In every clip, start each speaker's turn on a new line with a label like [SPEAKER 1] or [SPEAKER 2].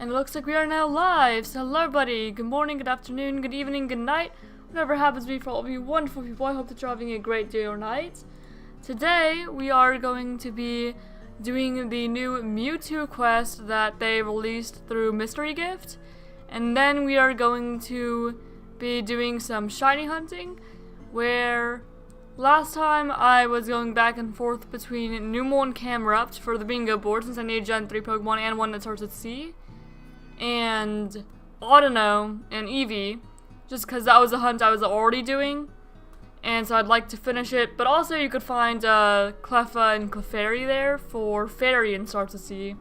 [SPEAKER 1] And it looks like we are now live. So hello everybody, good morning, good afternoon, good evening, good night. Whatever happens to be for all of you wonderful people, I hope that you're having a great day or night. Today we are going to be doing the new Mewtwo quest that they released through Mystery Gift. And then we are going to be doing some shiny hunting, where last time I was going back and forth between Numel and Camerupt for the bingo board, since I need Gen 3 Pokemon and one that starts with C, and Audino and Eevee, just because that was a hunt I was already doing, and so I'd like to finish it. But also you could find Cleffa and Clefairy there for Fairy and starts with C.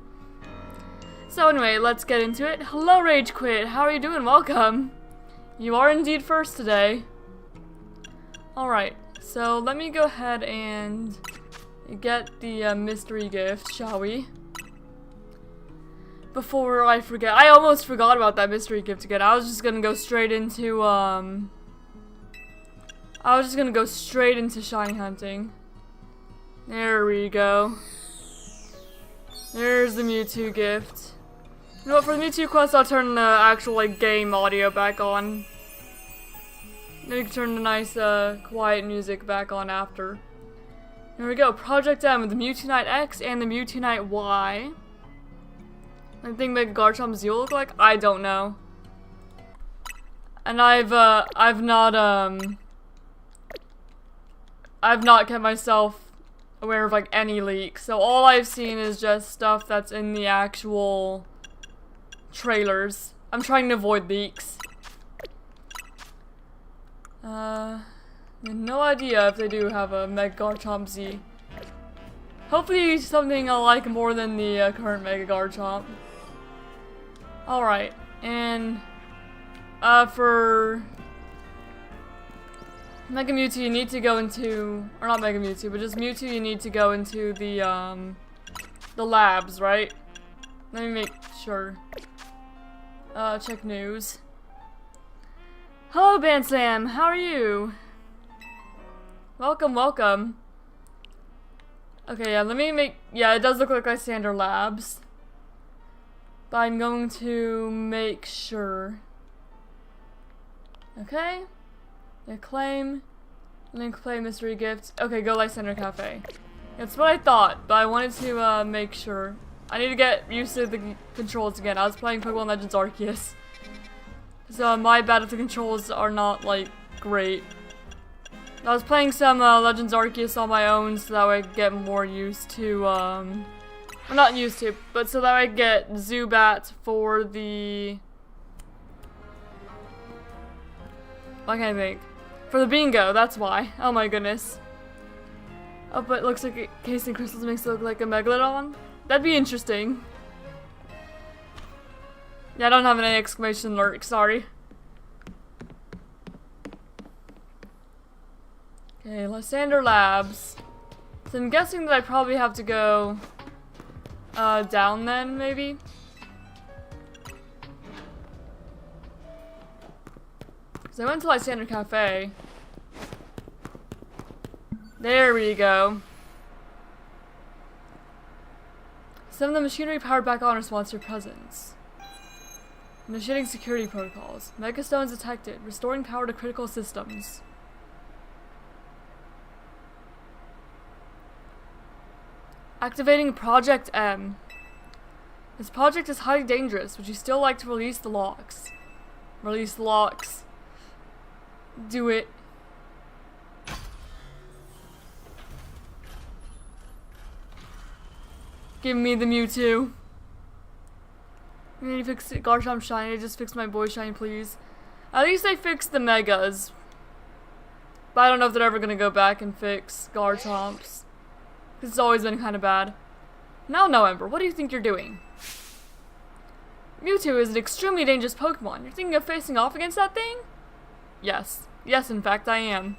[SPEAKER 1] So anyway, let's get into it. Hello Rage Quit, how are you doing? Welcome. You are indeed first today. Alright, so let me go ahead and get the mystery gift, shall we? Before I forget. I almost forgot about that mystery gift again. I was just gonna go straight into, shiny hunting. There we go. There's the Mewtwo gift. You know what, for the Mewtwo quest, I'll turn the actual, like, game audio back on. Then we can turn the nice, quiet music back on after. Here we go, Project M with the Mewtwo X and the Mewtwo Y. I think Mega Garchomp Z will look like? I don't know. And I've not kept myself aware of, like, any leaks. So all I've seen is just stuff that's in the actual trailers. I'm trying to avoid leaks. No idea if they do have a Mega Garchomp Z. Hopefully something I like more than the current Mega Garchomp. Alright, and for Mega Mewtwo you need to go into, or not Mega Mewtwo, but just Mewtwo you need to go into the labs, right? Let me make sure. Check news. Hello Bansam, how are you? Welcome, welcome. Okay, yeah, let me make, yeah, it does look like Lysander Labs. But I'm going to make sure. Okay. Yeah, claim. Link play mystery gift. Okay, go Lysander Cafe. That's what I thought, but I wanted to make sure. I need to get used to the controls again. I was playing Pokemon Legends Arceus. So my bad if the controls are not, like, great. I was playing some Legends Arceus on my own so that way I could get more used to, well, not used to, but so that I get Zubat for the... What can I think? For the bingo, that's why. Oh my goodness. Oh, but it looks like Case and Crystals makes it look like a Megalodon? That'd be interesting. Yeah, I don't have any exclamation alert, sorry. Okay, Lysander Labs. So I'm guessing that I probably have to go down then, maybe? Because I went to Lysander Cafe. There we go. Some of the machinery powered back on response to your presence. Initiating security protocols. Megastones detected. Restoring power to critical systems. Activating Project M. This project is highly dangerous. Would you still like to release the locks? Release the locks. Do it. Give me the Mewtwo. I need to fix Garchomp Shiny. Just fix my boy Shiny, please. At least they fixed the Megas. But I don't know if they're ever gonna go back and fix Garchomps. It's always been kind of bad. Now, no, Ember, what do you think you're doing? Mewtwo is an extremely dangerous Pokemon. You're thinking of facing off against that thing? Yes. Yes, in fact, I am.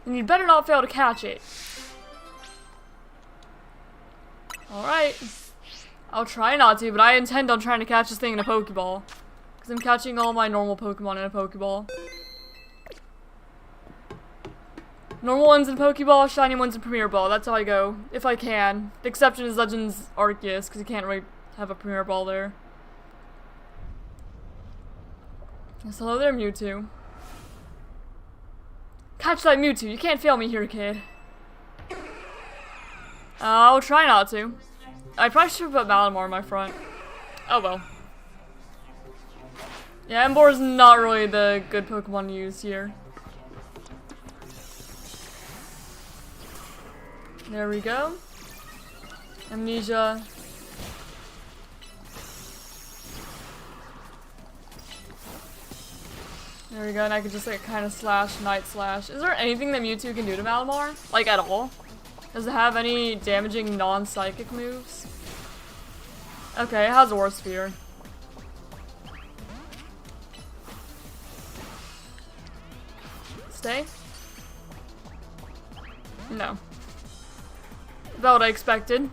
[SPEAKER 1] Then you'd better not fail to catch it. Alright. I'll try not to, but I intend on trying to catch this thing in a Pokeball. Because I'm catching all my normal Pokemon in a Pokeball. Normal ones in Pokeball, shiny ones in Premier Ball. That's how I go, if I can. The exception is Legends Arceus, because you can't really have a Premier Ball there. Yes, hello there, Mewtwo. Catch that Mewtwo. You can't fail me here, kid. I'll try not to. I probably should put Malamar in my front. Oh well. Yeah, Ember is not really the good Pokemon to use here. There we go. Amnesia. There we go, and I could just like kind of slash, night slash. Is there anything that Mewtwo can do to Malamar? Like at all? Does it have any damaging non-psychic moves? Okay, it has Aura Sphere. Stay? No. About what I expected.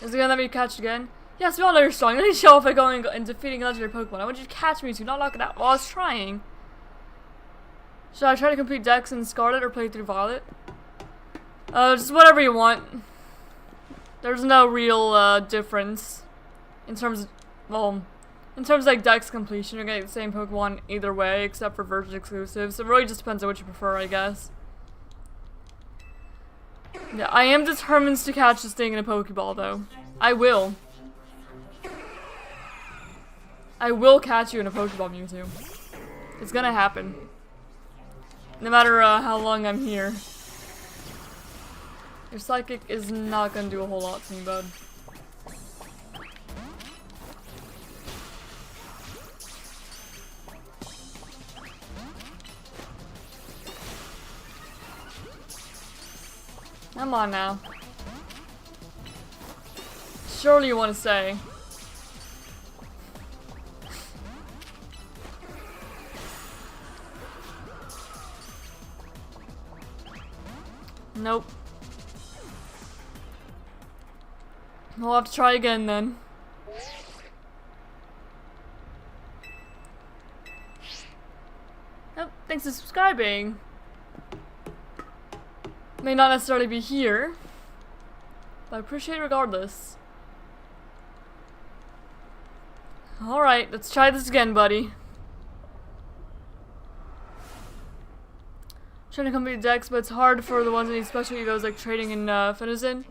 [SPEAKER 1] Is it gonna let me catch again? Yes, we all know you're strong. Let me show off by going and defeating a legendary Pokemon. I want you to catch me to not knock it out. Well, I was trying. Should I try to complete Dex in Scarlet or play through Violet? Just whatever you want. There's no real difference in terms of, well, in terms of like Dex completion. You're gonna get the same Pokemon either way, except for version exclusives. So it really just depends on what you prefer, I guess. Yeah, I am determined to catch this thing in a Pokeball, though. I will. I will catch you in a Pokeball, Mewtwo. It's gonna happen. No matter how long I'm here. Your Psychic is not gonna do a whole lot to me, bud. Come on now. Surely you want to say. Nope. We'll have to try again then. Oh, thanks for subscribing. May not necessarily be here, but I appreciate it regardless. Alright, let's try this again, buddy. Trying to complete Dex, but it's hard for the ones that need special egos like trading and Finizen.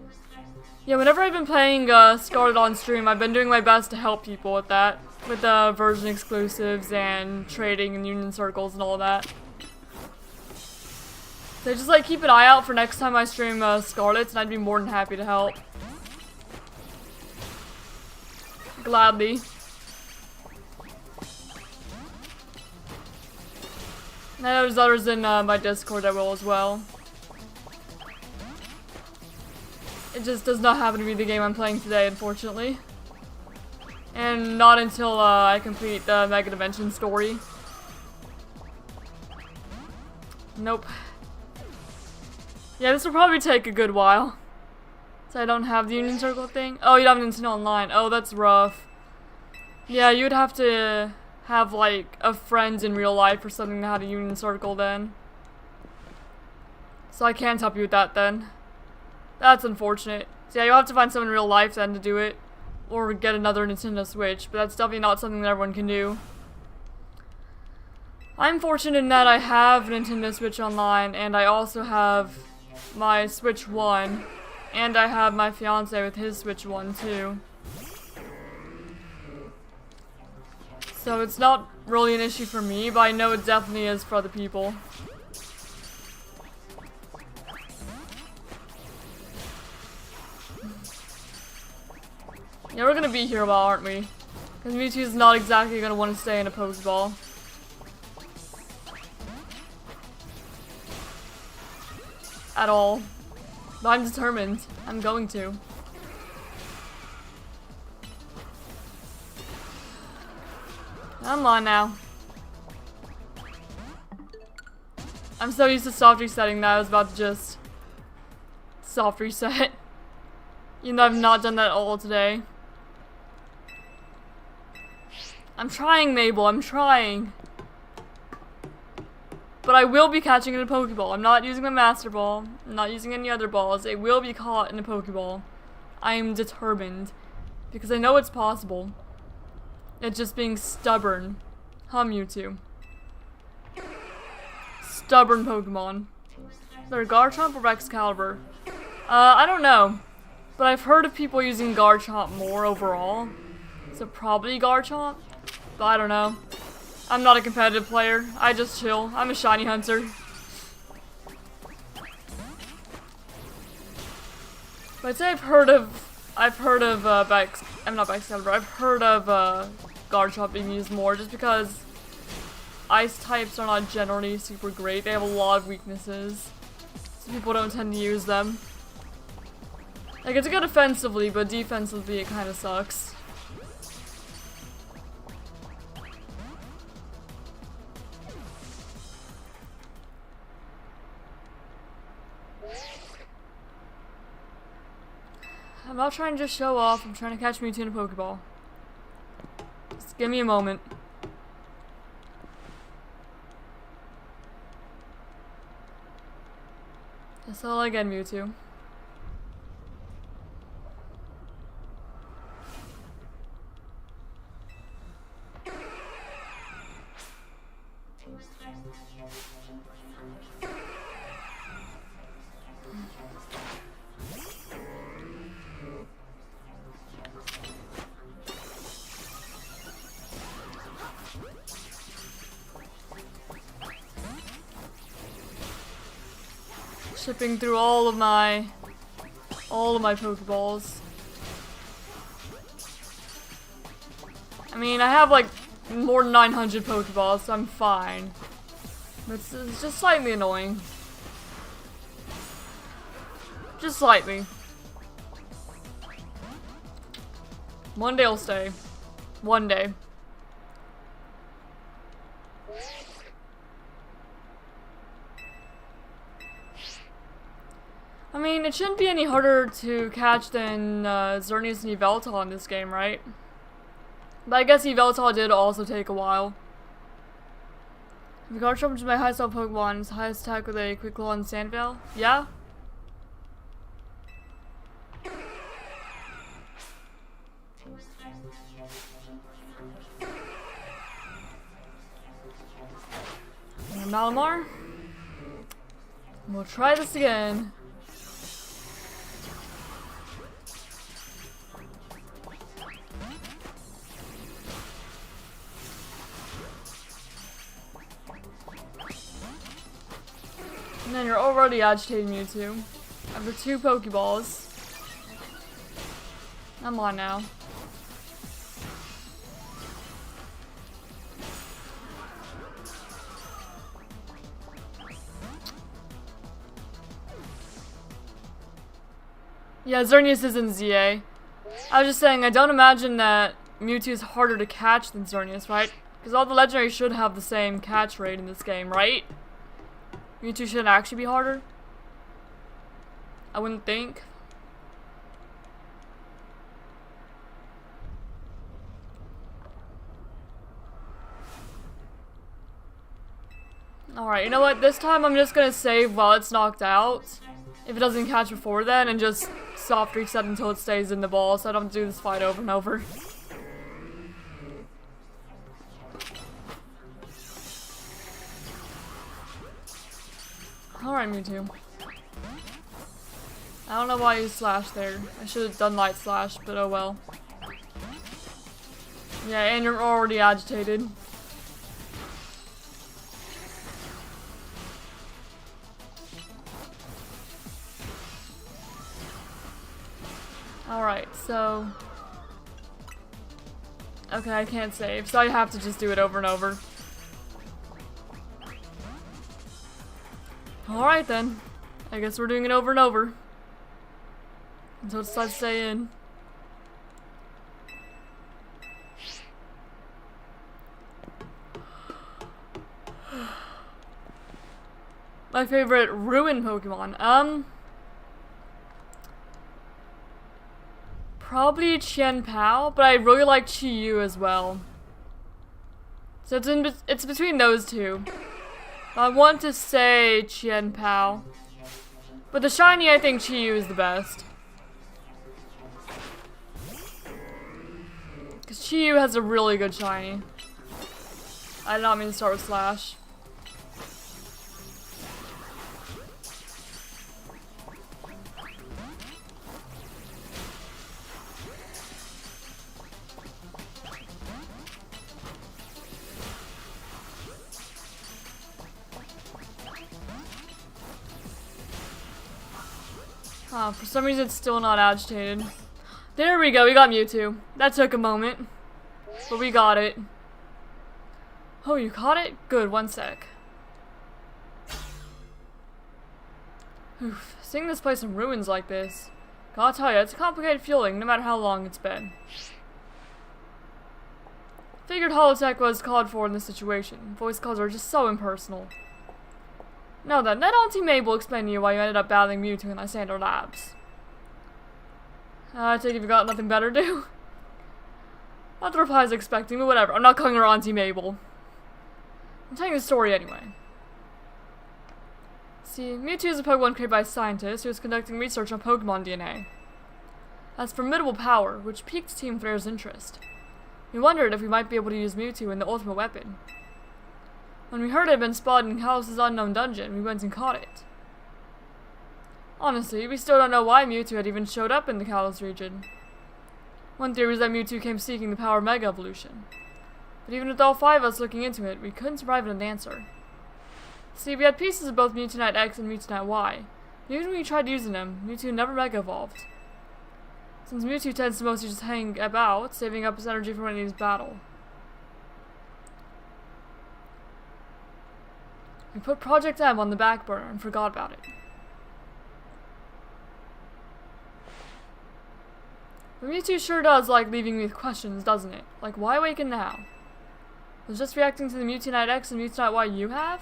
[SPEAKER 1] Yeah, whenever I've been playing Scarlet on stream, I've been doing my best to help people with that. With version exclusives and trading and union circles and all that. So just like keep an eye out for next time I stream Scarlets, and I'd be more than happy to help. Gladly. And I know there's others in my Discord that will as well. It just does not happen to be the game I'm playing today, unfortunately. And not until I complete the Mega Dimension story. Nope. Yeah, this will probably take a good while. So I don't have the Union Circle thing. Oh, you don't have Nintendo Online. Oh, that's rough. Yeah, you would have to have like a friend in real life or something that had a Union Circle then. So I can't help you with that then. That's unfortunate. So yeah, you'll have to find someone in real life then to do it. Or get another Nintendo Switch, but that's definitely not something that everyone can do. I'm fortunate in that I have Nintendo Switch Online, and I also have my Switch 1, and I have my fiance with his Switch 1 too. So it's not really an issue for me, but I know it definitely is for other people. Yeah, we're gonna be here a while, aren't we? Because Mewtwo's not exactly gonna want to stay in a Pokeball. At all. But I'm determined. I'm going to. Come on now. I'm so used to soft resetting that I was about to just soft reset. Even though I've not done that at all today. I'm trying, Mabel. I'm trying. But I will be catching it in a Pokeball. I'm not using my Master Ball. I'm not using any other balls. It will be caught in a Pokeball. I am determined. Because I know it's possible. It's just being stubborn. Huh, Mewtwo? Stubborn Pokemon. They're Garchomp or Excalibur? I don't know. But I've heard of people using Garchomp more overall. So probably Garchomp. But I don't know. I'm not a competitive player. I just chill. I'm a shiny hunter. But I'd say I've heard of Garchomp being used more just because ice types are not generally super great. They have a lot of weaknesses. So people don't tend to use them. Like, it's good offensively, but defensively it kind of sucks. I'm not trying to just show off, I'm trying to catch Mewtwo in a Pokeball. Just give me a moment. That's all I get, Mewtwo. Shipping through all of my Pokeballs. I mean, I have like more than 900 Pokeballs, so I'm fine. But it's just slightly annoying. Just slightly. One day I'll stay. One day. I mean, it shouldn't be any harder to catch than Xerneas and Yveltal in this game, right? But I guess Yveltal did also take a while. If Garchomp is my highest level Pokemon, it's highest attack with a Quick Claw and Sandveil? Yeah? And Malamar? We'll try this again. And then you're already agitating Mewtwo. After 2 Pokeballs. Come on now. Yeah, Xerneas is in ZA. I was just saying, I don't imagine that Mewtwo is harder to catch than Xerneas, right? Because all the legendaries should have the same catch rate in this game, right? Mewtwo shouldn't actually be harder. I wouldn't think. Alright, you know what? This time I'm just gonna save while it's knocked out. If it doesn't catch before then, and just soft reset until it stays in the ball so I don't do this fight over and over. Alright, Mewtwo. I don't know why you slashed there. I should have done Light Slash, but oh well. Yeah, and you're already agitated. Alright, so... Okay, I can't save, so I have to just do it over and over. Alright then. I guess we're doing it over and over. Until it decides to stay in. My favorite Ruin Pokemon. Probably Chien-Pao, but I really like Chi-Yu as well. So it's between those two. I want to say Chien-Pao. But the shiny, I think Chi-Yu is the best. Because Chiyu has a really good shiny. I did not mean to start with Slash. For some reason it's still not agitated. There we go, we got Mewtwo. That took a moment. But we got it. Oh, you caught it? Good, 1 sec. Oof, seeing this place in ruins like this. Gotta tell you, it's a complicated feeling, no matter how long it's been. Figured holotech was called for in this situation. Voice calls are just so impersonal. Now then, let Auntie Mabel explain to you why you ended up battling Mewtwo in Lysander Labs. I take it you've got nothing better to do? Not the reply I was expecting, but whatever. I'm not calling her Auntie Mabel. I'm telling you the story anyway. See, Mewtwo is a Pokemon created by a scientist who was conducting research on Pokemon DNA. Has formidable power, which piqued Team Flare's interest. We wondered if we might be able to use Mewtwo in the ultimate weapon. When we heard it had been spotted in Kalos' unknown dungeon, we went and caught it. Honestly, we still don't know why Mewtwo had even showed up in the Kalos region. One theory is that Mewtwo came seeking the power of Mega Evolution. But even with all 5 of us looking into it, we couldn't arrive at an answer. See, we had pieces of both Mewtwo X and Mewtwo Y. But even when we tried using them, Mewtwo never Mega Evolved. Since Mewtwo tends to mostly just hang about, saving up his energy for when he needs battle. We put Project M on the back burner and forgot about it. But Mewtwo sure does like leaving me with questions, doesn't it? Like, why awaken now? Was just reacting to the Mewtwo X and Mewtwo Y you have?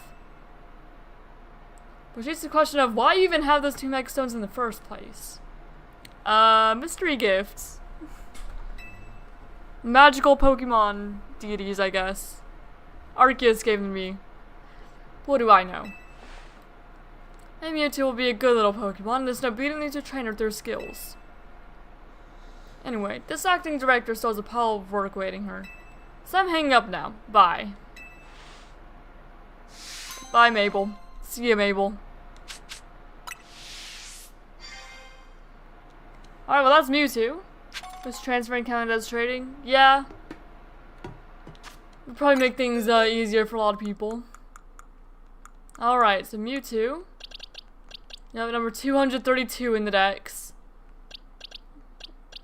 [SPEAKER 1] Which is the question of why you even have those 2 Mega Stones in the first place. Mystery gifts. Magical Pokemon deities, I guess. Arceus gave them to me. What do I know? And Mewtwo will be a good little Pokemon, there's no beating these to train her through skills. Anyway, this acting director still has a pile of work waiting her. So I'm hanging up now. Bye. Bye, Mabel. See ya, Mabel. Alright, well that's Mewtwo. Was transferring counted as trading? Yeah. Would probably make things easier for a lot of people. Alright, so Mewtwo. Yep, number 232 in the Dex.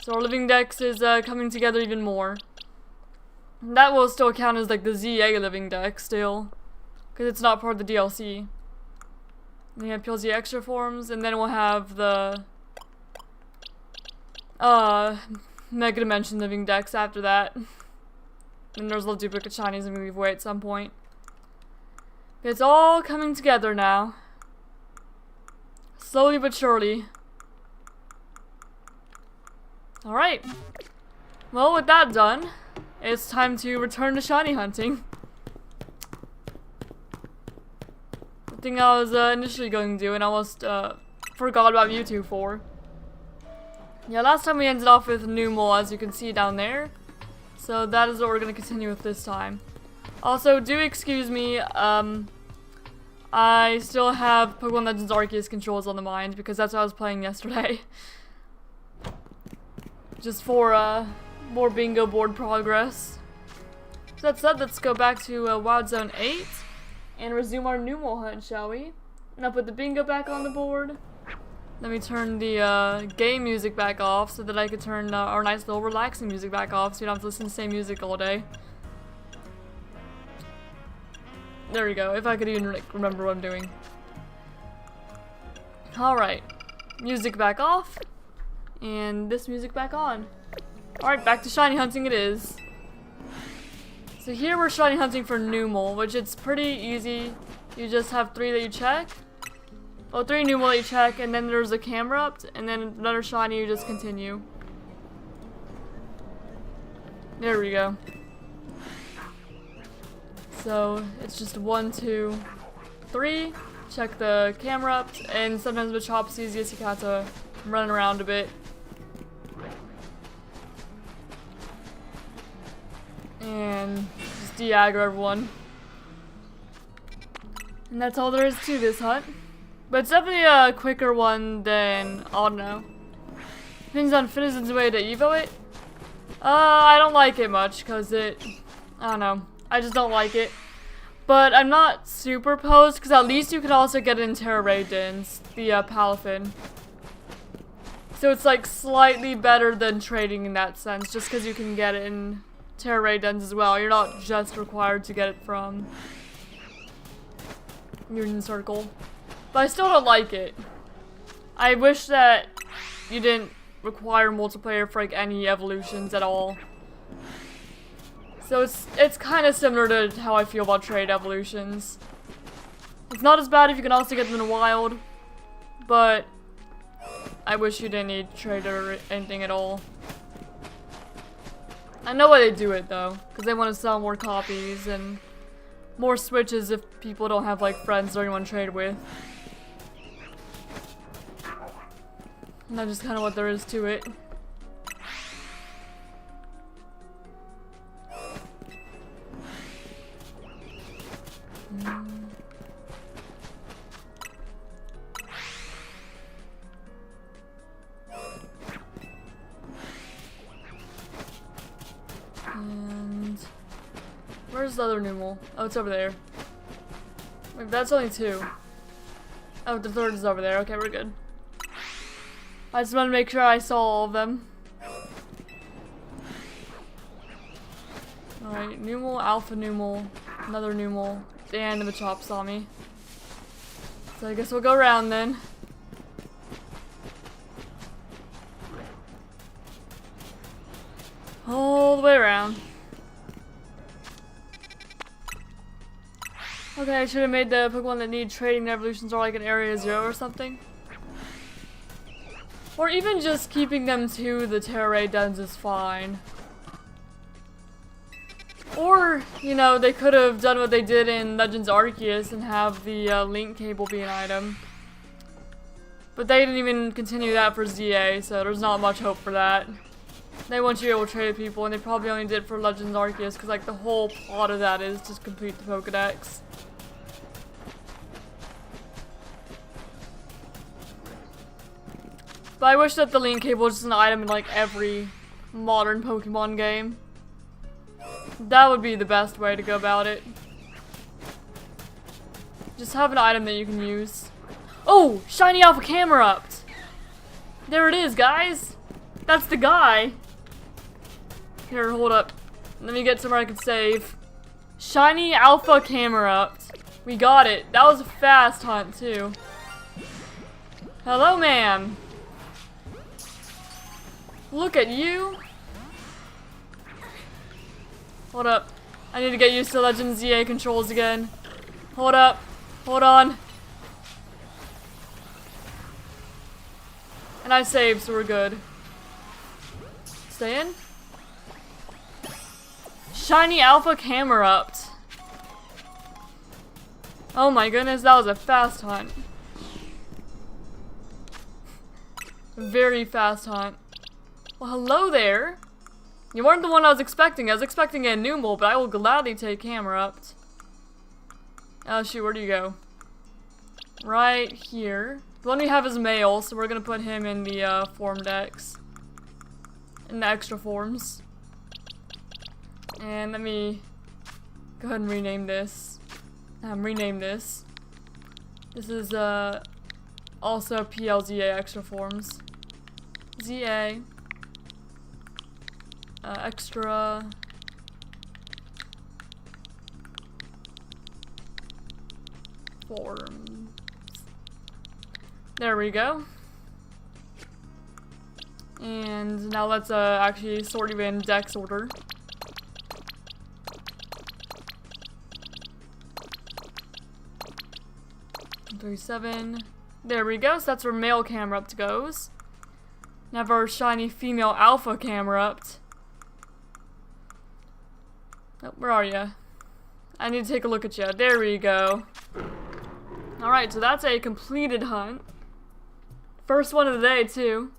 [SPEAKER 1] So our living Dex is coming together even more. That will still count as like the ZA living Dex still. Because it's not part of the DLC. Then we have PLZ extra forms, and then we'll have the Mega Dimension living Dex after that. And there's little duplicate shinies I'm gonna give away at some point. It's all coming together now. Slowly but surely. Alright. Well, with that done, it's time to return to shiny hunting. The thing I was initially going to do and almost forgot about Mewtwo for. Yeah, last time we ended off with Numel, as you can see down there. So that is what we're going to continue with this time. Also, do excuse me, I still have Pokemon Legends Arceus controls on the mind because that's what I was playing yesterday. Just for more bingo board progress. So that said, let's go back to Wild Zone 8 and resume our Numel hunt, shall we? And I'll put the bingo back on the board. Let me turn the game music back off so that I could turn our nice little relaxing music back off so you don't have to listen to the same music all day. There we go, if I could even remember what I'm doing. Alright, music back off, and this music back on. Alright, back to shiny hunting it is. So here we're shiny hunting for Numel, which it's pretty easy. You just have 3 that you check. Well, 3 Numel that you check, and then there's a Camerupt, and then another shiny you just continue. There we go. So it's just 1, 2, 3. Check the Camerupt, and sometimes with Chop's easiest, you have to run around a bit. and just de-aggro everyone. And that's all there is to this hunt. But it's definitely a quicker one than Audino. Depends on Finizen's way to evo it. I don't like it much because I don't know. I just don't like it. But I'm not super opposed because at least you can also get it in Terra Raid Dens, the Palafin. So it's like slightly better than trading in that sense, just because you can get it in Terra Raid Dens as well. You're not just required to get it from Mutant Circle. But I still don't like it. I wish that you didn't require multiplayer for like any evolutions at all. So it's kind of similar to how I feel about trade evolutions. It's not as bad if you can also get them in wild, but I wish you didn't need trade or anything at all. I know why they do it though, because they want to sell more copies and more switches if people don't have like friends or anyone to trade with. And that's just kind of what there is to it. And where's the other Numel? Oh, it's over there. Wait, that's only 2. Oh, the 3rd is over there. Okay, we're good. I just wanted to make sure I saw all of them. Alright, Numel, Alpha Numel, another Numel, and the Machop saw me. So I guess we'll go around then. All the way around. Okay, I should have made the Pokemon that need trading evolutions or like an Area 0 or something. Or even just keeping them to the Terra Raid Dens is fine. Or, you know, they could have done what they did in Legends Arceus and have the link cable be an item. But they didn't even continue that for ZA, so there's not much hope for that. They want you to be able to trade people, and they probably only did it for Legends Arceus, because like the whole plot of that is to complete the Pokedex. But I wish that the link cable was just an item in like every modern Pokemon game. That would be the best way to go about it. Just have an item that you can use. Oh! Shiny Alpha Camerupt! There it is, guys! That's the guy! Here, hold up. Let me get somewhere I can save. Shiny Alpha Camerupt. We got it. That was a fast hunt, too. Hello, ma'am. Look at you. Hold up. I need to get used to Legends ZA controls again. Hold up. Hold on. And I saved, so we're good. Stay in. Shiny Alpha Camerupt. Oh my goodness, that was a fast hunt. Very fast hunt. Well, hello there. You weren't the one I was expecting. I was expecting a Numel, but I will gladly take Camerupt. Oh shoot, where do you go? Right here. The one we have is male, so we're gonna put him in the form dex. In the extra forms. And let me go ahead and rename this. Rename this. This is also PLZA extra forms. ZA. Extra. Forms. There we go. And now let's actually sort you in dex order. $37. There we go. So that's where male Camerupt goes. Now for our shiny female alpha Camerupt. Oh, where are you? I need to take a look at you. There we go. Alright, so that's a completed hunt. First one of the day, too.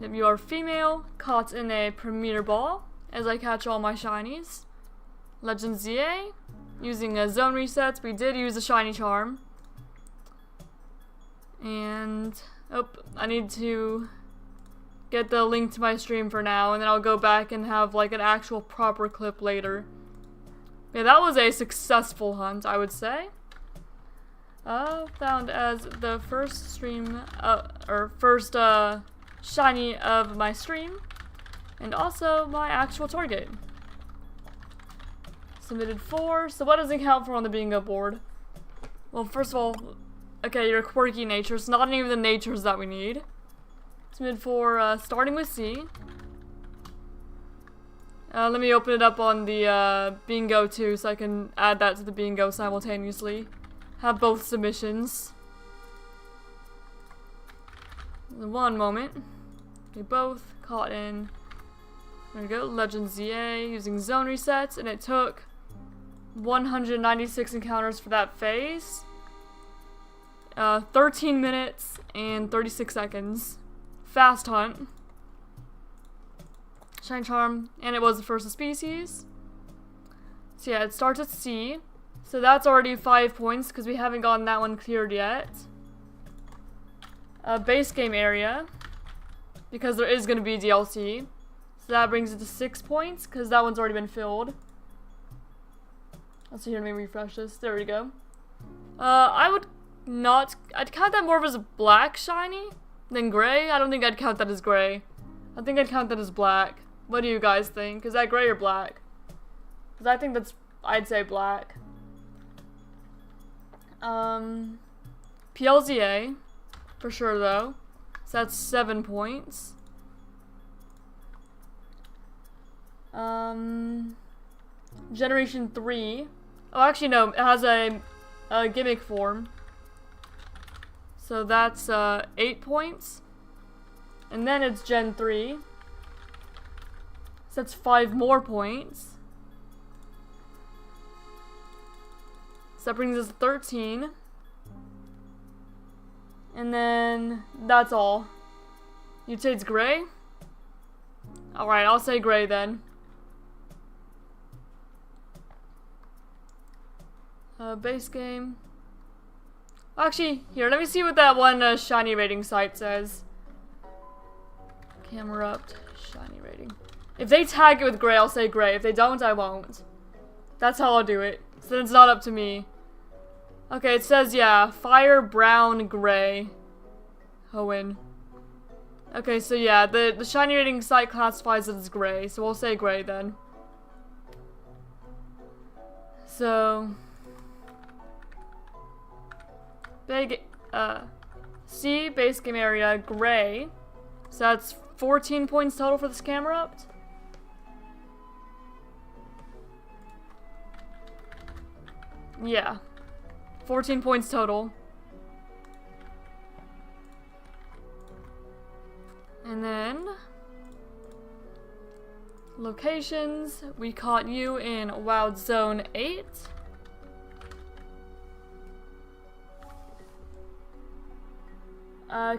[SPEAKER 1] If you are female, caught in a Premier Ball. as I catch all my shinies. Legend ZA. Using a zone resets, we did use a shiny charm. And, oh, I need to get the link to my stream for now, and then I'll go back and have like an actual proper clip later. Yeah, that was a successful hunt, I would say. Found as the first stream, first shiny of my stream, and also my actual target. Submitted 4, so what does it count for on the bingo board? Well, first of all, okay, your quirky nature, it's not any of the natures that we need. Submitted 4, starting with C. Let me open it up on the bingo too, so I can add that to the bingo simultaneously. Have both submissions. One moment. We both caught in. There we go, Legend ZA using zone resets, and it took 196 encounters for that phase. 13 minutes and 36 seconds. Fast hunt. Shine Charm, and it was the first of species. So yeah, it starts at C. So that's already 5 points because we haven't gotten that one cleared yet. Base game area, because there is going to be DLC. So that brings it to 6 points because that one's already been filled. Let's see here, let me refresh this. There we go. I'd count that more of as a black shiny than gray. I don't think I'd count that as gray. I think I'd count that as black. What do you guys think? Is that gray or black? Because I think that's, I'd say black. PLZA, for sure though. So that's 7 points. Generation 3. Oh, actually no, it has a gimmick form. So that's 8 points. And then it's Gen 3. So that's 5 more points. So that brings us to 13. And then that's all. You'd say it's gray? Alright, I'll say gray then. Base game. Actually, here, let me see what that one shiny rating site says. Camerupt, shiny rating. If they tag it with gray, I'll say gray. If they don't, I won't. That's how I'll do it. So then it's not up to me. Okay, it says, yeah, fire, brown, gray. Hoenn. Okay, so yeah, the shiny rating site classifies it as gray, so we'll say gray then. So... C, base game area, gray. So that's 14 points total for this Camerupt. Yeah. 14 points total. And then... locations. We caught you in Wild Zone 8.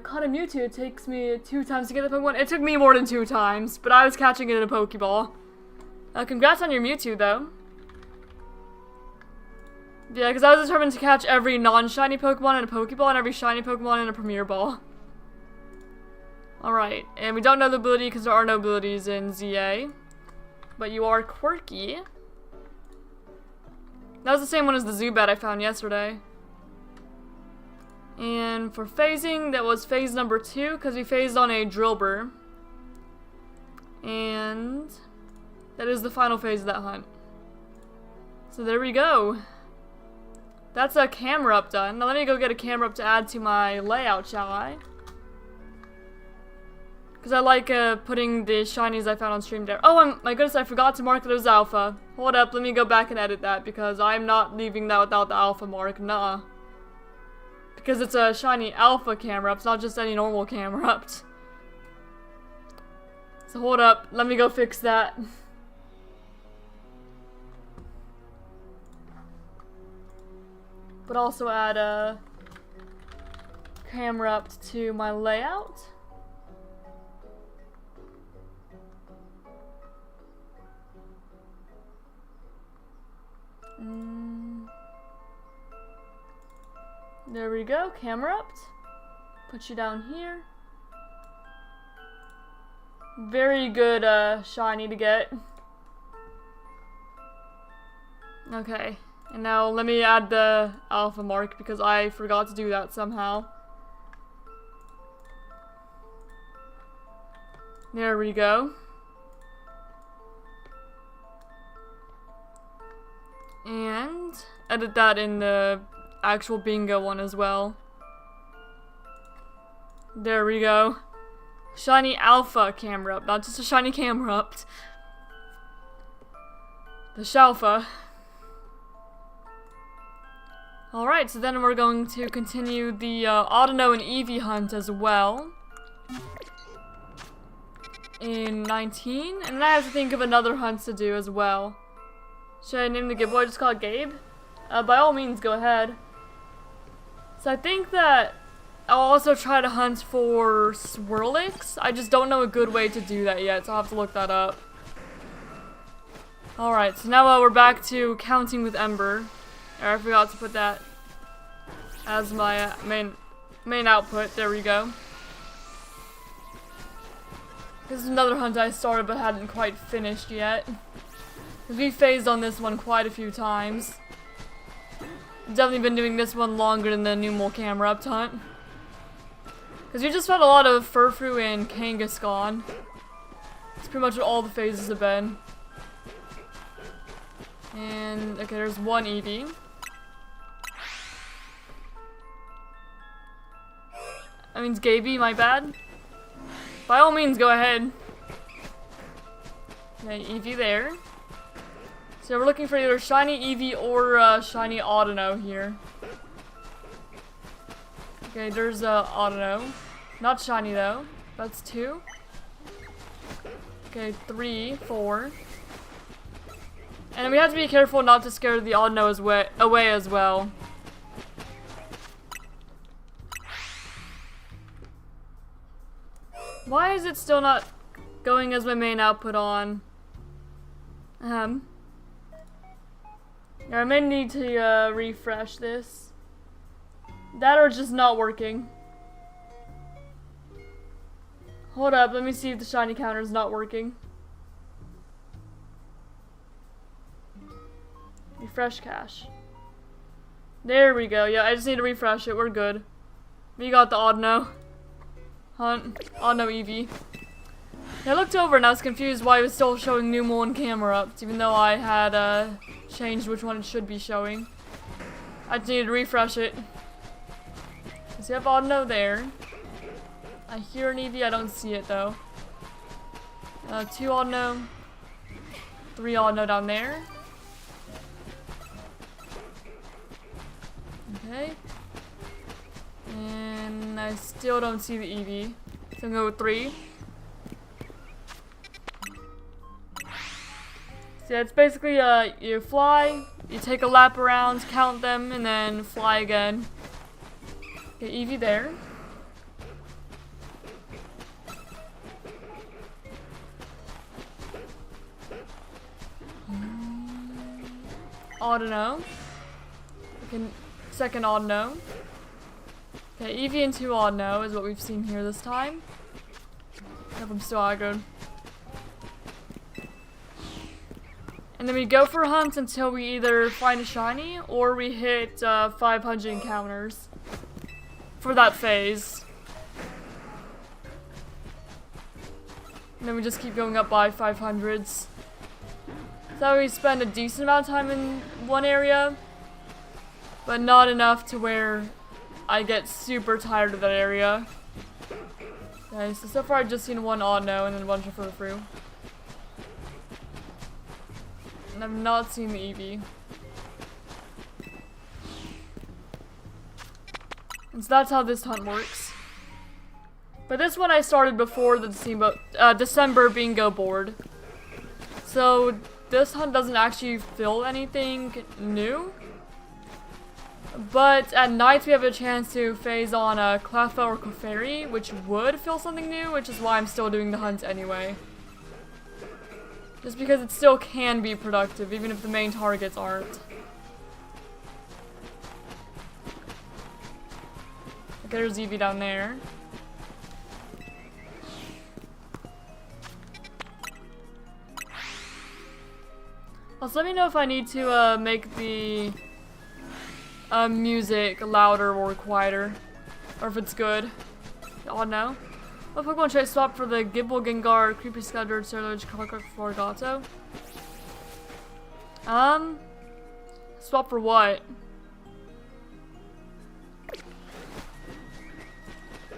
[SPEAKER 1] Caught a Mewtwo. It takes me 2 times to get the Pokemon. It took me more than 2 times, but I was catching it in a Pokeball. Congrats on your Mewtwo, though. Yeah, because I was determined to catch every non-shiny Pokemon in a Pokeball and every shiny Pokemon in a Premier Ball. Alright, and we don't know the ability because there are no abilities in ZA. But you are quirky. That was the same one as the Zubat I found yesterday. And for phasing, that was phase number 2, because we phased on a Drillbur. And that is the final phase of that hunt. So there we go. That's a Camerupt done. Now let me go get a Camerupt to add to my layout, shall I? Because I like putting the shinies I found on stream there. Oh my goodness, I forgot to mark that it was alpha. Hold up, let me go back and edit that, because I'm not leaving that without the alpha mark, nah. Because it's a shiny alpha Camerupt, not just any normal Camerupt. So hold up, let me go fix that. But also add a Camerupt to my layout. There we go, Camerupt. Put you down here. Very good shiny to get. Okay, and now let me add the alpha mark because I forgot to do that somehow. There we go. And edit that in the actual bingo one as well. There we go. Shiny alpha Camerupt, not just a shiny Camerupt. The Shalfa. Alright, so then we're going to continue the Audino and Eevee hunt as well. In 19, and then I have to think of another hunt to do as well. Should I name the giveaway just call it Gabe? By all means, go ahead. So I think that I'll also try to hunt for Swirlix. I just don't know a good way to do that yet, so I'll have to look that up. Alright, so now we're back to counting with Ember. I forgot to put that as my main output. There we go. This is another hunt I started but hadn't quite finished yet. We phased on this one quite a few times. Definitely been doing this one longer than the Numel Camerupt hunt. Because we just found a lot of Furfrou and Kangaskhan. It's pretty much what all the phases have been. And, okay, there's one Eevee. That means Gaby, my bad. By all means, go ahead. Okay, Eevee there. So we're looking for either shiny Eevee or shiny Audino here. Okay, there's Audino. Not shiny though. That's 2. Okay, 3, 4. And we have to be careful not to scare the Audino away as well. Why is it still not going as my main output on? I may need to refresh this. That or just not working. Hold up, let me see if the shiny counter is not working. Refresh cache. There we go. Yeah, I just need to refresh it. We're good. We got the Audino hunt. Audino Eevee. I looked over and I was confused why it was still showing Numel and Camerupt, even though I had changed which one it should be showing. I just needed to refresh it. So you have Audino there. I hear an Eevee, I don't see it though. 2 Audino. 3 Audino down there. Okay. And I still don't see the Eevee. So I'm gonna go with 3. So yeah, it's basically you fly, you take a lap around, count them, and then fly again. Okay, Eevee there. Audino. Okay, second Audino. Okay, Eevee and 2 Audino is what we've seen here this time. Yep, I'm still aggroed. And then we go for hunts until we either find a shiny or we hit 500 encounters for that phase. And then we just keep going up by 500s. So we spend a decent amount of time in one area, but not enough to where I get super tired of that area. Okay, so far I've just seen 1 Audino and then a bunch of Furfrou. And I've not seen the Eevee. And so that's how this hunt works. But this one I started before the December bingo board. So this hunt doesn't actually fill anything new. But at night we have a chance to phase on a Cleffa or Clefairy, which would fill something new, which is why I'm still doing the hunt anyway. Just because it still can be productive, even if the main targets aren't. Okay, there's Eevee down there. Also, let me know if I need to make the music louder or quieter, or if it's good. Oh no. What Pokemon should I swap for the Gible, Gengar, Creepy Skeletor, Surlage, Camerupt, Florigato? Swap for what?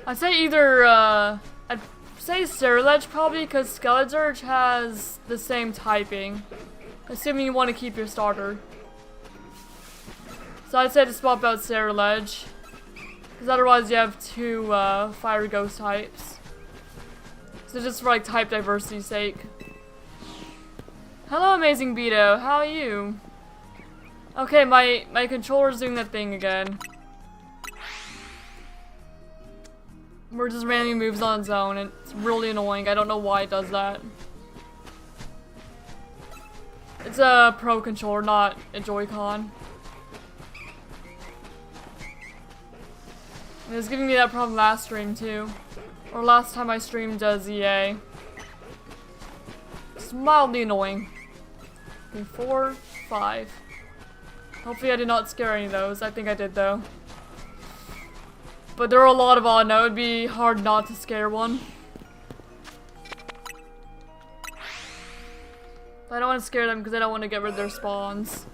[SPEAKER 1] I'd say either, I'd say Surlage probably, because Skeletor has the same typing. Assuming you want to keep your starter. So I'd say to swap out Surlage. Because otherwise you have two fire ghost types. So just for like type diversity's sake. Hello Amazing Beto, how are you? Okay, my controller's doing that thing again. Where it just randomly moves on its own, and it's really annoying. I don't know why it does that. It's a Pro controller, not a Joy-Con. It was giving me that problem last stream too. Or last time I streamed ZA. It's mildly annoying. Okay, 4, 5. Hopefully I did not scare any of those. I think I did though. But there are a lot of Audino. It'd be hard not to scare one. But I don't want to scare them because I don't want to get rid of their spawns.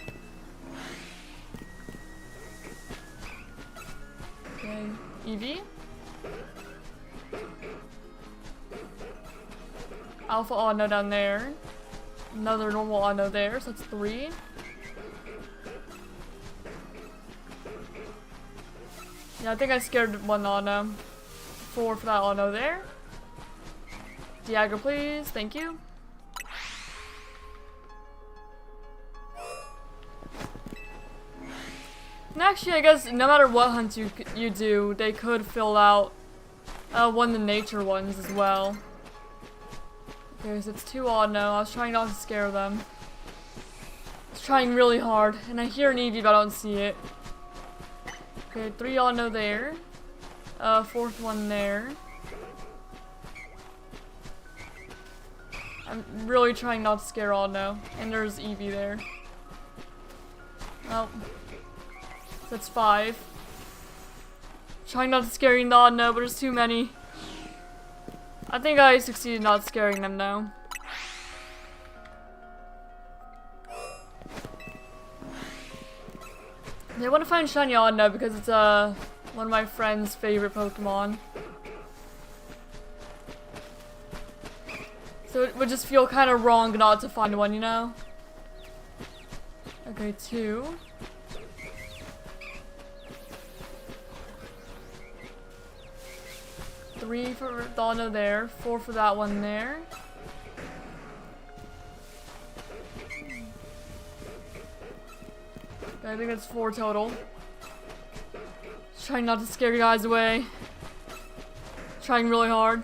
[SPEAKER 1] Okay, Eevee. Alpha Audino down there. Another normal Audino there, so that's 3. Yeah, I think I scared one Audino. 4 for that Audino there. Diagra, please. Thank you. And actually, I guess no matter what hunts you do, they could fill out one of the nature ones as well. Okay, so it's 2 Audino. I was trying not to scare them. I was trying really hard, and I hear an Eevee, but I don't see it. Okay, 3 Audino there. 4th one there. I'm really trying not to scare Audino. And there's Eevee there. Oh. That's 5. Trying not to scare the Audino, but there's too many. I think I succeeded not scaring them though. They want to find Shiny Audino because it's one of my friend's favorite Pokemon. So it would just feel kind of wrong not to find one, you know? Okay, 2. 3 for Audino there, 4 for that one there. Okay, I think that's 4 total. Just trying not to scare you guys away. Trying really hard.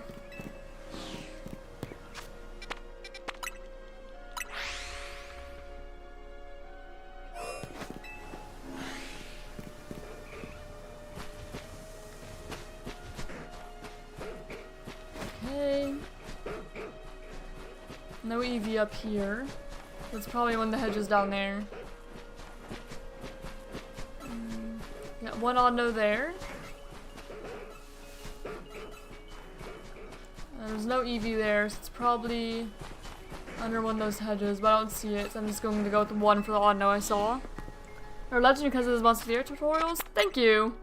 [SPEAKER 1] No Eevee up here. That's probably one of the hedges down there. Got 1 Audino there. There's no Eevee there, so it's probably under one of those hedges, but I don't see it, so I'm just going to go with 1 for the Audino I saw. Or legend because of his Monster of the Air tutorials. Thank you!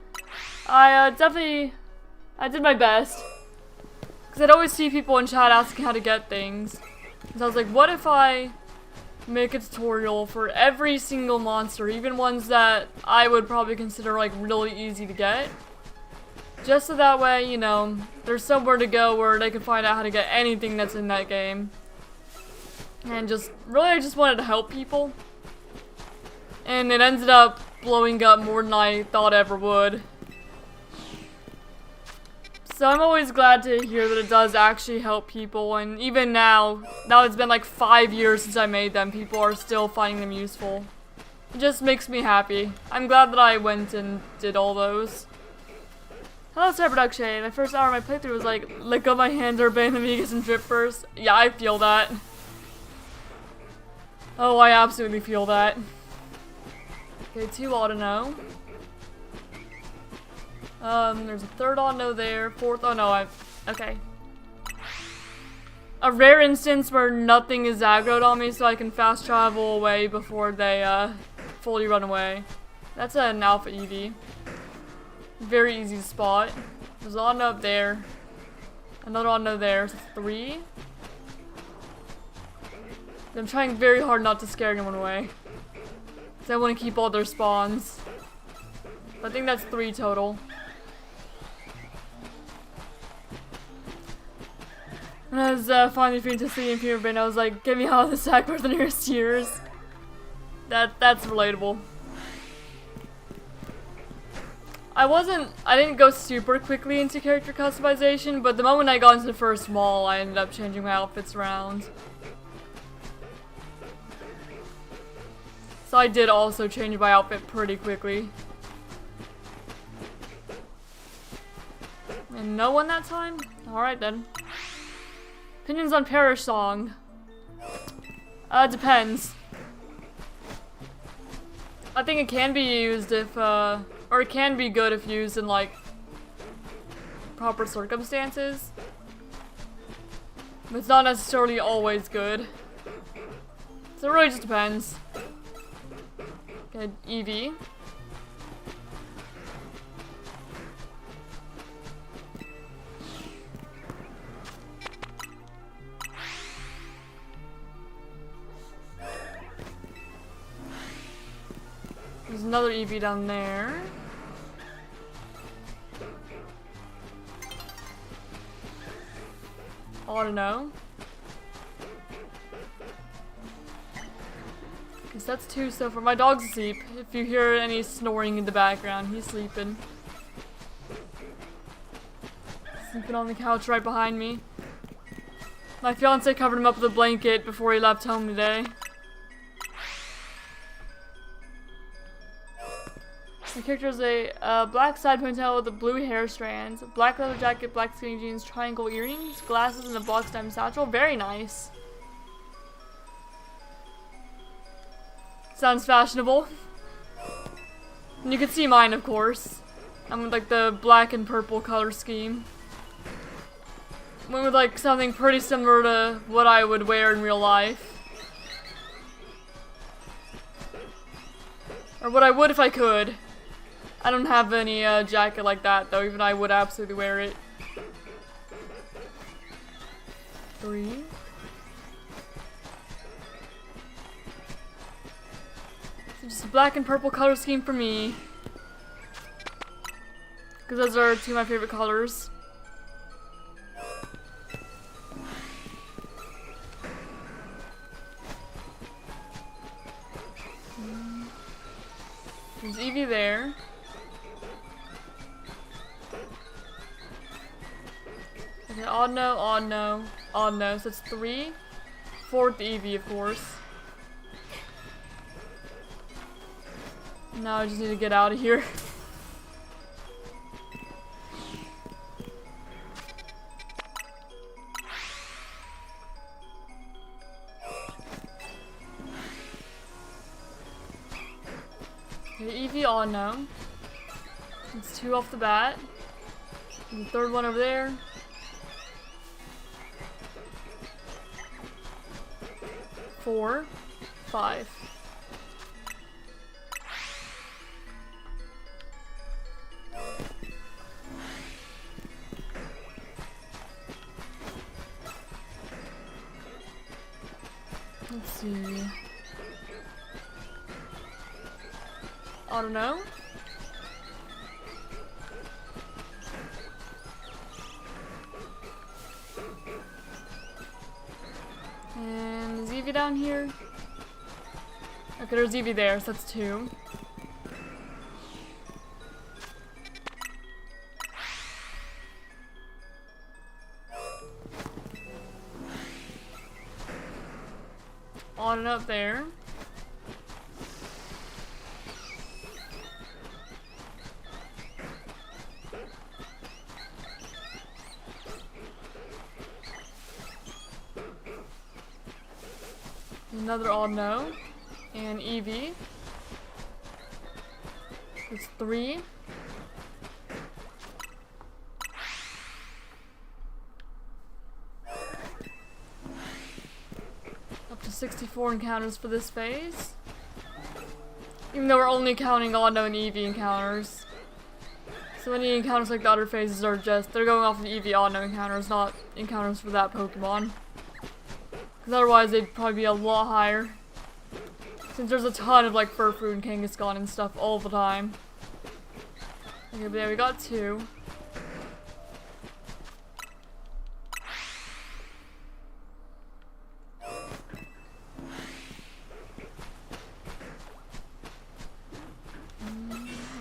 [SPEAKER 1] I did my best. Because I'd always see people in chat asking how to get things. So I was like, what if I make a tutorial for every single monster, even ones that I would probably consider like really easy to get? Just so that way, you know, there's somewhere to go where they can find out how to get anything that's in that game. And just, really I just wanted to help people. And it ended up blowing up more than I thought it ever would. So I'm always glad to hear that it does actually help people, and even now it's been like 5 years since I made them, people are still finding them useful. It just makes me happy. I'm glad that I went and did all those. Hello, Cyberduck. My first hour of my playthrough was like, let go my hands or ban the Migas and drip first. Yeah, I feel that. Oh, I absolutely feel that. Okay, 2 Audino. There's a 3rd Audino there, 4th, oh no, okay. A rare instance where nothing is aggroed on me so I can fast travel away before they, fully run away. That's an Alpha Eevee. Very easy to spot. There's an Audino up there. Another Audino there, so 3. I'm trying very hard not to scare anyone away. Because I want to keep all their spawns. I think that's 3 total. When I was finally feeling to see in Fever Brain, I was like, get me out of the sack for the nearest tears. That's relatable. I didn't go super quickly into character customization, but the moment I got into the first mall, I ended up changing my outfits around. So I did also change my outfit pretty quickly. And no one that time? Alright then. Opinions on Perish Song. Depends. I think it can be used if, or it can be good if used in, like, proper circumstances. But it's not necessarily always good. So it really just depends. Okay, Eevee. There's another Eevee down there. I don't know. Guess that's 2 so far. My dog's asleep. If you hear any snoring in the background, he's sleeping. Sleeping on the couch right behind me. My fiance covered him up with a blanket before he left home today. My character is a black side ponytail with a blue hair strands, black leather jacket, black skinny jeans, triangle earrings, glasses, and a block stem satchel. Very nice. Sounds fashionable. And you can see mine, of course. I'm with like the black and purple color scheme. Went with like something pretty similar to what I would wear in real life. Or what I would if I could. I don't have any jacket like that though, even I would absolutely wear it. 3. So just a black and purple color scheme for me. Because those are 2 of my favorite colors. There's Eevee there. Okay, Audino, Audino, Audino. So it's 3. 4th Eevee, of course. Now I just need to get out of here. Okay, Eevee Audino. It's 2 off the bat. And the 3rd one over there. 4, 5. Let's see. I don't know. And is Eevee down here? Okay, there's Eevee there, so that's 2. On and up there. Another Audino and Eevee. That's 3. Up to 64 encounters for this phase. Even though we're only counting Audino and Eevee encounters. So any encounters like the other phases are just, they're going off of Eevee Audino encounters, not encounters for that Pokemon. Because otherwise they'd probably be a lot higher. Since there's a ton of like Furfrou and Kangaskhan and stuff all the time. Okay, but yeah, we got 2. I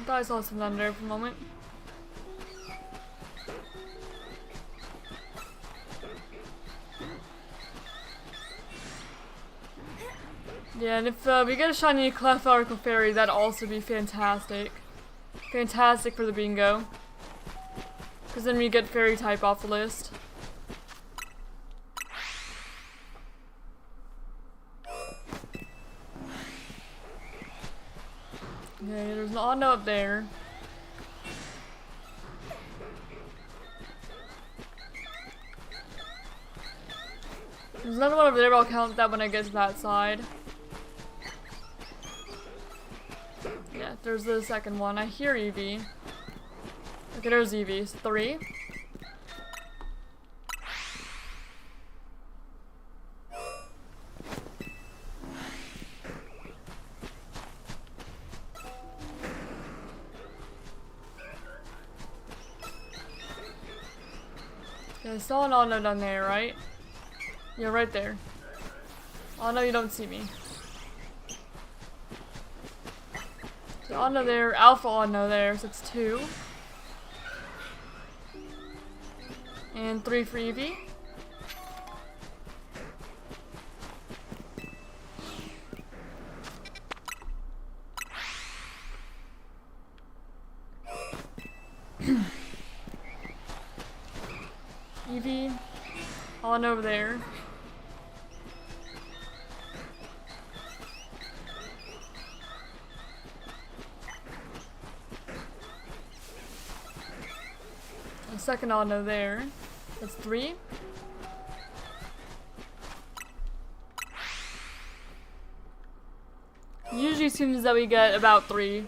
[SPEAKER 1] thought I saw some thunder for a moment. Yeah, and if we get a shiny Clefairy Clefairy, that'd also be fantastic. Fantastic for the bingo. Because then we get fairy type off the list. Okay, there's an Audino up there. There's another one over there, but I'll count that when I get to that side. Yeah, there's the second one. I hear Eevee. Okay, there's Eevee. It's 3. Okay, I saw an Audino down there, right? Yeah, right there. Oh no, you don't see me. So Audino there, Alpha Audino there, so it's 2. And 3 for Eevee. Eevee, on over there. A second Audino there. That's 3. Usually seems that we get about 3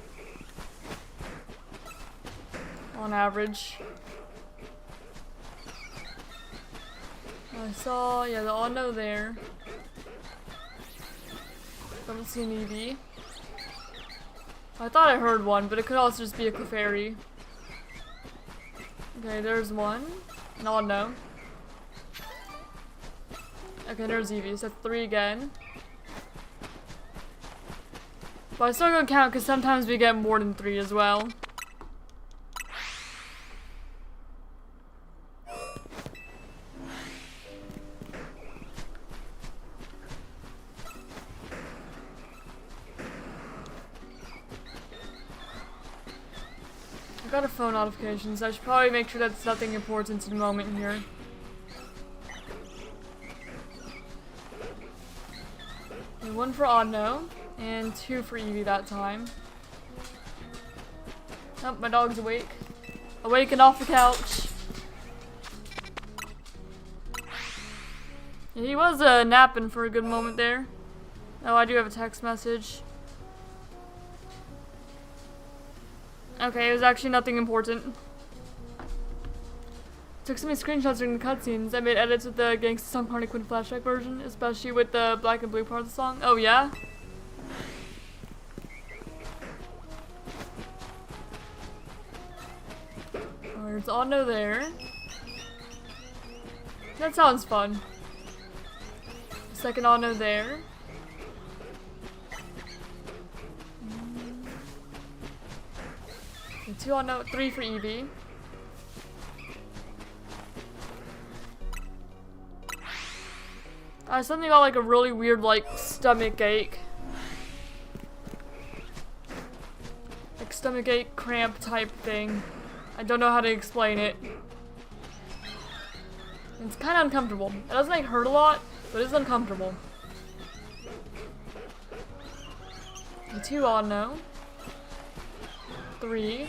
[SPEAKER 1] on average. I saw, yeah, the Audino there. Don't see an Eevee. I thought I heard one, but it could also just be a Clefairy. Okay, there's one. An Audino. Okay, there's Eevee, so that's 3 again. But I still gonna count because sometimes we get more than 3 as well. I got a phone notification, so I should probably make sure that's nothing important in the moment here. Okay, 1 for Audino, and 2 for Eevee that time. Oh, my dog's awake. Awake and off the couch. Yeah, he was napping for a good moment there. Oh, I do have a text message. Okay, it was actually nothing important. Took so many screenshots during the cutscenes. I made edits with the Gangsta Song Harlequin flashback version, especially with the black and blue part of the song. Oh yeah? Oh, there's Audino there. That sounds fun. Second Audino there. 2 Audino, 3 for Eevee. Something about like a really weird like stomach ache. Like stomach ache cramp type thing. I don't know how to explain it. It's kind of uncomfortable. It doesn't like hurt a lot, but it's uncomfortable. A 2 Audino. 3.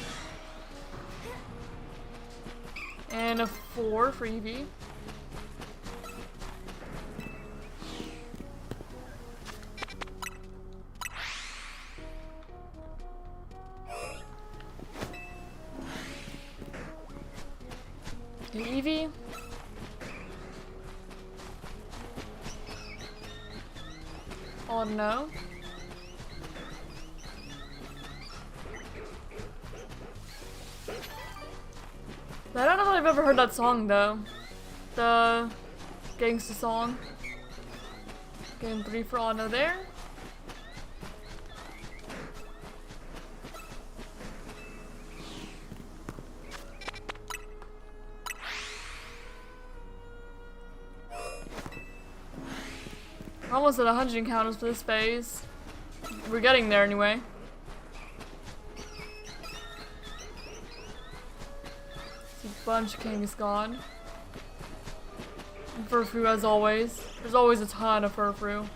[SPEAKER 1] And a 4 for Eevee. Eevee. Oh no. I don't know if I've ever heard that song though. The gangsta song. Game 3 for Audino there. Almost at 100 encounters for this phase. We're getting there anyway. It's a bunch of Kangaskhan. And Furfrou as always. There's always a ton of Furfrou.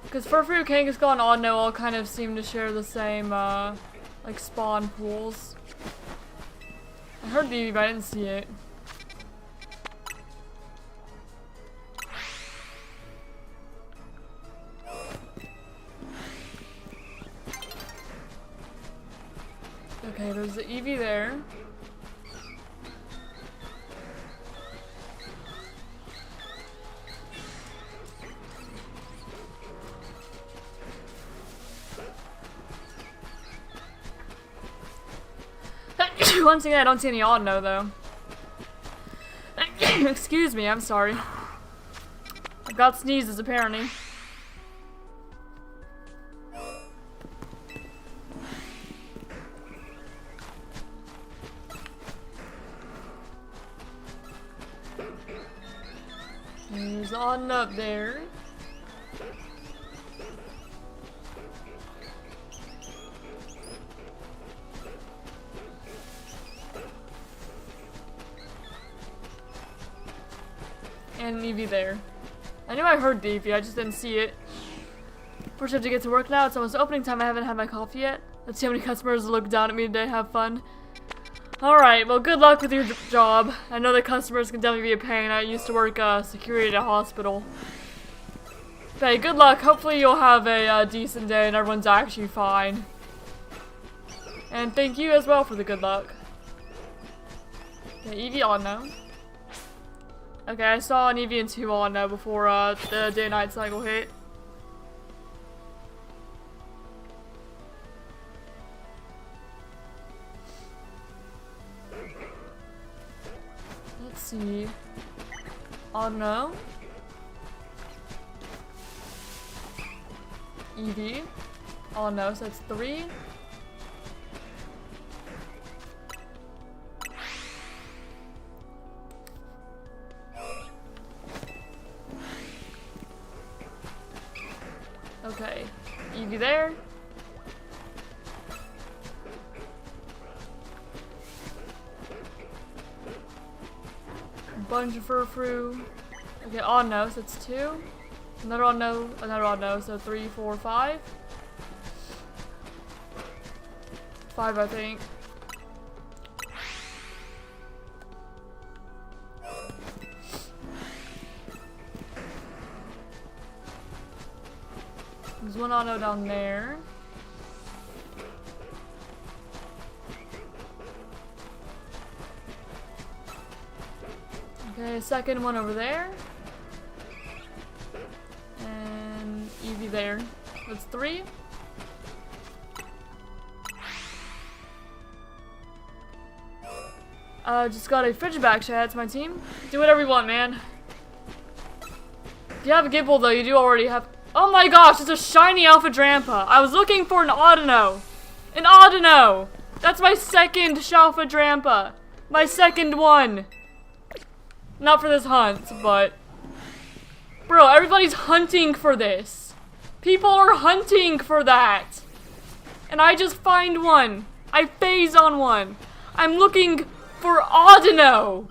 [SPEAKER 1] Because Furfrou, Kangaskhan, and Audino all kind of seem to share the same, like, spawn pools. I heard the Eevee, but I didn't see it. Okay, there's the Eevee there. Once again, I don't see any Audino though. Excuse me, I'm sorry. I've got sneezes apparently. There's Audino up there. And Eevee there. I knew I heard the Eevee, I just didn't see it. First I have to get to work now. It's almost opening time. I haven't had my coffee yet. Let's see how many customers look down at me today. Have fun. Alright, well good luck with your job. I know that customers can definitely be a pain. I used to work security at a hospital. But hey, good luck. Hopefully you'll have a decent day and everyone's actually fine. And thank you as well for the good luck. Okay, Eevee Audino. Okay, I saw an Eevee and 2 Audino before the day-night cycle hit. Let's see. Audino. Eevee. Audino, so that's 3. Okay, Eevee there. Bunch of Furfrou. Okay, Audino, so that's 2. Another Audino, so 3, 4, 5. 5, I think. There's one Audino down there. Okay, second one over there. And Eevee there. That's 3. Just got a Fridgeback. Should I add to my team? Do whatever you want, man. If you have a Gibble though, you do already have. Oh my gosh, it's a shiny Alpha Drampa. I was looking for an Audino. An Audino! That's my second Alpha Drampa. My second one. Not for this hunt, but... Bro, everybody's hunting for this. People are hunting for that. And I just find one. I phase on one. I'm looking for Audino.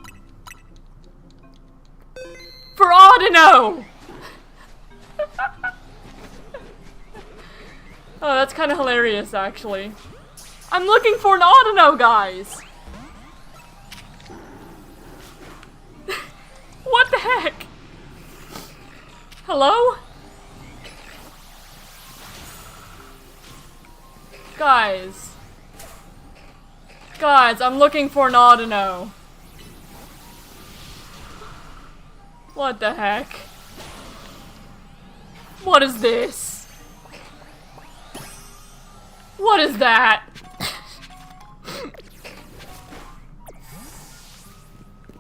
[SPEAKER 1] For Audino! Oh, that's kind of hilarious, actually. I'm looking for an Audino, guys! What the heck? Hello? Guys. Guys, I'm looking for an Audino. What the heck? What is this? What is that?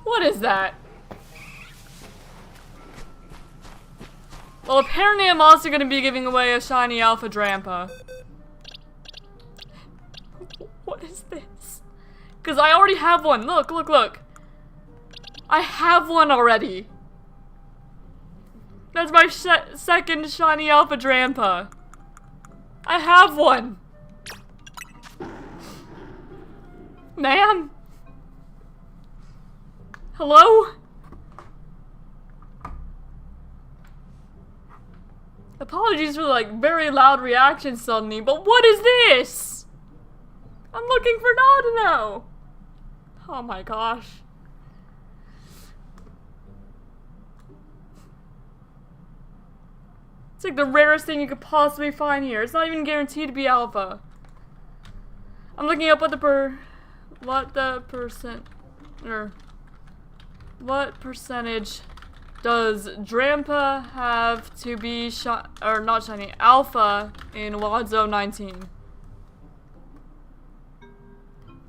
[SPEAKER 1] What is that? Well, apparently I'm also going to be giving away a shiny Alpha Drampa. What is this? Because I already have one. Look, look, look. I have one already. That's my second shiny Alpha Drampa. I have one. Ma'am? Hello? Apologies for the, like, very loud reaction suddenly, but what is this? I'm looking for an Audino. Oh my gosh. It's like the rarest thing you could possibly find here. It's not even guaranteed to be alpha. I'm looking up what percentage does Drampa have to be not shiny, alpha in WOD Zone 19?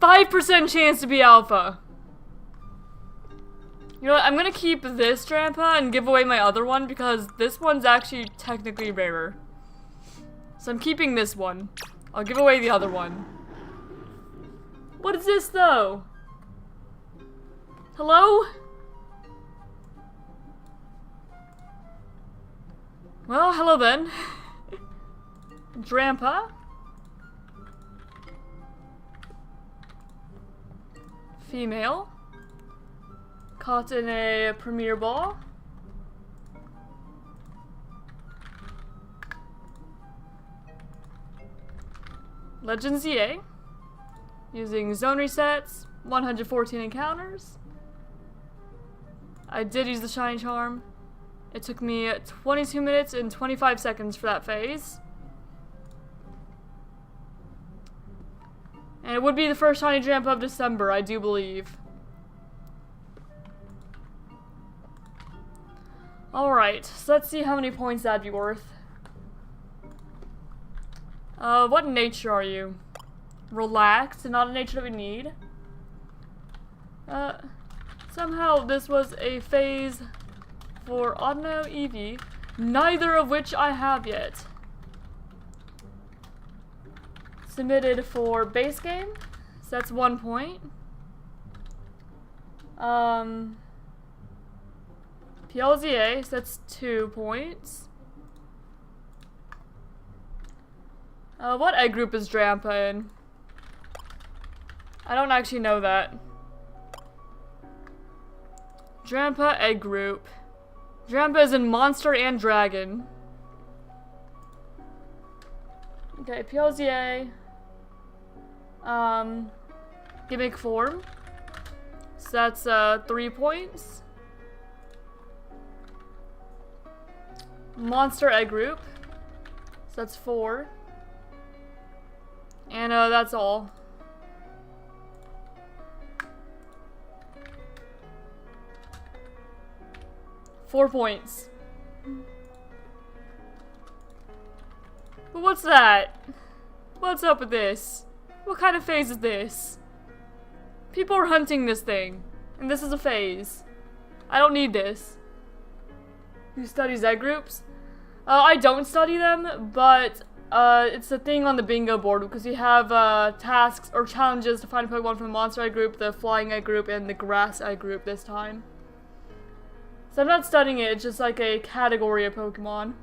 [SPEAKER 1] 5% chance to be alpha. You know what, I'm gonna keep this Drampa and give away my other one because this one's actually technically rarer. So I'm keeping this one. I'll give away the other one. What is this though? Hello? Well, hello then. Drampa. Female. Caught in a Premier Ball. Legends EA. Using zone resets, 114 encounters. I did use the Shiny Charm. It took me 22 minutes and 25 seconds for that phase. And it would be the first Shiny Drampa of December, I do believe. Alright, so let's see how many points that'd be worth. What nature are you? Relaxed, not a nature that we need. Somehow this was a phase for Audino and Eevee, neither of which I have yet. Submitted for base game, so that's 1 point. PLZA, so that's 2 points. What egg group is Drampa in? I don't actually know that. Drampa egg group. Drampa is in Monster and Dragon. Okay, PLZA. Gimmick form. So that's 3 points. Monster egg group. So that's 4. And that's all. Four points. But what's that? What's up with this? What kind of phase is this? People are hunting this thing, and this is a phase. I don't need this. Who studies egg groups? I don't study them, but it's a thing on the bingo board because we have tasks or challenges to find a Pokemon from the Monster Egg group, the Flying Egg group, and the Grass Egg group this time. So I'm not studying it, it's just like a category of Pokemon.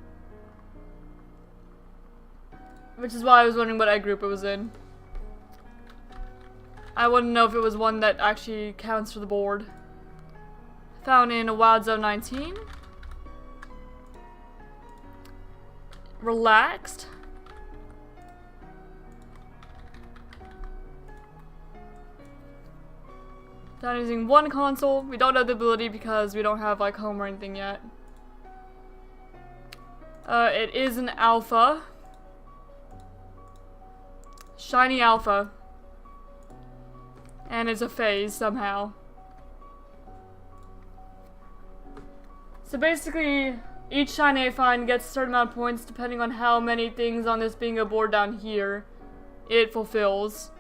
[SPEAKER 1] Which is why I was wondering what egg group it was in. I wouldn't know if it was one that actually counts for the board. Found in a WOD Zone 19. Relaxed. Down using one console. We don't know the ability because we don't have like home or anything yet. It is an alpha. Shiny alpha. And it's a phase somehow. So basically, each shiny I find gets a certain amount of points depending on how many things on this bingo board down here it fulfills.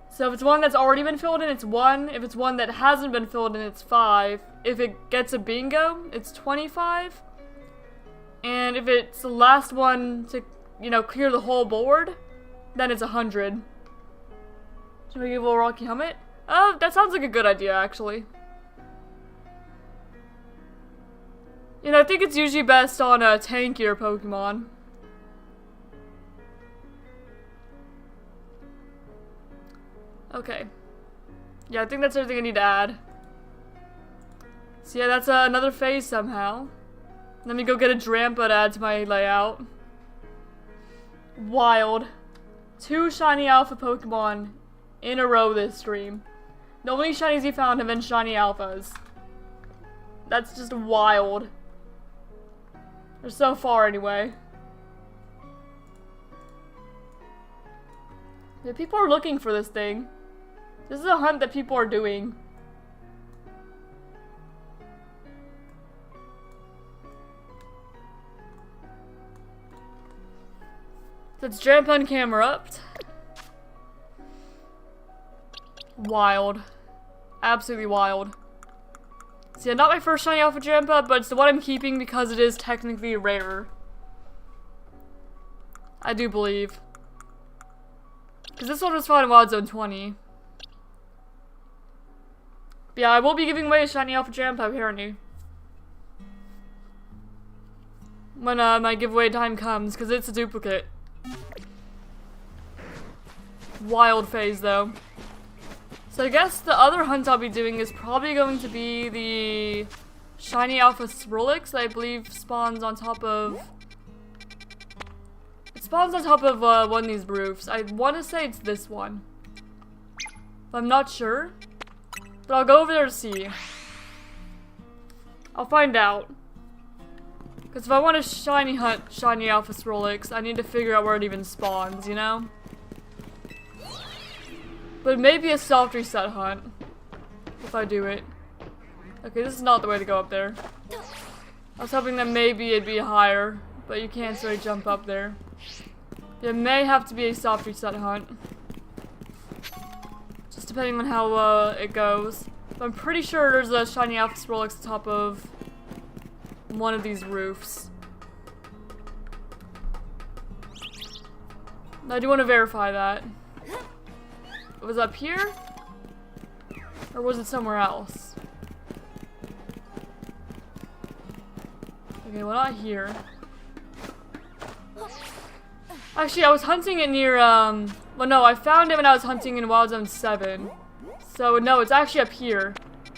[SPEAKER 1] So if it's one that's already been filled in, it's 1. If it's one that hasn't been filled in, it's 5. If it gets a bingo, it's 25. And if it's the last one to, you know, clear the whole board, then it's 100. Should we give a little Rocky Helmet? Oh, that sounds like a good idea, actually. You know, I think it's usually best on a tankier Pokemon. Okay. Yeah, I think that's everything I need to add. So yeah, that's another phase somehow. Let me go get a Drampa to add to my layout. Wild. 2 shiny alpha Pokemon in a row this stream. The only shinies he found have been shiny alphas. That's just wild. Or so far anyway. Yeah, people are looking for this thing. This is a hunt that people are doing. So it's Drampa and Camerupt. Wild. Absolutely wild. So yeah, not my first shiny alpha Drampa, but it's the one I'm keeping because it is technically rarer. I do believe. Because this one was found in Wild Zone 20. But yeah, I will be giving away a shiny alpha Drampa apparently. When my giveaway time comes, because it's a duplicate. Wild phase though. So I guess the other hunt I'll be doing is probably going to be the shiny alpha Swirlix that I believe spawns on top of... It spawns on top of one of these roofs. I want to say it's this one. But I'm not sure. But I'll go over there to see. I'll find out. Because if I want to shiny hunt shiny alpha Swirlix, I need to figure out where it even spawns, you know? But maybe a soft reset hunt. If I do it. Okay, this is not the way to go up there. I was hoping that maybe it'd be higher. But you can't straight jump up there. It may have to be a soft reset hunt. Just depending on how it goes. But I'm pretty sure there's a shiny alpha Swirlix on top of one of these roofs. I do want to verify that. Was it up here? Or was it somewhere else? Okay, well not here. Actually, I was hunting it near, well no, I found it when I was hunting in Wild Zone 7. So no, it's actually up here.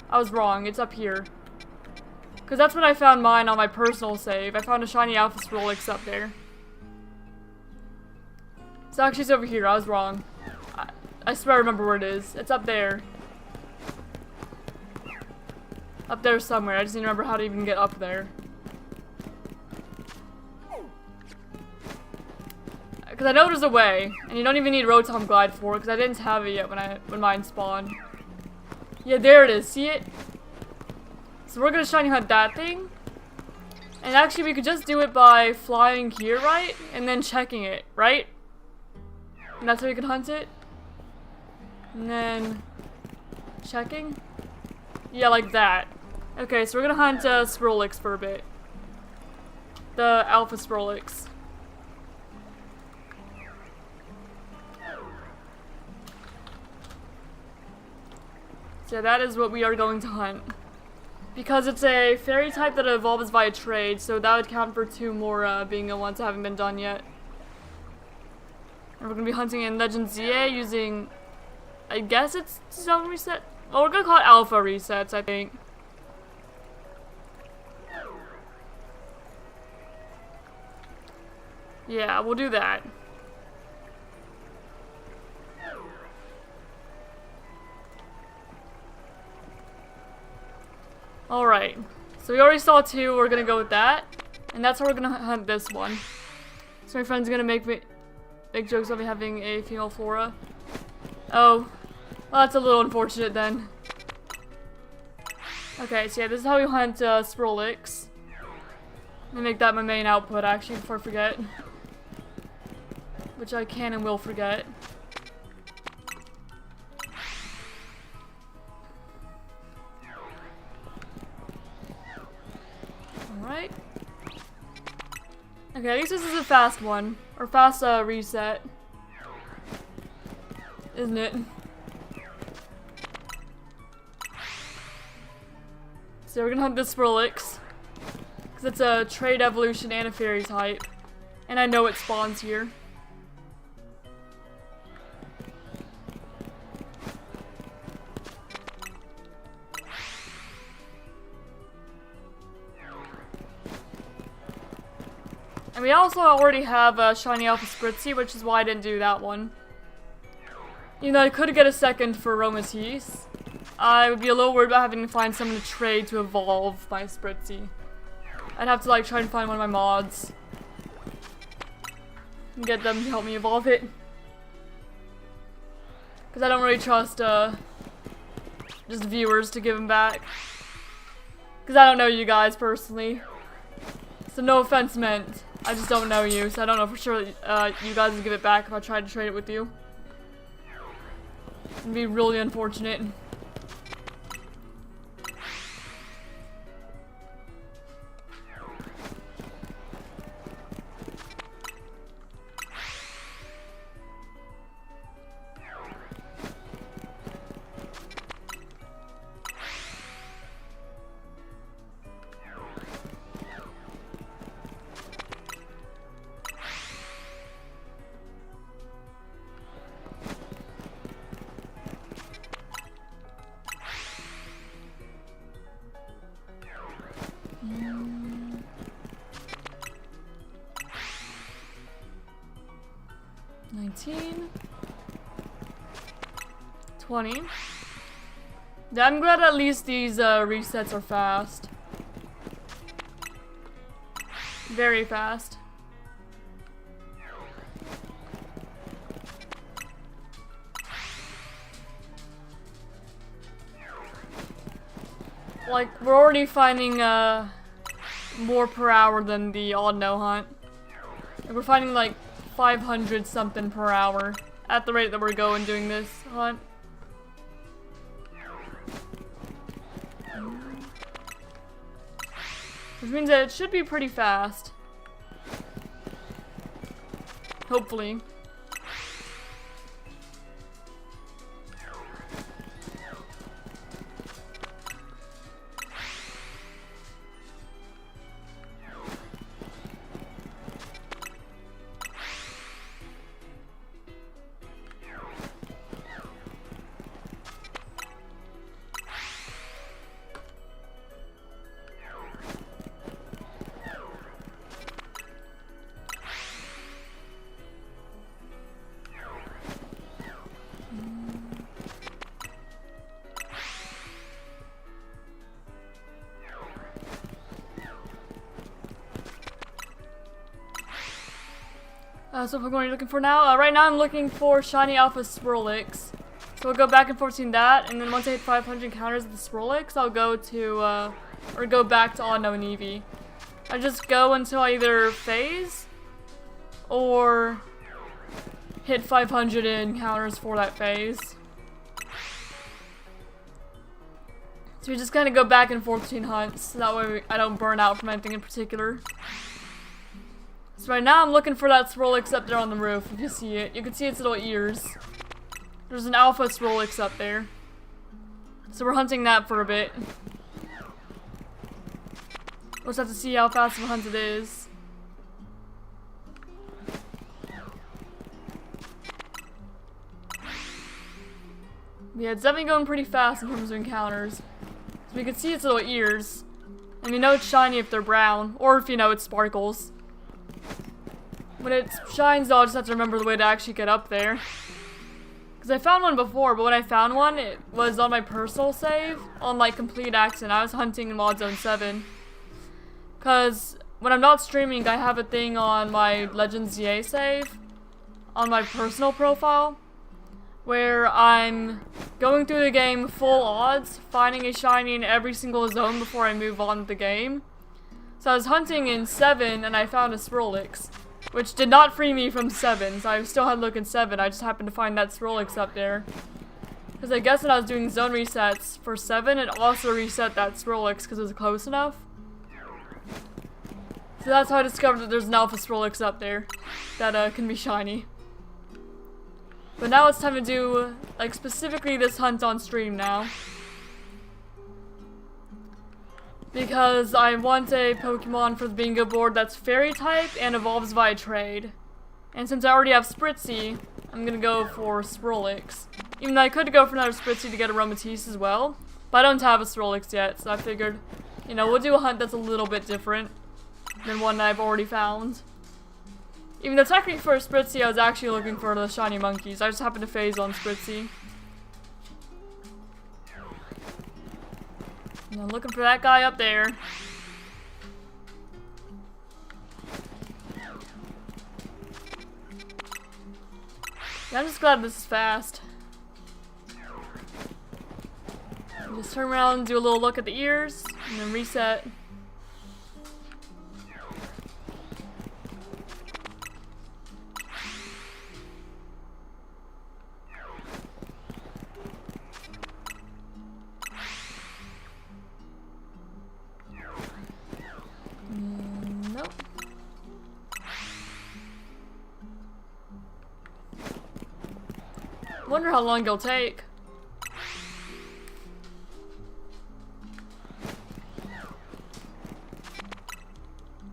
[SPEAKER 1] I was wrong, it's up here. Because that's when I found mine on my personal save. I found a shiny alpha Swirlix up there. So actually it's over here, I was wrong. I swear I remember where it is. It's up there. Up there somewhere. I just need to remember how to even get up there. Because I know there's a way. And you don't even need Rotom Glide for it. Because I didn't have it yet when mine spawned. Yeah, there it is. See it? So we're going to shiny hunt that thing. And actually we could just do it by flying here, right? And then checking it, right? And that's how we can hunt it? And then checking? Yeah, like that. Okay, so we're gonna hunt Swirlix for a bit. The alpha Swirlix. So yeah, that is what we are going to hunt. Because it's a fairy type that evolves via trade, so that would count for 2 more bingo ones that haven't been done yet. And we're gonna be hunting in Legend ZA using... I guess it's zone reset. Well, we're gonna call it alpha resets, I think. Yeah, we'll do that. Alright. So we already saw 2, we're gonna go with that. And that's how we're gonna hunt this one. So my friend's gonna make jokes about me having a female flora. Oh. Well, that's a little unfortunate then. Okay, so yeah, this is how we hunt Swirlix. Let me make that my main output actually before I forget. Which I can and will forget. Alright. Okay, at least this is a fast one. Or fast reset. Isn't it? So we're gonna hunt this Swirlix. Because it's a trade evolution and a fairy type. And I know it spawns here. And we also already have a Shiny Alpha Spritzy, which is why I didn't do that one. Even though I could get a second for Romatis, I would be a little worried about having to find someone to trade to evolve my Spritzy. I'd have to like try and find one of my mods. And get them to help me evolve it. Because I don't really trust just viewers to give them back. Because I don't know you guys personally. So no offense meant. I just don't know you, so I don't know for sure you guys would give it back if I tried to trade it with you. It'd be really unfortunate. $19, $20. Yeah, I'm glad at least these resets are fast. Very fast. Like, we're already finding more per hour than the Audino hunt. Like, we're finding like 500 something per hour at the rate that we're going doing this hunt. Which means that it should be pretty fast. Hopefully. So what are you looking for now? Right now I'm looking for Shiny Alpha Swirlix. So we'll go back and forth between that, and then once I hit 500 encounters with the Swirlix, I'll go to, or go back to Audino and Eevee. I just go until I either phase, or hit 500 encounters for that phase. So we just kind of go back and forth between hunts, so that way I don't burn out from anything in particular. So right now I'm looking for that Swirlix up there on the roof, if you see it. You can see its little ears. There's an Alpha Swirlix up there. So we're hunting that for a bit. We'll just have to see how fast of a hunt it is. Yeah, it's definitely going pretty fast in terms of encounters. So we can see its little ears. And we know it's shiny if they're brown, or if you know it sparkles. When it shines though, I'll just have to remember the way to actually get up there. Because I found one before, but when I found one, it was on my personal save on like complete accident. I was hunting in Mod Zone 7. Because when I'm not streaming, I have a thing on my Legends ZA save on my personal profile where I'm going through the game full odds, finding a shiny in every single zone before I move on with the game. So I was hunting in 7 and I found a Swirlix, which did not free me from 7, so I still had to look in 7. I just happened to find that Swirlix up there. Because I guess when I was doing zone resets for 7, it also reset that Swirlix because it was close enough. So that's how I discovered that there's an Alpha Swirlix up there that can be shiny. But now it's time to do, like, specifically this hunt on stream now. Because I want a Pokemon for the bingo board that's fairy type and evolves via trade. And since I already have Spritzy, I'm gonna go for Swirlix. Even though I could go for another Spritzy to get a Aromatisse as well. But I don't have a Swirlix yet, so I figured, you know, we'll do a hunt that's a little bit different than one that I've already found. Even though technically for Spritzy, I was actually looking for the shiny monkeys. I just happened to phase on Spritzy. And I'm looking for that guy up there. Yeah, I'm just glad this is fast. Just turn around, do a little look at the ears, and then reset. Nope. Wonder how long it'll take.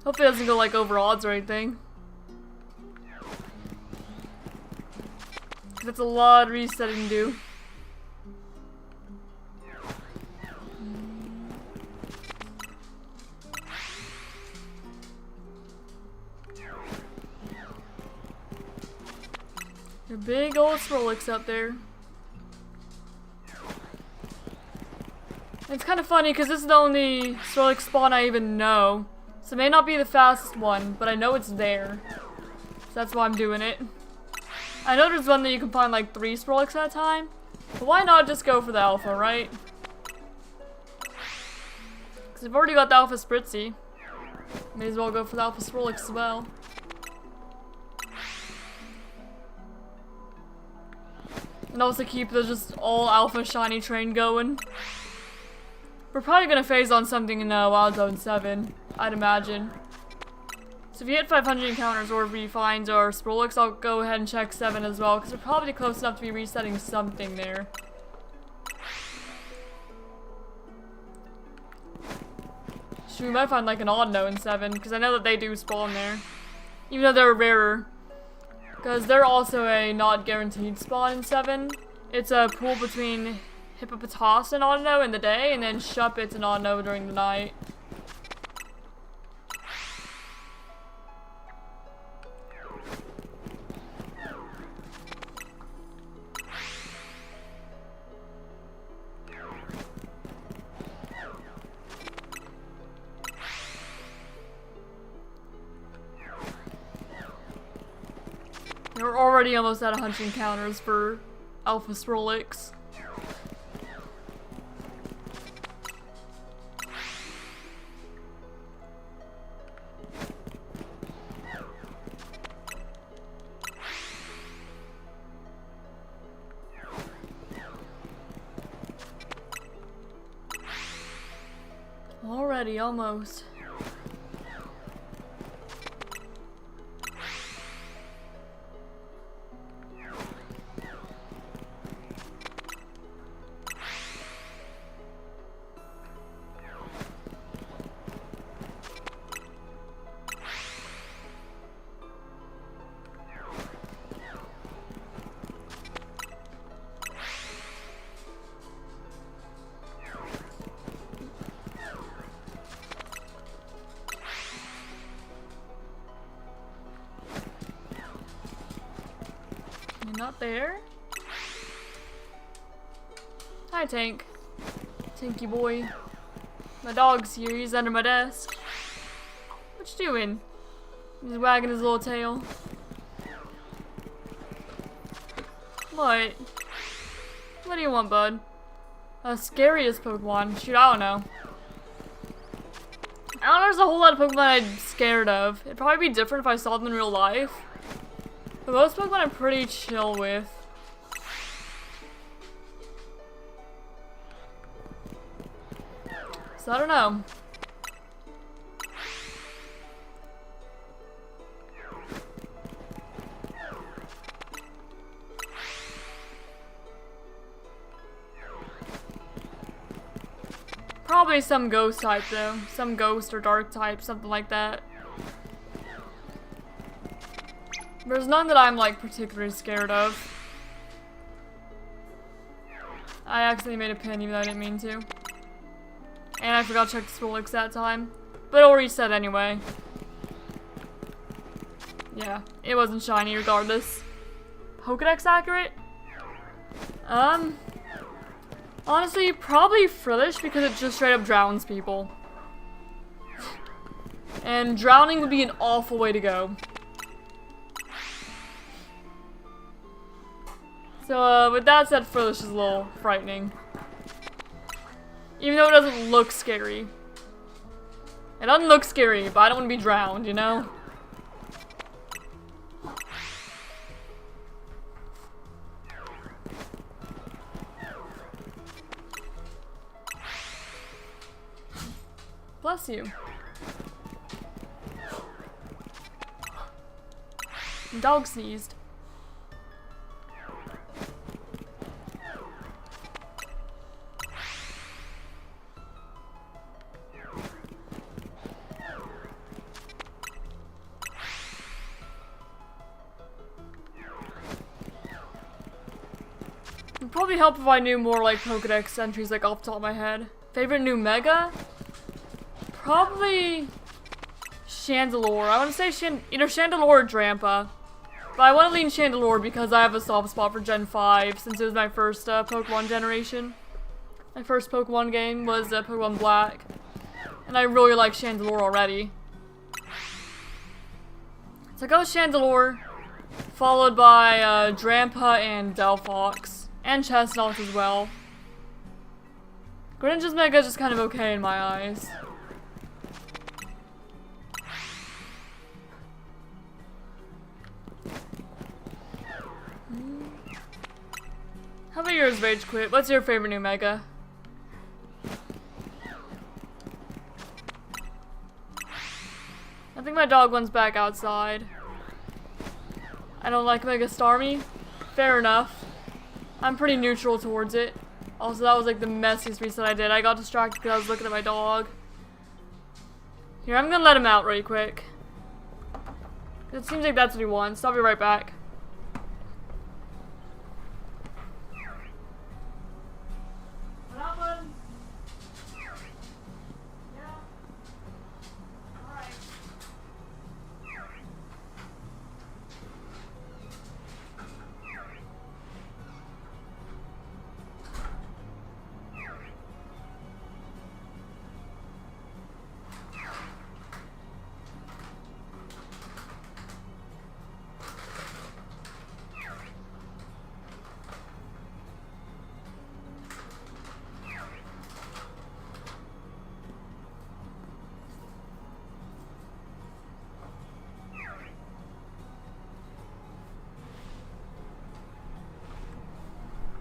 [SPEAKER 1] Hopefully it doesn't go like over odds or anything. That's a lot of resetting to do. A big old Swirlix up there. It's kind of funny because this is the only Swirlix spawn I even know. So it may not be the fastest one, but I know it's there. So that's why I'm doing it. I know there's one that you can find like 3 Swirlix at a time. But why not just go for the alpha, right? Because I've already got the alpha Spritzy. May as well go for the alpha Swirlix as well. And also keep the just all alpha shiny train going. We're probably gonna phase on something in Wild Zone 7, I'd imagine. So if you hit 500 encounters or if we find our Swirlix, I'll go ahead and check 7 as well, because we're probably close enough to be resetting something there. Shoot, we might find like an Audino in 7, because I know that they do spawn there. Even though they're rarer. Because they're also a not guaranteed spawn in 7. It's a pool between Hippopotas and Audino in the day, and then Shuppets and Audino during the night. We're already almost at 100 encounters for Alpha Swirlix. Already, almost. Not there. Hi, Tank. Tanky boy. My dog's here. He's under my desk. What you doing? He's wagging his little tail. What? What do you want, bud? Scariest Pokemon? Shoot, I don't know. I don't know, there's a whole lot of Pokemon I'm scared of. It'd probably be different if I saw them in real life. But most Pokemon I'm pretty chill with. So I don't know. Probably some ghost type though. Some ghost or dark type, something like that. There's none that I'm like particularly scared of. I accidentally made a pin even though I didn't mean to. And I forgot to check the Swirlix that time. But it'll reset anyway. Yeah, it wasn't shiny regardless. Pokedex accurate? Honestly, probably Frillish because it just straight up drowns people. And drowning would be an awful way to go. So, with that said, Frillish is a little frightening. Even though it doesn't look scary. It doesn't look scary, but I don't want to be drowned, you know? Bless you. Dog sneezed. It'd probably help if I knew more like Pokedex entries like off the top of my head. Favorite new Mega? Probably Chandelure. I want to say either Chandelure or Drampa. But I want to lean Chandelure because I have a soft spot for Gen 5 since it was my first Pokemon generation. My first Pokemon game was Pokemon Black. And I really like Chandelure already. So go Chandelure, followed by Drampa and Delphox. And Chestnut as well. Greninja's Mega is just kind of okay in my eyes. How about yours, Rage Quit? What's your favorite new Mega? I think my dog one's back outside. I don't like Mega Starmie. Fair enough. I'm pretty neutral towards it. Also, that was like the messiest reset I did. I got distracted because I was looking at my dog. Here, I'm gonna let him out really quick. It seems like that's what he wants. I'll be right back.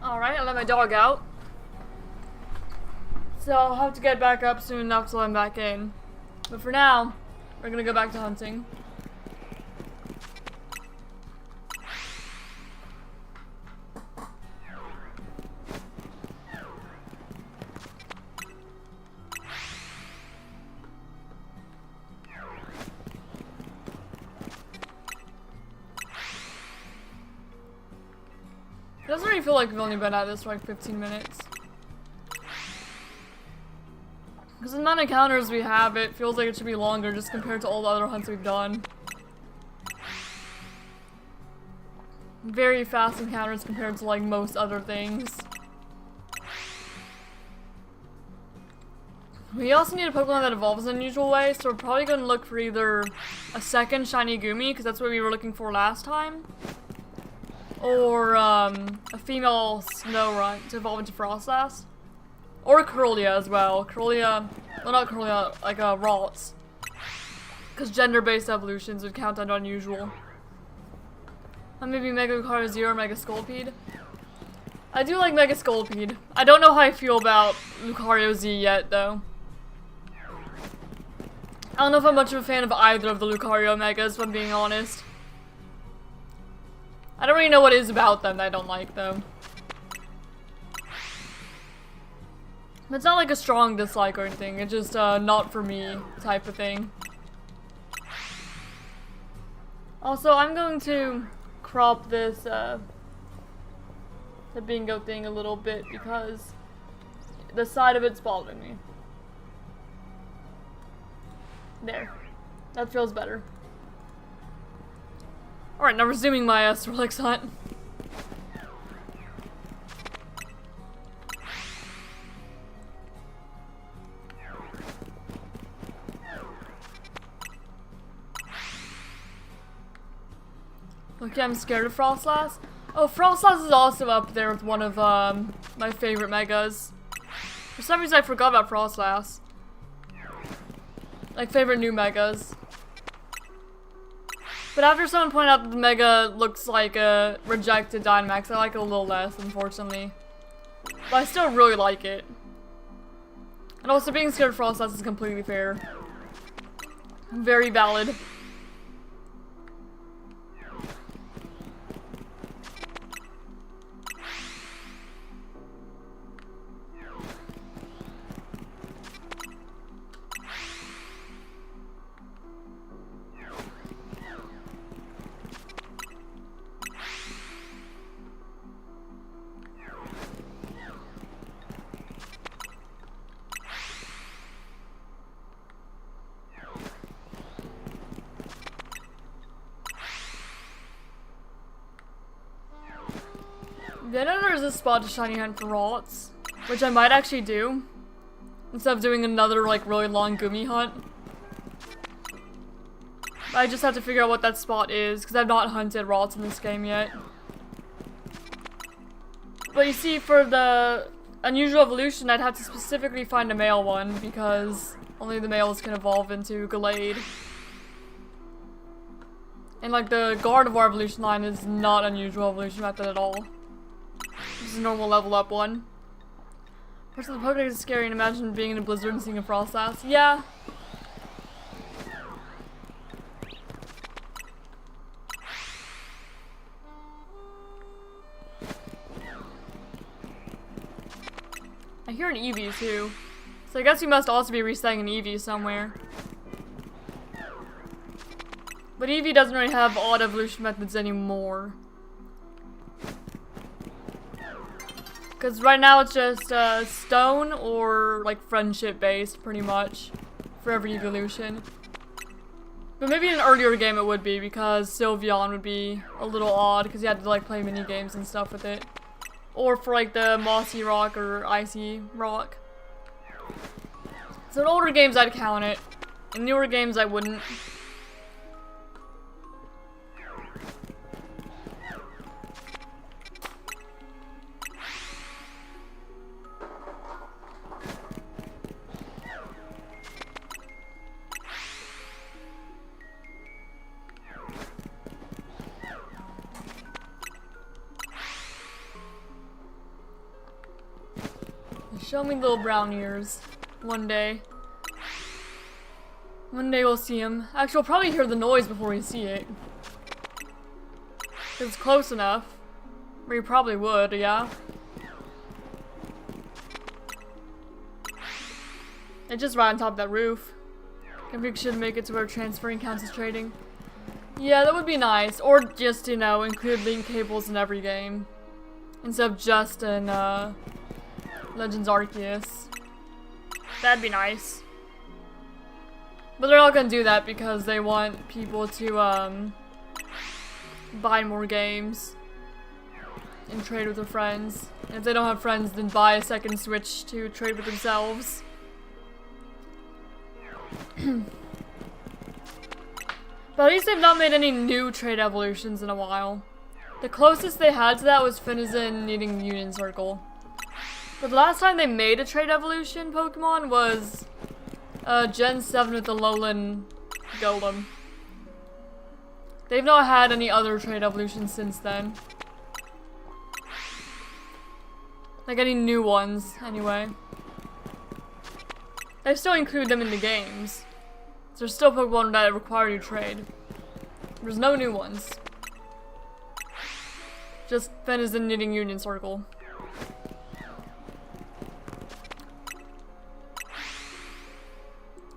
[SPEAKER 1] Alright, I let my dog out. So I'll have to get back up soon enough to let him back in. But for now, we're gonna go back to hunting. It doesn't really feel like we've only been at this for like 15 minutes. Because the amount of encounters we have, it feels like it should be longer just compared to all the other hunts we've done. Very fast encounters compared to like most other things. We also need a Pokemon that evolves in an unusual way, so we're probably going to look for either a second shiny Gumi, because that's what we were looking for last time, or a female Snorunt to evolve into Frostlass, or Corollia as well. Corollia, well not Corollia, like Ralts, because gender-based evolutions would count under unusual. And maybe Mega Lucario Z or Mega Scolipede. I do like Mega Scolipede. I don't know how I feel about Lucario Z yet, though. I don't know if I'm much of a fan of either of the Lucario Megas, if I'm being honest. I don't really know what it is about them that I don't like, though. It's not like a strong dislike or anything, it's just not for me type of thing. Also, I'm going to crop this the bingo thing a little bit because the side of it's bothering me. There. That feels better. Alright, now resuming my Swirlix hunt. Okay, I'm scared of Frostlass. Oh, Frostlass is also up there with one of my favorite megas. For some reason I forgot about Frostlass. Like, favorite new megas. But after someone pointed out that the mega looks like a rejected Dynamax, I like it a little less, unfortunately. But I still really like it. And also, being scared of Frostlass is completely fair. Very valid. I know there's a spot to shiny hunt for Ralts, which I might actually do, instead of doing another, like, really long Gumi hunt. I just have to figure out what that spot is, because I've not hunted Ralts in this game yet. But you see, for the unusual evolution, I'd have to specifically find a male one, because only the males can evolve into Gallade. And, like, the Gardevoir evolution line is not unusual evolution method at all. This is a normal level up one. Personally, the Pokédex is scary, and imagine being in a blizzard and seeing a Frostlass. Yeah. I hear an Eevee too. So I guess we must also be resetting an Eevee somewhere. But Eevee doesn't really have odd evolution methods anymore. Because right now it's just stone or like friendship based pretty much for every evolution. But maybe in an earlier game it would be, because Sylveon would be a little odd because you had to like play mini games and stuff with it. Or for like the Mossy Rock or Icy Rock. So in older games I'd count it. In newer games I wouldn't. Show me little brown ears. One day. One day we'll see him. Actually, we'll probably hear the noise before we see it. It's close enough. We probably would, yeah. It just right on top of that roof. I think we should make it to where transferring counts as trading. Yeah, that would be nice. Or just, you know, include link cables in every game. Instead of just in, Legends Arceus. That'd be nice. But they're not gonna do that because they want people to, buy more games and trade with their friends. And if they don't have friends, then buy a second Switch to trade with themselves. But at least they've not made any new trait evolutions in a while. The closest they had to that was Finizen needing Union Circle. But the last time they made a trait evolution Pokemon was Gen 7 with the Lowland Golem. They've not had any other trait evolutions since then. Like any new ones, anyway. They still include them in the games. There's still Pokemon that require you trade. There's no new ones. Just Finizen needing Union Circle.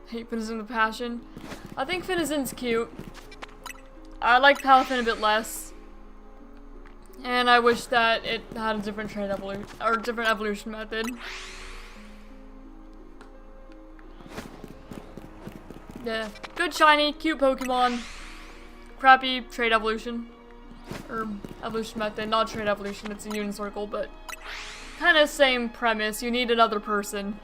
[SPEAKER 1] Hate Finizen with passion. I think Finizen's cute. I like Palafin a bit less. And I wish that it had a different trade evolution or different evolution method. Yeah, good shiny, cute Pokemon. Crappy trade evolution. Or evolution method, not trade evolution, it's a Union Circle, but kind of same premise. You need another person.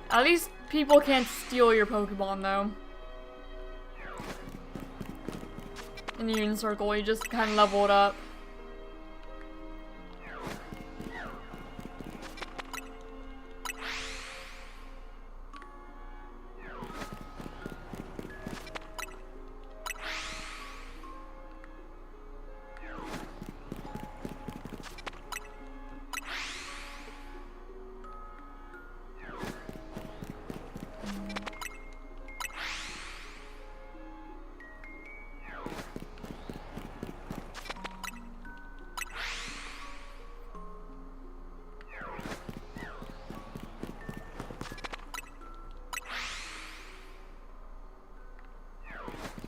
[SPEAKER 1] At least people can't steal your Pokemon though. In the Union Circle, you just kind of level it up.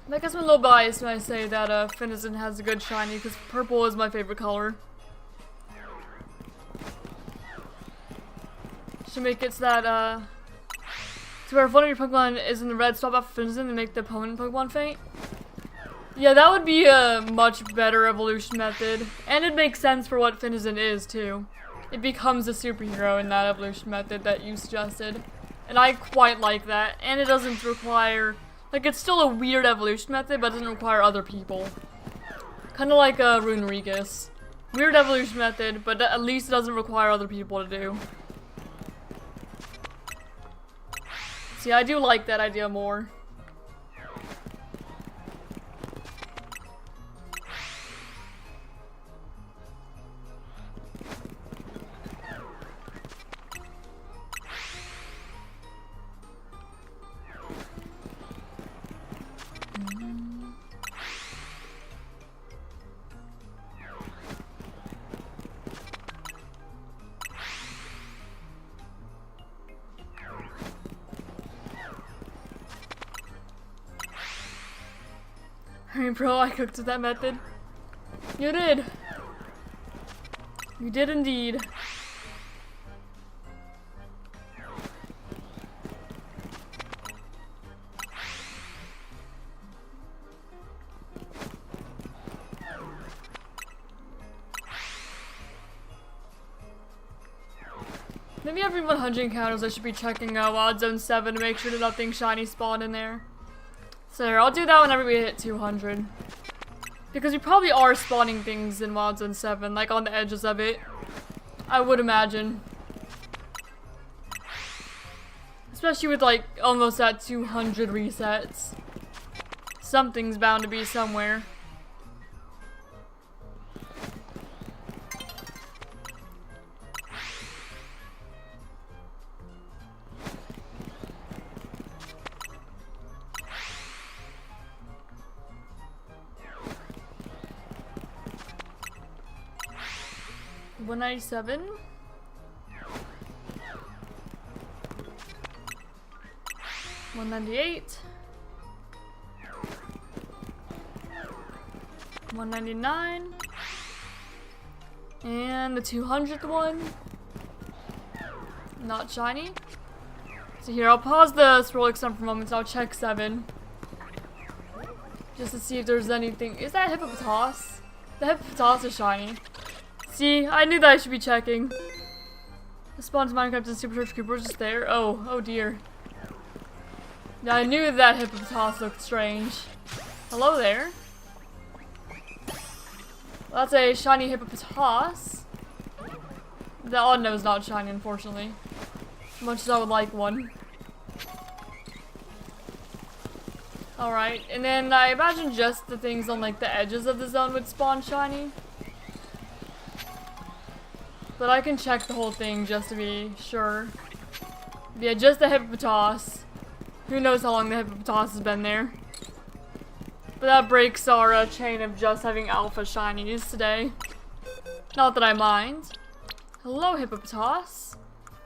[SPEAKER 1] I guess I'm a little biased when I say that Finizen has a good shiny, because purple is my favorite color. Should make it so that, to where if one of your Pokemon is in the red, swap out for Finizen and make the opponent Pokemon faint. Yeah, that would be a much better evolution method, and it makes sense for what Finizen is, too. It becomes a superhero in that evolution method that you suggested, and I quite like that, and it doesn't require... Like, it's still a weird evolution method, but it doesn't require other people. Kind of like Runerigus. Weird evolution method, but at least it doesn't require other people to do. See, I do like that idea more. Hey bro, I cooked with that method. You did. You did indeed. Maybe every 100 encounters I should be checking Wild Zone 7 to make sure that nothing shiny spawned in there. So I'll do that whenever we hit 200. Because we probably are spawning things in Wild Zone 7, like on the edges of it. I would imagine. Especially with like almost at 200 resets. Something's bound to be somewhere. $197. $198. $199. And the 200th one. Not shiny. So here, I'll pause the Swirlix for a moment, so I'll check 7. Just to see if there's anything. Is that Hippopotas? The Hippopotas is shiny. See, I knew that I should be checking. The spawn's Minecraft and Supercharged Creeper was just there. Oh dear. Now I knew that Hippopotas looked strange. Hello there. That's a shiny Hippopotas. The Audino is not shiny, unfortunately. As much as I would like one. Alright, and then I imagine just the things on like the edges of the zone would spawn shiny. But I can check the whole thing just to be sure. Yeah, just the Hippopotas. Who knows how long the Hippopotas has been there. But that breaks our chain of just having alpha shinies today. Not that I mind. Hello, Hippopotas.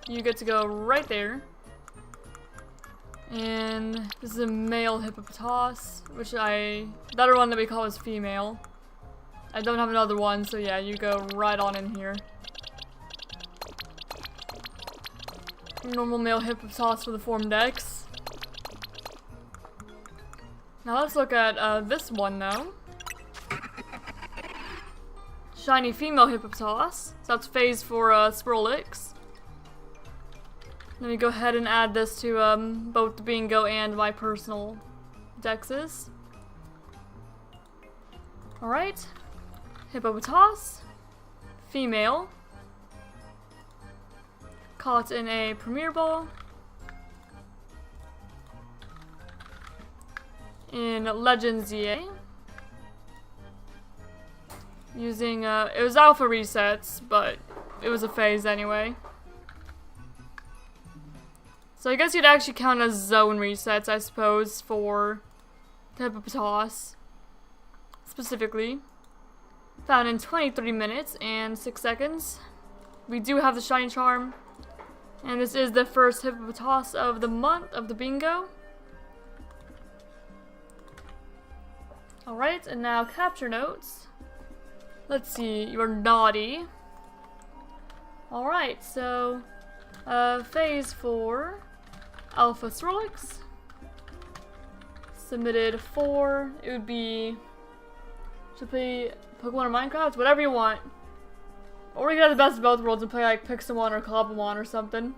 [SPEAKER 1] You get to go right there. And this is a male Hippopotas, which the other one that we call is female. I don't have another one, so yeah, you go right on in here. Normal male Hippopotas for the form Dex. Now let's look at this one though. Shiny female Hippopotas. So that's phase for Swirlix. Let me go ahead and add this to both the bingo and my personal dexes. Alright. Hippopotas. Female. Caught in a Premier Ball. In Legends EA. Using, it was alpha resets, but it was a phase anyway. So I guess you'd actually count as zone resets, I suppose, for Hippopotas. Specifically. Found in 23 minutes and 6 seconds. We do have the shiny charm. And this is the first Hippopotas of the month of the bingo. Alright, and now capture notes. Let's see, you're naughty. Alright, so phase 4, Alpha Swirlix. Submitted 4, it would be, should play Pokemon or Minecraft, whatever you want. Or we could have the best of both worlds and play like Pixelmon or Cobblemon or something.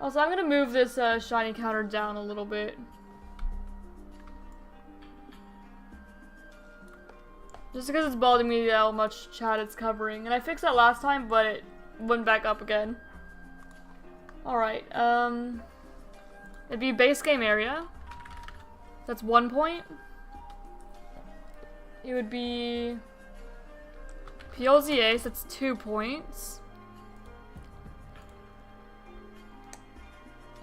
[SPEAKER 1] Also, I'm gonna move this shiny counter down a little bit. Just because it's bothering me how much chat it's covering. And I fixed that last time, but it went back up again. Alright, it'd be base game area. That's 1 point. It would be PLZA, so that's 2 points.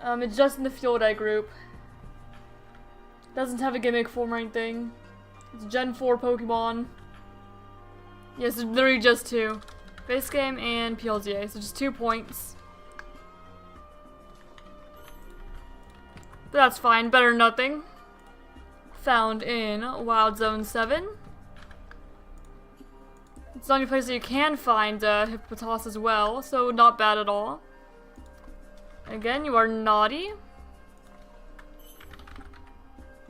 [SPEAKER 1] It's just in the Field Egg group. Doesn't have a gimmick form or anything. It's Gen 4 Pokemon. Yes, it's literally just 2. Base game and PLZA, so just 2 points. But that's fine, better than nothing. Found in Wild Zone 7. It's the only place that you can find Hippopotas as well, so not bad at all. Again, you are naughty.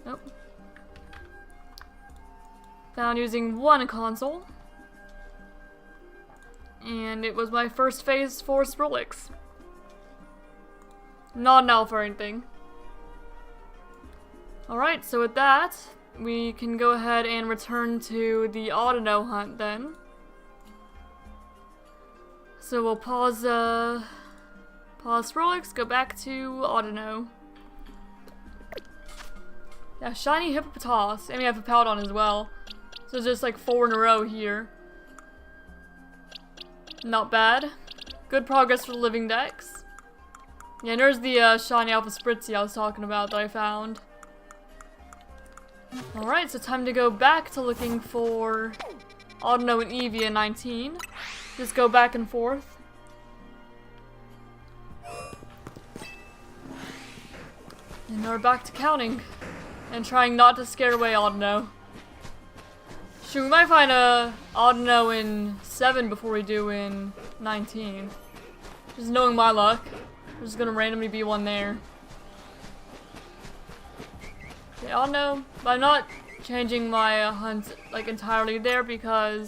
[SPEAKER 1] Nope. Found using 1 console. And it was my first phase for Swirlix. Not an alpha or anything. Alright, so with that, we can go ahead and return to the Audino hunt then. So we'll pause Swirlix, go back to Audino. Yeah, shiny Hippopotas, and we have a Powdon as well. So it's just like 4 in a row here. Not bad. Good progress for the living Dex. Yeah, and there's the shiny Alpha Spritzy I was talking about that I found. Alright, so time to go back to looking for Audino and Eevee in 19. Just go back and forth. And we're back to counting. And trying not to scare away Audino. Shoot, we might find a Audino in 7 before we do in 19. Just knowing my luck. There's just gonna randomly be one there. Okay, Audino. But I'm not changing my hunt like entirely there because...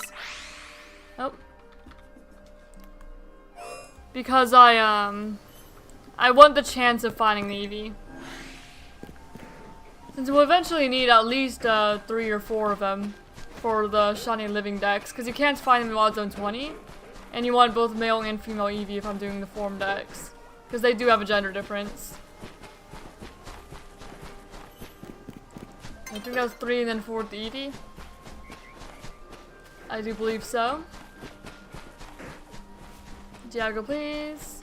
[SPEAKER 1] Oh. Because I want the chance of finding the Eevee. Since we'll eventually need at least 3 or 4 of them for the shiny living dex, because you can't find them in Wild Zone 20, and you want both male and female Eevee if I'm doing the form dex, because they do have a gender difference. I think that was 3 and then 4 with the Eevee. I do believe so. Diago, please.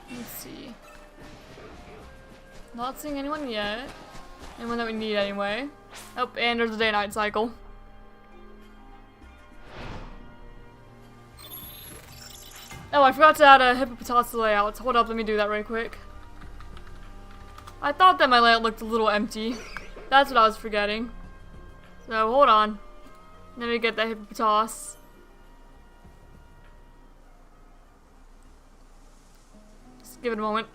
[SPEAKER 1] Let's see. Not seeing anyone yet. Anyone that we need anyway. Oh, and there's a day-night cycle. Oh, I forgot to add a hippopotamus layout. Hold up, let me do that right quick. I thought that my layout looked a little empty. That's what I was forgetting. So, hold on. Let me get that hippopotamus. Just give it a moment.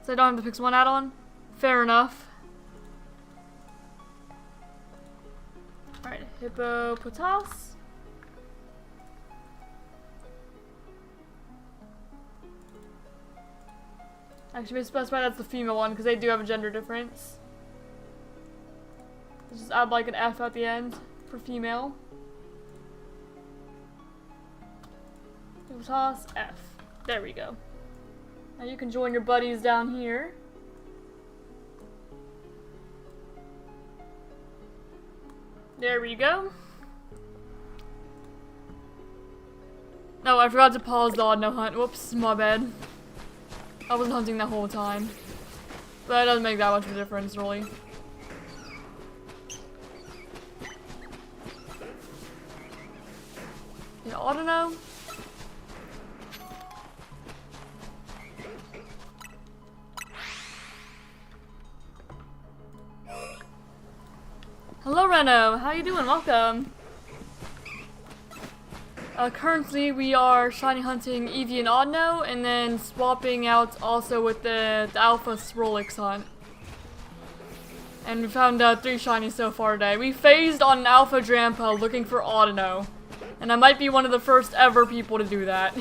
[SPEAKER 1] So I don't have the Pix 1 add-on? Fair enough. Alright, hippopotamus. Actually, we specify that's the female one because they do have a gender difference. Let's just add like an F at the end for female. Toss F. There we go. Now you can join your buddies down here. There we go. Oh, I forgot to pause the Audino hunt. Whoops, my bad. I wasn't hunting that whole time. But it doesn't make that much of a difference, really. Yeah, Audino. Hello, Reno. How you doing? Welcome. Currently, we are shiny hunting Eevee and Audino, and then swapping out also with the Alpha Swirlix hunt. And we found 3 shinies so far today. We phased on an Alpha Drampa looking for Audino, and I might be one of the first ever people to do that.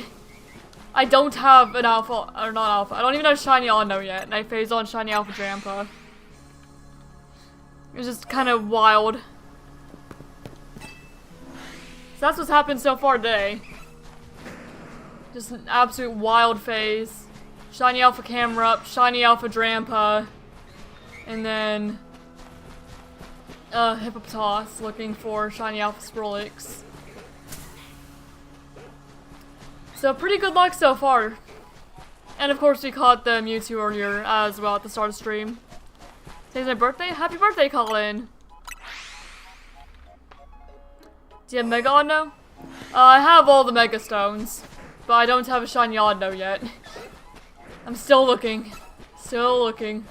[SPEAKER 1] I don't have an Alpha, or not Alpha, I don't even have shiny Audino yet, and I phased on shiny Alpha Drampa. It was just kind of wild. So that's what's happened so far today. Just an absolute wild phase. Shiny Alpha Camerupt, shiny Alpha Drampa, and then Hippopotas looking for shiny Alpha Swirlix. So pretty good luck so far. And of course we caught the Mewtwo earlier as well at the start of the stream. Today's my birthday? Happy birthday, Colin! Do you have Mega Audino? I have all the Mega Stones, but I don't have a shiny Audino yet. I'm still looking. Still looking.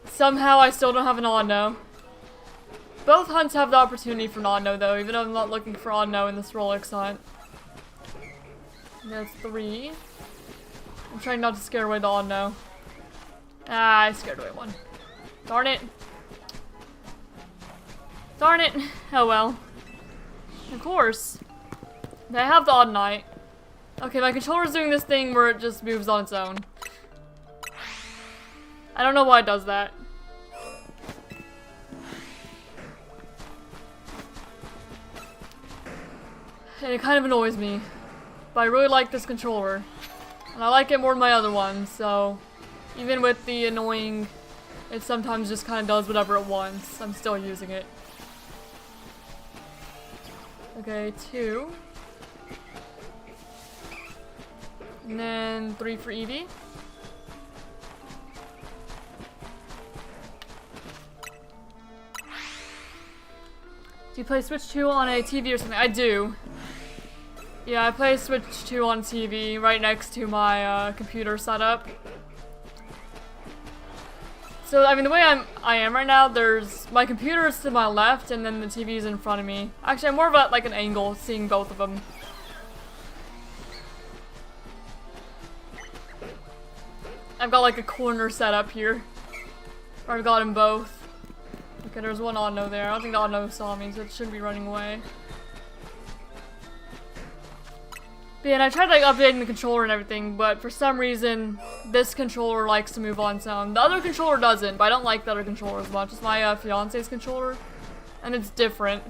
[SPEAKER 1] Somehow I still don't have an Audino. Both hunts have the opportunity for an Audino though, even though I'm not looking for Audino in this Swirlix hunt. And that's 3. I'm trying not to scare away the Audino. Ah, I scared away one. Darn it. Darn it. Oh well. Of course. I have the Audinite. Okay, my controller's doing this thing where it just moves on its own. I don't know why it does that. And it kind of annoys me. But I really like this controller. And I like it more than my other one, so even with the annoying, it sometimes just kind of does whatever it wants. I'm still using it. Okay, 2. And then 3 for Eevee. Do you play Switch 2 on a TV or something? I do. Yeah, I play Switch 2 on TV right next to my computer setup. So, I mean, the way I am right now, my computer is to my left, and then the TV is in front of me. Actually, I'm more of like an angle, seeing both of them. I've got like a corner set up here. Or I've got them both. Okay, there's one Audino there. I don't think the Audino saw me, so it shouldn't be running away. But yeah, and I tried like updating the controller and everything, but for some reason, this controller likes to move on its own. The other controller doesn't, but I don't like the other controller as much. It's my fiance's controller, and it's different.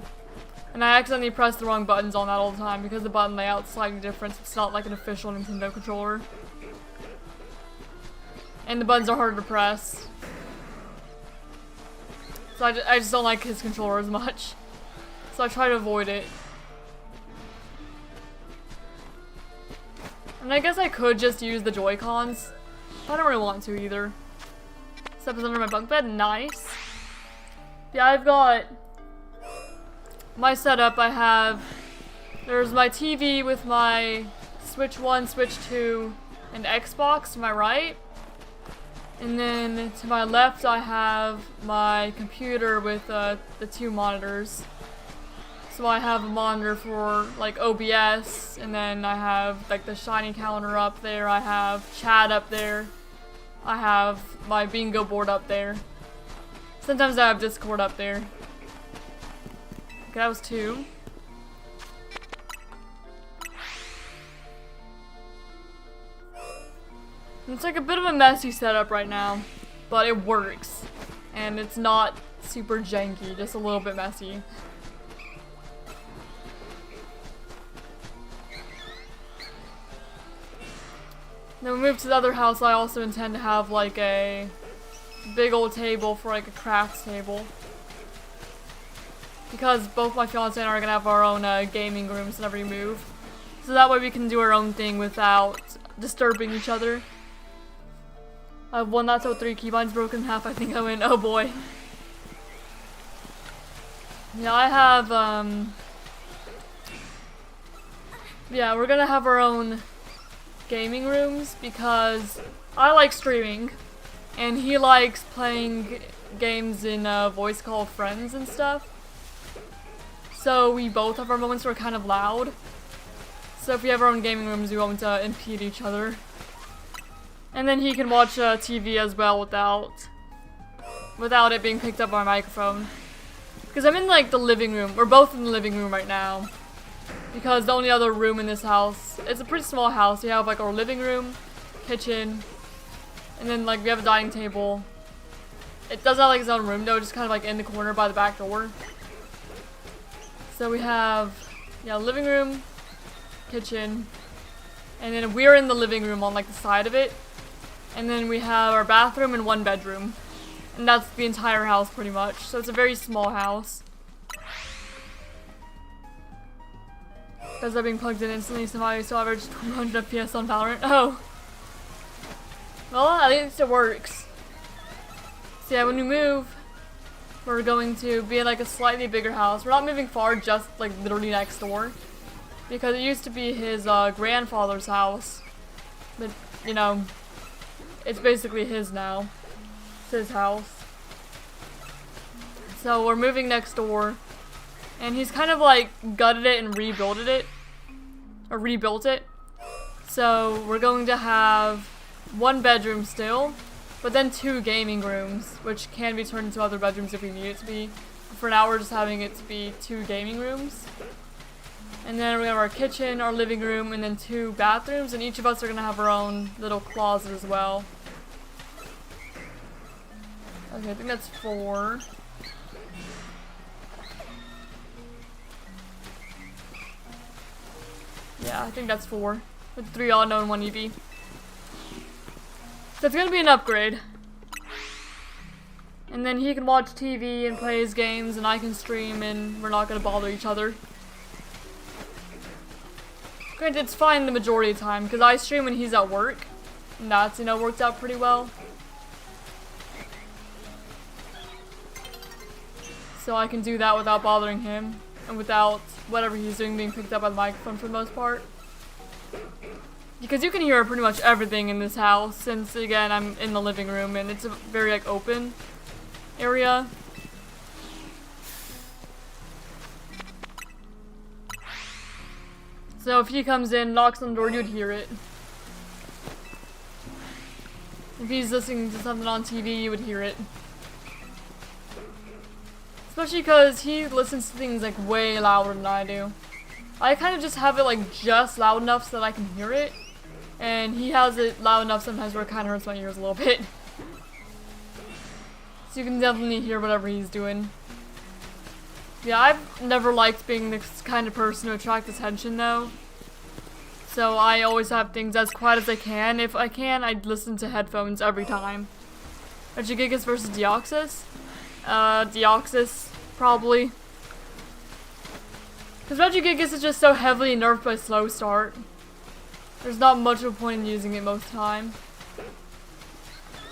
[SPEAKER 1] And I accidentally press the wrong buttons on that all the time because the button layout's slightly different. So it's not like an official Nintendo controller. And the buttons are harder to press. So I just don't like his controller as much. So I try to avoid it. And I guess I could just use the Joy-Cons. I don't really want to either. Step is under my bunk bed. Nice. Yeah, I've got my setup. There's my TV with my Switch 1, Switch 2, and Xbox to my right. And then to my left I have my computer with the 2 monitors. So I have a monitor for like OBS, and then I have like the Shiny counter up there, I have chat up there, I have my bingo board up there. Sometimes I have Discord up there. Okay, that was 2. It's like a bit of a messy setup right now, but it works. And it's not super janky, just a little bit messy. Then we move to the other house. I also intend to have like a big old table for like a crafts table. Because both my fiance and I are gonna have our own gaming rooms whenever we move. So that way we can do our own thing without disturbing each other. I have 1, that's 3 keybinds broken in half. I think I win. Oh boy. Yeah, I have, yeah, we're gonna have our own gaming rooms because I like streaming and he likes playing games in voice call friends and stuff. So we both have our moments where we're kind of loud. So if we have our own gaming rooms, we won't impede each other. And then he can watch TV as well without it being picked up by a microphone. Because I'm in like the living room. We're both in the living room right now. Because the only other room in this house, it's a pretty small house. We have like our living room, kitchen, and then like we have a dining table. It doesn't have like its own room though, just kind of like in the corner by the back door. So we have, yeah, living room, kitchen, and then we're in the living room on like the side of it. And then we have our bathroom and 1 bedroom. And that's the entire house pretty much. So it's a very small house. Does that being plugged in instantly somehow you still average 200 FPS on Valorant? Oh. Well, at least it works. So yeah, when we move, we're going to be in like a slightly bigger house. We're not moving far, just like literally next door. Because it used to be his grandfather's house. But, you know, it's basically his now. It's his house. So we're moving next door. And he's kind of like gutted it and rebuilt it. Or rebuilt it. So we're going to have 1 bedroom still. But then 2 gaming rooms. Which can be turned into other bedrooms if we need it to be. But for now we're just having it to be 2 gaming rooms. And then we have our kitchen, our living room, and then 2 bathrooms. And each of us are going to have our own little closet as well. Okay, I think that's 4. Yeah, I think that's 4. With 3 Audino and 1 Eevee. So it's going to be an upgrade. And then he can watch TV and play his games, and I can stream, and we're not going to bother each other. Granted, it's fine the majority of the time, because I stream when he's at work. And that's, you know, worked out pretty well. So I can do that without bothering him. And without whatever he's doing being picked up by the microphone for the most part. Because you can hear pretty much everything in this house, since, again, I'm in the living room, and it's a very, like, open area. So if he comes in, knocks on the door, you'd hear it. If he's listening to something on TV, you would hear it. Especially because he listens to things like way louder than I do. I kind of just have it like just loud enough so that I can hear it. And he has it loud enough sometimes where it kind of hurts my ears a little bit. So you can definitely hear whatever he's doing. Yeah, I've never liked being the kind of person to attract attention though. So I always have things as quiet as I can. If I can, I listen to headphones every time. Regigigas versus Deoxys? Deoxys, probably. Because Regigigas is just so heavily nerfed by slow start. There's not much of a point in using it most of the time.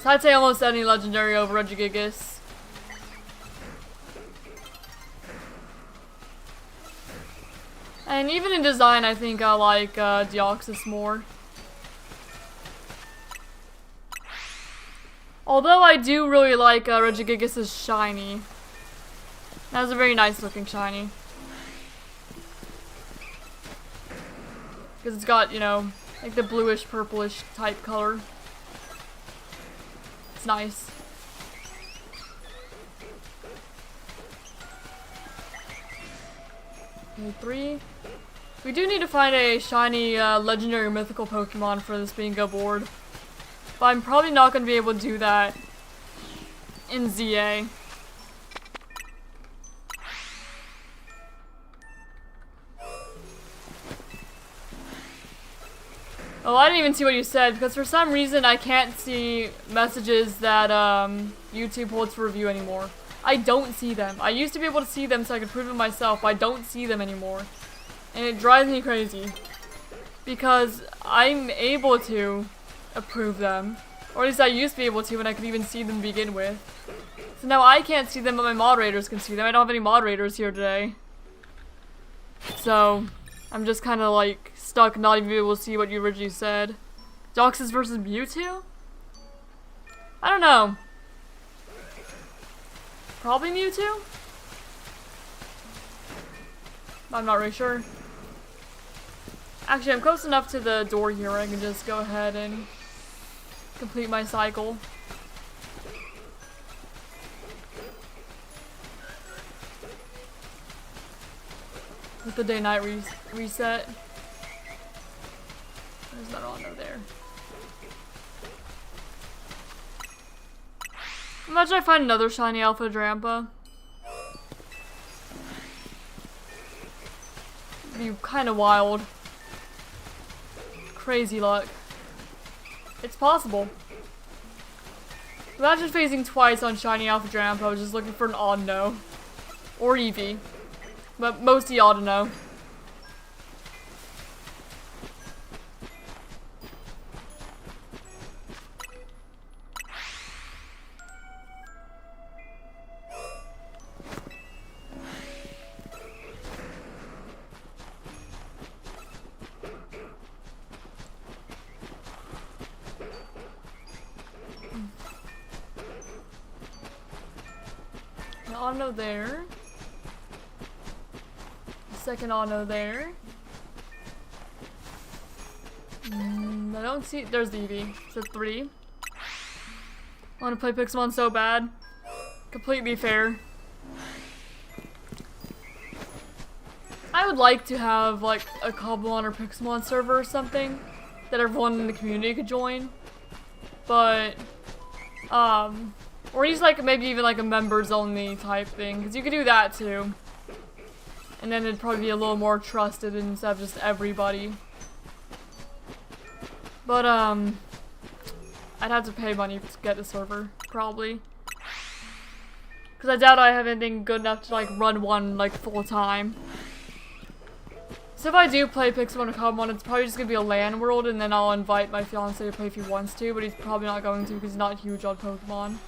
[SPEAKER 1] So I'd say almost any legendary over Regigigas. And even in design, I think I like Deoxys more. Although I do really like Regigigas' shiny. That's a very nice looking shiny. Because it's got, you know, like the bluish purplish type color. It's nice. Okay, 3. We do need to find a shiny legendary mythical Pokemon for this bingo board. But I'm probably not going to be able to do that in ZA. Oh, I didn't even see what you said, because for some reason I can't see messages that YouTube holds for review anymore. I don't see them. I used to be able to see them so I could prove it myself, but I don't see them anymore. And it drives me crazy. Because I'm able to approve them. Or at least I used to be able to when I could even see them to begin with. So now I can't see them, but my moderators can see them. I don't have any moderators here today. So, I'm just kind of like stuck not even able to see what you originally said. Deoxys versus Mewtwo? I don't know. Probably Mewtwo? I'm not really sure. Actually, I'm close enough to the door here where I can just go ahead and complete my cycle. With the day-night reset. There's not Audino there. Imagine I find another shiny Alpha Drampa. Be kind of wild. Crazy luck. It's possible. Imagine phasing twice on shiny Alpha Drampa. I was just looking for an Audino. Or Eevee. But mostly Audino. Audino there. Second Audino there. I don't see. There's the Eevee. So 3. I want to play Pixelmon so bad. Completely fair. I would like to have like a Cobblemon or Pixelmon server or something that everyone in the community could join. But or use like maybe even like a members only type thing, because you could do that too. And then it'd probably be a little more trusted instead of just everybody. But I'd have to pay money to get the server, probably. Because I doubt I have anything good enough to like run one like full time. So if I do play Pixelmon or Cobblemon, it's probably just gonna be a LAN world, and then I'll invite my fiance to play if he wants to, but he's probably not going to because he's not huge on Pokemon.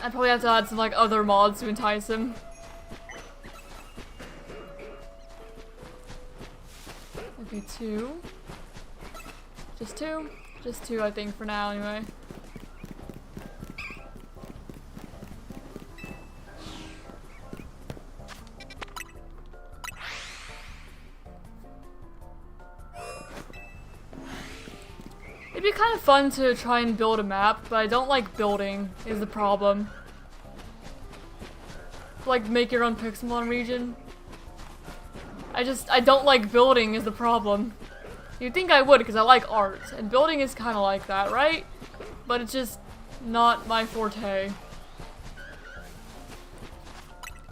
[SPEAKER 1] I'd probably have to add some like other mods to entice him. Okay, 2. Just 2? Just 2, I think, for now, anyway. It'd be kind of fun to try and build a map, but I don't like building, is the problem. Like, make your own Pixelmon region. I don't like building is the problem. You'd think I would, because I like art, and building is kind of like that, right? But it's just not my forte.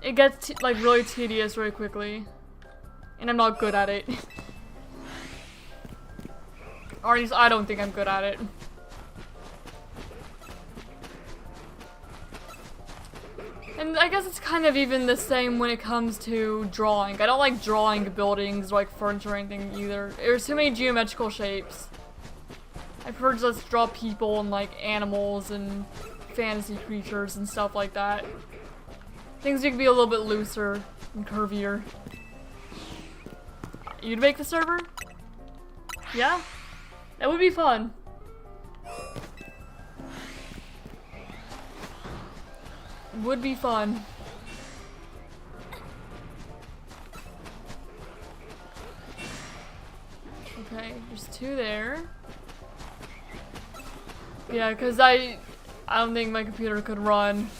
[SPEAKER 1] It gets, like, really tedious really quickly. And I'm not good at it. Or at least I don't think I'm good at it. And I guess it's kind of even the same when it comes to drawing. I don't like drawing buildings or like furniture or anything either. There's too many geometrical shapes. I prefer to just draw people and like animals and fantasy creatures and stuff like that. Things that can be a little bit looser and curvier. You'd make the server? Yeah? That would be fun. Would be fun. Okay, there's 2 there. Yeah, because I don't think my computer could run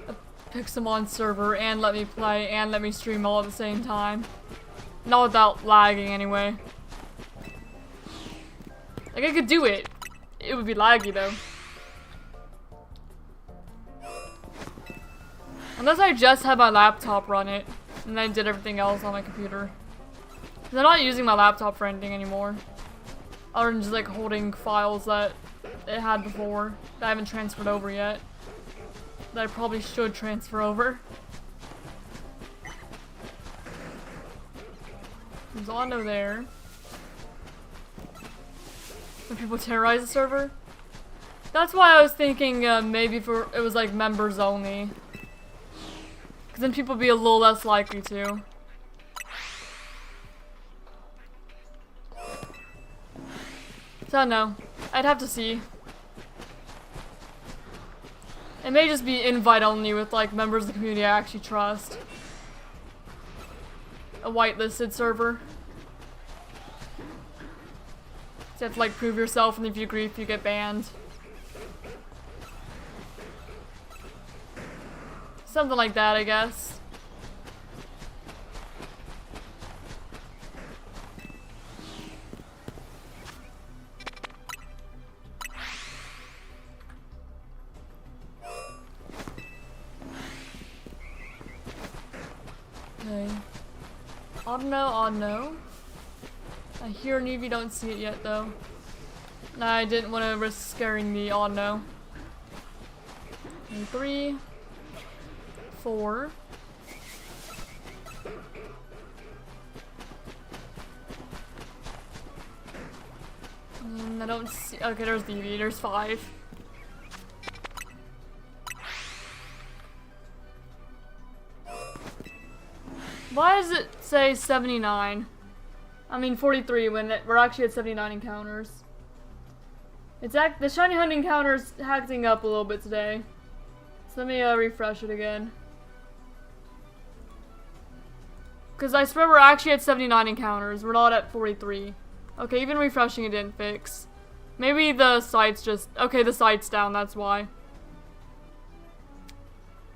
[SPEAKER 1] a Pixelmon server and let me play and let me stream all at the same time. Not without lagging anyway. Like, I could do it. It would be laggy though. Unless I just had my laptop run it, and I did everything else on my computer. Because I'm not using my laptop for anything anymore. Other than just like holding files that it had before, that I haven't transferred over yet. That I probably should transfer over. There's Audino there. When people terrorize the server. That's why I was thinking maybe it was like members only. Because then people would be a little less likely to. So I don't know. I'd have to see. It may just be invite only with like members of the community I actually trust. A whitelisted server. So you have to like prove yourself, and if you agree, if you get banned. Something like that, I guess. Okay. Audino. I hear an Eevee, don't see it yet though. Nah, I didn't want to risk scaring the Audino. 3, 4. I don't see. Okay, there's the Eevee. There's 5. Why does it say 79? I mean 43 when we're actually at 79 encounters. The shiny hunting counter's acting up a little bit today. So let me refresh it again. Because I swear we're actually at 79 encounters. We're not at 43. Okay, even refreshing it didn't fix. Maybe the site's just... Okay, the site's down, that's why.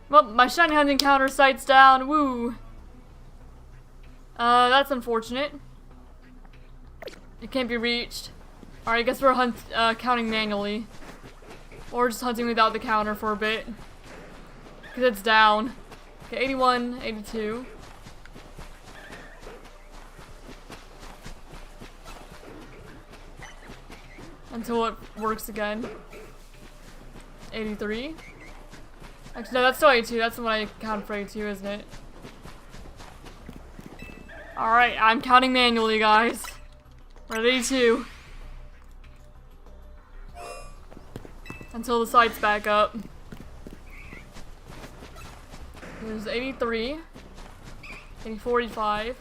[SPEAKER 1] Well, my shiny hunting counter site's down. Woo! That's unfortunate. It can't be reached. Alright, I guess we're counting manually. Or just hunting without the counter for a bit. Because it's down. Okay, 81, 82. Until it works again. 83. Actually, no, that's still 82. That's the one I counted for 82, isn't it? Alright, I'm counting manually, guys. We're at 82. Until the site's back up. There's 83. 45.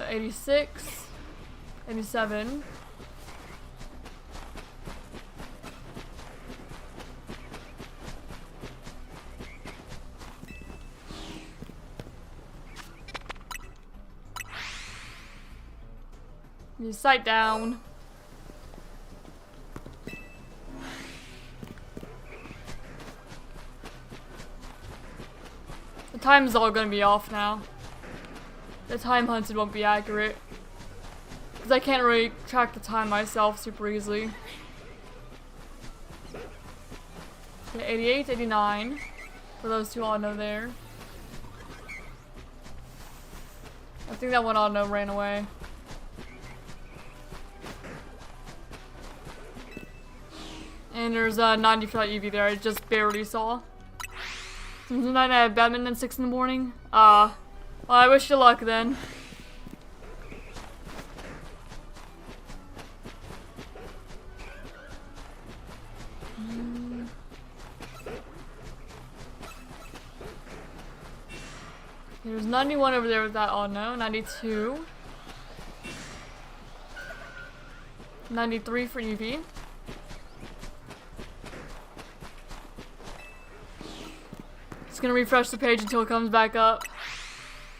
[SPEAKER 1] 86. 87. You sight down. The time's all gonna be off now. The time hunted won't be accurate. Because I can't really track the time myself super easily. Okay, 88, 89. For those two auto there. I think that one auto ran away. And there's a 90 for that Eevee there, I just barely saw. Tonight I have badminton at 6 in the morning. Well, I wish you luck then. There's 91 over there with that. Oh no, 92. 93 for Eevee. Just gonna refresh the page until it comes back up.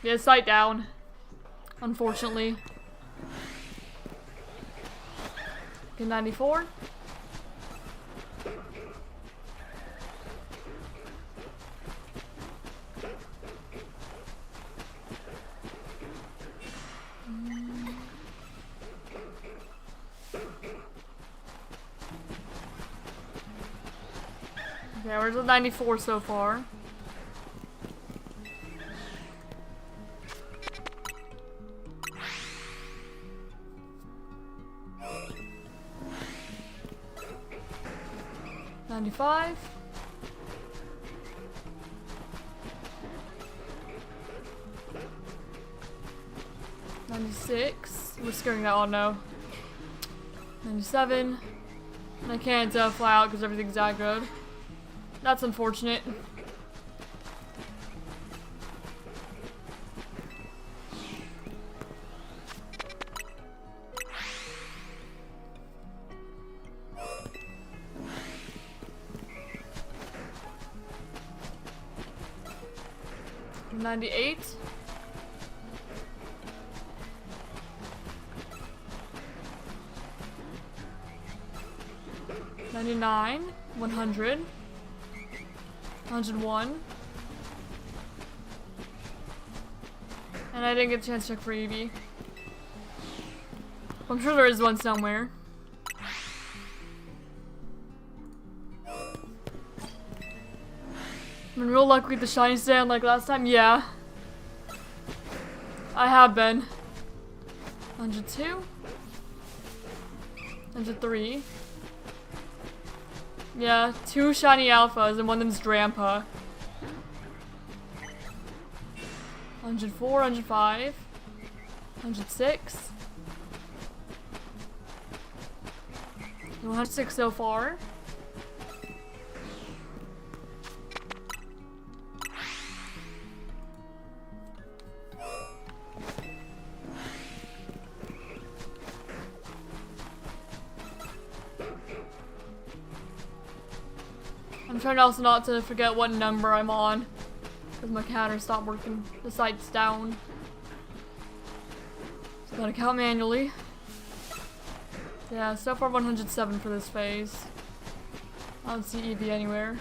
[SPEAKER 1] Yeah, sight down. Unfortunately. Okay, 94. Okay, we're at 94 so far. $95. $96. We're scaring that. Oh no. 97. And I can't fly out because everything's aggroed. That's unfortunate. $98. $99. $100. $101. And I didn't get a chance to check for Eevee. I'm sure there is one somewhere. I'm in real luck with the shiny stand like last time. Yeah. I have been. 102. 103. Yeah, 2 shiny alphas and one of them's Drampa. 104, 105. 106. 106 so far. I'm trying also not to forget what number I'm on, because my counter stopped working. The sight's down. So gotta count manually. Yeah, so far 107 for this phase. I don't see Eevee anywhere.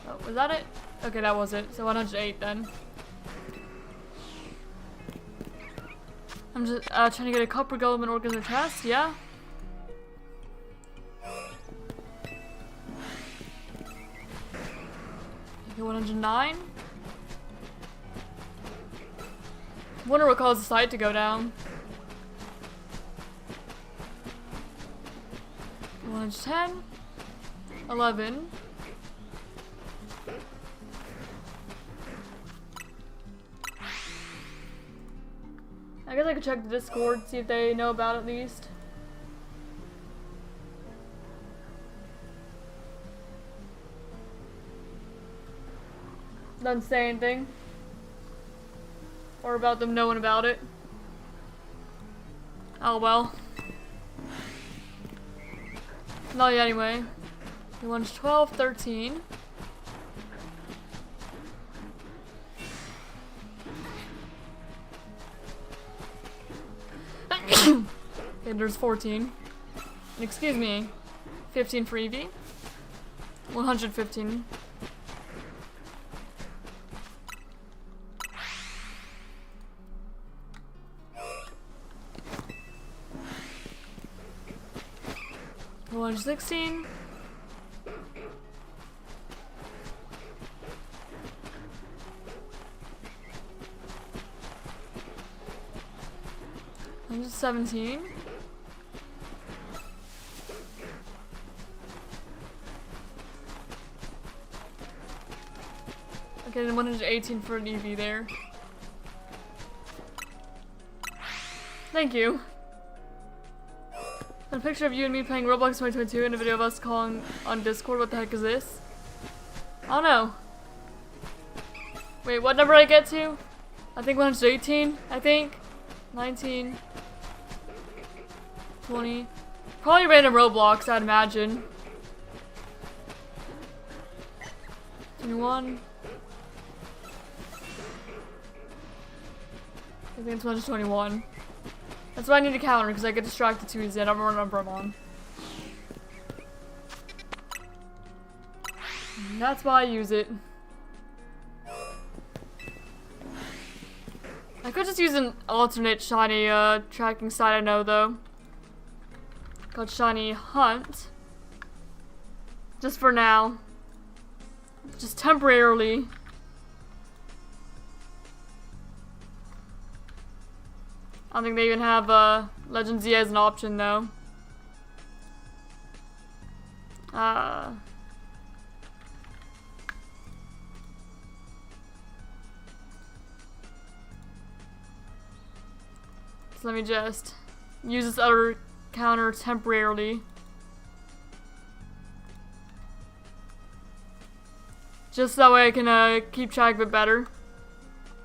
[SPEAKER 1] Oh, was that it? Okay, that was it. So 108 then. I'm just trying to get a copper golem and organizer chest, yeah? Okay, 109. Wonder what caused the sight to go down. 110. 11. I guess I could check the Discord, see if they know about it at least. Doesn't say anything. Or about them knowing about it. Oh well. No, yeah, anyway. The one's 12, 13. Okay, there's 14. Excuse me. 15 for Eevee. 115. One 16. I'm just 17. Okay, then 118 for an Eevee there. Thank you. A picture of you and me playing Roblox 2022 and a video of us calling on Discord. What the heck is this? I don't know. Wait, what number I get to? I think 118, I think. 19. 20. Probably random Roblox, I'd imagine. 21. I think it's 121. That's why I need a counter, because I get distracted too easy. I don't remember what number I'm on. And that's why I use it. I could just use an alternate shiny tracking site I know though. Called Shiny Hunt. Just for now. Just temporarily. I don't think they even have Legend Z as an option though. So let me just use this other counter temporarily. Just that way I can keep track of it better.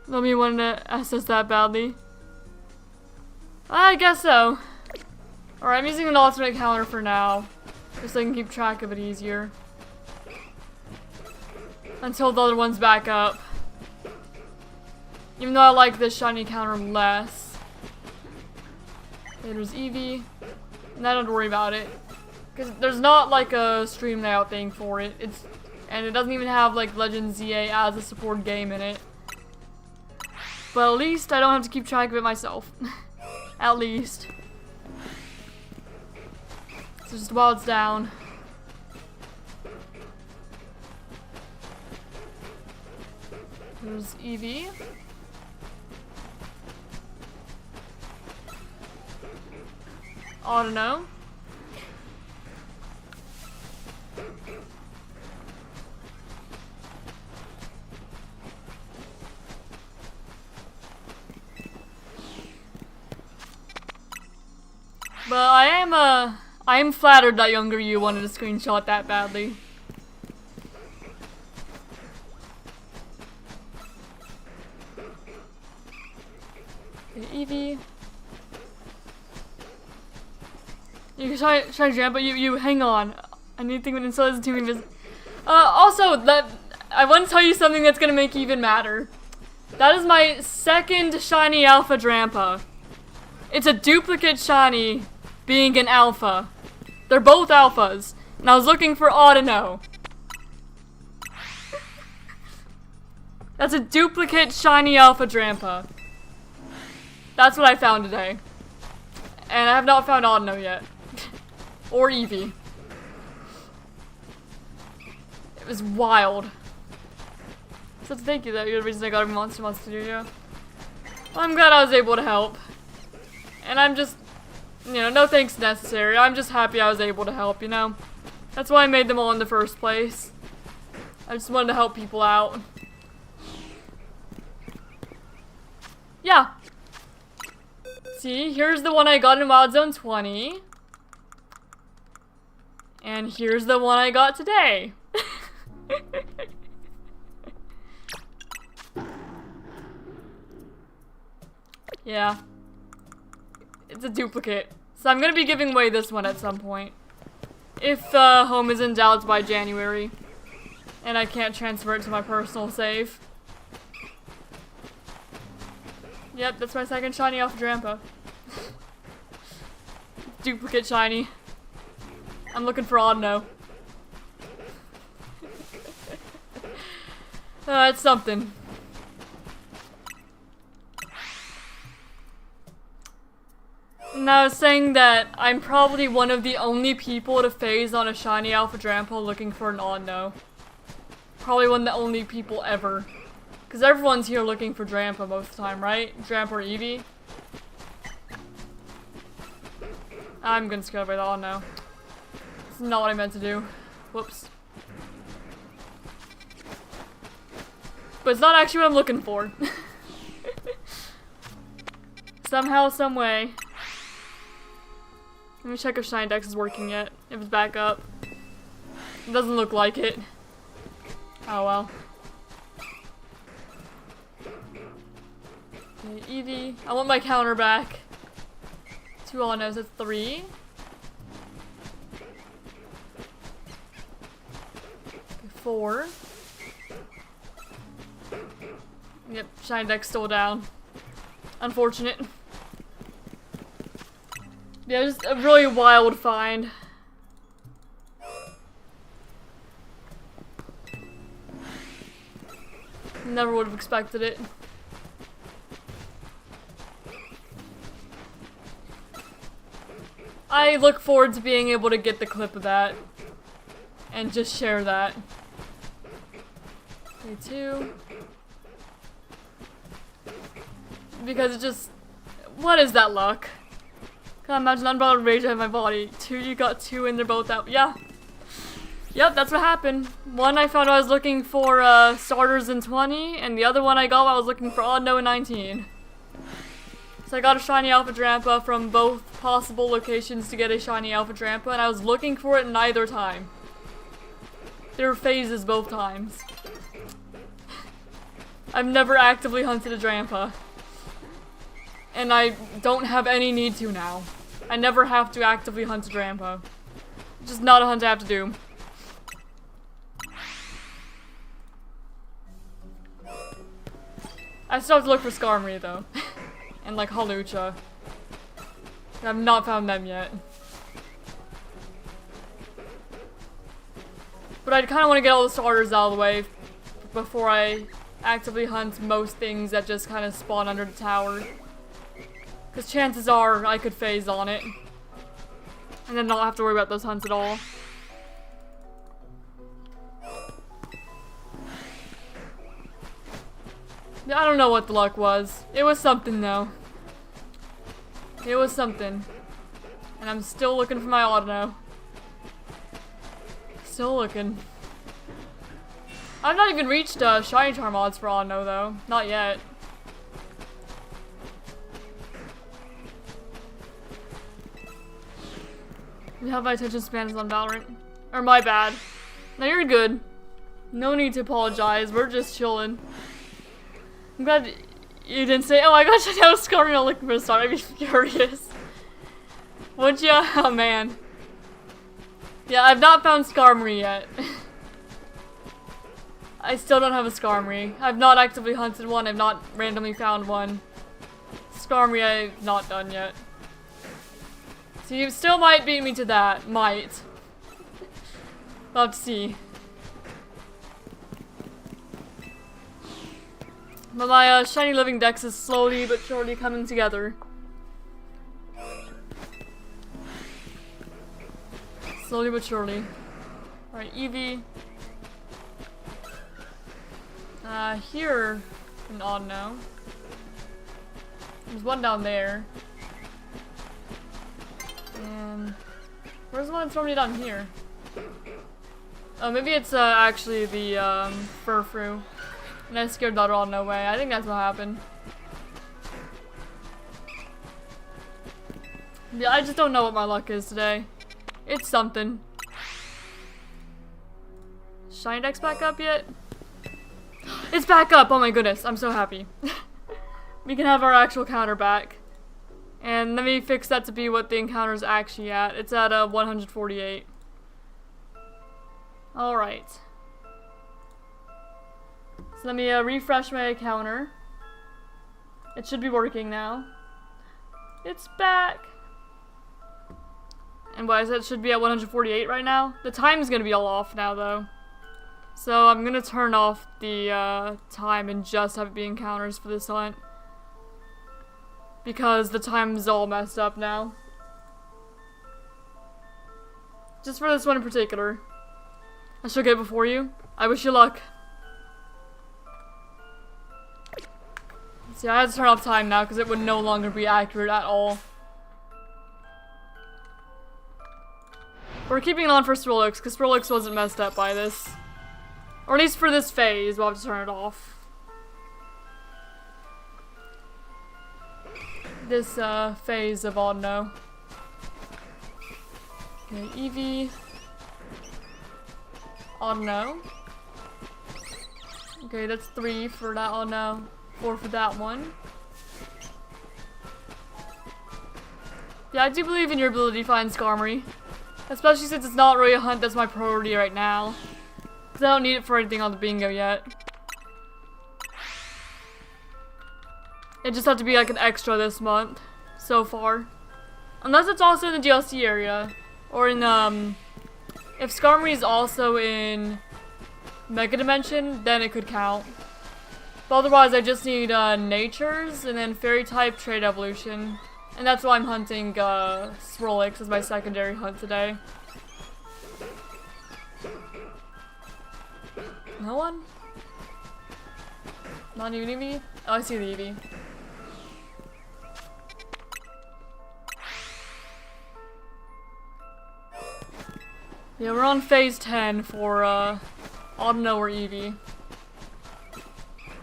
[SPEAKER 1] Let me want to access that badly. I guess so. Alright, I'm using an alternate counter for now. Just so I can keep track of it easier. Until the other one's back up. Even though I like this shiny counter less. Okay, there's Eevee. And I don't worry about it. Because there's not like a stream layout thing for it. And it doesn't even have like Legend ZA as a support game in it. But at least I don't have to keep track of it myself. At least. So just while it's down. There's Eevee. Audino. But I am flattered that younger you wanted to screenshot that badly. Okay, Eevee. You can try jam, but you hang on. I need to think of it until it's too many also, I want to tell you something that's gonna make you even madder. That is my second shiny alpha Drampa. It's a duplicate shiny being an alpha. They're both alphas. And I was looking for Audino. That's a duplicate shiny alpha Drampa. That's what I found today. And I have not found Audino yet. Or Eevee. It was wild. So thank you though, you're the reason I got a Monster Studio. Well, I'm glad I was able to help. And I'm just, you know, no thanks necessary. I'm just happy I was able to help, you know? That's why I made them all in the first place. I just wanted to help people out. Yeah. See, here's the one I got in Wild Zone 20. And here's the one I got today. Yeah. It's a duplicate. So I'm gonna be giving away this one at some point. If home is in doubt by January. And I can't transfer it to my personal save. Yep, that's my second shiny alpha Drampa. duplicate shiny. I'm looking for Audino. It's something. And I was saying that I'm probably one of the only people to phase on a shiny Alpha Drampa looking for an Audino. Probably one of the only people ever. Because everyone's here looking for Drampa most of the time, right? Drampa or Eevee. I'm gonna scare away the Audino. This is not what I meant to do. Whoops. But it's not actually what I'm looking for. Somehow, some way. Let me check if ShinyDex is working yet. If it's back up. It doesn't look like it. Oh well. Okay, Eevee. I want my counter back. 2 Audinos, that's 3. Okay, 4. Yep, ShinyDex still down. Unfortunate. Yeah, just a really wild find. Never would have expected it. I look forward to being able to get the clip of that. And just share that. Okay, 2. Because it just... What is that luck? Can't imagine unbounded rage out of my body. 2, you got 2 and they're both out. Yeah. Yep, that's what happened. One I found I was looking for starters in 20, and the other one I got while I was looking for Audino in 19. So I got a shiny Alpha Drampa from both possible locations to get a shiny Alpha Drampa, and I was looking for it neither time. There were phases both times. I've never actively hunted a Drampa. And I don't have any need to now. I never have to actively hunt a Drampa. Just not a hunt I have to do. I still have to look for Skarmory though. And like Hawlucha. I've not found them yet. But I kind of want to get all the starters out of the way before I actively hunt most things that just kind of spawn under the tower. Because chances are I could phase on it. And then not have to worry about those hunts at all. I don't know what the luck was. It was something though. It was something. And I'm still looking for my Audino. Still looking. I've not even reached Shiny Charm odds for Audino though. Not yet. You have my attention span is on Valorant. Or my bad. No, you're good. No need to apologize. We're just chilling. I'm glad you didn't say, oh my gosh, I was Skarmory not looking for a star. I'd be furious. Would ya? Oh man. Yeah, I've not found Skarmory yet. I still don't have a Skarmory. I've not actively hunted one. I've not randomly found one. Skarmory I've not done yet. So you still might beat me to that. Might. We'll have to see. But my shiny living dex is slowly but surely coming together. Slowly but surely. Alright, Eevee. Here, an Audino. There's one down there. And where's the one that's normally down here? Oh, maybe it's actually the Furfrou. And I scared that all no way. I think that's what happened. Yeah, I just don't know what my luck is today. It's something. ShinyDex back up yet? It's back up! Oh my goodness, I'm so happy. We can have our actual counter back. And let me fix that to be what the encounter's actually at. It's at 148. Alright. So let me refresh my counter. It should be working now. It's back! And what I said should be at 148 right now. The time's gonna be all off now though. So I'm gonna turn off the time and just have it be encounters for this hunt. Because the time's all messed up now. Just for this one in particular. I shall get before you. I wish you luck. See, I had to turn off time now because it would no longer be accurate at all. We're keeping it on for Swirlix because Swirlix wasn't messed up by this. Or at least for this phase, we'll have to turn it off. This phase of Audino. Okay, Eevee. Audino. Okay, that's 3 for that Audino. 4 for that one. Yeah, I do believe in your ability to find Skarmory. Especially since it's not really a hunt that's my priority right now. Because I don't need it for anything on the bingo yet. It just had to be like an extra this month. So far. Unless it's also in the DLC area. Or in, if Skarmory is also in Mega Dimension, then it could count. But otherwise, I just need Natures and then Fairy type Trade Evolution. And that's why I'm hunting Swirlix as my secondary hunt today. No one? Not even Eevee? Oh, I see the Eevee. Yeah, we're on phase 10 for Audino or Eevee.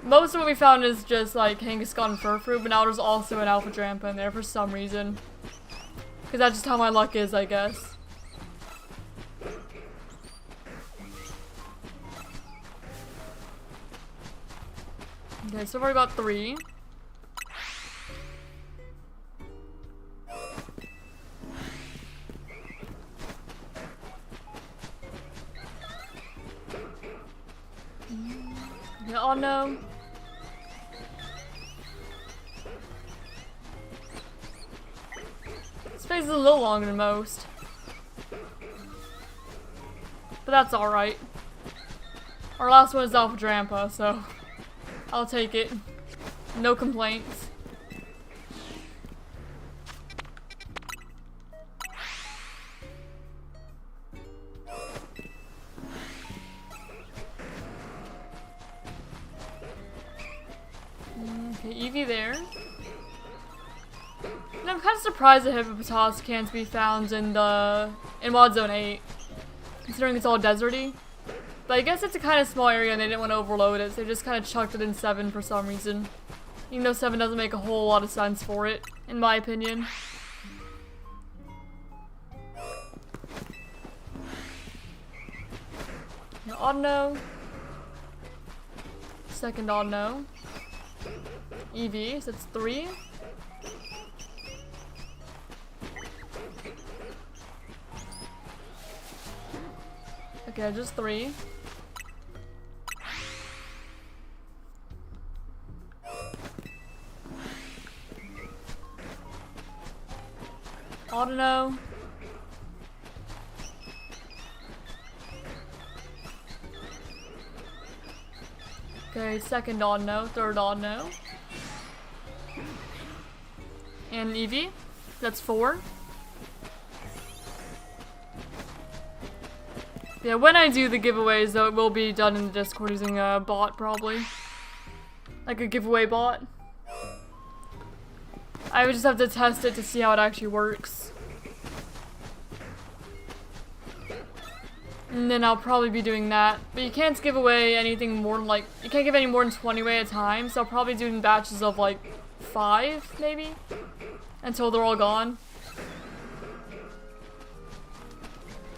[SPEAKER 1] Most of what we found is just like Kangaskhan and Furfrou, but now there's also an Alpha Drampa in there for some reason. Because that's just how my luck is, I guess. Okay, so far we got 3. Yeah, oh no. This phase is a little longer than most. But that's alright. Our last one is Alpha Drampa, so I'll take it. No complaints. Okay, Eevee there. And I'm kind of surprised that Hippopotas can't be found in Mod Zone 8, considering it's all deserty. But I guess it's a kind of small area and they didn't want to overload it, so they just kind of chucked it in 7 for some reason. Even though 7 doesn't make a whole lot of sense for it, in my opinion. Now, Audino. Second Audino. Eevee, so that's 3. Okay, just 3. Audino. Okay, second Audino, third Audino. And Eevee, that's 4. Yeah, when I do the giveaways, though, it will be done in the Discord using a bot, probably. Like a giveaway bot. I would just have to test it to see how it actually works. And then I'll probably be doing that. But you can't give away anything more than, like, you can't give any more than 20 away at a time, so I'll probably do in batches of, like, 5, maybe? Until they're all gone.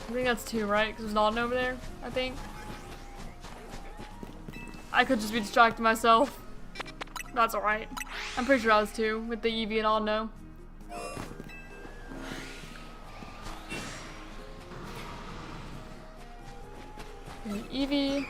[SPEAKER 1] I think that's 2, right? Because there's not an over there, I think. I could just be distracting myself. That's alright. I'm pretty sure I was 2 with the Eevee and Audino. Okay, Eevee.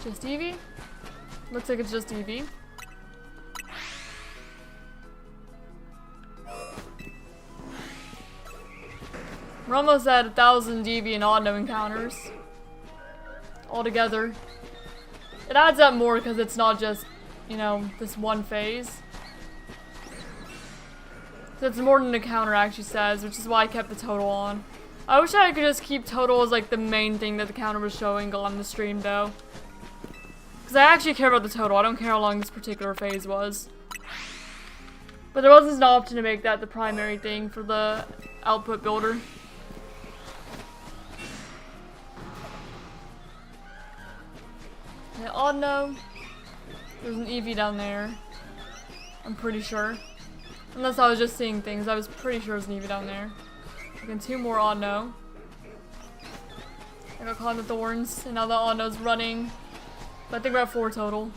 [SPEAKER 1] Just Eevee? Looks like it's just Eevee. We're almost at 1,000 Eevee and Audino encounters. Altogether. It adds up more because it's not just, you know, this one phase. So it's more than the counter actually says, which is why I kept the total on. I wish I could just keep total as like the main thing that the counter was showing on the stream though. Because I actually care about the total, I don't care how long this particular phase was. But there wasn't an option to make that the primary thing for the output builder. Yeah, Audino. There's an Eevee down there. I'm pretty sure. Unless I was just seeing things, I was pretty sure there's an Eevee down there. Again, 2 more Audino. I got caught in the thorns, and now the Audino's running. But I think we're at 4 total.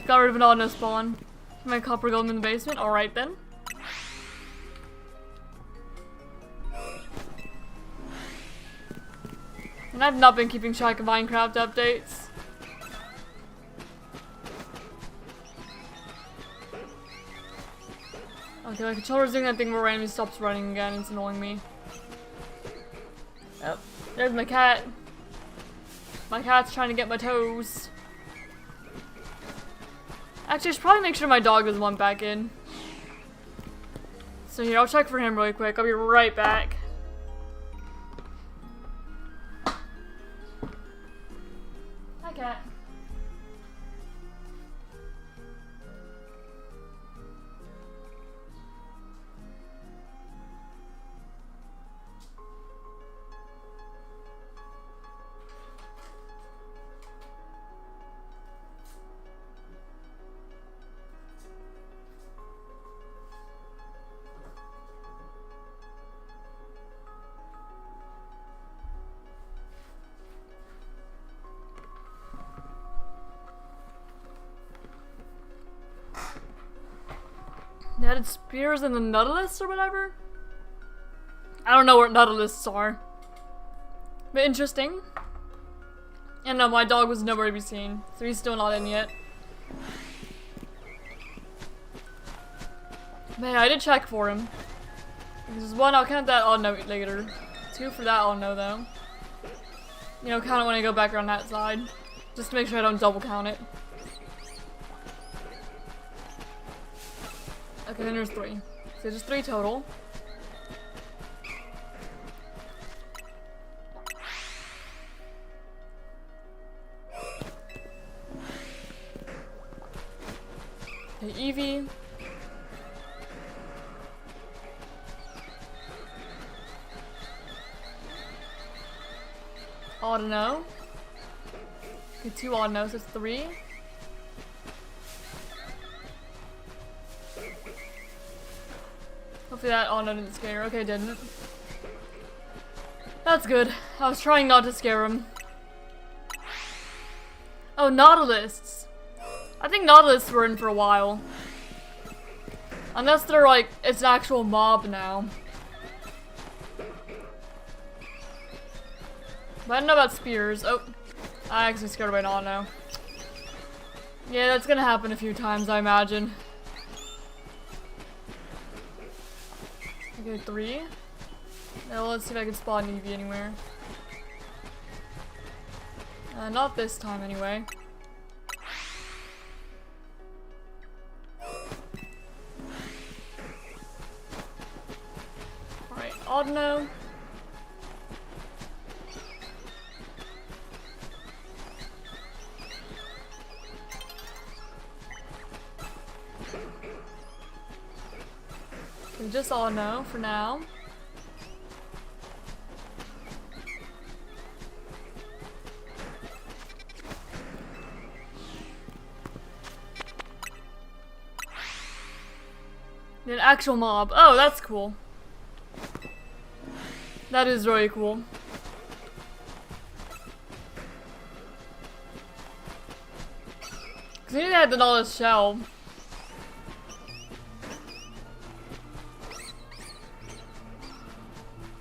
[SPEAKER 1] Got rid of an Audino spawn. My copper golem in the basement. Alright then. And I've not been keeping track of Minecraft updates. Okay, my controller's doing that thing where randomly stops running again. It's annoying me. Yep. There's my cat. My cat's trying to get my toes. Actually, I should probably make sure my dog doesn't want back in. So here, I'll check for him really quick. I'll be right back. Hi, cat. They added spears in the Nautilus or whatever? I don't know what Nautiluses are. But interesting. And no, my dog was nowhere to be seen, so he's still not in yet. Man, I did check for him. There's 1, I'll count that Audino later. 2 for that Audino though. You know, count it when I go back around that side. Just to make sure I don't double count it. Okay, then there's 3. So just 3 total. Okay, Eevee. Audino. Okay, 2 Audinos, so it's 3. Hopefully that Audino didn't scare. Okay, didn't. That's good. I was trying not to scare him. Oh, Nautilus. I think Nautilus were in for a while. Unless they're like, it's an actual mob now. But I don't know about spears. Oh, I actually scared away an Audino. Yeah, that's gonna happen a few times, I imagine. Okay, 3. Now let's see if I can spawn Eevee anywhere. Not this time anyway. Alright, Audino. Just Audino for now. An actual mob. Oh, that's cool. That is really cool. Cause they had the Nautilus shell.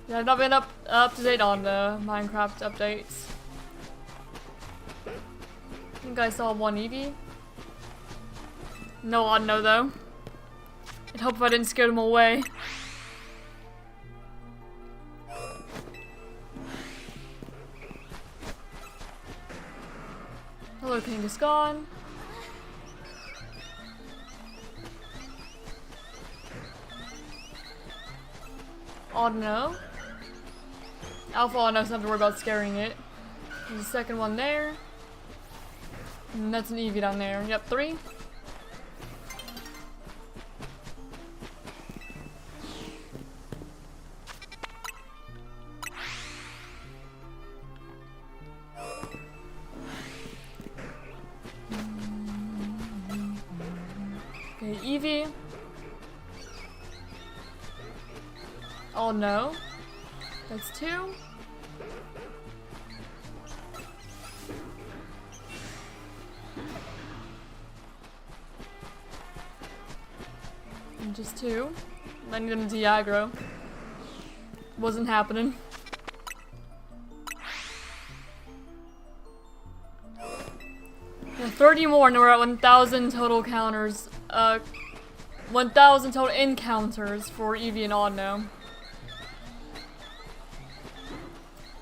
[SPEAKER 1] Yeah, I've not been up to date on the Minecraft updates. think I saw one Eevee. No Audino though. I'd hope if I didn't scare them away. Hello King is gone. Audino. Alpha Audino doesn't have to worry about scaring it. There's a second one there. And that's an Eevee down there. Yep, 3. Okay, Eevee. Oh no. That's 2. And just 2. I need them to aggro. Wasn't happening. Yeah, 30 more and we're at 1,000 total counters. 1,000 total encounters for Eevee and Audino.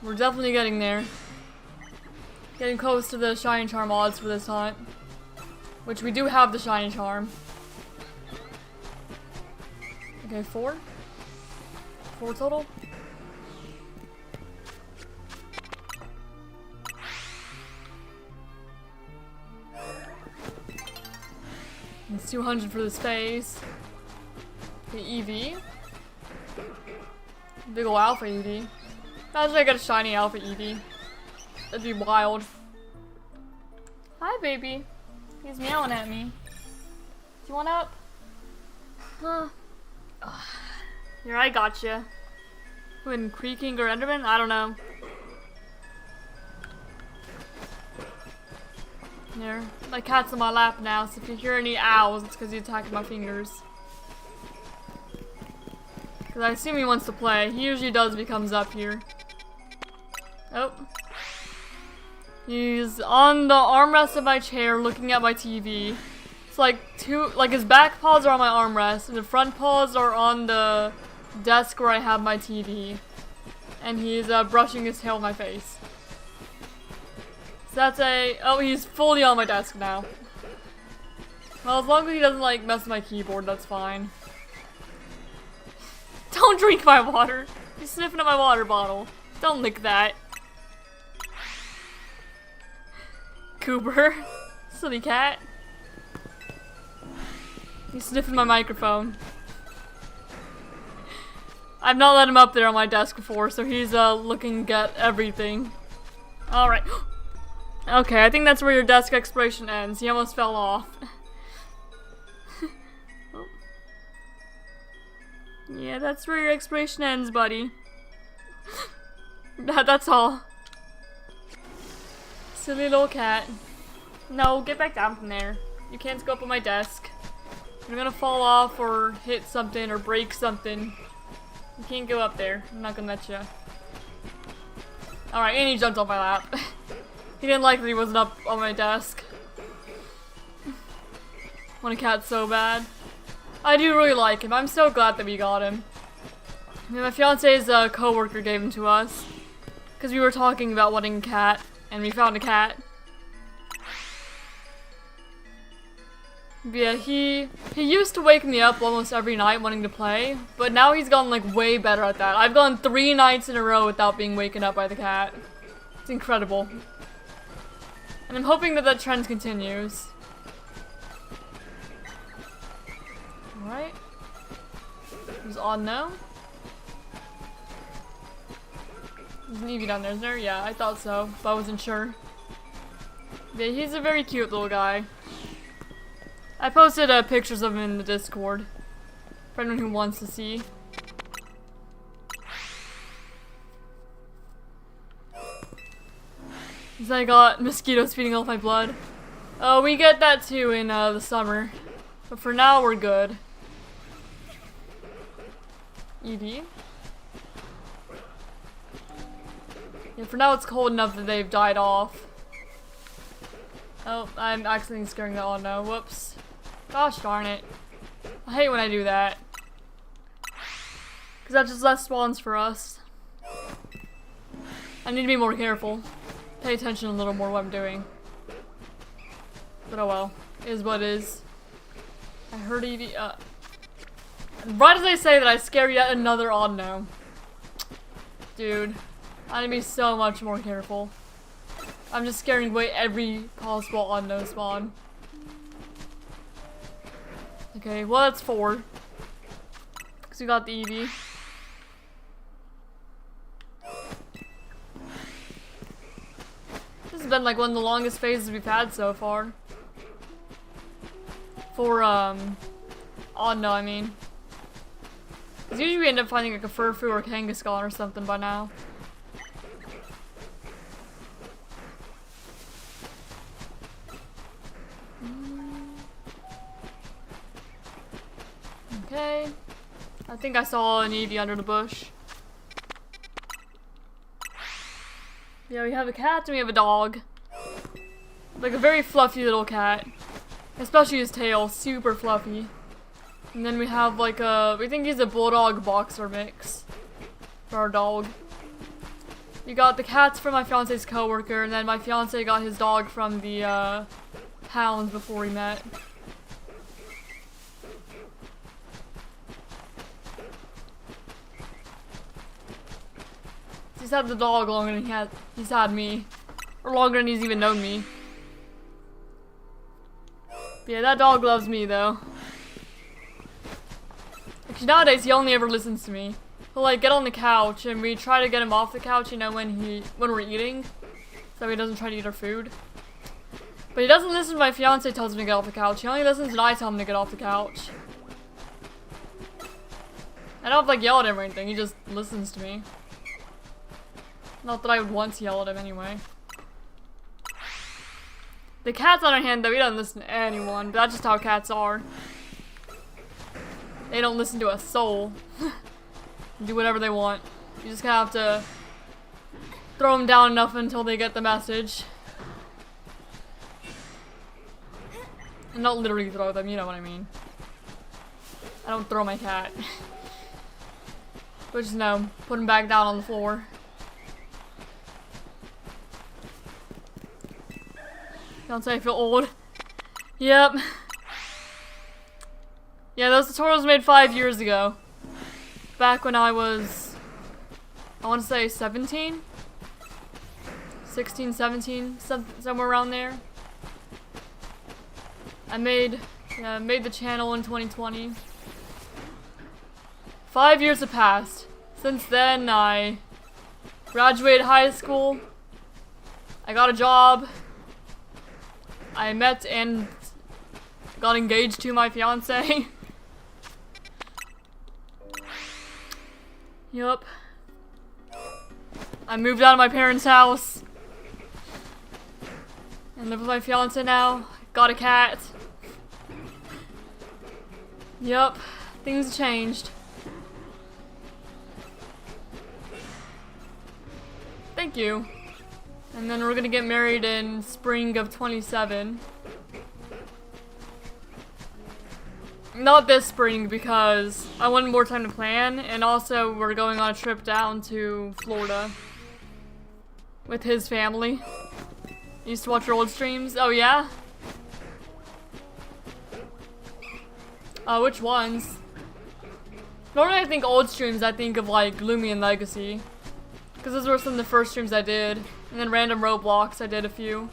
[SPEAKER 1] We're definitely getting there. Getting close to the Shiny Charm odds for this hunt. Which we do have the Shiny Charm. Okay, 4. 4 total. It's 200 for the space. The Eevee. Big ol' Alpha Eevee. Imagine I get a shiny Alpha Eevee. That'd be wild. Hi, baby. He's meowing at me. Do you want up? Huh. Here, I gotcha. When Creaking or Enderman? I don't know. There. My cat's on my lap now, so if you hear any owls, it's because he's attacking my fingers. Because I assume he wants to play. He usually does if he comes up here. Oh. He's on the armrest of my chair looking at my TV. It's like his back paws are on my armrest and the front paws are on the desk where I have my TV. And he's brushing his tail in my face. So that's oh, he's fully on my desk now. Well, as long as he doesn't like mess with my keyboard, that's fine. Don't drink my water. You're sniffing at my water bottle. Don't lick that. Cooper. Silly cat. He's sniffing my microphone. I've not let him up there on my desk before, so he's looking at everything. Alright. Okay, I think that's where your desk exploration ends. He almost fell off. Oh. Yeah, that's where your exploration ends, buddy. That's all. Silly little cat. No, get back down from there. You can't go up on my desk. You're gonna fall off or hit something or break something. You can't go up there. I'm not gonna let you. Alright, and he jumped on my lap. He didn't like that he wasn't up on my desk. Want a cat so bad. I do really like him. I'm so glad that we got him. I mean, my fiance's co-worker gave him to us. Because we were talking about wanting a cat. And we found a cat. But yeah, he used to wake me up almost every night wanting to play. But now he's gotten like way better at that. I've gone 3 nights in a row without being waken up by the cat. It's incredible. And I'm hoping that that trend continues. Alright. There's Audino. There's an Eevee down there, isn't there? Yeah, I thought so, but I wasn't sure. Yeah, he's a very cute little guy. I posted pictures of him in the Discord. For anyone who wants to see. I got mosquitoes feeding off my blood. Oh, we get that too in the summer. But for now, we're good. Eevee. Yeah, for now it's cold enough that they've died off. Oh, I'm accidentally scaring the Audino. Whoops. Gosh darn it. I hate when I do that. Because that just less spawns for us. I need to be more careful. Pay attention a little more what I'm doing. But oh well. It is what it is. I heard Eevee. Right as I say that, I scare yet another Audino. Dude. I need to be so much more careful. I'm just scaring away every possible Audino spawn. Okay, well that's 4. Because we got the Eevee. This has been like one of the longest phases we've had so far. For, Audino, I mean. Because usually we end up finding like a Furfu or Kangaskhan or something by now. Okay. I think I saw an Eevee under the bush. Yeah, we have a cat and we have a dog. Like a very fluffy little cat. Especially his tail, super fluffy. And then we have like a, we think he's a bulldog boxer mix for our dog. We got the cats from my fiance's coworker, and then my fiance got his dog from the hounds before we met. He's had the dog longer than he's had me. Or longer than he's even known me. But yeah, that dog loves me though. Actually, nowadays he only ever listens to me. He'll like get on the couch and we try to get him off the couch, you know, when we're eating. So he doesn't try to eat our food. But he doesn't listen when my fiance tells him to get off the couch. He only listens when I tell him to get off the couch. I don't have to like yell at him or anything, he just listens to me. Not that I would want to yell at him anyway. The cat's on our hand though, he doesn't listen to anyone, but that's just how cats are. They don't listen to a soul. Do whatever they want. You just kind of have to throw them down enough until they get the message. And not literally throw them, you know what I mean. I don't throw my cat. But just no, put him back down on the floor. Don't say I feel old. Yep. Yeah, those tutorials made 5 years ago. Back when I was, I want to say 17? 16, 17, somewhere around there. I made the channel in 2020. 5 years have passed. Since then, I graduated high school. I got a job. I met and got engaged to my fiance. Yup. I moved out of my parents' house. And live with my fiance now. Got a cat. Yup. Things changed. Thank you. And then we're gonna get married in spring of 27. Not this spring because I wanted more time to plan, and also we're going on a trip down to Florida with his family. Used to watch your old streams? Oh yeah? Which ones? Normally I think old streams, I think of like Gloomy and Legacy. Because those were some of the first streams I did. And then random Roblox, I did a few.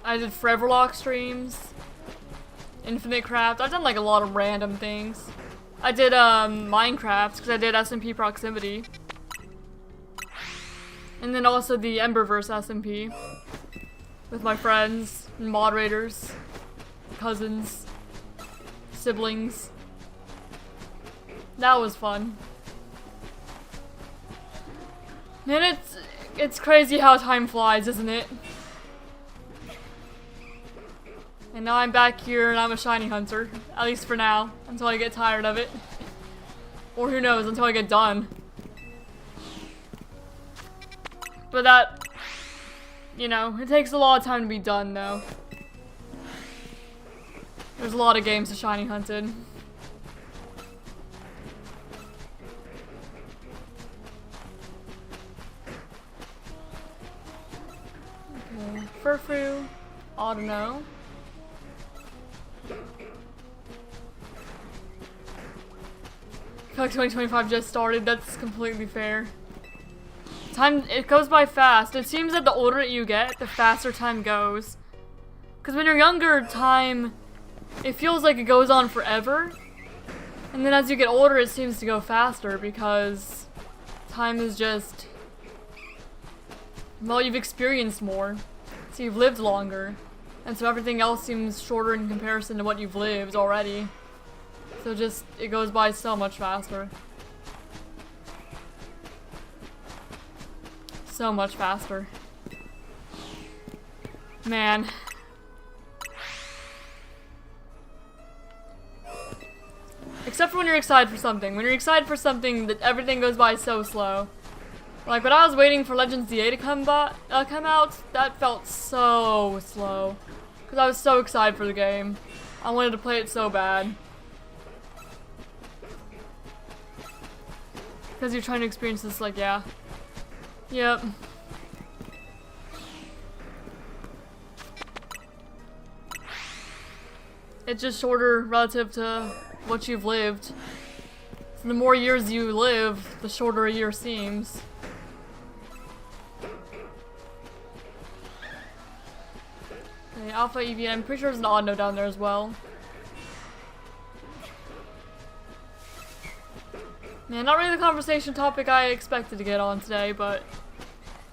[SPEAKER 1] I did Foreverlock streams. Infinite Craft. I've done like a lot of random things. I did Minecraft, because I did SMP Proximity. And then also the Emberverse SMP. With my friends, and moderators, cousins, siblings. That was fun. Man, it's crazy how time flies, isn't it? And now I'm back here and I'm a shiny hunter. At least for now. Until I get tired of it. Or who knows, until I get done. But you know, it takes a lot of time to be done, though. There's a lot of games to shiny hunted. Okay, Furfrou, Audino. I feel like 2025 just started, that's completely fair. Time, it goes by fast. It seems that the older you get, the faster time goes. Because when you're younger, time, it feels like it goes on forever. And then as you get older, it seems to go faster because time is just, well, you've experienced more. So you've lived longer. And so everything else seems shorter in comparison to what you've lived already. So just, it goes by so much faster. So much faster. Man. Except for when you're excited for something. When you're excited for something, that everything goes by so slow. Like when I was waiting for Legends DA to come out, that felt so slow. Because I was so excited for the game. I wanted to play it so bad. Because you're trying to experience this, like, yeah. Yep. It's just shorter relative to what you've lived. So the more years you live, the shorter a year seems. Okay, Alpha Eevee, I'm pretty sure there's an Audino down there as well. Man, not really the conversation topic I expected to get on today, but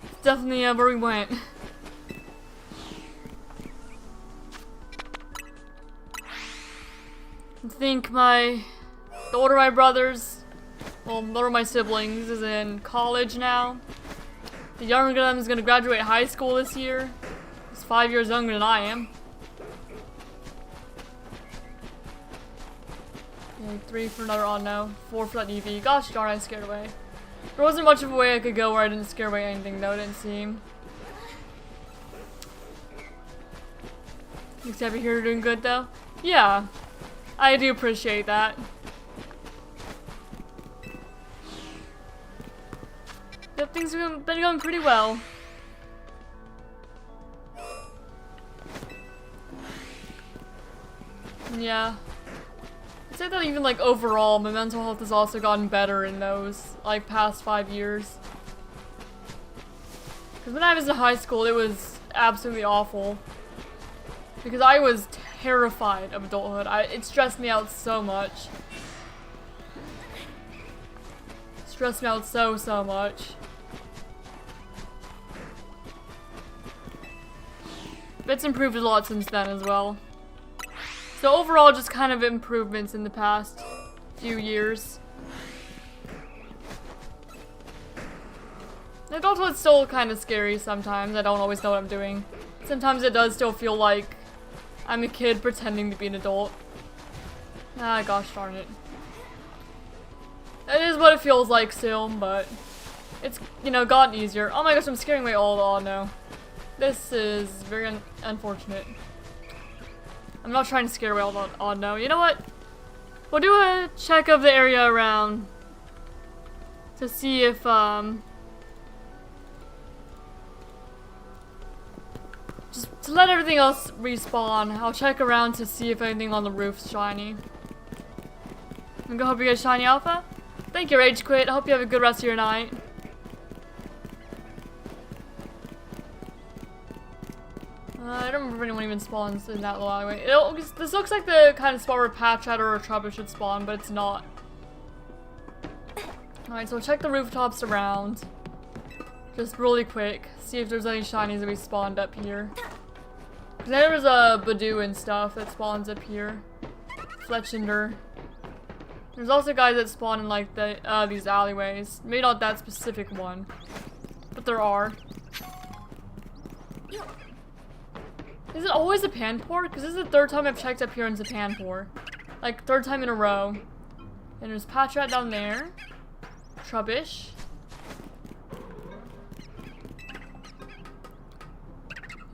[SPEAKER 1] it's definitely where we went. I think the older my brothers, well, the older my siblings is in college now. The younger of them is going to graduate high school this year. He's 5 years younger than I am. Okay, 3 for another Audino, 4 for that Eevee. Gosh darn, I scared away. There wasn't much of a way I could go where I didn't scare away anything, though, it didn't seem. Except you're here doing good, though? Yeah, I do appreciate that. Yep, things have been going pretty well. Yeah. I'd say that even like overall, my mental health has also gotten better in those like past 5 years. Because when I was in high school, it was absolutely awful. Because I was terrified of adulthood. It stressed me out so much. Stressed me out so much. But it's improved a lot since then as well. So overall, just kind of improvements in the past few years. Adulthood it's still kind of scary sometimes. I don't always know what I'm doing. Sometimes it does still feel like I'm a kid pretending to be an adult. Ah, gosh darn it. It is what it feels like still, but it's, you know, gotten easier. Oh my gosh, I'm scaring away all the Audino. This is very unfortunate. I'm not trying to scare away all the Audino. You know what? We'll do a check of the area around to see if, just to let everything else respawn. I'll check around to see if anything on the roof's shiny. I'm gonna hope you get shiny alpha. Thank you, Rage Quit. I hope you have a good rest of your night. I don't remember if anyone even spawns in that little alleyway. This looks like the kind of spot where Patrat or a Trubbish should spawn, but it's not. Alright, so we'll check the rooftops around. Just really quick. See if there's any shinies that we spawned up here. Because there was a Badoo and stuff that spawns up here. Fletchinder. There's also guys that spawn in like these alleyways. Maybe not that specific one. But there are. Is it always a Panpour? Because this is the third time I've checked up here and it's a Panpour. Like, third time in a row. And there's Patrat down there. Trubbish.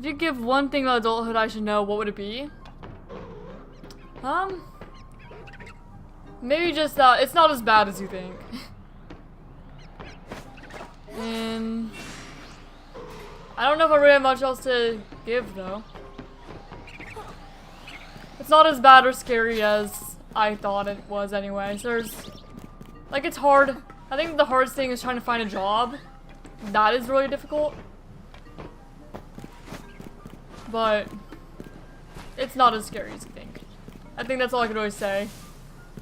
[SPEAKER 1] If you give one thing about adulthood I should know, what would it be? Maybe just that it's not as bad as you think. And I don't know if I really have much else to give though. It's not as bad or scary as I thought it was anyway. So there's, like, it's hard. I think the hardest thing is trying to find a job. That is really difficult. But it's not as scary as you think. I think that's all I can really say.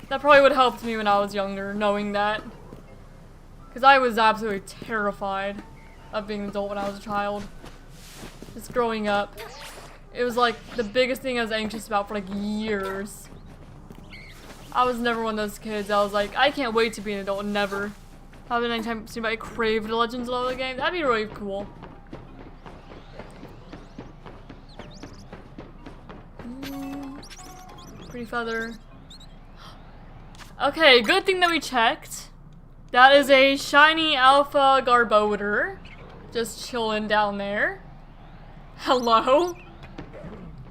[SPEAKER 1] That probably would have helped me when I was younger, knowing that. Because I was absolutely terrified of being an adult when I was a child. Just growing up. It was like the biggest thing I was anxious about for like years. I was never one of those kids. I was like, I can't wait to be an adult. Never. Having any time anybody crave the Legends of Zelda game, that'd be really cool. Pretty feather. Okay, good thing that we checked. That is a shiny alpha Garbodor. Just chilling down there. Hello?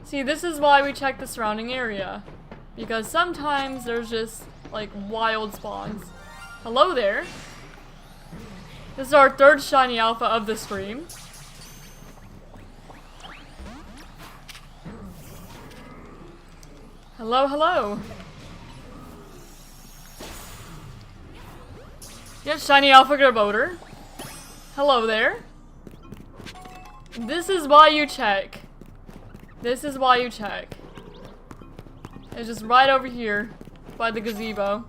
[SPEAKER 1] See, this is why we check the surrounding area. Because sometimes there's just, like, wild spawns. Hello there. This is our third shiny alpha of the stream. Hello, hello. Yep, shiny alpha Garbodor. Hello there. This is why you check. This is why you check. It's just right over here by the gazebo.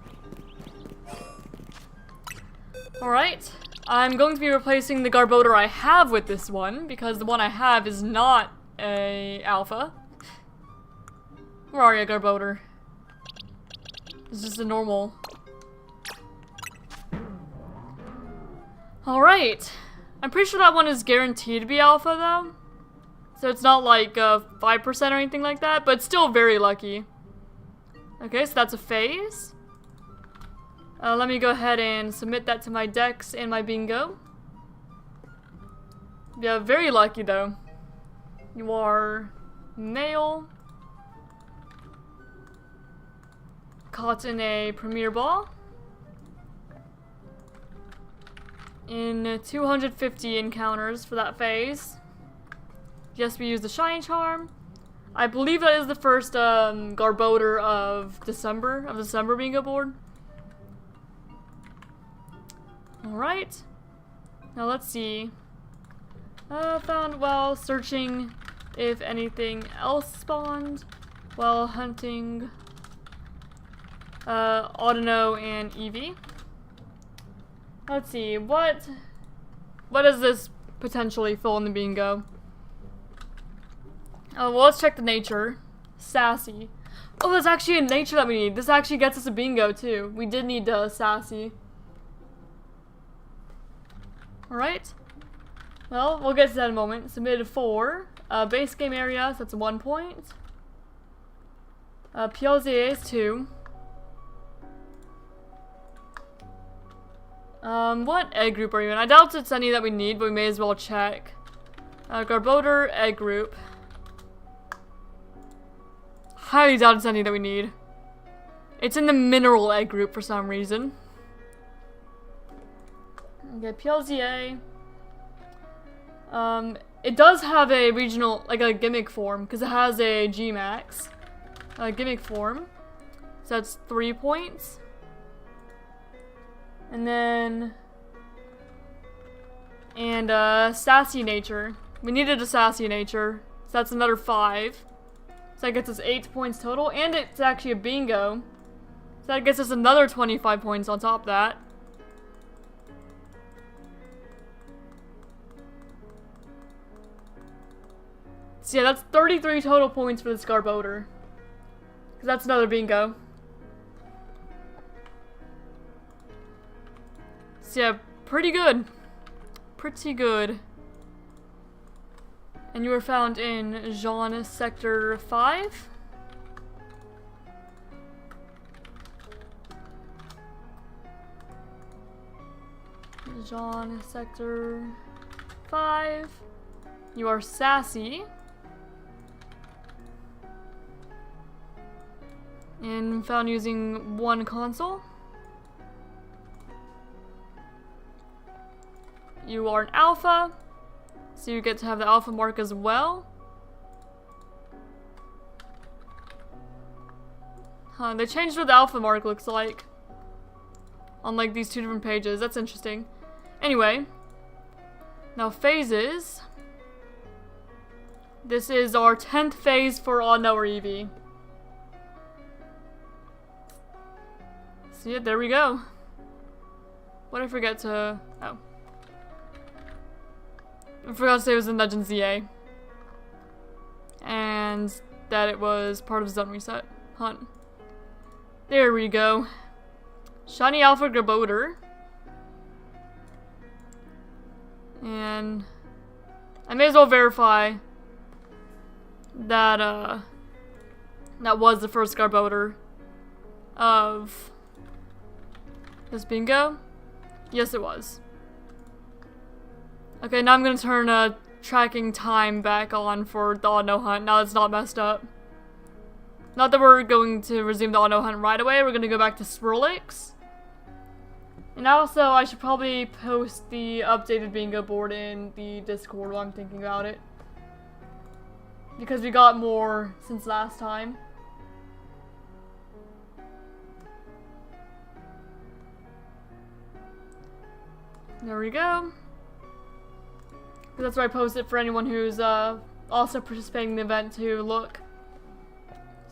[SPEAKER 1] Alright. I'm going to be replacing the Garbodor I have with this one because the one I have is not a alpha. Where are you, Garbodor? It's just a normal. Alright. I'm pretty sure that one is guaranteed to be alpha though. So it's not like 5% or anything like that, but still very lucky. Okay, so that's a phase. Let me go ahead and submit that to my Dex and my bingo. Yeah, very lucky though. You are male. Caught in a Premier Ball. In 250 encounters for that phase. Yes, we use the Shiny Charm. I believe that is the first Garbodor of December bingo board. Alright. Now let's see. Found while searching if anything else spawned while hunting Audino and Eevee. Let's see, what does this potentially fill in the bingo? Well, let's check the nature. Sassy. Oh, that's actually a nature that we need. This actually gets us a bingo too. We did need Sassy. Alright. Well, we'll get to that in a moment. Submitted 4. Base game area, so that's 1 point. PLZA is 2. What egg group are you in? I doubt it's any that we need, but we may as well check. Garbodor, egg group. Highly doubt it's any that we need. It's in the mineral egg group for some reason. Okay, PLZA. It does have a regional, like a gimmick form, because it has a G-Max. Gimmick form. So that's 3 points. And then... sassy nature. We needed a sassy nature. So that's another 5. So that gets us 8 points total. And it's actually a bingo. So that gets us another 25 points on top of that. So yeah, that's 33 total points for this Garbodor. Because that's another bingo. So yeah, pretty good. Pretty good. And you were found in Jean Sector 5. Jean Sector 5. You are sassy. And found using one console. You are an alpha, so you get to have the alpha mark as well. Huh, they changed what the alpha mark looks like on like these two different pages. That's interesting. Anyway, now phases. This is our 10th phase for Audino or Eevee. So yeah, there we go. What did I forget to... oh. I forgot to say it was in Legend ZA. And that it was part of Zone Reset Hunt. There we go. Shiny Alpha Garbodor. And I may as well verify that that was the first Garbodor of this bingo. Yes, it was. Okay, now I'm gonna turn tracking time back on for the Audino hunt. Now it's not messed up. Not that we're going to resume the Audino hunt right away. We're gonna go back to Swirlix. And also, I should probably post the updated bingo board in the Discord while I'm thinking about it. Because we got more since last time. There we go. That's where I post it for anyone who's also participating in the event to look.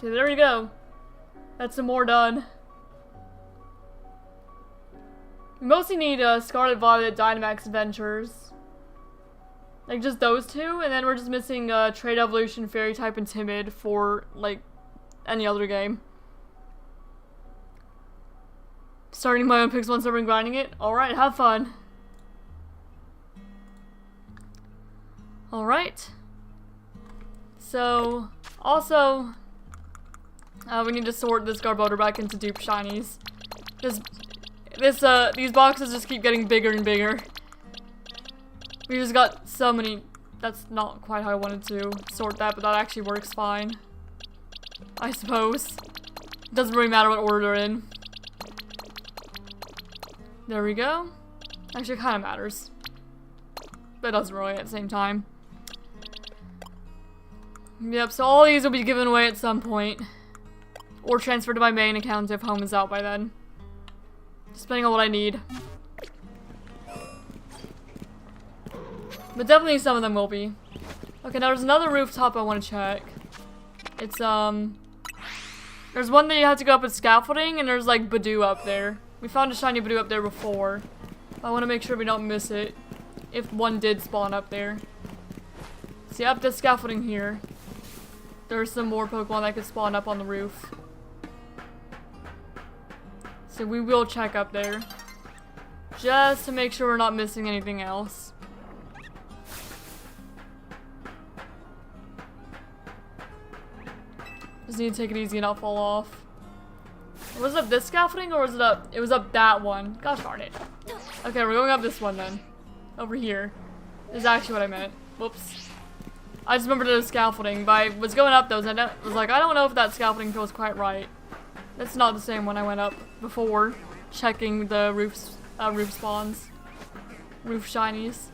[SPEAKER 1] So there you go. That's some more done. We mostly need Scarlet Violet Dynamax Adventures. Like just those two, and then we're just missing Trade Evolution, Fairy type, and Timid for like any other game. Starting my own Pixel server and grinding it. Alright, have fun. Alright. So, also, we need to sort this Garbodor back into dupe shinies. These boxes just keep getting bigger and bigger. We just got so many. That's not quite how I wanted to sort that, but that actually works fine. I suppose. It doesn't really matter what order they're in. There we go. Actually, it kind of matters. But it doesn't really at the same time. Yep, so all these will be given away at some point. Or transferred to my main account if home is out by then. Just depending on what I need. But definitely some of them will be. Okay, now there's another rooftop I want to check. It's, there's one that you have to go up with scaffolding, and there's, like, Badoo up there. We found a shiny Badoo up there before. I want to make sure we don't miss it. If one did spawn up there. See, up the scaffolding here. There's some more Pokemon that could spawn up on the roof. So we will check up there. Just to make sure we're not missing anything else. Just need to take it easy and not fall off. Was it up this scaffolding or was it up? It was up that one. Gosh darn it. Okay, we're going up this one then. Over here. Is actually what I meant. Whoops. I just remembered it was scaffolding, but I was going up those and I was like, I don't know if that scaffolding feels quite right. That's not the same one I went up before checking the roof spawns. Roof shinies.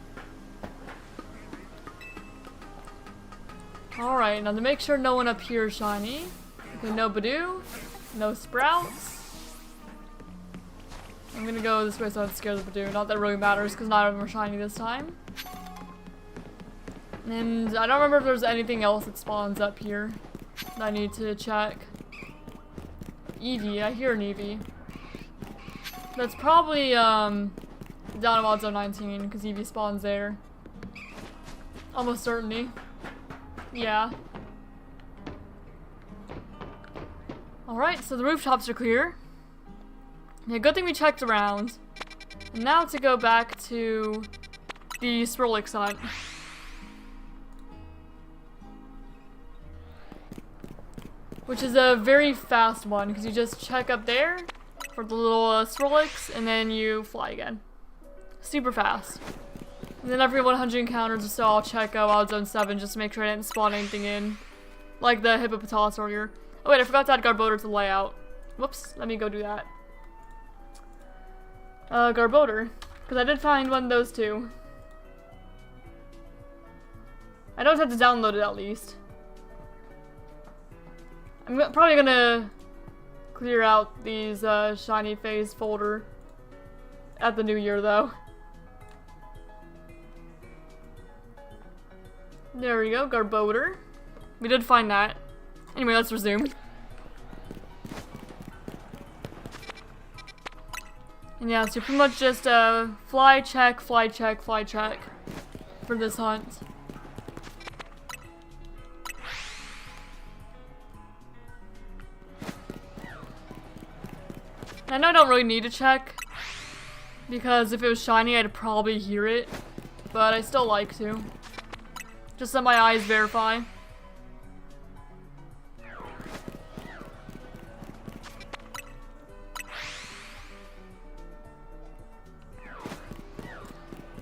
[SPEAKER 1] Alright, now to make sure no one up here is shiny. Okay, no Badoo. No Sprouts. I'm gonna go this way so I don't scare the Badoo. Not that it really matters because none of them are shiny this time. And I don't remember if there's anything else that spawns up here that I need to check. Eevee, I hear an Eevee. That's probably down in Wild Zone 19 because Eevee spawns there. Almost certainly. Yeah. Alright, so the rooftops are clear. Yeah, good thing we checked around. And now to go back to the Swirlix hunt. Which is a very fast one, because you just check up there for the little Swirlix, and then you fly again. Super fast. And then every 100 encounters or so, I'll check Wild Zone 7 just to make sure I didn't spawn anything in. Like the Hippopotamus earlier. Oh wait, I forgot to add Garbodor to the layout. Whoops, let me go do that. Garbodor. Because I did find one of those too. I don't have to download it at least. I'm probably gonna clear out these shiny phase folder at the new year though. There we go, Garbodor. We did find that. Anyway, let's resume. And yeah, so pretty much just fly check for this hunt. I know I don't really need to check, because if it was shiny I'd probably hear it, but I still like to. Just let my eyes verify.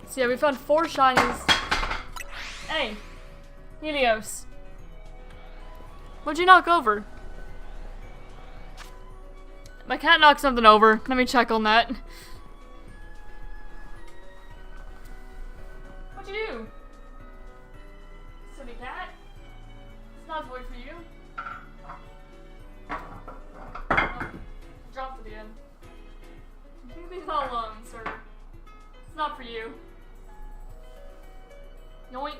[SPEAKER 1] So yeah, we found 4 shinies. Hey! Helios. What'd you knock over? My cat knocked something over. Let me check on that. What'd you do? Silly cat. It's not a toy for you. Oh, dropped it again. Leave that alone, sir. It's not for you. Yoink.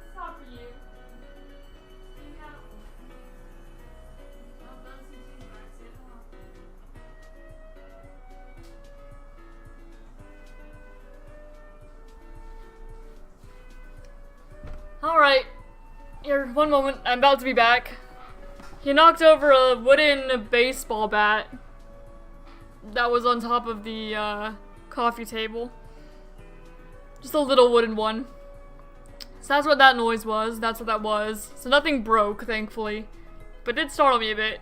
[SPEAKER 1] It's not for you. Alright. Here, one moment. I'm about to be back. He knocked over a wooden baseball bat that was on top of the coffee table. Just a little wooden one. So that's what that noise was. That's what that was. So nothing broke, thankfully. But it did startle me a bit.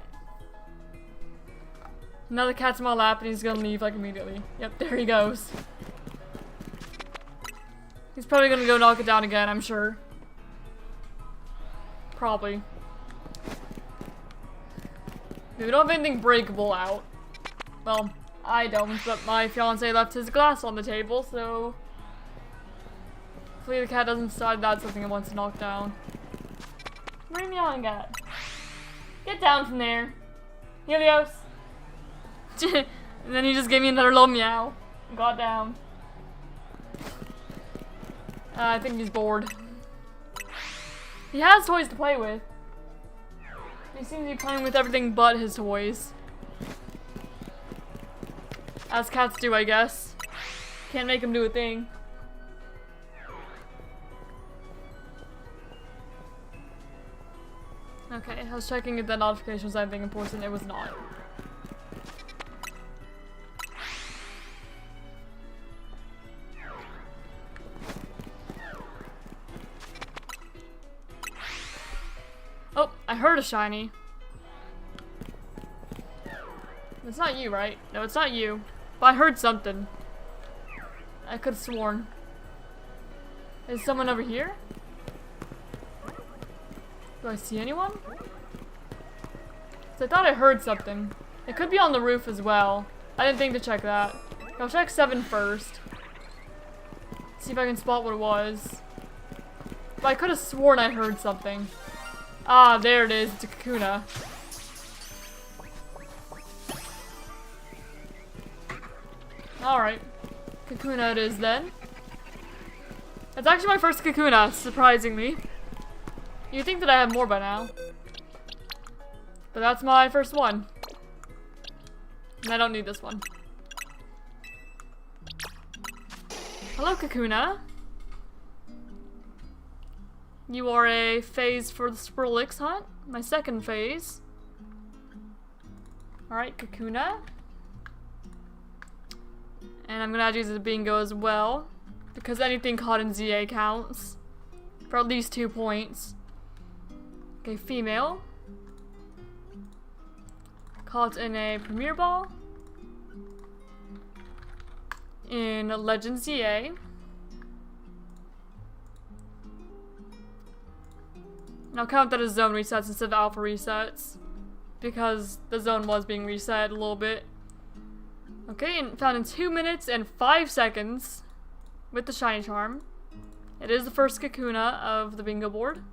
[SPEAKER 1] Now the cat's in my lap and he's gonna leave like immediately. Yep, there he goes. He's probably gonna go knock it down again, I'm sure. Probably. We don't have anything breakable out. Well, I don't, but my fiance left his glass on the table, so hopefully the cat doesn't decide that's something it wants to knock down. What are you meowing at? Get down from there. Helios. And then he just gave me another little meow. And got down. I think he's bored. He has toys to play with. He seems to be playing with everything but his toys. As cats do, I guess. Can't make him do a thing. Okay, I was checking if that notification was anything important. It was not. Oh, I heard a shiny. It's not you, right? No, it's not you. But I heard something. I could have sworn. Is someone over here? Do I see anyone? 'Cause I thought I heard something. It could be on the roof as well. I didn't think to check that. I'll check 7 first. See if I can spot what it was. But I could have sworn I heard something. Ah, there it is. It's a Kakuna. Alright. Kakuna it is then. It's actually my first Kakuna, surprisingly. You'd think that I have more by now. But that's my first one. And I don't need this one. Hello, Kakuna. You are a phase for the Swirlix hunt. My second phase. Alright, Kakuna. And I'm gonna add you as a bingo as well. Because anything caught in ZA counts. For at least 2 points. Okay, female. Caught in a Premier Ball. in Legends EA. And I'll count that as zone resets instead of alpha resets, because the zone was being reset a little bit. Okay, and found in 2 minutes and 5 seconds with the shiny charm. It is the first Kakuna of the bingo board.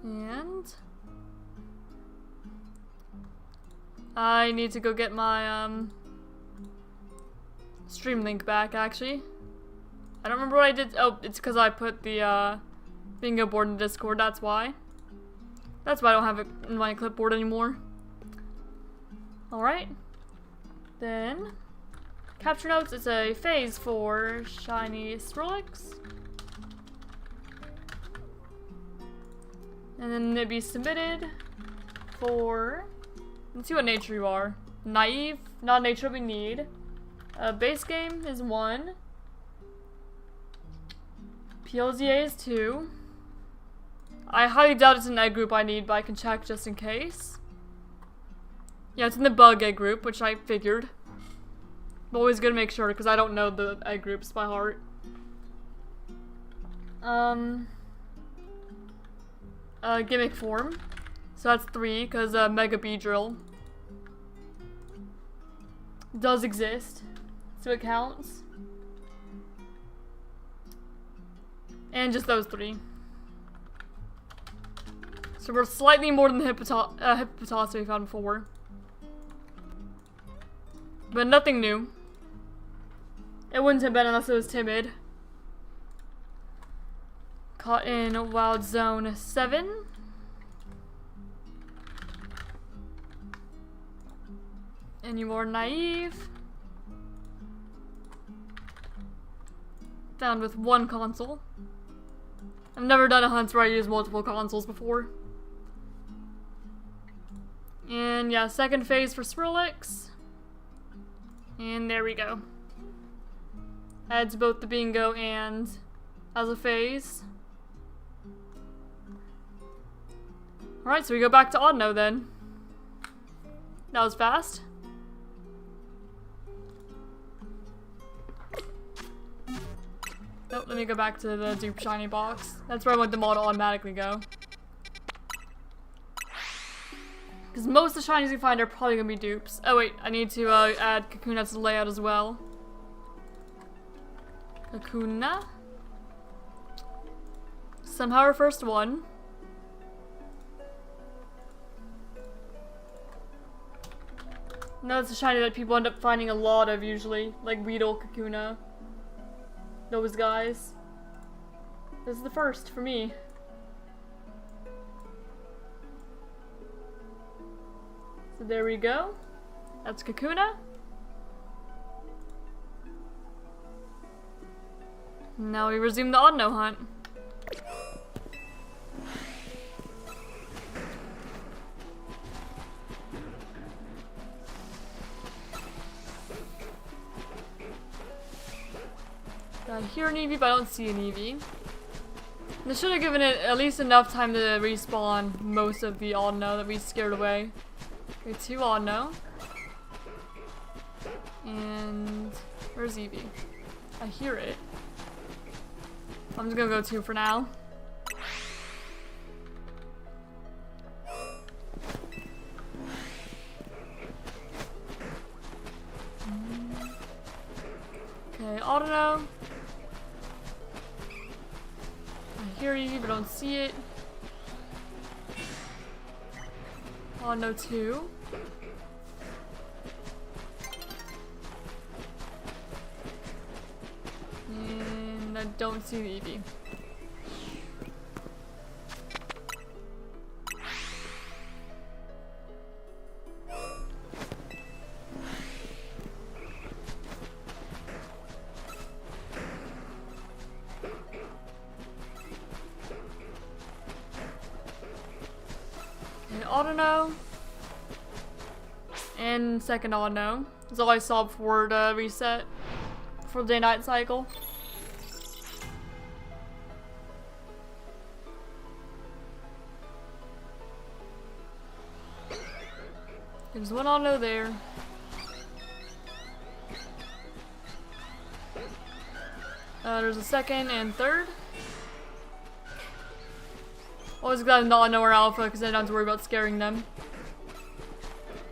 [SPEAKER 1] And I need to go get my stream link back, actually. I don't remember what I did. Oh, it's because I put the bingo board in Discord, that's why. That's why I don't have it in my clipboard anymore. Alright. Then, capture notes, it's a phase for shiny Swirlix. And then it'd be submitted for, let's see what nature you are. Naive, not nature we need. Base game is 1. PLZA is 2. I highly doubt it's an egg group I need, but I can check just in case. Yeah, it's in the bug egg group, which I figured. I'm always gonna make sure, because I don't know the egg groups by heart. Gimmick form. So that's 3, because Mega Beedrill does exist. So it counts. And just those 3. So we're slightly more than the Hippopotas we found before. But nothing new. It wouldn't have been unless it was timid. Caught in Wild Zone 7. And you are naive. Found with 1 console. I've never done a hunt where I use multiple consoles before. And yeah, second phase for Swirlix. And there we go. Adds both the bingo and as a phase. Alright, so we go back to Audino then. That was fast. Oh, let me go back to the dupe shiny box. That's where I want them all to automatically go. Because most of the shinies we find are probably going to be dupes. Oh wait, I need to add Kakuna to the layout as well. Kakuna. Somehow our first one. No, it's a shiny that people end up finding a lot of usually. Like Weedle, Kakuna. Those guys. This is the first for me. So there we go. That's Kakuna. Now we resume the Audino hunt. I hear an Eevee, but I don't see an Eevee. This should have given it at least enough time to respawn most of the Audino that we scared away. Okay, 2 Audino. And where's Eevee? I hear it. I'm just gonna go 2 for now. Okay, Audino. I hear you, but don't see it. Audino 2. And I don't see the Eevee. Audino. And second Audino. That's all I saw before the reset. For the day-night cycle. There's one Audino there. There's a second and third. Always got an Audino or Alpha because I don't have to worry about scaring them.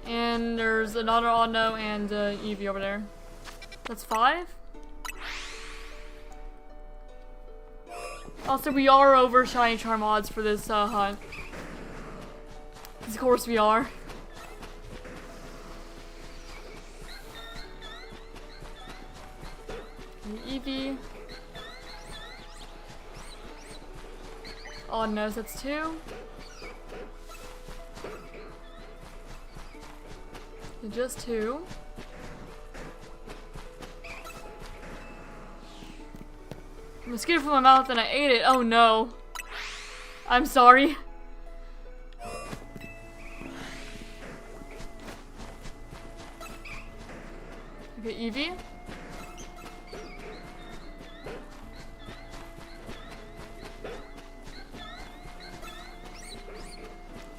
[SPEAKER 1] And there's another Audino and Eevee over there. That's 5. Also, we are over shiny charm odds for this hunt. Of course we are. Eevee. Oh no, that's 2. Just 2. A mosquito flew in my mouth and I ate it. Oh no. I'm sorry. Okay, Eevee.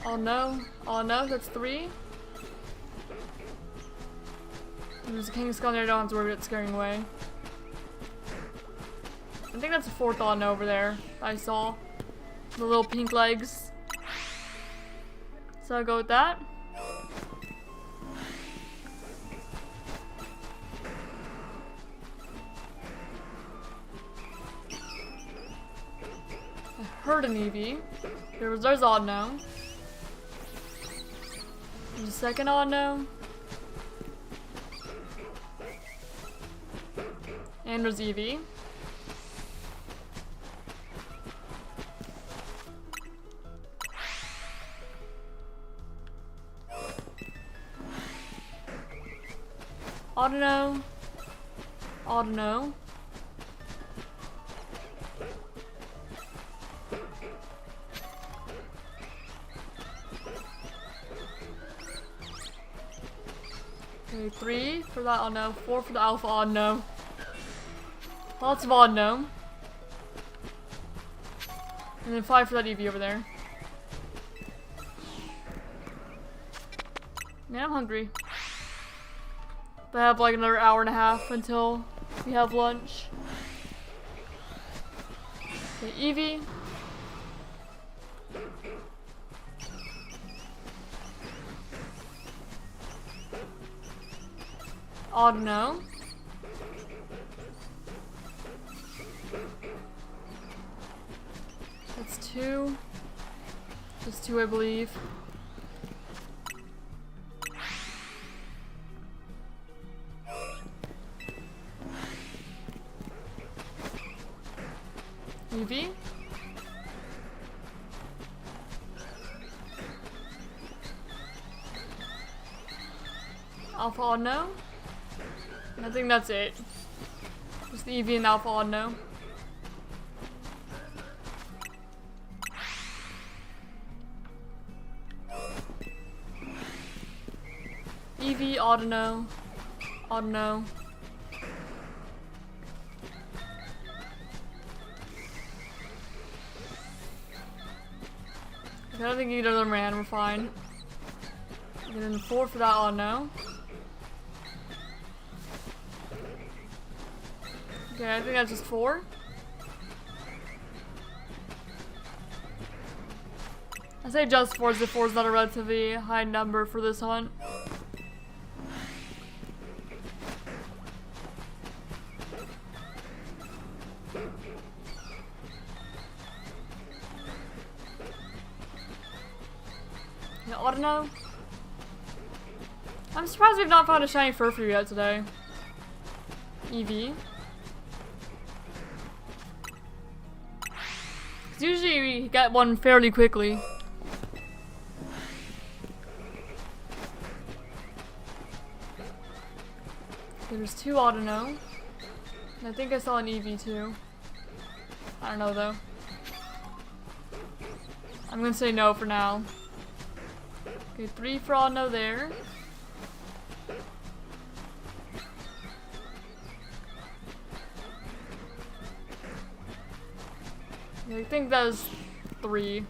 [SPEAKER 1] Oh no. Oh no, that's 3. There's a king skull there, I don't have to worry about scaring away. I think that's a 4th Audino over there I saw. The little pink legs. So I'll go with that. I heard an Eevee. There's Audino. There's a second Audino. And there's Eevee. Audino. Audino. Okay, 3 for that Audino, 4 for the Alpha Audino. Lots of Audino. And then 5 for that Eevee over there. Man, I'm hungry. But I have like another hour and a half until we have lunch. Okay, Eevee. Audino. That's 2. Just 2, I believe. Eevee. Alpha Audino. I think that's it. Just the Eevee and Alpha Audino. Eevee, Audino. Audino. I don't think either of them ran, we're fine. And then 4 for that Audino. Okay, I think that's just 4. I say just 4 as if 4 is not a relatively high number for this hunt. Yeah, Audino. I'm surprised we've not found a shiny Furfrou yet today. Eevee. Because usually we get one fairly quickly. Okay, there's 2 Audino. And I think I saw an Eevee too. I don't know though. I'm gonna say no for now. Okay, 3 for Audino there. I think that was 3.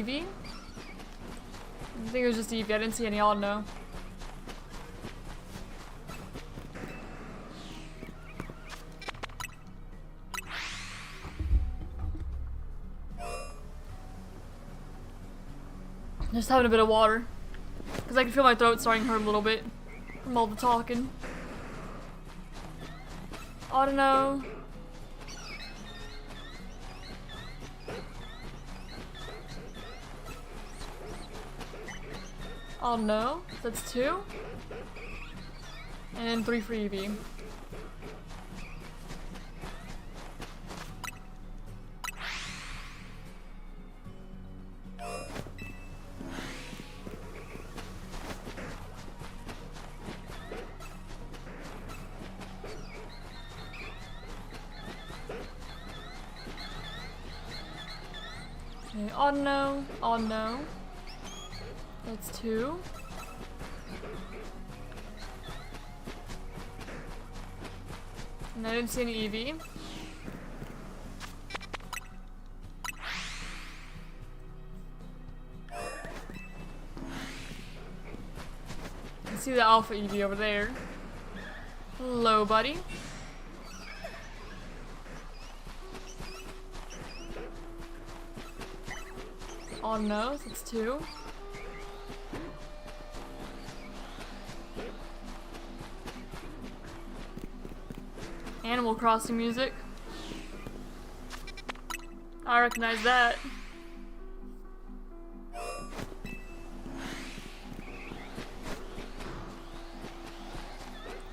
[SPEAKER 1] Eevee. I think it was just Eevee. I didn't see any Audino. Just having a bit of water. Because I can feel my throat starting to hurt a little bit from all the talking. Audino. Oh no, that's 2. And 3 for Eevee. Okay, Audino, Audino. That's 2. And I didn't see any Eevee. I see the Alpha Eevee over there. Hello, buddy. Oh no, that's 2. Animal Crossing music. I recognize that.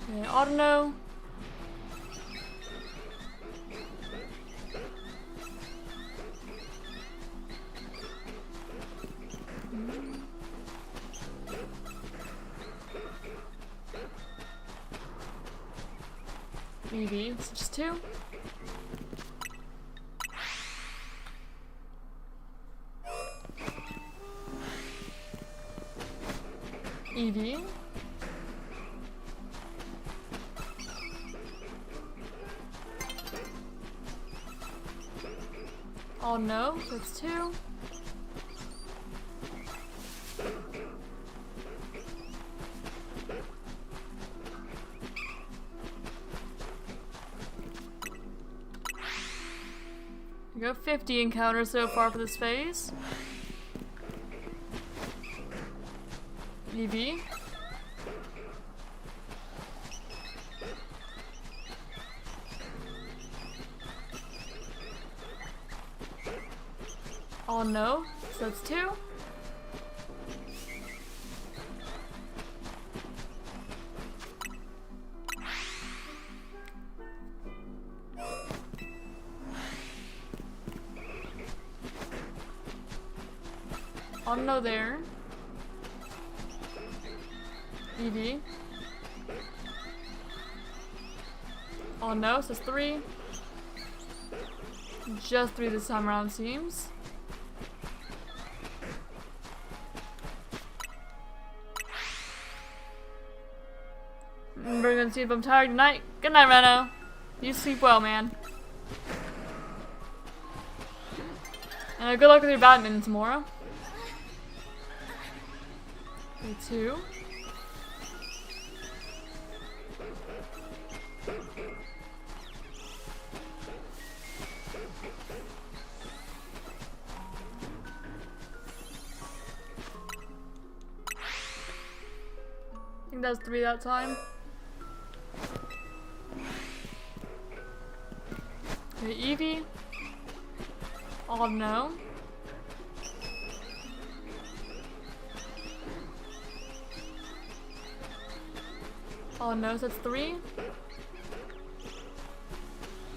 [SPEAKER 1] Okay, Audino. Eevee, it's just 2. Eevee. Oh no, that's 2. We got 50 encounters so far for this phase. Eevee. Oh no, so that's 2. Oh no, there. Eevee. Oh no, so it's 3. Just 3 this time around, seems. We're gonna see if I'm tired tonight. Good night, Reno. You sleep well, man. And good luck with your badminton tomorrow. Okay, 2. I think that's 3 that time. Okay, Eevee. Oh no. Oh no, so that's 3. And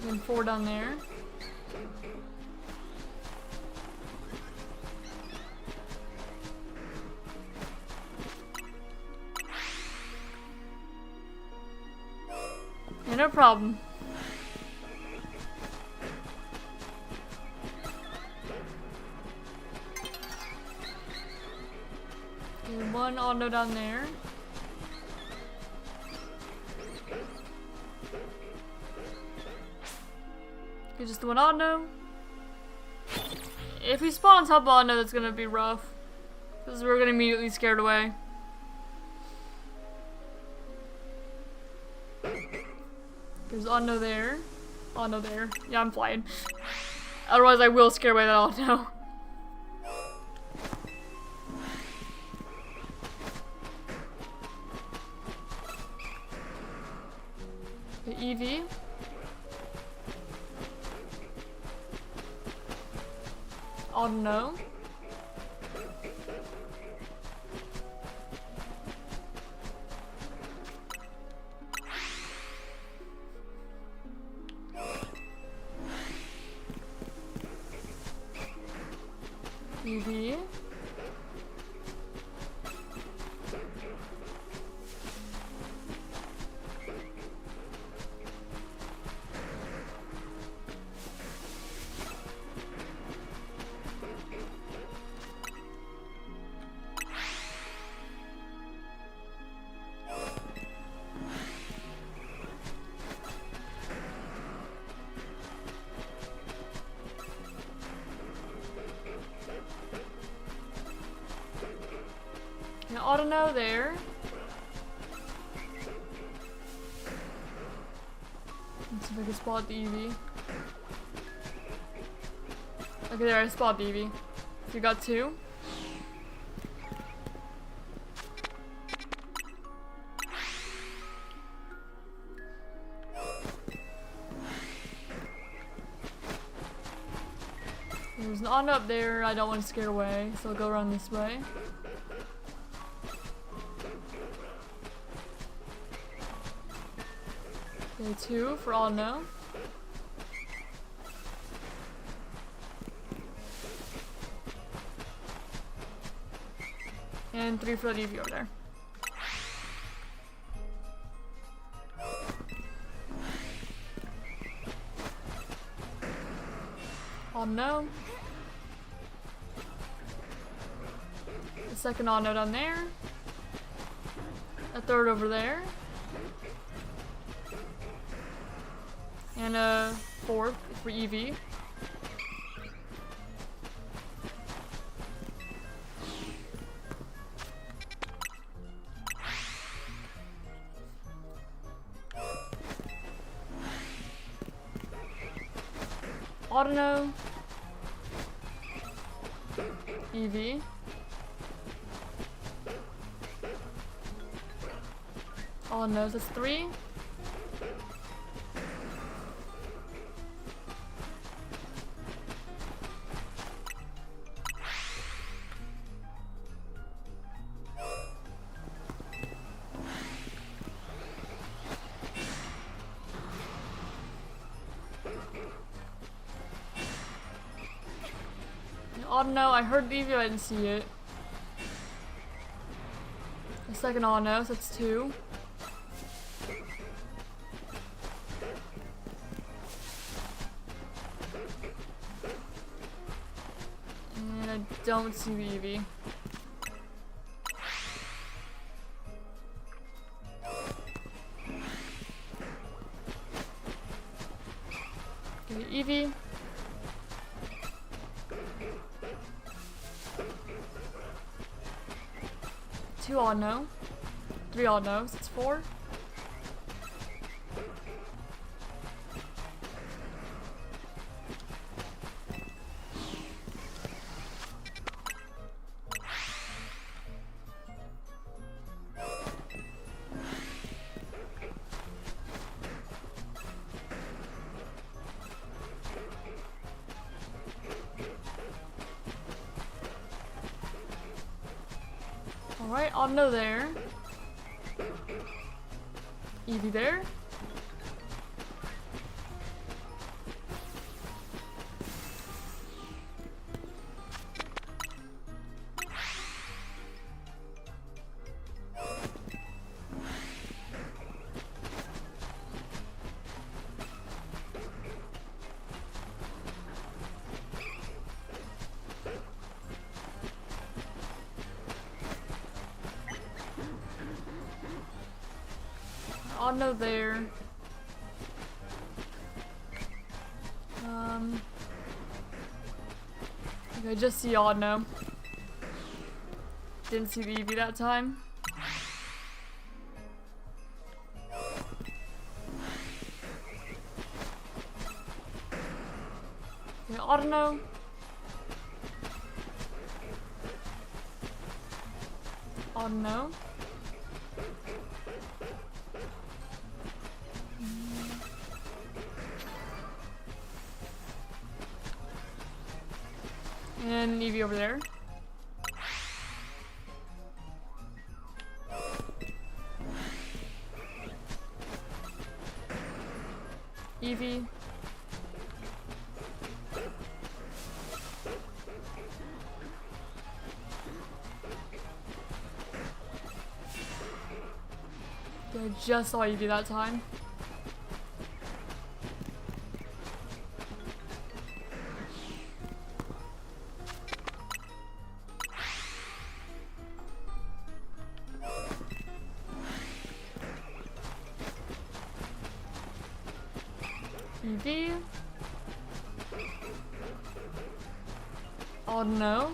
[SPEAKER 1] then 4 down there. Yeah, no problem. Okay, 1 Audino down there. Okay, just the 1 Audino. If we spawn on top of Audino, that's gonna be rough. Because we're gonna immediately scared away. There's Audino there. Audino there. Yeah, I'm flying. Otherwise I will scare away that Audino. The Eevee. Audino. Eevee. Now Audino there. Let's see if I can spot the Eevee. Okay, there, I spot the Eevee. So you got two. There's an Audino up there I don't want to scare away, so I'll go around this way. Okay, two for Audino. And three for that Eevee over there. Audino. The second Audino down there. A third over there. And a fourth for Eevee. Audino. Eevee. Audino, that's three. Audino, I heard the Eevee, I didn't see it. The second Audino, so that's two. And I don't see the Eevee. Okay, Eevee. Two Audino. Three Audinos, it's four. Alright, Audino there. Eevee there. Audino there. Okay, just see Audino. Didn't see the Eevee that time. Okay, Audino. Audino. And Eevee over there. Eevee. I just saw Eevee that time. Eevee. Oh no.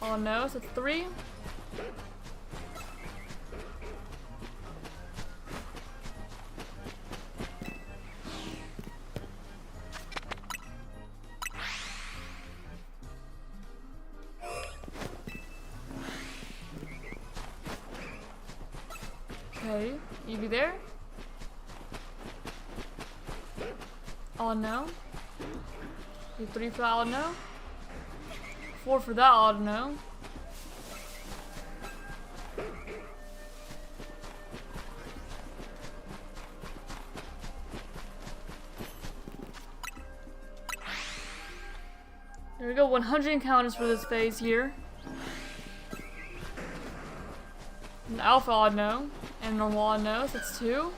[SPEAKER 1] Oh no, so it's 3. Okay, Eevee there. Oh no. Okay, 3 for that Audino. 4 for that Audino. There we go, 100 encounters for this phase here. An Alpha Audino and normal Audino, so that's 2.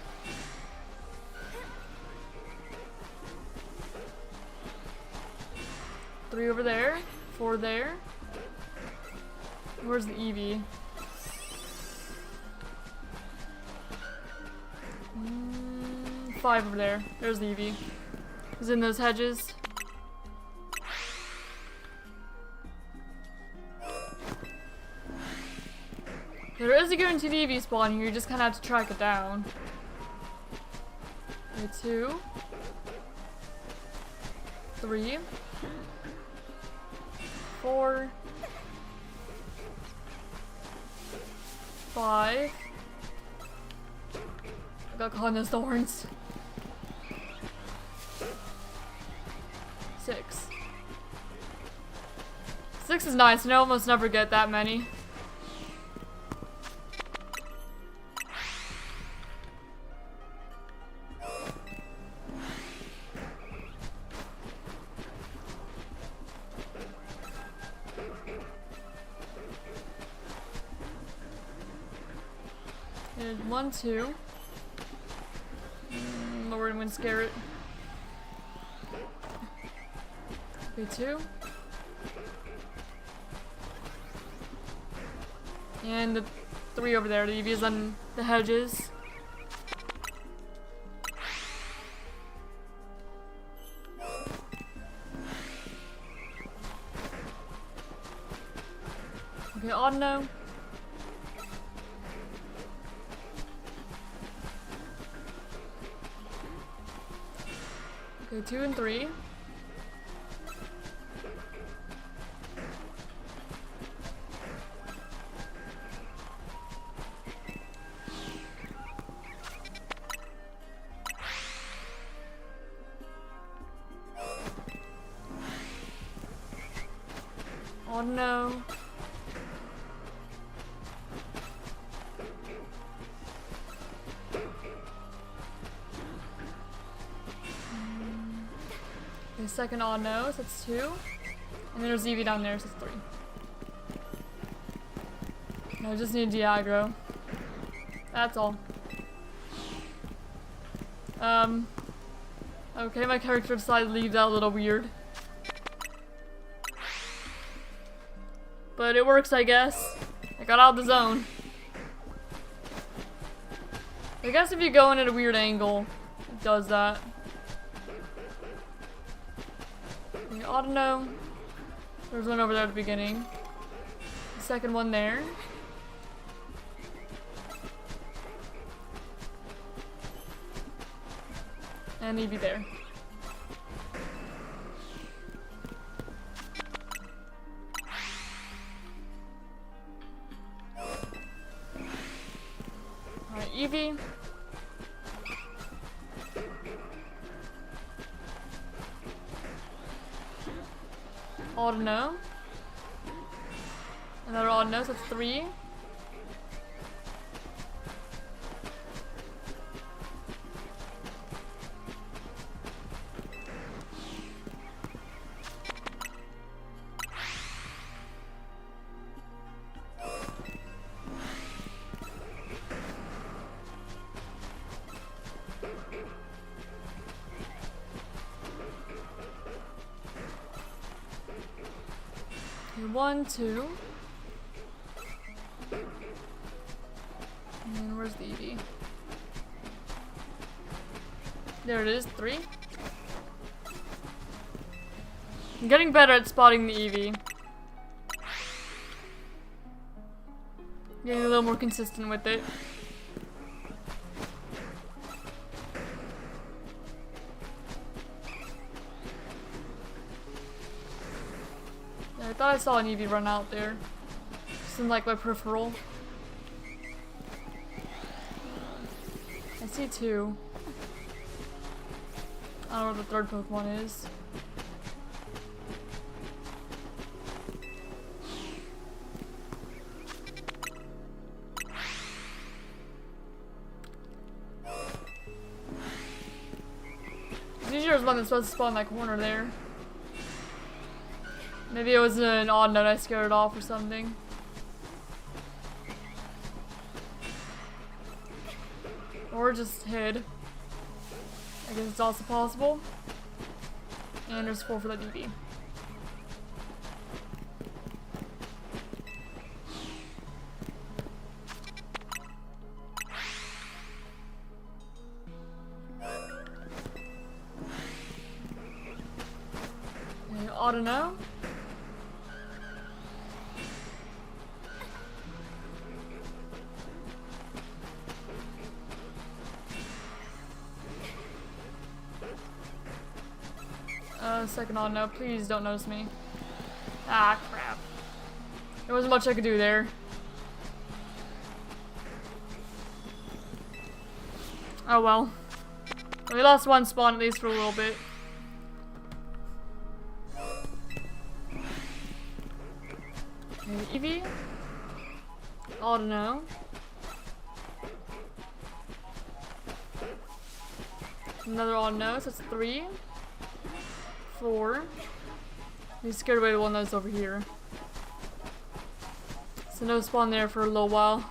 [SPEAKER 1] Three over there, 4 there. Where's the Eevee? 5 over there. There's the Eevee. He's in those hedges. There is a guaranteed Eevee spawn here, you just kind of have to track it down. Okay, 2. 3. 4. 5. I got caught in those thorns. 6. 6 is nice, and I almost never get that many. And 1, 2. Lower and wind scare it. Okay, 2. And the 3 over there. The Eevee is on the hedges. Okay, Audino. Okay, 2 and 3. Oh no. The second Audino, so that's 2. And then there's Eevee down there, so it's 3. No, I just need Diagro. That's all. Okay, my character decided to leave that a little weird. But it works, I guess. I got out of the zone. I guess if you go in at a weird angle, it does that. Audino. There's one over there at the beginning. The second one there. And Eevee there. Alright, Eevee. Audino. Another Audino, so that's 3. Okay, 1, 2. And then where's the Eevee? There it is, 3. I'm getting better at spotting the Eevee. Getting a little more consistent with it. Yeah, I thought I saw an Eevee run out there. Just in like my peripheral. I see 2. I don't know what the third Pokemon is. Usually there's one that's supposed to spawn in that corner there. Maybe it was an odd note I scared it off or something. Or just hid. I guess it's also possible. And there's 4 for that Eevee. Okay, Audino. Second on, no, please don't notice me. Ah, crap. There wasn't much I could do there. Oh well. We lost one spawn at least for a little bit. Okay, Eevee. Audino. Another Audino, so it's 3. 4. He scared away the one that's over here. So no spawn there for a little while.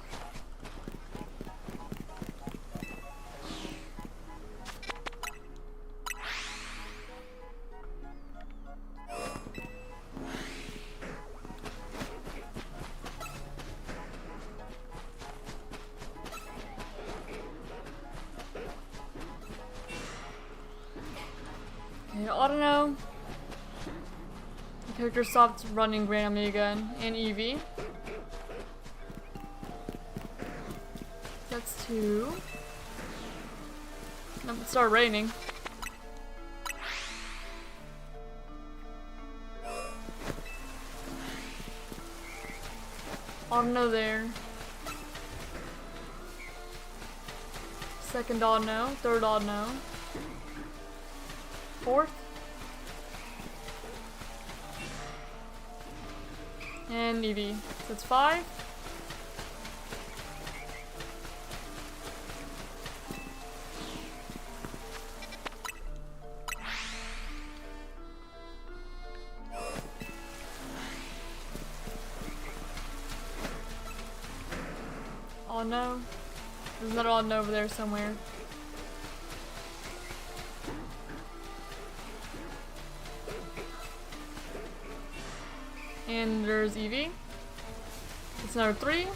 [SPEAKER 1] Okay, Audino. The character stopped running randomly again. And Eevee. That's 2. Nope, it started raining. Audino there. Second Audino. Third Audino. 4th. And Eevee. So that's 5. Oh no. There's another Audino over there somewhere. And there's Eevee. It's another 3.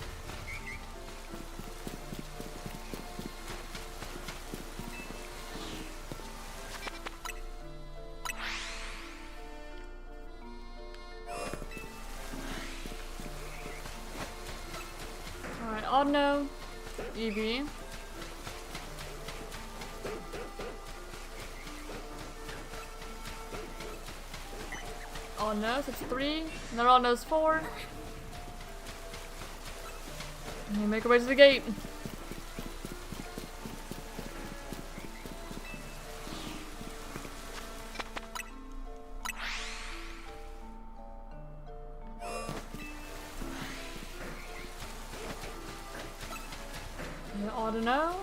[SPEAKER 1] Audino, Eevee. Audino, so it's 3. Another Audino's 4. And we make our way to the gate. Audino.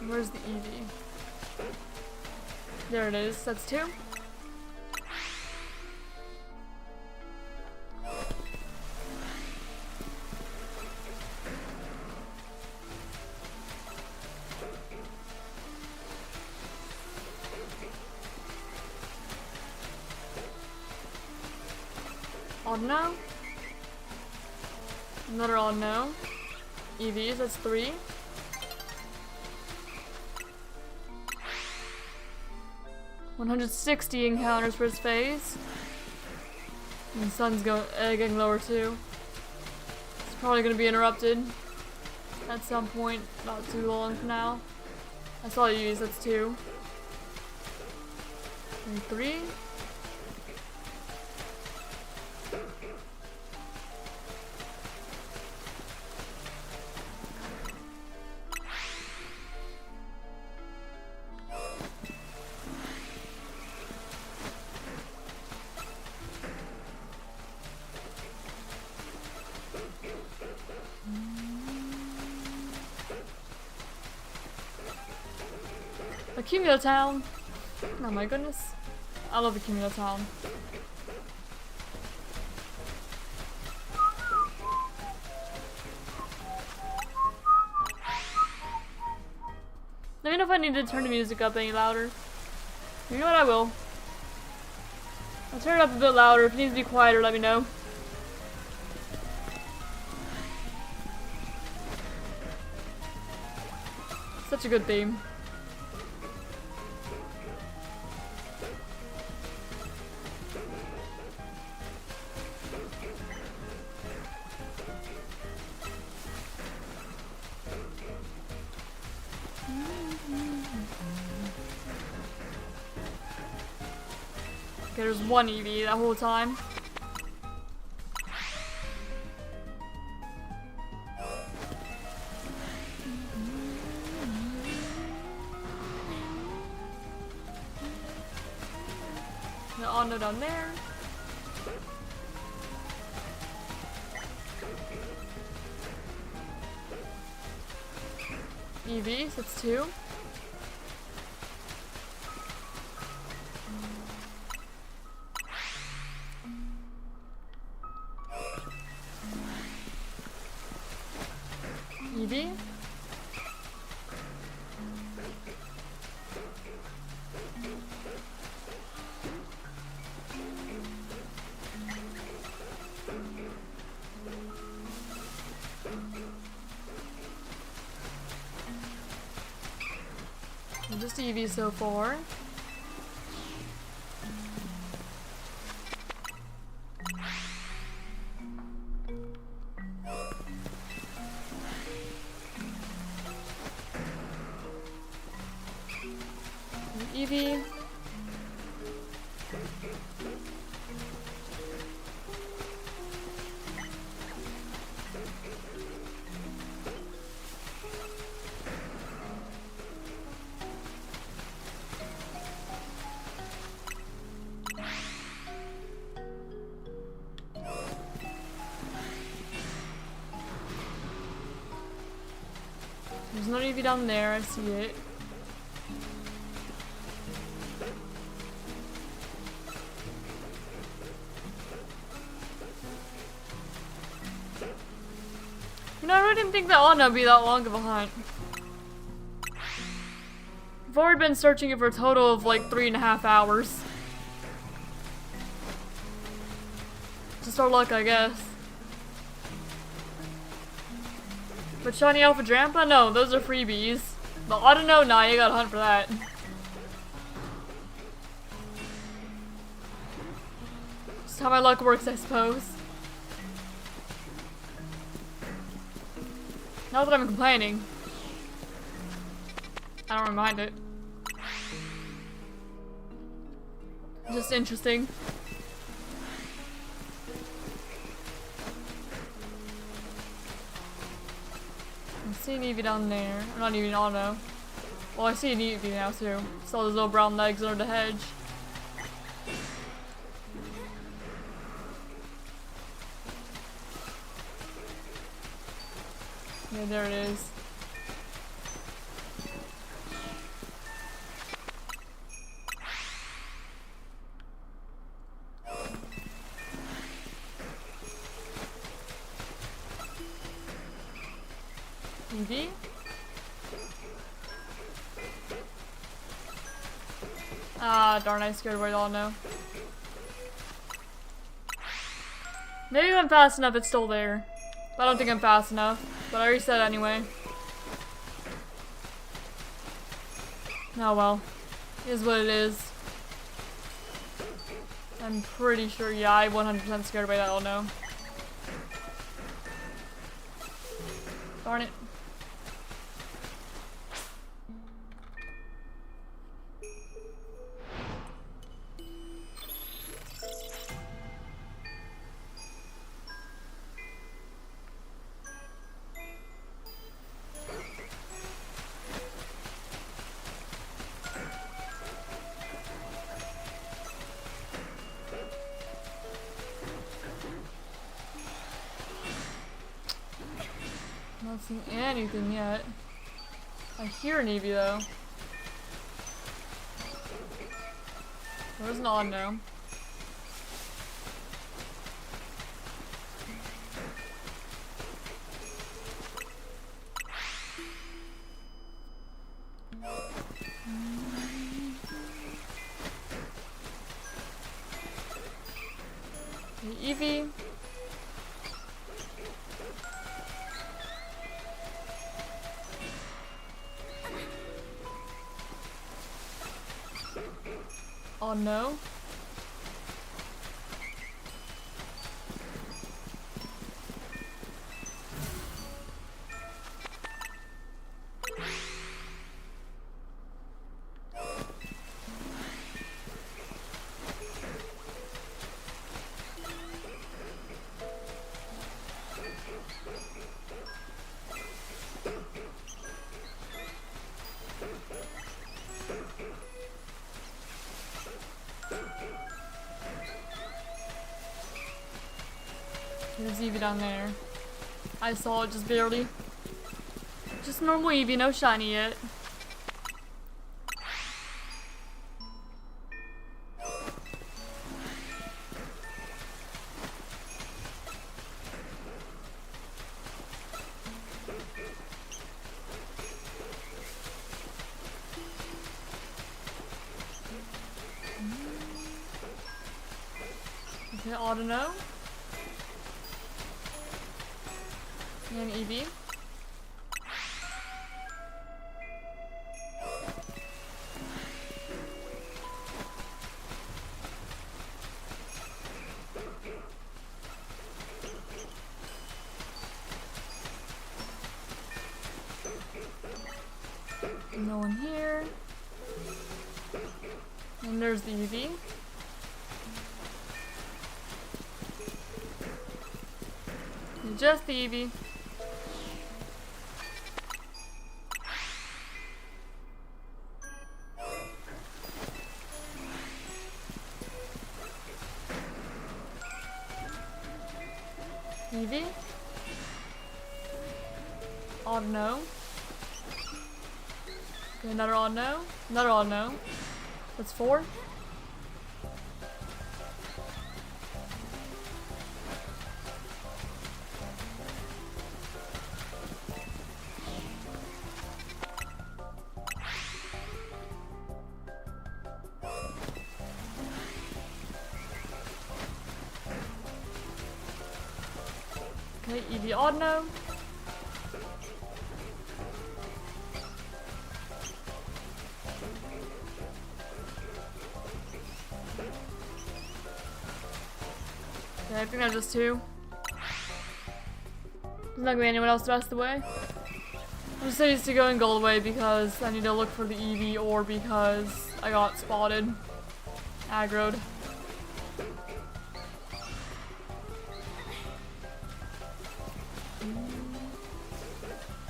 [SPEAKER 1] Where's the Eevee? There it is. That's 2. Audino. Another Audino. Eevees, that's 3. $160 encounters for his phase. And the sun's getting lower too. It's probably gonna be interrupted at some point, not too long from now. I saw you use, that's 2. And 3. Town. Oh my goodness. I love Town. Let me know if I need to turn the music up any louder. You know what, I will. I'll turn it up a bit louder. If it needs to be quieter, let me know. Such a good theme. Okay, there's one Eevee that whole time. The Audino down there. Eevee, so it's 2. Eevee. Just Eevee so far. Eevee. There's no Eevee down there, I see it. You know, I really didn't think that Audino would be that long of a hunt. I've already been searching it for a total of like 3.5 hours. Just our luck, I guess. But Shiny Alpha Drampa? No, those are freebies. But I don't know, nah, you gotta hunt for that. Just how my luck works, I suppose. Not that I'm complaining. I don't mind it. Just interesting. I see an Eevee down there. Or not even Auto. Well, I see an Eevee now too. Saw those little brown legs under the hedge. Yeah, there it is. Eevee? Ah, darn, I scared away all now. Maybe if I'm fast enough, it's still there. But I don't think I'm fast enough. But I already said anyway. Oh well. It is what it is. I'm pretty sure, yeah, I'm 100% scared away that all now. Darn it. Not seeing anything yet. I hear an Eevee though. Where's an Audino? The Eevee. Oh no. There's Eevee down there. I saw it just barely. Just normal Eevee, no shiny yet. Okay, Audino. And Eevee. No one here. And there's the Eevee. Just the Eevee. Eevee. Audino. Okay, another Audino. Another Audino. That's 4. Okay, Eevee Audino. Yeah, I think there's just two. There's not gonna be anyone else the rest of the way. I'm just so used to going gold away because I need to look for the Eevee or because I got spotted. Aggroed.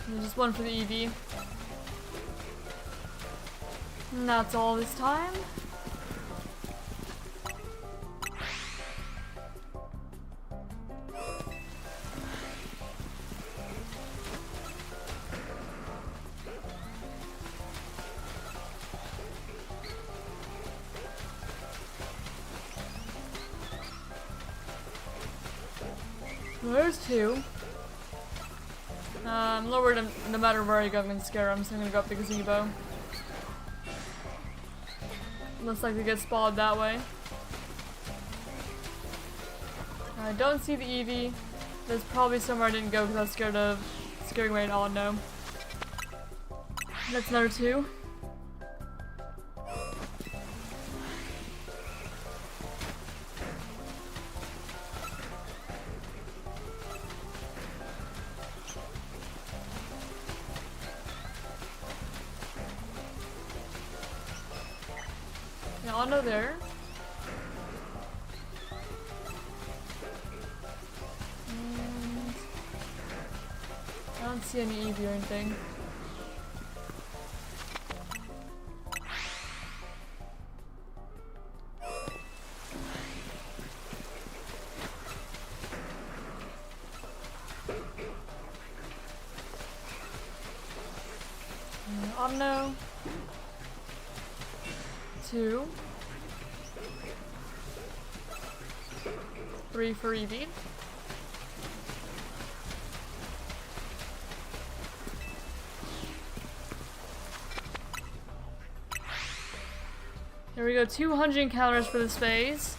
[SPEAKER 1] There's just one for the Eevee. And that's all this time. Well, there's two. I'm lowered no matter where I go, I'm gonna scare him, so I'm gonna go up the gazebo. Looks like they get spotted that way. I don't see the Eevee. There's probably somewhere I didn't go because I was scared of scaring away an Audino. That's another two. Yeah, Audino there. And I don't see any Eevee or anything. Audino. Two. Three for Eevee. Here we go, 200 encounters for this phase.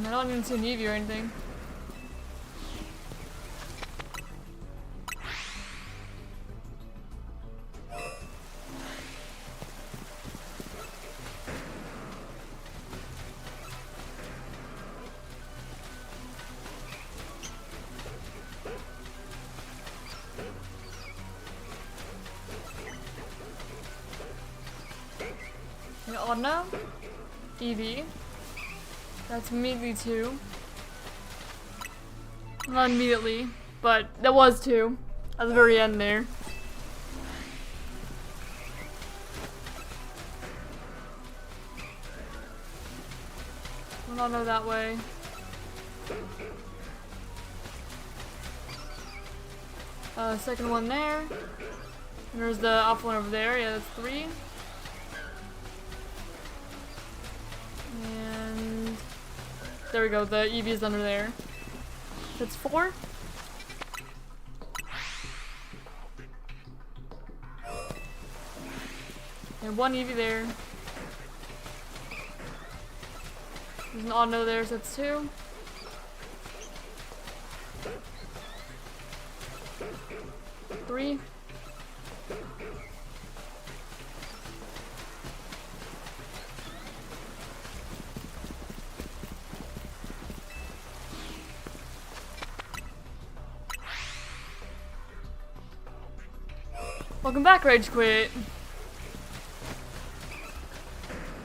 [SPEAKER 1] I don't even see an Eevee or anything. Audino, Eevee. That's immediately two. Not immediately, but that was two at the very end there. One Audino that way. Second one there. And there's the off one over there. Yeah, that's three. And there we go, the Eevee is under there. That's four. And one Eevee there. There's an Audino there, so that's two. Three. Welcome back, Rage Quit.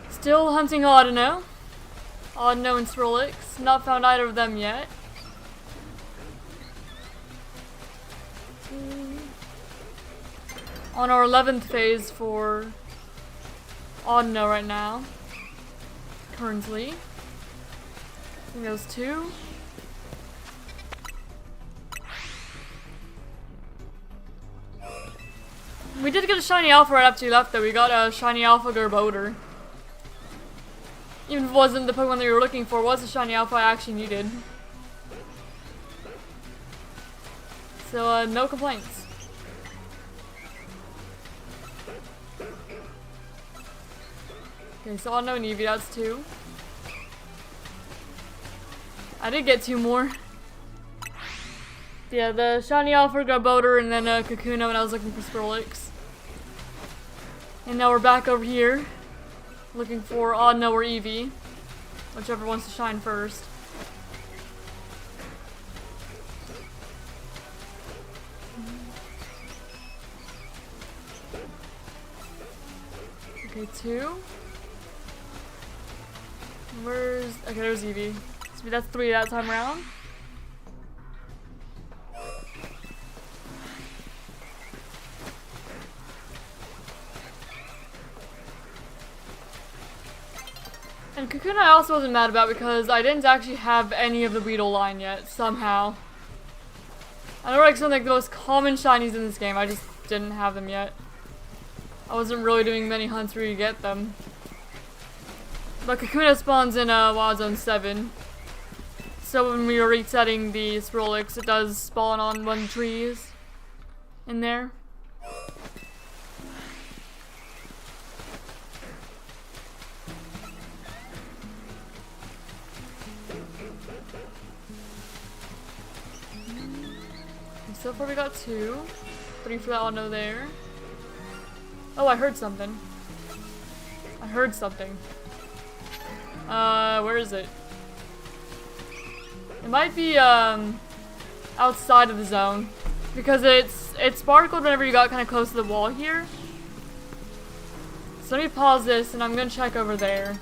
[SPEAKER 1] Still hunting Audino. Audino and Swirlix. Not found either of them yet. On our 11th phase for Audino right now. Currently. I think those two. We did get a shiny alpha right after you left though. We got a shiny alpha Garbodor. Even if it wasn't the Pokemon that we were looking for, it was the shiny alpha I actually needed. So no complaints. Okay, so Audino and Eevee, that's 2. I did get 2 more. Yeah, the shiny Alpha Garbodor and then Kakuna when I was looking for Swirlix. And now we're back over here, looking for Audino or Eevee, whichever wants to shine first. Okay, 2. Where's... okay, there's Eevee. So that's 3 that time around. And Kakuna I also wasn't mad about because I didn't actually have any of the Weedle line yet, somehow. I know like some of the most common shinies in this game, I just didn't have them yet. I wasn't really doing many hunts where you get them. But Kakuna spawns in Wild Zone 7. So when we were resetting the Swirlix, it does spawn on one of the trees in there. So far we got 2. 3 for that Audino there. Oh, I heard something. I heard something. Where is it? It might be, outside of the zone. Because it sparkled whenever you got kind of close to the wall here. So let me pause this and I'm gonna check over there.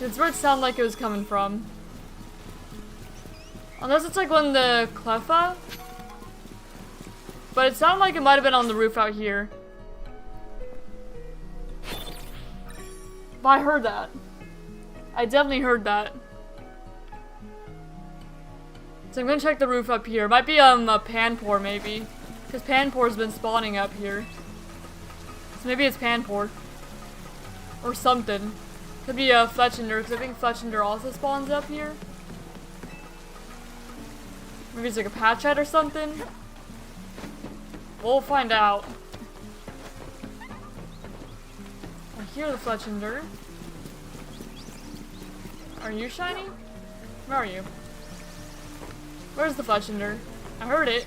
[SPEAKER 1] It's where it sounded like it was coming from. Unless it's like one of the Cleffa. But it sounded like it might have been on the roof out here. But I heard that. I definitely heard that. So I'm gonna check the roof up here. Might be a Panpour maybe. Because Panpour's been spawning up here. So maybe it's Panpour. Or something. Could be a Fletchinder, because I think Fletchinder also spawns up here. Maybe it's like a Patchat or something. We'll find out. I hear the Fletchinder. Are you shiny? Where are you? Where's the Fletchinder? I heard it.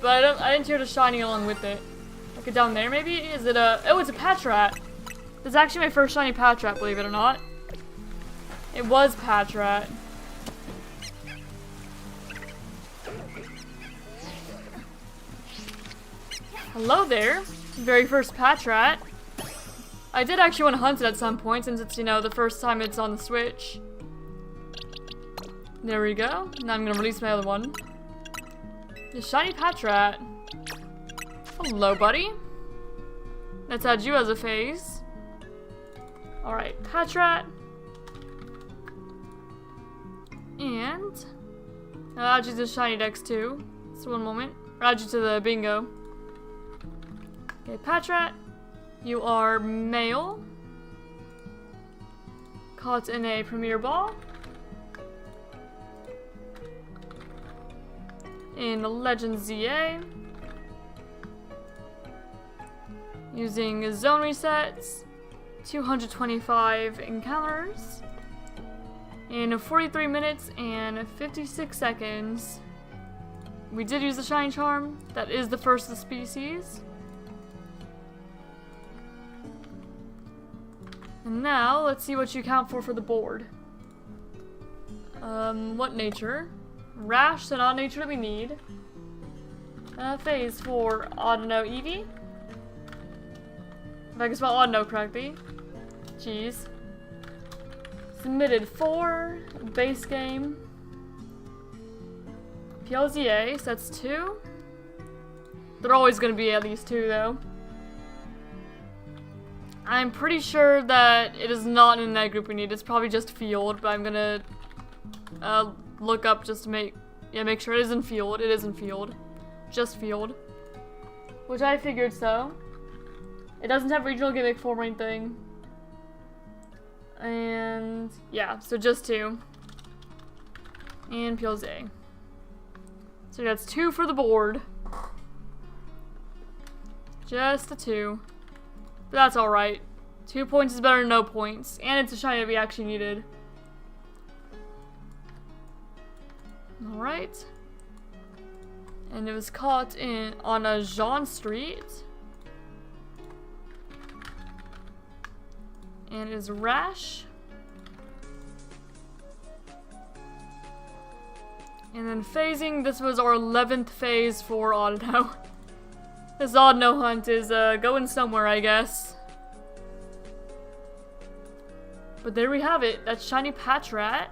[SPEAKER 1] But I didn't hear the shiny along with it. Okay, down there maybe? Is it a... oh, it's a Patchat. This is actually my first shiny Patchat, believe it or not. It was Patchat. Hello there. Very first Patchat. I did actually want to hunt it at some point since it's, you know, the first time it's on the Switch. There we go. Now I'm gonna release my other one. The shiny Patchat. Hello, buddy. Let's add you as a face. Alright, Patchat. And I'll add you to ShinyDex too. So one moment. I'll add you to the bingo. Okay, Patchat. You are male. Caught in a Premier Ball. In Legend ZA. Using zone resets. 225 encounters. In 43 minutes and 56 seconds. We did use the Shine Charm. That is the first of the species. And now, let's see what you count for the board. What nature? Rash, so not nature that we need. Phase for Audino Eevee. If I can spell Audino correctly. Jeez. Submitted 4. Base game. PLZA, so that's 2. They're always going to be at least 2 though. I'm pretty sure that it is not in that group we need. It's probably just field, but I'm gonna look up just to make sure it isn't field. It isn't field. Just field. Which I figured so. It doesn't have regional gimmick form or anything. And yeah, so just 2. And PLZ. So that's 2 for the board. Just a 2. But that's alright. 2 points is better than no points. And it's a shiny that we actually needed. Alright. And it was caught on a Jean Street. And it is Rash. And then phasing, this was our 11th phase for Audino. This Audino hunt is going somewhere, I guess. But there we have it. That's Shiny Patrat.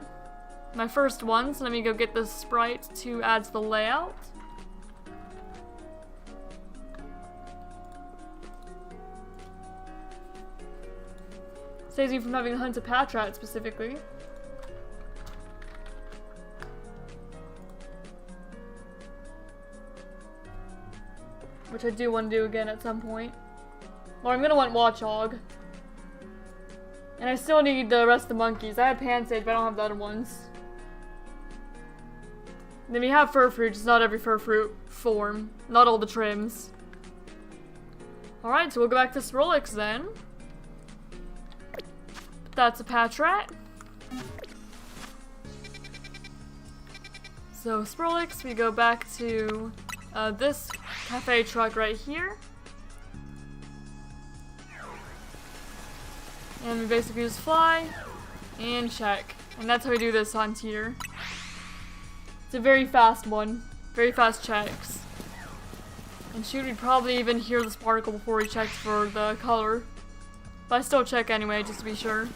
[SPEAKER 1] My first one, so let me go get the sprite to add to the layout. Saves me from having to hunt a Patrat specifically. Which I do want to do again at some point. Or I'm gonna want Watchog. And I still need the rest of the monkeys. I have Pansage, but I don't have the other ones. Then we have Furfrou, just not every Furfrou form. Not all the trims. Alright, so we'll go back to Swirlix then. That's a Patrat. So Swirlix, we go back to this cafe truck right here. And we basically just fly and check. And that's how we do this hunt here. It's a very fast one. Very fast checks. And shoot, we'd probably even hear the sparkle before we checked for the color. But I still check anyway, just to be sure.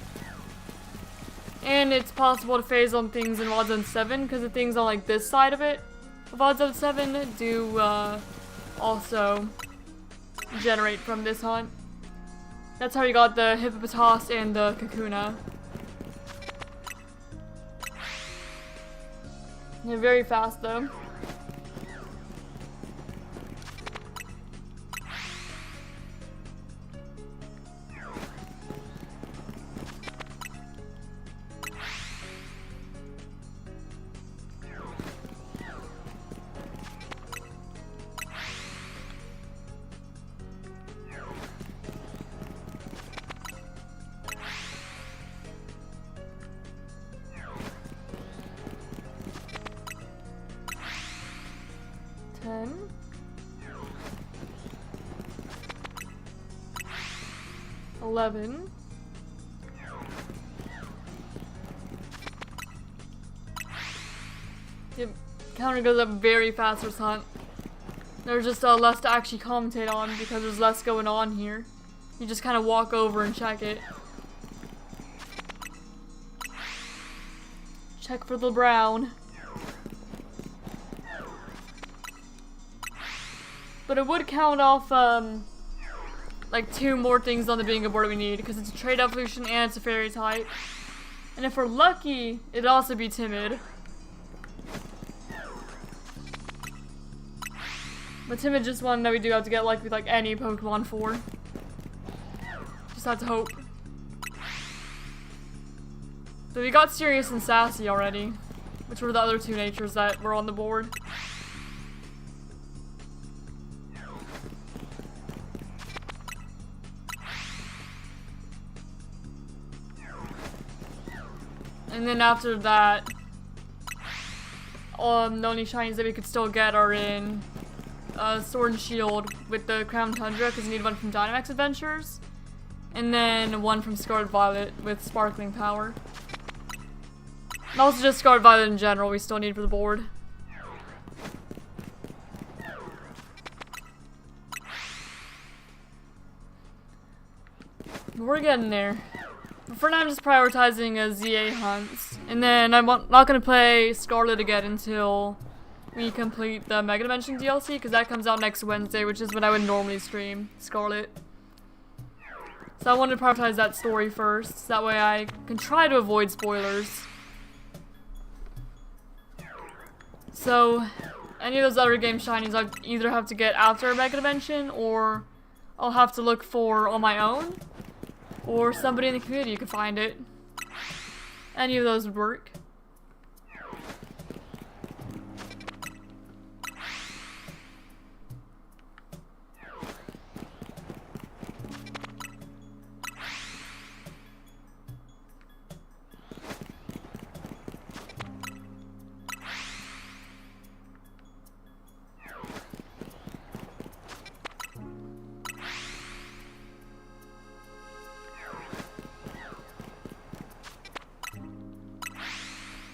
[SPEAKER 1] And it's possible to phase on things in VOD Zone 7, because the things on like this side of it, VOD Zone 7, do also generate from this hunt. That's how you got the Hippopotas and the Kakuna. They're very fast though. $11. Yep, counter goes up very fast this hunt. There's just less to actually commentate on because there's less going on here. You just kind of walk over and check it. Check for the brown. But it would count off like 2 more things on the bingo board we need, because it's a trade evolution and it's a fairy type. And if we're lucky, it'd also be timid. But timid just one that we do have to get lucky with like any Pokemon for. Just have to hope. But we got Serious and Sassy already, which were the other 2 natures that were on the board. And then after that, the only shinies that we could still get are in Sword and Shield with the Crown Tundra, because we need one from Dynamax Adventures, and then one from Scarlet Violet with Sparkling Power. And also just Scarlet Violet in general we still need for the board. We're getting there. For now, I'm just prioritizing ZA hunts, and then I'm not going to play Scarlet again until we complete the Mega Dimension DLC, because that comes out next Wednesday, which is when I would normally stream Scarlet. So I wanted to prioritize that story first, so that way I can try to avoid spoilers. So, any of those other game shinies I either have to get after Mega Dimension, or I'll have to look for on my own. Or somebody in the community could find it. Any of those would work.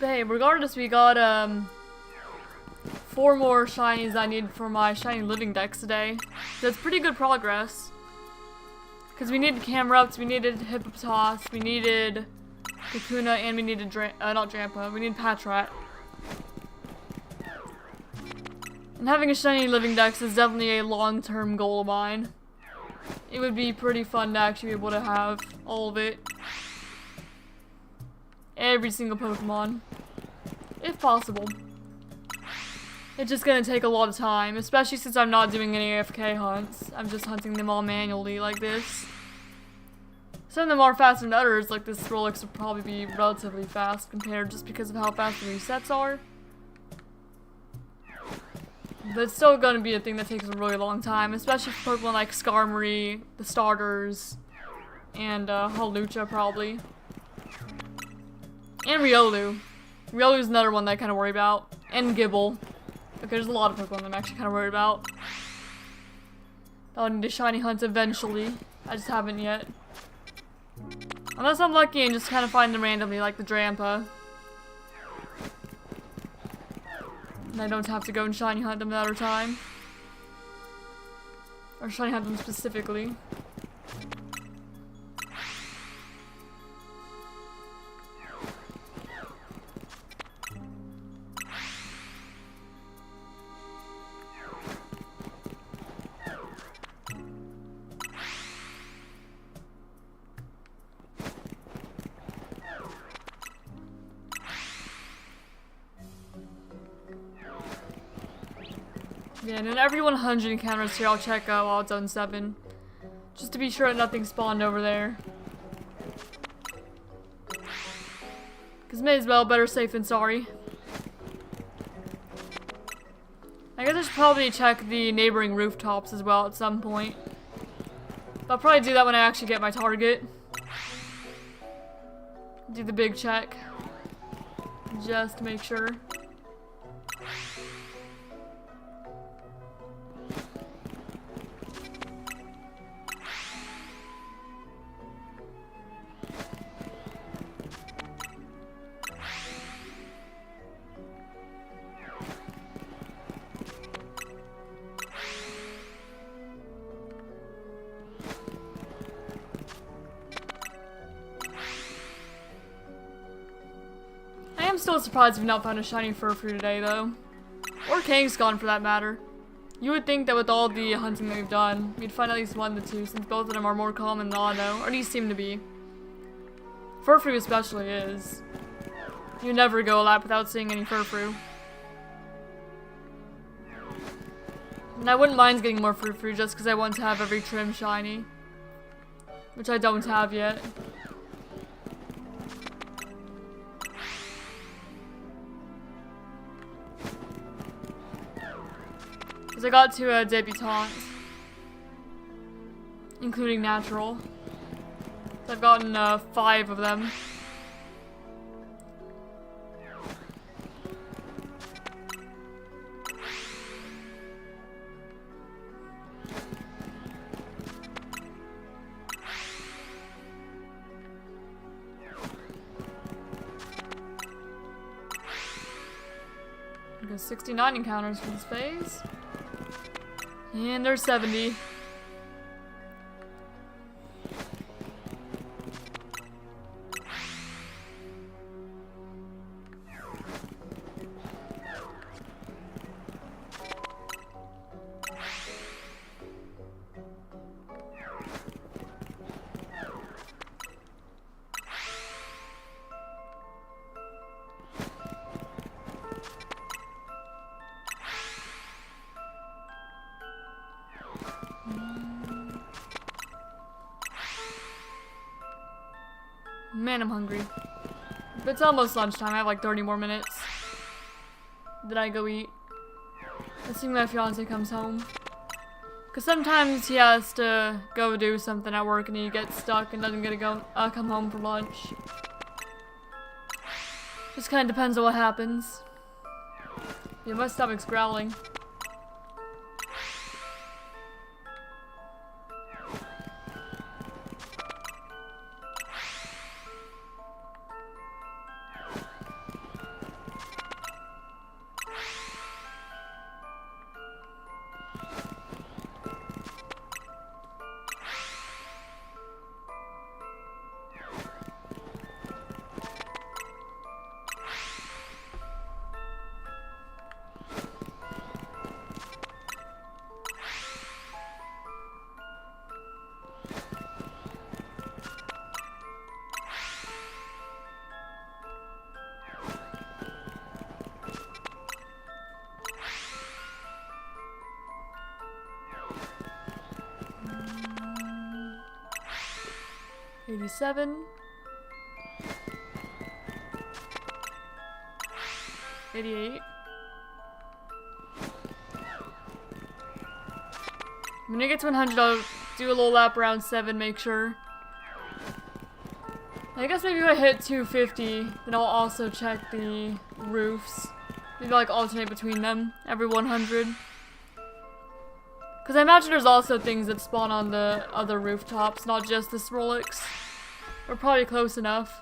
[SPEAKER 1] But hey, regardless, we got 4 more shinies I need for my shiny living dex today. That's pretty good progress. Because we needed Camerupt, we needed Hippopotas, we needed Kakuna, and we needed not Drampa, we needed Patrat. And having a shiny living dex is definitely a long-term goal of mine. It would be pretty fun to actually be able to have all of it. Every single Pokemon. If possible. It's just gonna take a lot of time, especially since I'm not doing any AFK hunts. I'm just hunting them all manually like this. Some of them are faster than others, like this Swirlix would probably be relatively fast compared just because of how fast the resets are. But it's still gonna be a thing that takes a really long time, especially for Pokemon like Skarmory, the starters, and Hawlucha probably. And Riolu. Riolu's another one that I kind of worry about. And Gibble. Okay, there's a lot of Pokemon that I'm actually kind of worried about. I'll need to shiny hunt eventually. I just haven't yet. Unless I'm lucky and just kind of find them randomly, like the Drampa. And I don't have to go and shiny hunt them another time. Or shiny hunt them specifically. Yeah, and in every 100 encounters here, I'll check Wild Zone 7. Just to be sure that nothing spawned over there. Because may as well, better safe than sorry. I guess I should probably check the neighboring rooftops as well at some point. I'll probably do that when I actually get my target. Do the big check. Just to make sure. I'm still surprised we've not found a shiny Furfrou today, though. Or Kangaskhan, for that matter. You would think that with all the hunting that we've done, we'd find at least 1 to 2, since both of them are more common than Audino, or at least seem to be. Furfrou especially is. You never go a lap without seeing any Furfrou. And I wouldn't mind getting more Furfrou just because I want to have every trim shiny. Which I don't have yet. Because I got 2 debutantes, including natural. So I've gotten 5 of them. I got 69 encounters for this phase. And there's 70. Man, I'm hungry. But it's almost lunchtime. I have like 30 more minutes. Then I go eat. Assuming my fiance comes home. Because sometimes he has to go do something at work and he gets stuck and doesn't get to go come home for lunch. Just kind of depends on what happens. Yeah, my stomach's growling. 87. 88. When I get to 100, I'll do a little lap around 7, make sure. I guess maybe if I hit 250, then I'll also check the roofs. Maybe like alternate between them every 100. Because I imagine there's also things that spawn on the other rooftops, not just the Swirlix. We're probably close enough.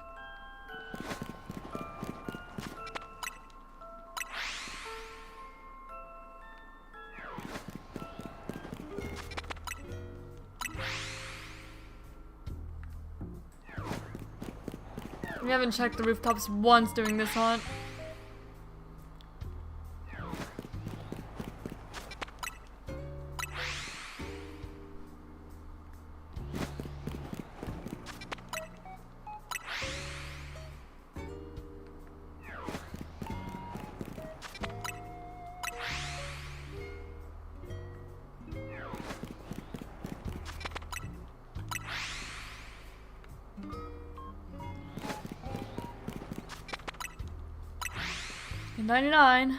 [SPEAKER 1] We haven't checked the rooftops once doing this hunt. And 99.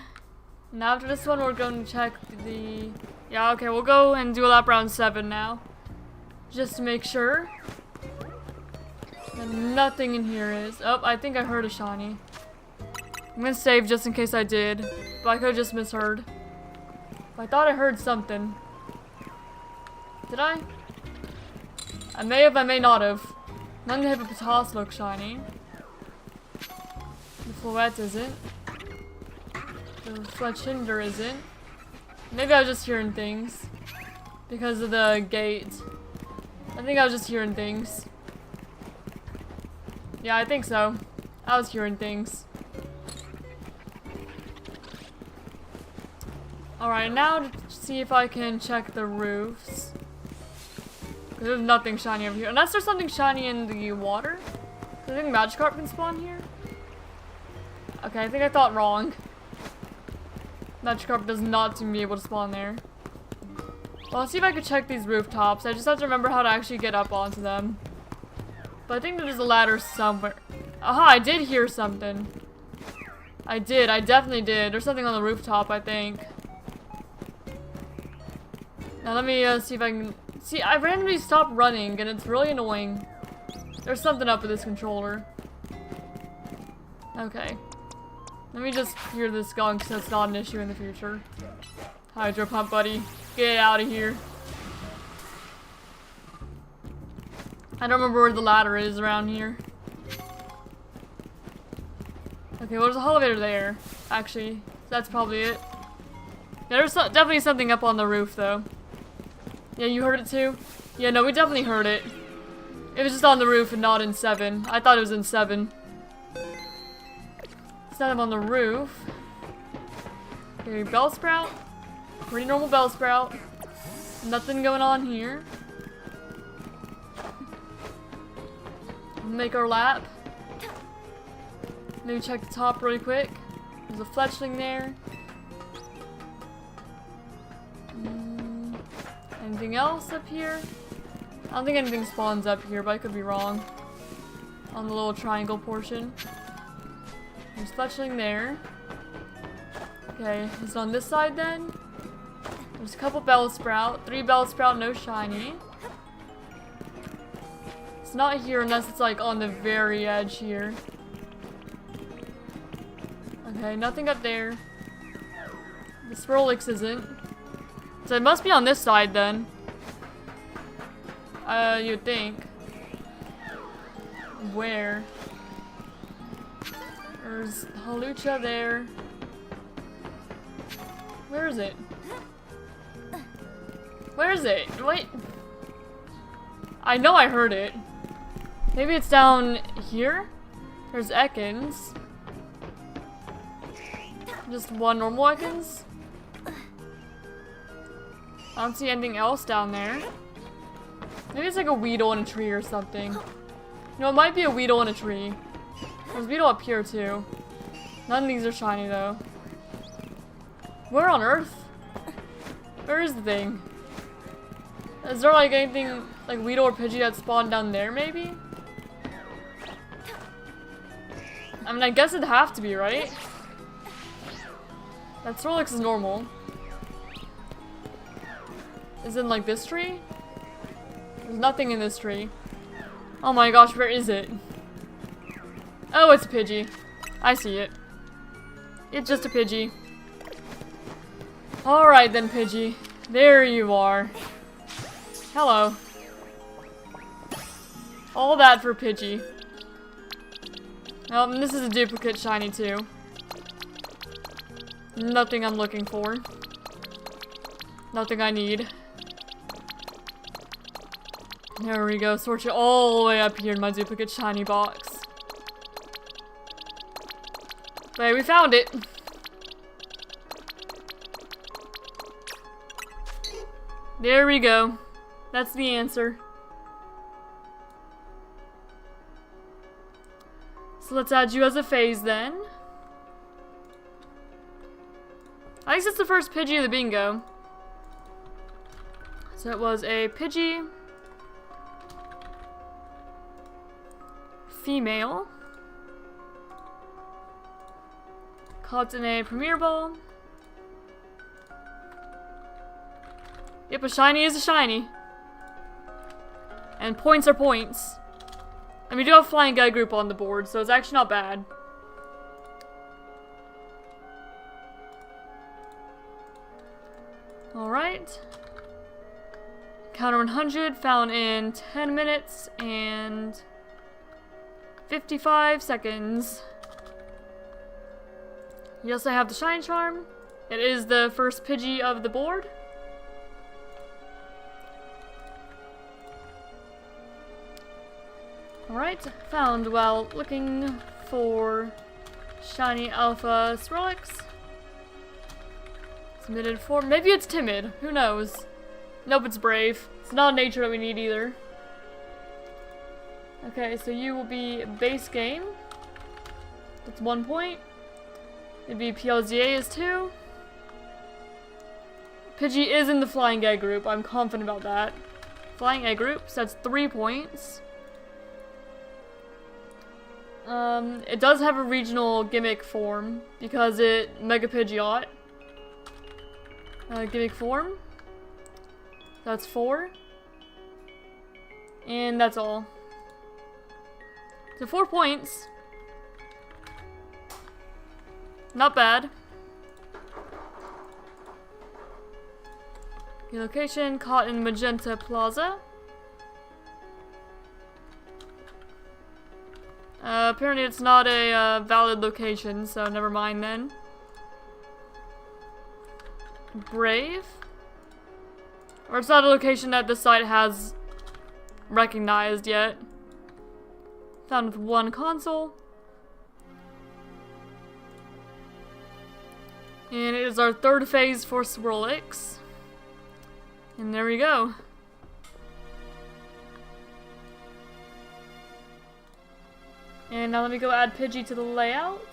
[SPEAKER 1] And after this one, we're going to check the... Yeah, okay, we'll go and do a lap around 7 now. Just to make sure. And nothing in here is... Oh, I think I heard a shiny. I'm gonna save just in case I did. But I could've just misheard. I thought I heard something. Did I? I may have, I may not have. None of the hippopotamus look shiny. The Floette isn't. The Fletchinder isn't. Maybe I was just hearing things. Because of the gate. I think I was just hearing things. Yeah, I think so. I was hearing things. Alright, now to see if I can check the roofs. Because there's nothing shiny over here. Unless there's something shiny in the water. I think Magikarp can spawn here. Okay, I think I thought wrong. Magikarp does not seem to be able to spawn there. Well, let's see if I can check these rooftops. I just have to remember how to actually get up onto them. But I think there's a ladder somewhere. Aha, I did hear something. I definitely did. There's something on the rooftop, I think. Now let me see if I can... See, I randomly stopped running and it's really annoying. There's something up with this controller. Okay. Let me just clear this gunk so it's not an issue in the future. Hydro Pump, buddy. Get out of here. I don't remember where the ladder is around here. Okay, well there's a elevator there. Actually, that's probably it. Yeah, there's definitely something up on the roof though. Yeah, you heard it too? Yeah, no, we definitely heard it. It was just on the roof and not in 7. I thought it was in 7. Set him on the roof. Okay, Bellsprout. Pretty normal Bellsprout. Nothing going on here. Make our lap. Maybe check the top really quick. There's a Fletchling there. Anything else up here? I don't think anything spawns up here, but I could be wrong. On the little triangle portion. There's Fletchling there. Okay, is it on this side then? There's a couple Bellsprout. 3 Bellsprout, no shiny. It's not here unless it's like on the very edge here. Okay, nothing up there. The Swirlix isn't. So it must be on this side then. You'd think. Where? There's Halucha there. Where is it? Where is it? Wait. I know I heard it. Maybe it's down here? There's Ekans. Just one normal Ekans? I don't see anything else down there. Maybe it's like a Weedle in a tree or something. No, it might be a Weedle in a tree. There's Weedle up here too. None of these are shiny though. Where on earth? Where is the thing? Is there like anything like Weedle or Pidgey that spawned down there maybe? I mean, I guess it'd have to be, right? That Swirlix is normal. Is it like this tree? There's nothing in this tree. Oh my gosh, where is it? Oh, it's a Pidgey. I see it. It's just a Pidgey. Alright then, Pidgey. There you are. Hello. All that for Pidgey. And this is a duplicate shiny too. Nothing I'm looking for. Nothing I need. There we go. Sort it all the way up here in my duplicate shiny box. Hey, we found it. There we go. That's the answer. So let's add you as a phase then. I guess it's the first Pidgey of the bingo. So it was a Pidgey. Female. Caught in a Premier Ball. Yep, a shiny is a shiny. And points are points. And we do have Flying Guy Group on the board, so it's actually not bad. Alright. Counter 100 found in 10 minutes and 55 seconds. Yes, I have the Shine Charm. It is the first Pidgey of the board. Alright, found while looking for Shiny Alpha Swirlix. Submitted for. Maybe it's timid. Who knows? Nope, it's brave. It's not a nature that we need either. Okay, so you will be base game. That's 1 point. It'd be PLZA is 2. Pidgey is in the Flying Egg group. I'm confident about that. Flying Egg group, so that's 3 points. It does have a regional gimmick form because it Mega Pidgeot. Gimmick form. That's 4. And that's all. So 4 points. Not bad. Your location caught in Magenta Plaza. Apparently it's not a valid location, so never mind then. Brave? Or it's not a location that the site has recognized yet. Found with 1 console. And it is our 3rd phase for Swirlix. And there we go. And now let me go add Pidgey to the layout.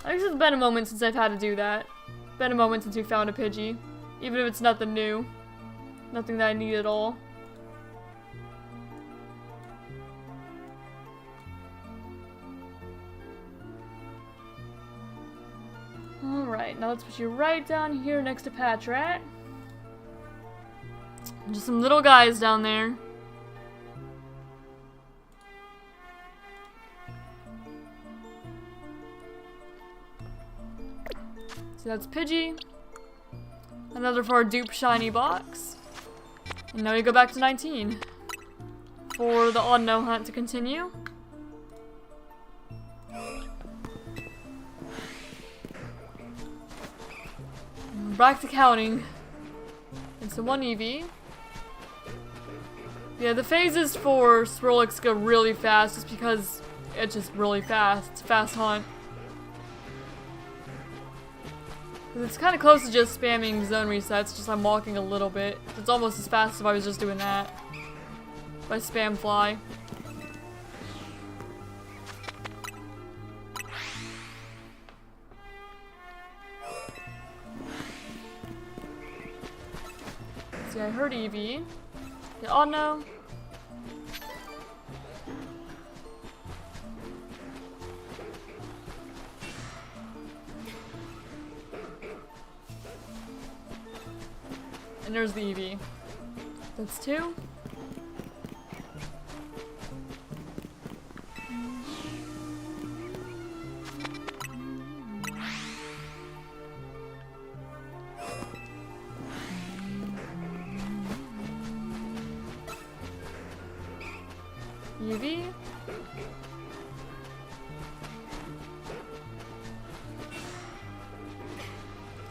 [SPEAKER 1] I guess it's been a moment since I've had to do that. Been a moment since we found a Pidgey. Even if it's nothing new. Nothing that I need at all. Alright, now let's put you right down here next to Patrat. Just some little guys down there. So that's Pidgey. Another for our dupe shiny box. And now we go back to 19. For the Audino hunt to continue. Back to counting. And so 1 Eevee. Yeah, the phases for Swirlix go really fast just because it's just really fast. It's a fast hunt. It's kind of close to just spamming zone resets, just I'm walking a little bit. It's almost as fast as if I was just doing that. If I spam fly. See, I heard Eevee. The Audino. And there's the Eevee. That's 2. Eevee.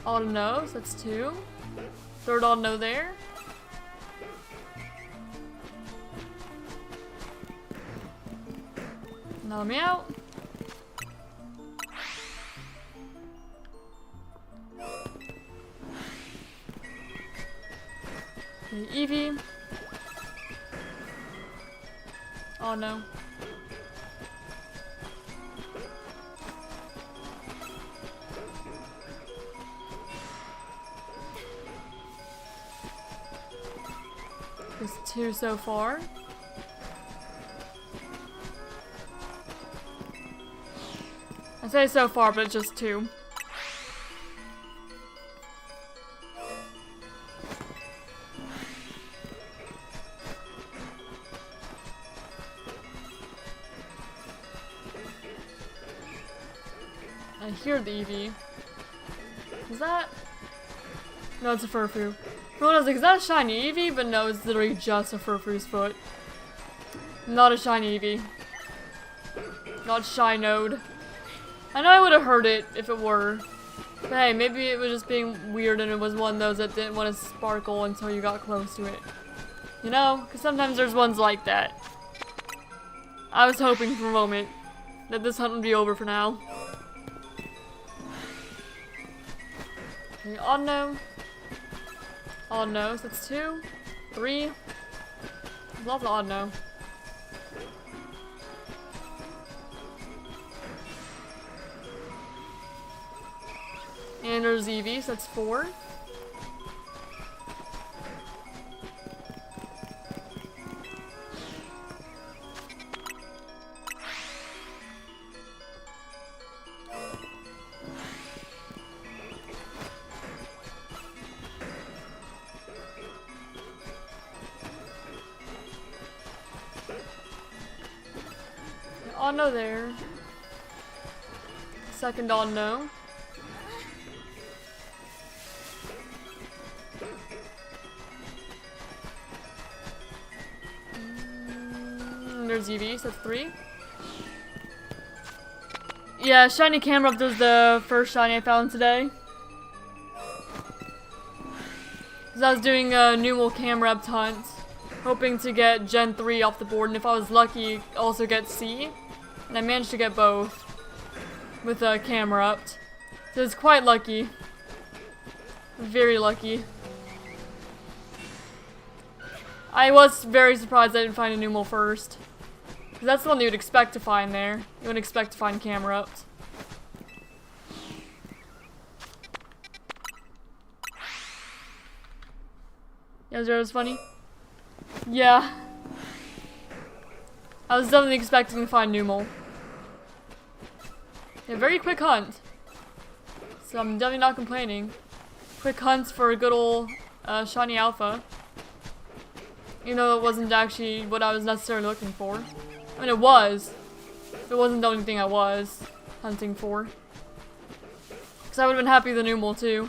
[SPEAKER 1] Audino, so that's 2. Third Audino there. Now let me out. Okay, Eevee. Oh no. There's 2 so far. I say so far, but it's just 2. I hear the Eevee. Is that? No, it's a Furfu. I was like, is that a shiny Eevee? But no, it's literally just a Furfu's foot. Not a shiny Eevee. Not Shinode. I know I would have heard it if it were. But hey, maybe it was just being weird and it was one of those that didn't want to sparkle until you got close to it. You know? Because sometimes there's ones like that. I was hoping for a moment that this hunt would be over for now. Okay, Audino. Audino, so that's 2. 3. Love the Audino. And there's Eevee, so that's 4. Audino there. Second Audino. There's Eevee, so that's 3. Yeah, shiny Camerupt was the first shiny I found today. Because I was doing a Numel Camerupt hunt, hoping to get Gen 3 off the board, and if I was lucky, also get C. And I managed to get both with a Camerupt. So it's quite lucky. Very lucky. I was very surprised I didn't find a Numel first. Because that's the one you would expect to find there. You wouldn't expect to find Camerupt. Yeah, that was funny. Yeah. I was definitely expecting to find Numel. Yeah, very quick hunt. So I'm definitely not complaining. Quick hunts for a good old shiny alpha. Even though it wasn't actually what I was necessarily looking for. I mean, it was. It wasn't the only thing I was hunting for. Because I would have been happy with the Numel too.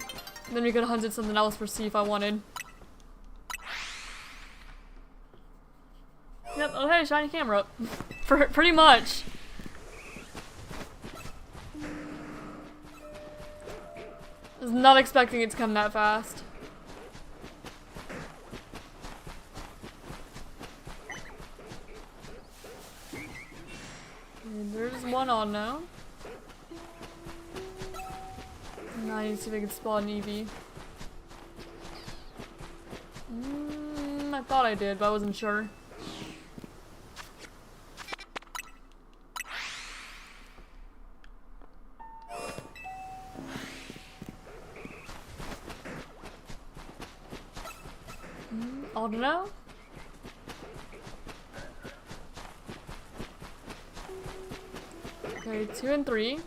[SPEAKER 1] Then we could have hunted something else for C if I wanted. Yep, oh hey, shiny Camerupt. Pretty much. I was not expecting it to come that fast. And there's one on now. Now I need to see if I can spawn an Eevee. I thought I did, but I wasn't sure. Audino? Okay, 2 and 3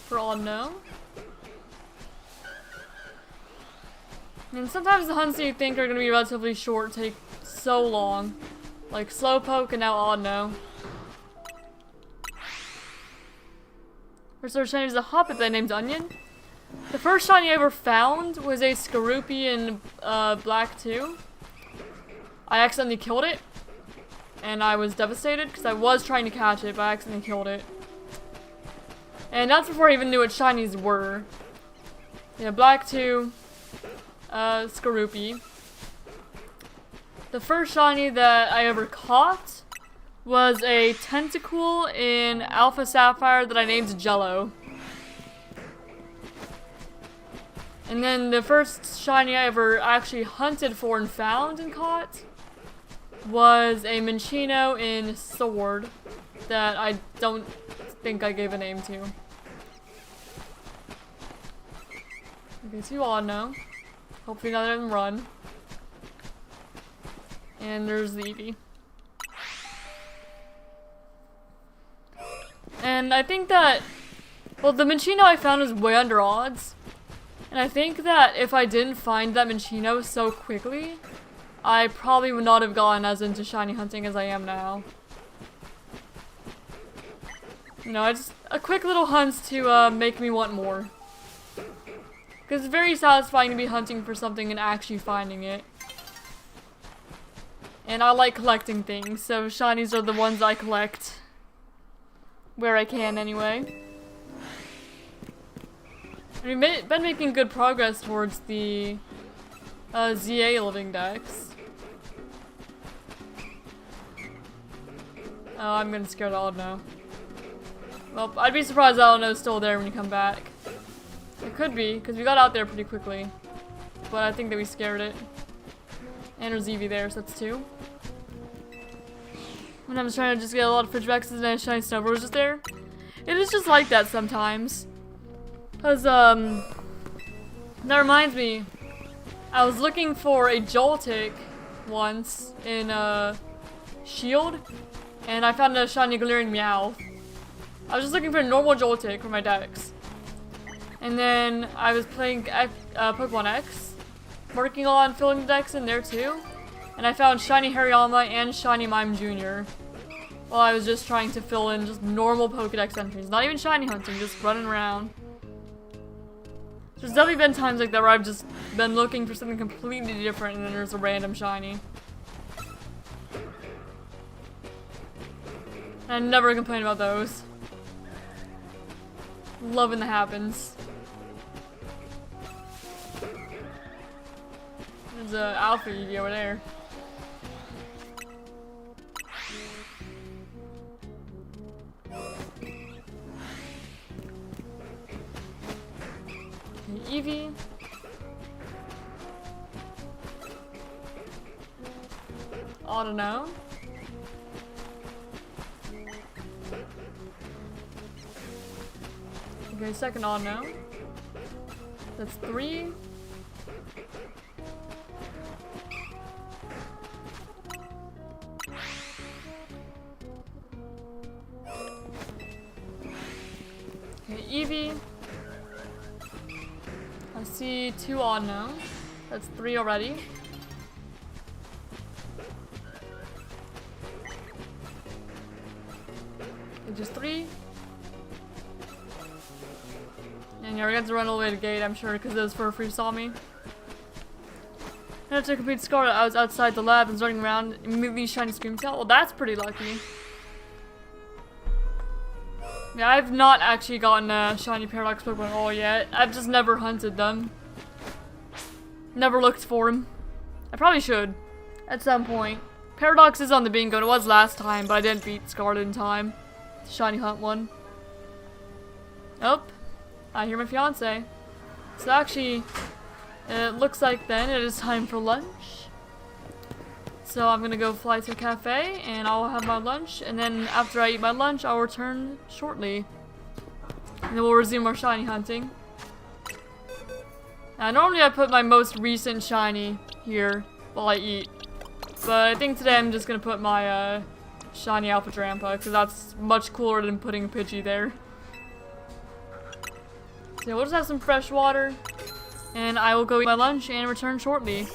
[SPEAKER 1] for Audino. And sometimes the hunts that you think are going to be relatively short take so long. Like Slowpoke and now Audino. First shiny is a Hoppip that I named Onion. The first shiny I ever found was a Camerupt in Black 2. I accidentally killed it. And I was devastated because I was trying to catch it, but I accidentally killed it. And that's before I even knew what shinies were. Yeah, Black 2. Camerupt. The first shiny that I ever caught was a Tentacool in Alpha Sapphire that I named Jello. And then the first shiny I ever actually hunted for and found and caught was a Minccino in Sword that I don't think I gave a name to. Okay, so you all know. Hopefully none of them run. And there's the Eevee. And I think that, well, the Minccino I found was way under odds. And I think that if I didn't find that Minccino so quickly, I probably would not have gotten as into shiny hunting as I am now. You know, it's a quick little hunt to make me want more. Because it's very satisfying to be hunting for something and actually finding it. And I like collecting things, so shinies are the ones I collect. Where I can, anyway. We've been making good progress towards the ZA living dex. Oh, I'm gonna scare the Audino. Well, I'd be surprised Audino's still there when you come back. It could be, because we got out there pretty quickly. But I think that we scared it. And there's Eevee there, so that's 2. When I was trying to just get a lot of Fridgevexes and a shiny Snowbird was just there. It is just like that sometimes. Cause, that reminds me. I was looking for a Joltik once in, Shield. And I found a shiny Galarian Meowth. I was just looking for a normal Joltik for my dex. And then I was playing Pokemon X. Working on filling the dex in there too. And I found shiny Hariyama and shiny Mime Jr. While I was just trying to fill in just normal Pokedex entries. Not even shiny hunting, just running around. There's definitely been times like that where I've just been looking for something completely different and then there's a random shiny. And I never complain about those. Love when that happens. There's a Alpha Eevee over there. Eevee. Audino. Okay, second Audino. That's 3. Okay, Eevee. I see 2 Audino. That's 3 already. Okay, just 3. And yeah, we got to run all the way to the gate, I'm sure, because those fur-free saw me. And after complete Scarlet, I was outside the lab and running around, immediately shiny Scream Tail. Well, that's pretty lucky. Yeah, I've not actually gotten a shiny Paradox Pokemon at all yet. I've just never hunted them. Never looked for them. I probably should. At some point. Paradox is on the bingo, and it was last time, but I didn't beat Scarlet in time. Shiny hunt one. Oh. I hear my fiance. So actually, it looks like then it is time for lunch. So I'm gonna go fly to a cafe and I'll have my lunch, and then after I eat my lunch I'll return shortly. And then we'll resume our shiny hunting. Now normally I put my most recent shiny here while I eat. But I think today I'm just gonna put my shiny Alpha Drampa, because that's much cooler than putting a Pidgey there. So we'll just have some fresh water. And I will go eat my lunch and return shortly.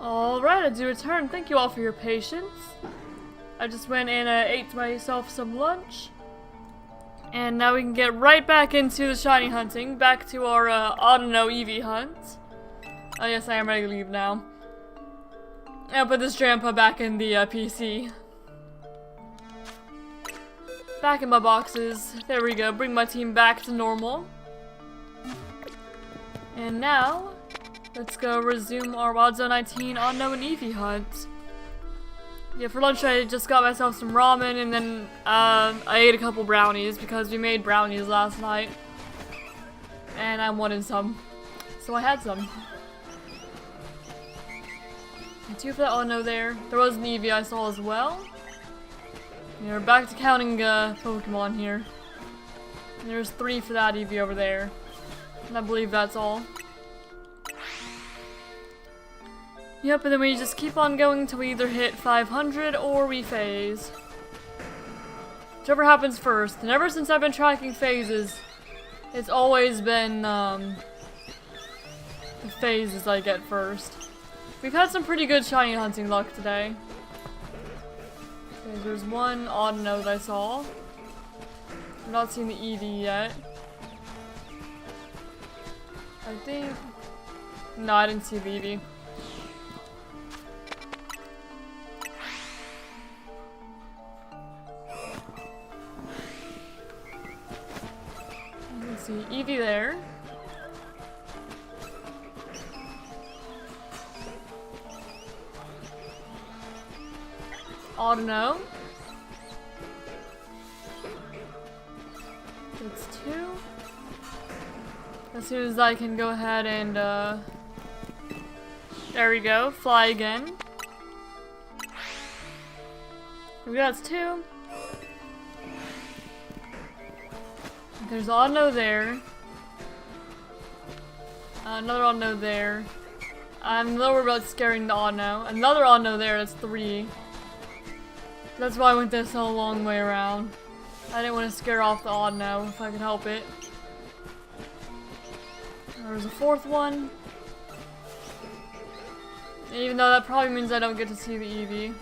[SPEAKER 1] Alright, I do return. Thank you all for your patience. I just went and ate myself some lunch. And now we can get right back into the shiny hunting. Back to our Audino Eevee hunt. Oh yes, I am ready to leave now. I'll put this Drampa back in the PC. Back in my boxes. There we go. Bring my team back to normal. And now, let's go resume our Wild Zone 19 Audino and Eevee hunt. Yeah, for lunch I just got myself some ramen and then I ate a couple brownies because we made brownies last night. And I wanted some. So I had some. And 2 for that Audino there. There was an Eevee I saw as well. Yeah, we're back to counting Pokemon here. And there's 3 for that Eevee over there. And I believe that's all. Yep, and then we just keep on going until we either hit 500 or we phase. Whichever happens first. And ever since I've been tracking phases, it's always been the phases I get first. We've had some pretty good shiny hunting luck today. Okay, there's one Audino that I saw. I've not seen the Eevee yet. I think... No, I didn't see the Eevee. Let's see, Eevee there. Audino. That's 2. As soon as I can go ahead and, there we go, fly again. Maybe that's 2. There's Audino there. Another Audino there. I'm lower about scaring the Audino. Another Audino there, that's 3. That's why I went this whole long way around. I didn't want to scare off the Audino if I could help it. There's a 4th one. Even though that probably means I don't get to see the Eevee.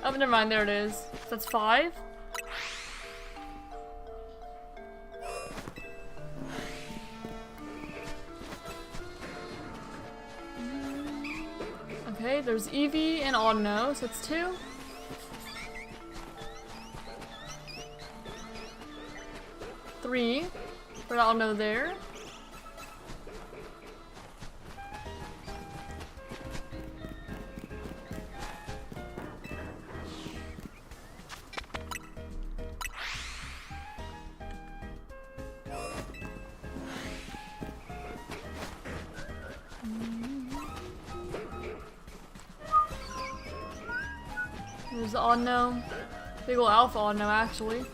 [SPEAKER 1] Oh, but never mind, there it is. That's 5. Okay, there's Eevee and Audino, so that's 2. Three for Audino there. There's the Audino. Big ol' alpha Audino actually.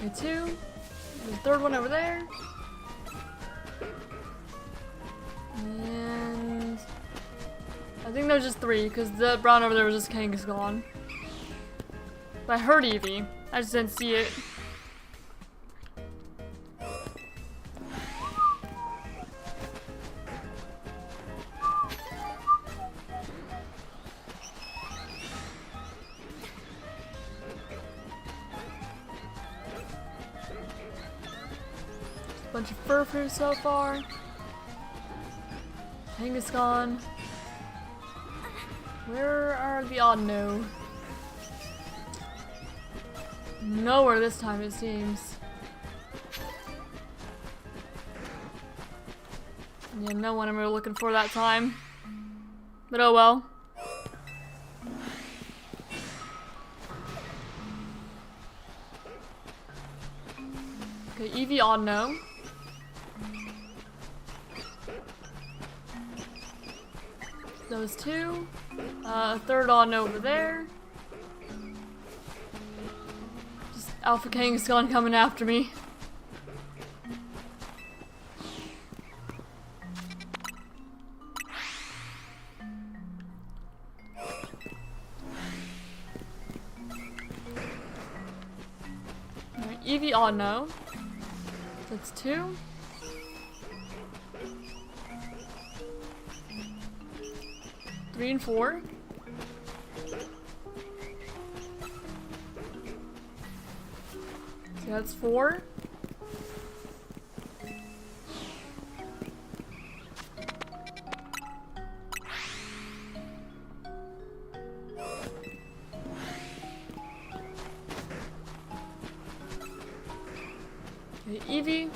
[SPEAKER 1] Okay, 2. There's a 3rd one over there. And I think there's just 3, because the brown over there was just Kangaskhan. But I heard Eevee. I just didn't see it. Bunch of Furfru so far. Kangaskhan. Where are the Audino? Nowhere this time it seems. Yeah, no one I'm really looking for that time. But oh well. Okay, Eevee Audino. Those 2. A 3rd Audino over there. Just Alpha Kangaskhan coming after me. Alright, Eevee Audino. That's 2. 3 and 4. So that's 4. Okay, Eevee.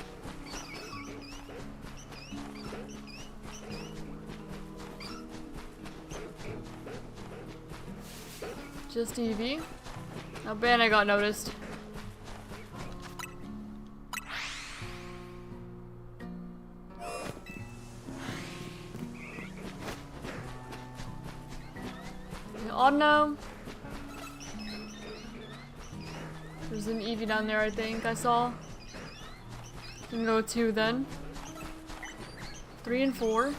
[SPEAKER 1] Just Eevee. Oh, man, I got noticed. Audino. There's an Eevee down there, I think I saw. Can go 2 then. 3 and 4.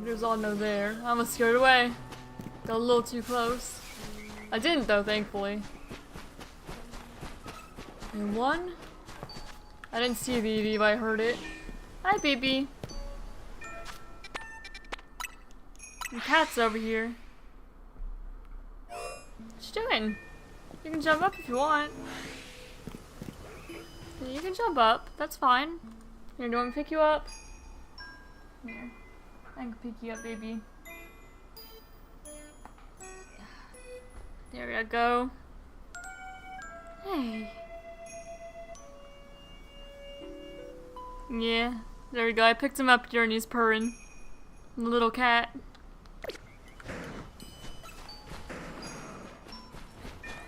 [SPEAKER 1] There's Audino there. I almost scared away. Got a little too close. I didn't though, thankfully. And 1. I didn't see the Eevee, but I heard it. Hi, baby. The cat's over here. What you doing? You can jump up if you want. Yeah, you can jump up. That's fine. Here, do you want me to pick you up? Here. I can pick you up, baby. There we go. Hey. Yeah, there we go. I picked him up here and he's purring. The little cat.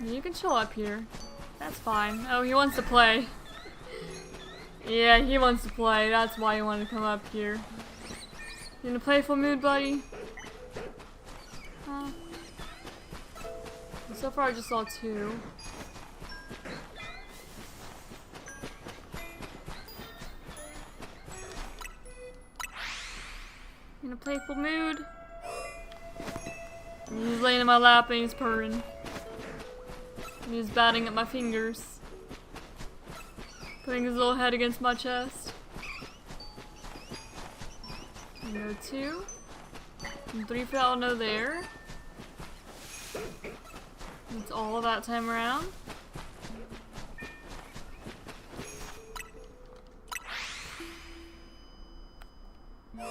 [SPEAKER 1] Yeah, you can chill up here. That's fine. Oh, he wants to play. Yeah, he wants to play. That's why he wanted to come up here. You in a playful mood, buddy? So far I just saw 2. In a playful mood. And he's laying in my lap and he's purring. And he's batting at my fingers. Putting his little head against my chest. And go 2. And 3 for Audino there. That's all that time around. Okay,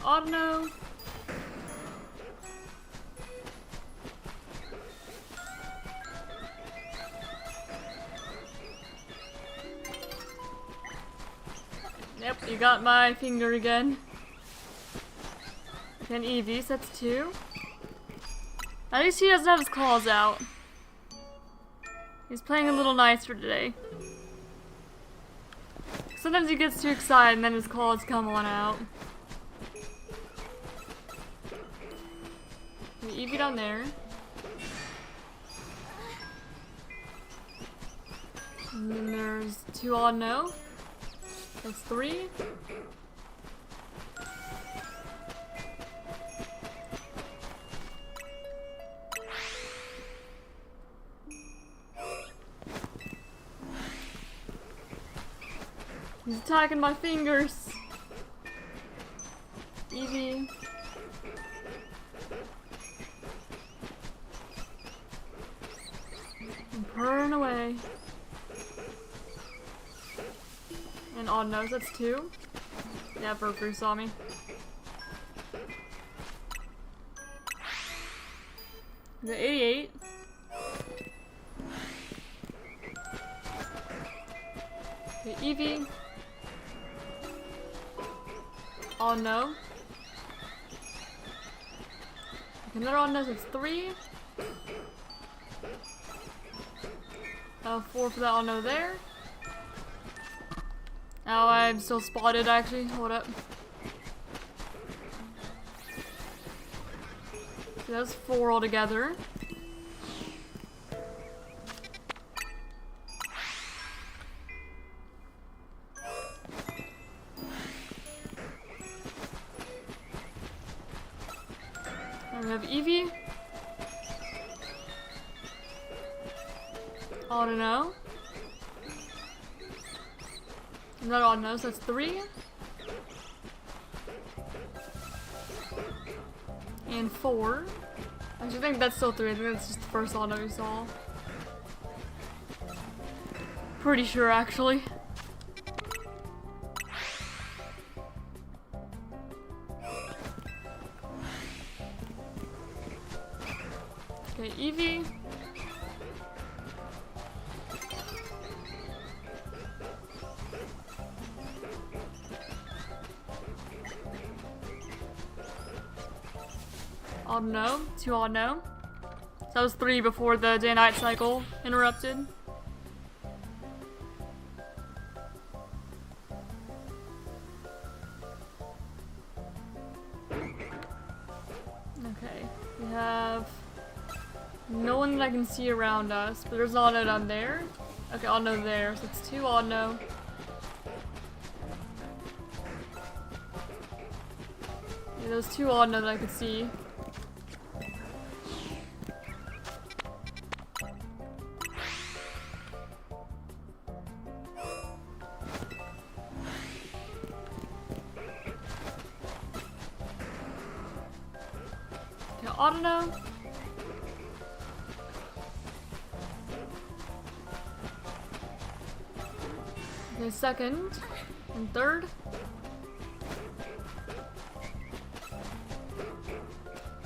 [SPEAKER 1] Audino. Yep, you got my finger again. And Eevee, so that's 2. At least he doesn't have his claws out. He's playing a little nicer today. Sometimes he gets too excited and then his claws come on out. And Eevee down there. And then there's 2 Audino. That's 3. He's attacking my fingers. Eevee. I'm purring away. And Audino, that's 2. Yeah, Burger saw me. The 88. Okay, Eevee. Audino. Another Audino, it's 3. 4 for that Audino there. Oh, I'm still spotted actually. Hold up. So that's 4 altogether. We have Eevee. Audino. Another Audino, so that's 3. And 4. Actually, I think that's still 3. I think that's just the first Audino we saw. Pretty sure, actually. Okay, Eevee. Audino. 2 Audino. So that was 3 before the day-night cycle interrupted. Okay, we have no one that I can see around us, but there's an Audino down there. Okay, Audino there, so it's 2 Audino. Yeah, those 2 Audino that I could see. Okay, Audino. Okay, second and third.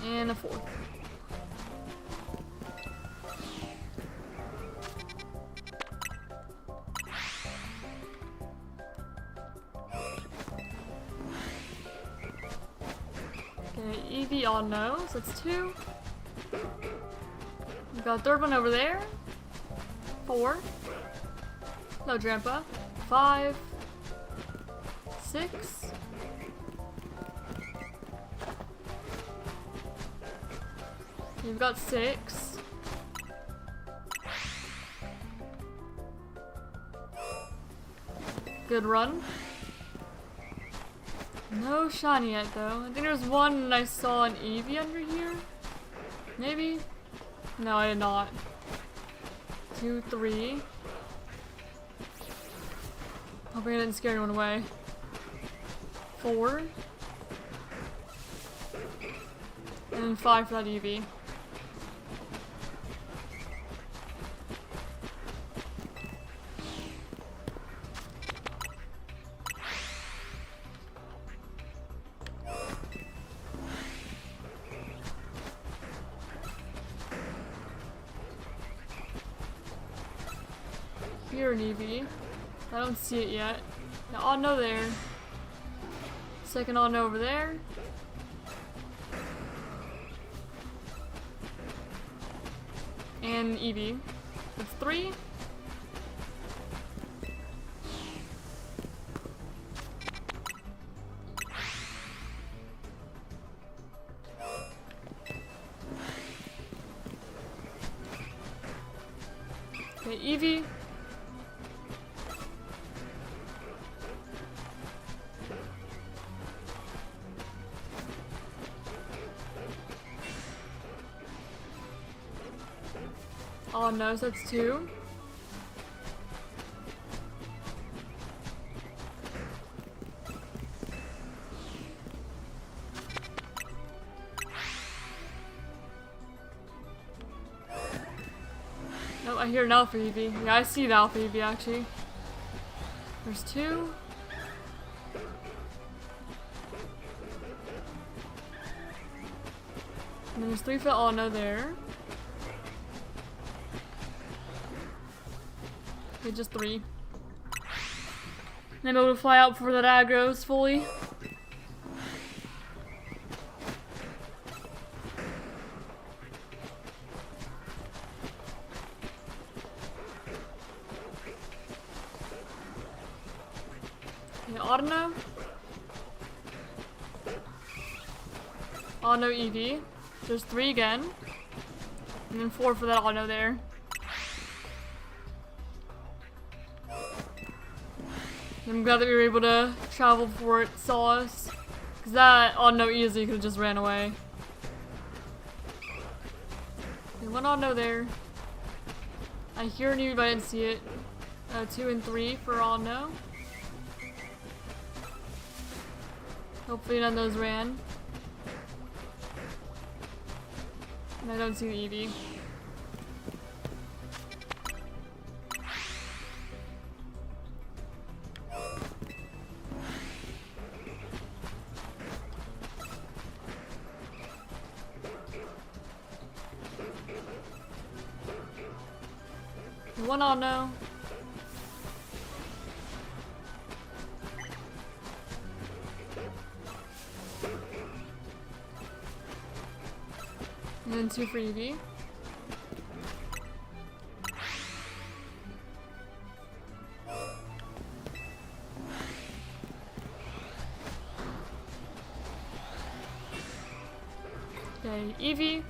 [SPEAKER 1] And a 4th. Okay, Eevee Audino, so that's 2. We've got a third one over there. 4. Hello, Grandpa. 5. 6. You've got 6. Good run. No shiny yet though. I think there's one I saw an Eevee under here. Maybe? No, I did not. 2, 3. Hoping I didn't scare anyone away. 4. And 5 for that Eevee. Here an Eevee. I don't see it yet. No, Audino there. Second Audino over there. And Eevee. That's 3. Okay, Eevee. Oh no, so that's 2. No, I hear an Alpha Eevee. Yeah, I see the Alpha Eevee actually. There's 2. And then there's 3 for Audino there. Okay, just 3. And I'm able to fly out before that aggro's fully. Okay, Audino. Audino Eevee. There's 3 again. And then 4 for that auto there. I'm glad that we were able to travel before it saw us. Because that auto easily could have just ran away. Okay, 1 auto there. I hear an Eevee, but I didn't see it. 2 and 3 for auto. Hopefully none of those ran. And I don't see the Eevee. One on no. And then 2 for Eevee. Okay, Eevee.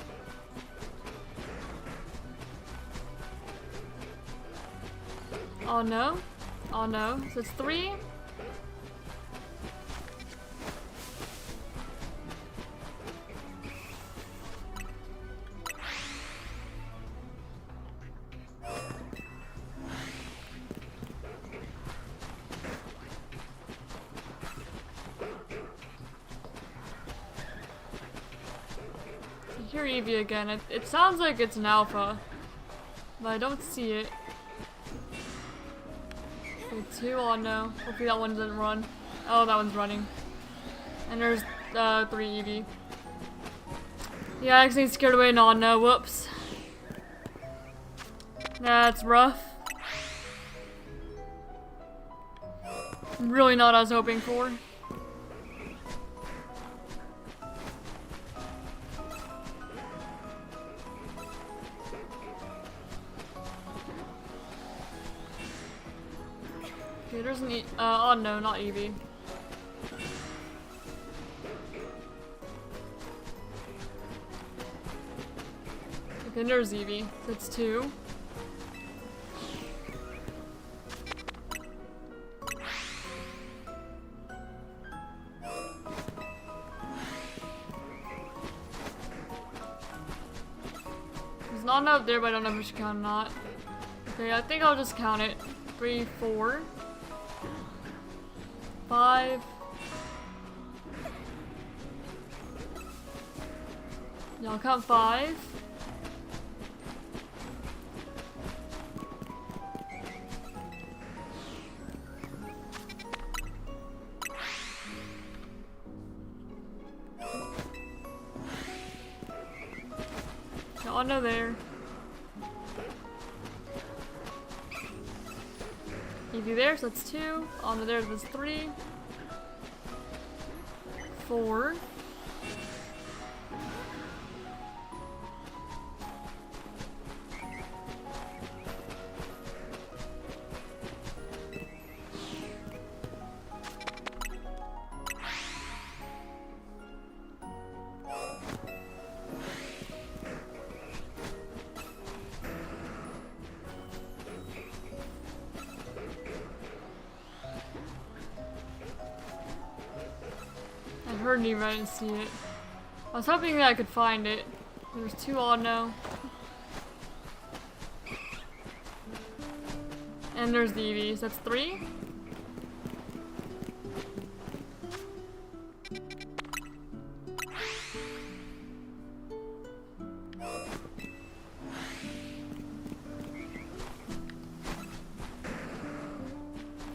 [SPEAKER 1] Oh no. Oh no. So it's 3. I hear Eevee again. It sounds like it's an alpha, but I don't see it. Okay, 2 on no. Hopefully that one doesn't run. Oh, that one's running. And there's 3 Eevee. Yeah, I accidentally scared away an on no. Whoops. That's rough. Really not what I was hoping for. Okay, there's an oh no, not Eevee. Okay, there's Eevee. That's 2. There's not enough there, but I don't know if I should count or not. Okay, I think I'll just count it. 3, 4. 5. Yeah, I'll count 5. No, oh no there. Eevee there, so that's 2. On there, that's 3. 4. I heard Eevee, I didn't see it. I was hoping that I could find it. There's 2 on no. And there's the Eevees. That's 3.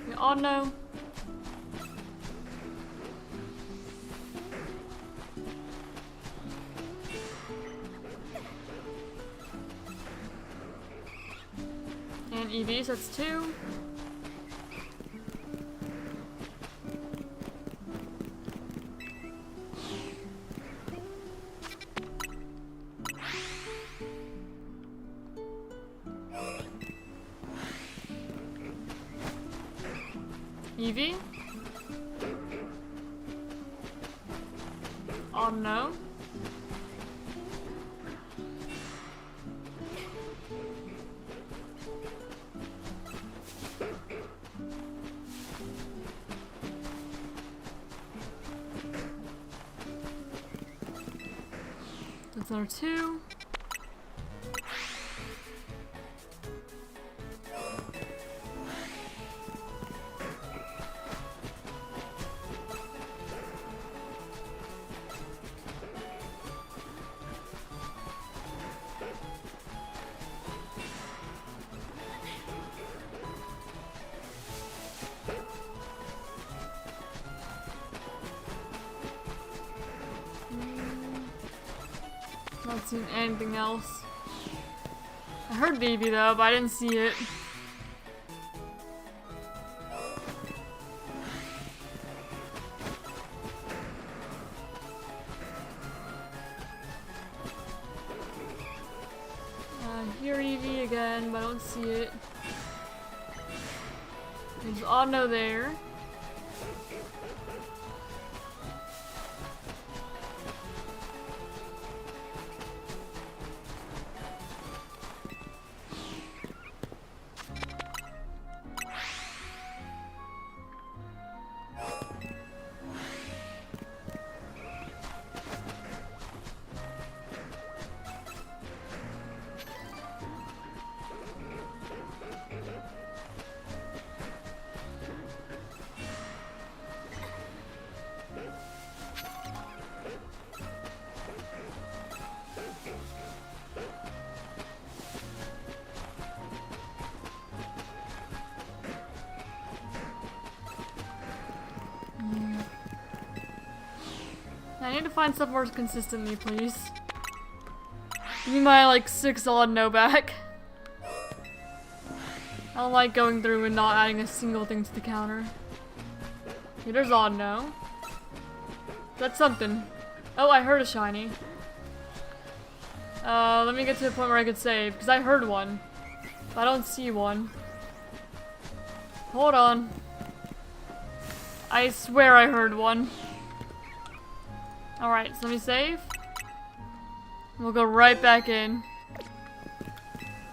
[SPEAKER 1] Okay, on no. And Eevees, that's 2. Eevee. Oh no. That's another 2. Not seen anything else. I heard the Eevee though, but I didn't see it. I hear Eevee again, but I don't see it. There's Audino there. I need to find stuff more consistently, please. Give me my, like, 6 Audino back. I don't like going through and not adding a single thing to the counter. Okay, there's Audino. That's something. Oh, I heard a shiny. Let me get to the point where I could save, because I heard one. But I don't see one. Hold on. I swear I heard one. Alright, so let me save. We'll go right back in.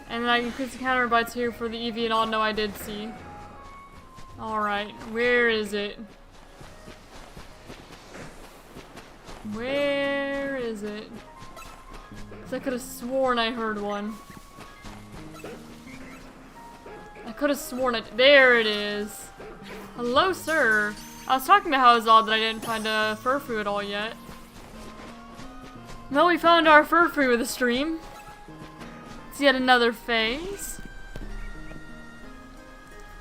[SPEAKER 1] And then I increase the counter by 2 for the Eevee and Audino I did see. Alright, where is it? Where is it? Because I could have sworn I heard one. I could have sworn it. There it is. Hello, sir. I was talking to how it's odd that I didn't find a Furfrou at all yet. Well, we found our Furfrou with the stream. It's yet another phase.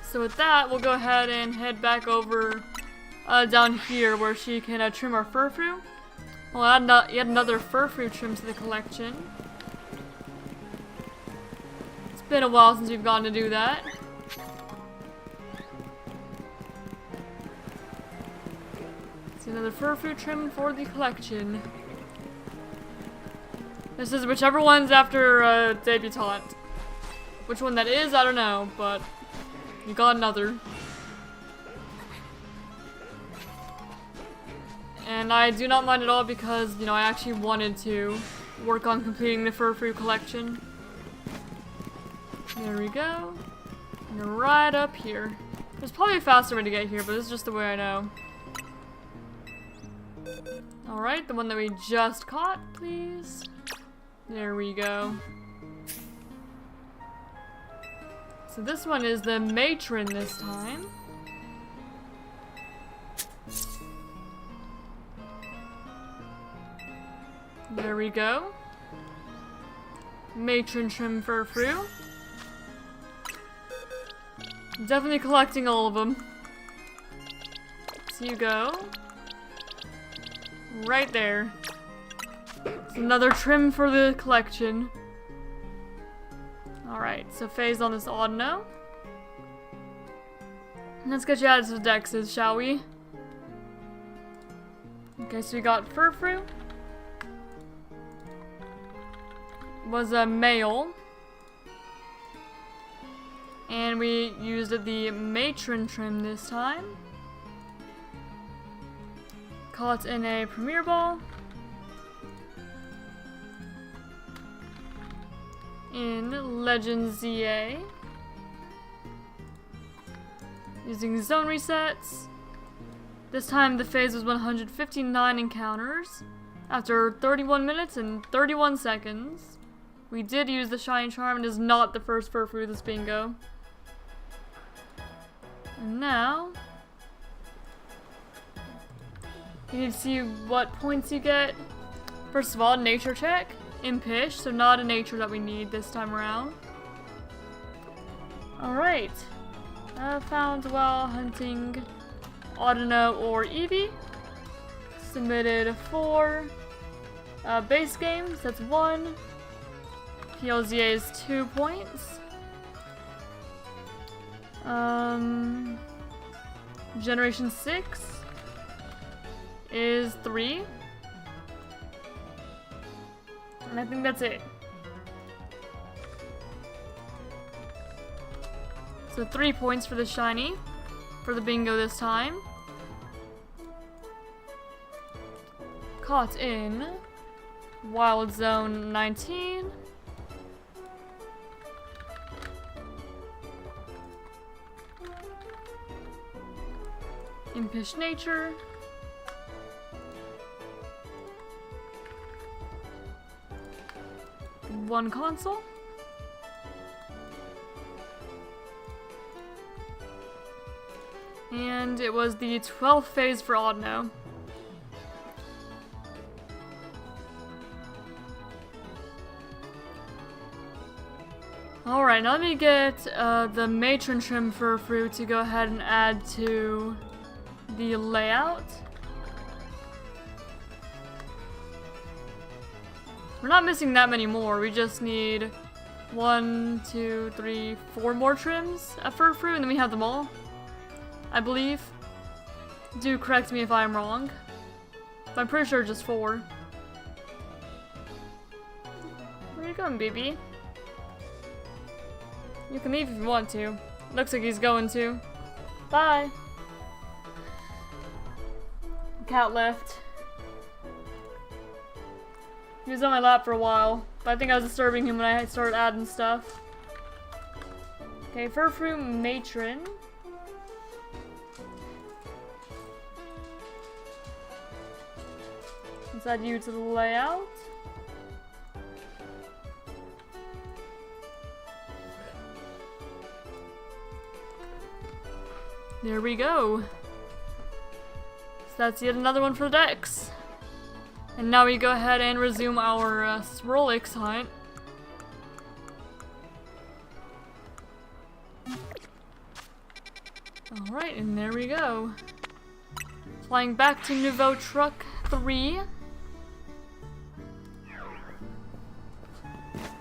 [SPEAKER 1] So with that, we'll go ahead and head back over down here where she can trim our Furfrou. We'll add yet another Furfrou trim to the collection. It's been a while since we've gotten to do that. It's another Furfrou trim for the collection. This is whichever one's after debutante. Which one that is, I don't know, but you got another. And I do not mind at all because, you know, I actually wanted to work on completing the Furfrou collection. There we go. And right up here. There's probably a faster way to get here, but this is just the way I know. Alright, the one that we just caught, please. There we go. So this one is the matron this time. There we go. Matron trim Furfrou. Definitely collecting all of them. So you go. Right there. It's another trim for the collection. Alright, so phase on this Audino. Let's get you added to the dexes, shall we? Okay, so we got Furfrou. Was a male. And we used the matron trim this time. Caught in a Premier Ball. In Legend ZA. Using zone resets. This time the phase was 159 encounters. After 31 minutes and 31 seconds, we did use the Shiny Charm and is not the first Furfrou this bingo. And now, you need to see what points you get. First of all, nature check, Impish, so not a nature that we need this time around. Alright, found while hunting Audino or Eevee. Submitted 4 base games, that's 1. PLZA is 2 points. Generation 6 is 3. And I think that's it. So 3 points for the shiny for the bingo this time. Caught in Wild Zone 19. Impish Nature. One console. And it was the 12th phase for Audino. Alright, now let me get the Matron Trim Furfrou to go ahead and add to the layout. We're not missing that many more, we just need 1, 2, 3, 4 more trims at Furfrou, and then we have them all, I believe. Do correct me if I'm wrong, but I'm pretty sure just 4. Where are you going, baby? You can leave if you want to. Looks like he's going to. Bye! Cat left. He was on my lap for a while, but I think I was disturbing him when I started adding stuff. Okay, Furfrou Matron. Let's add you to the layout. There we go. So that's yet another one for the Dex. And now we go ahead and resume our Swirlix hunt. Alright, and there we go. Flying back to Nouveau Truck 3.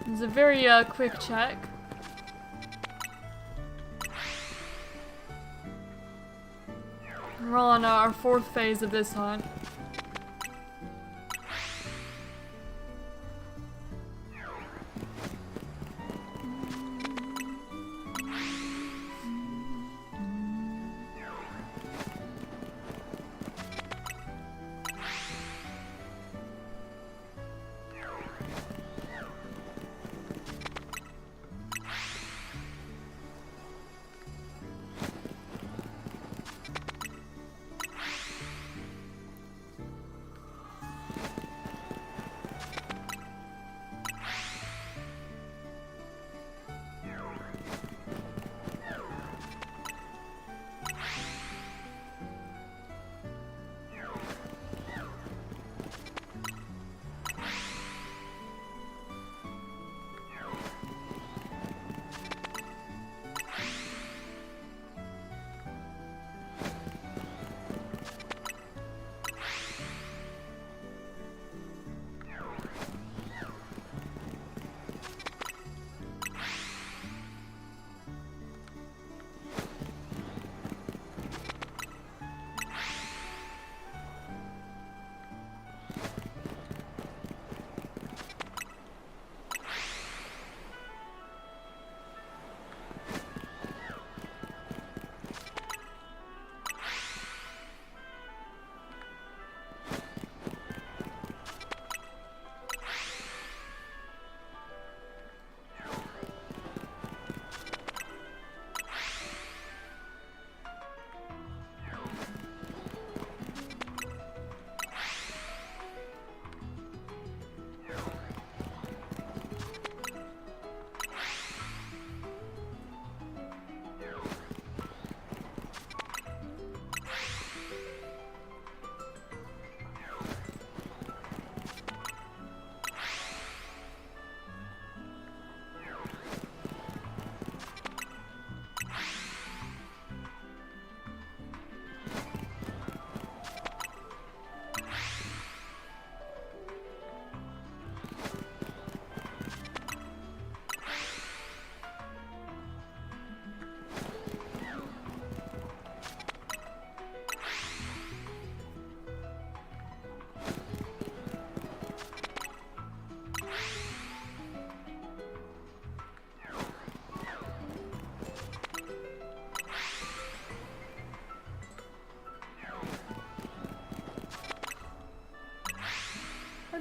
[SPEAKER 1] It's a very quick check. We're on our 4th phase of this hunt.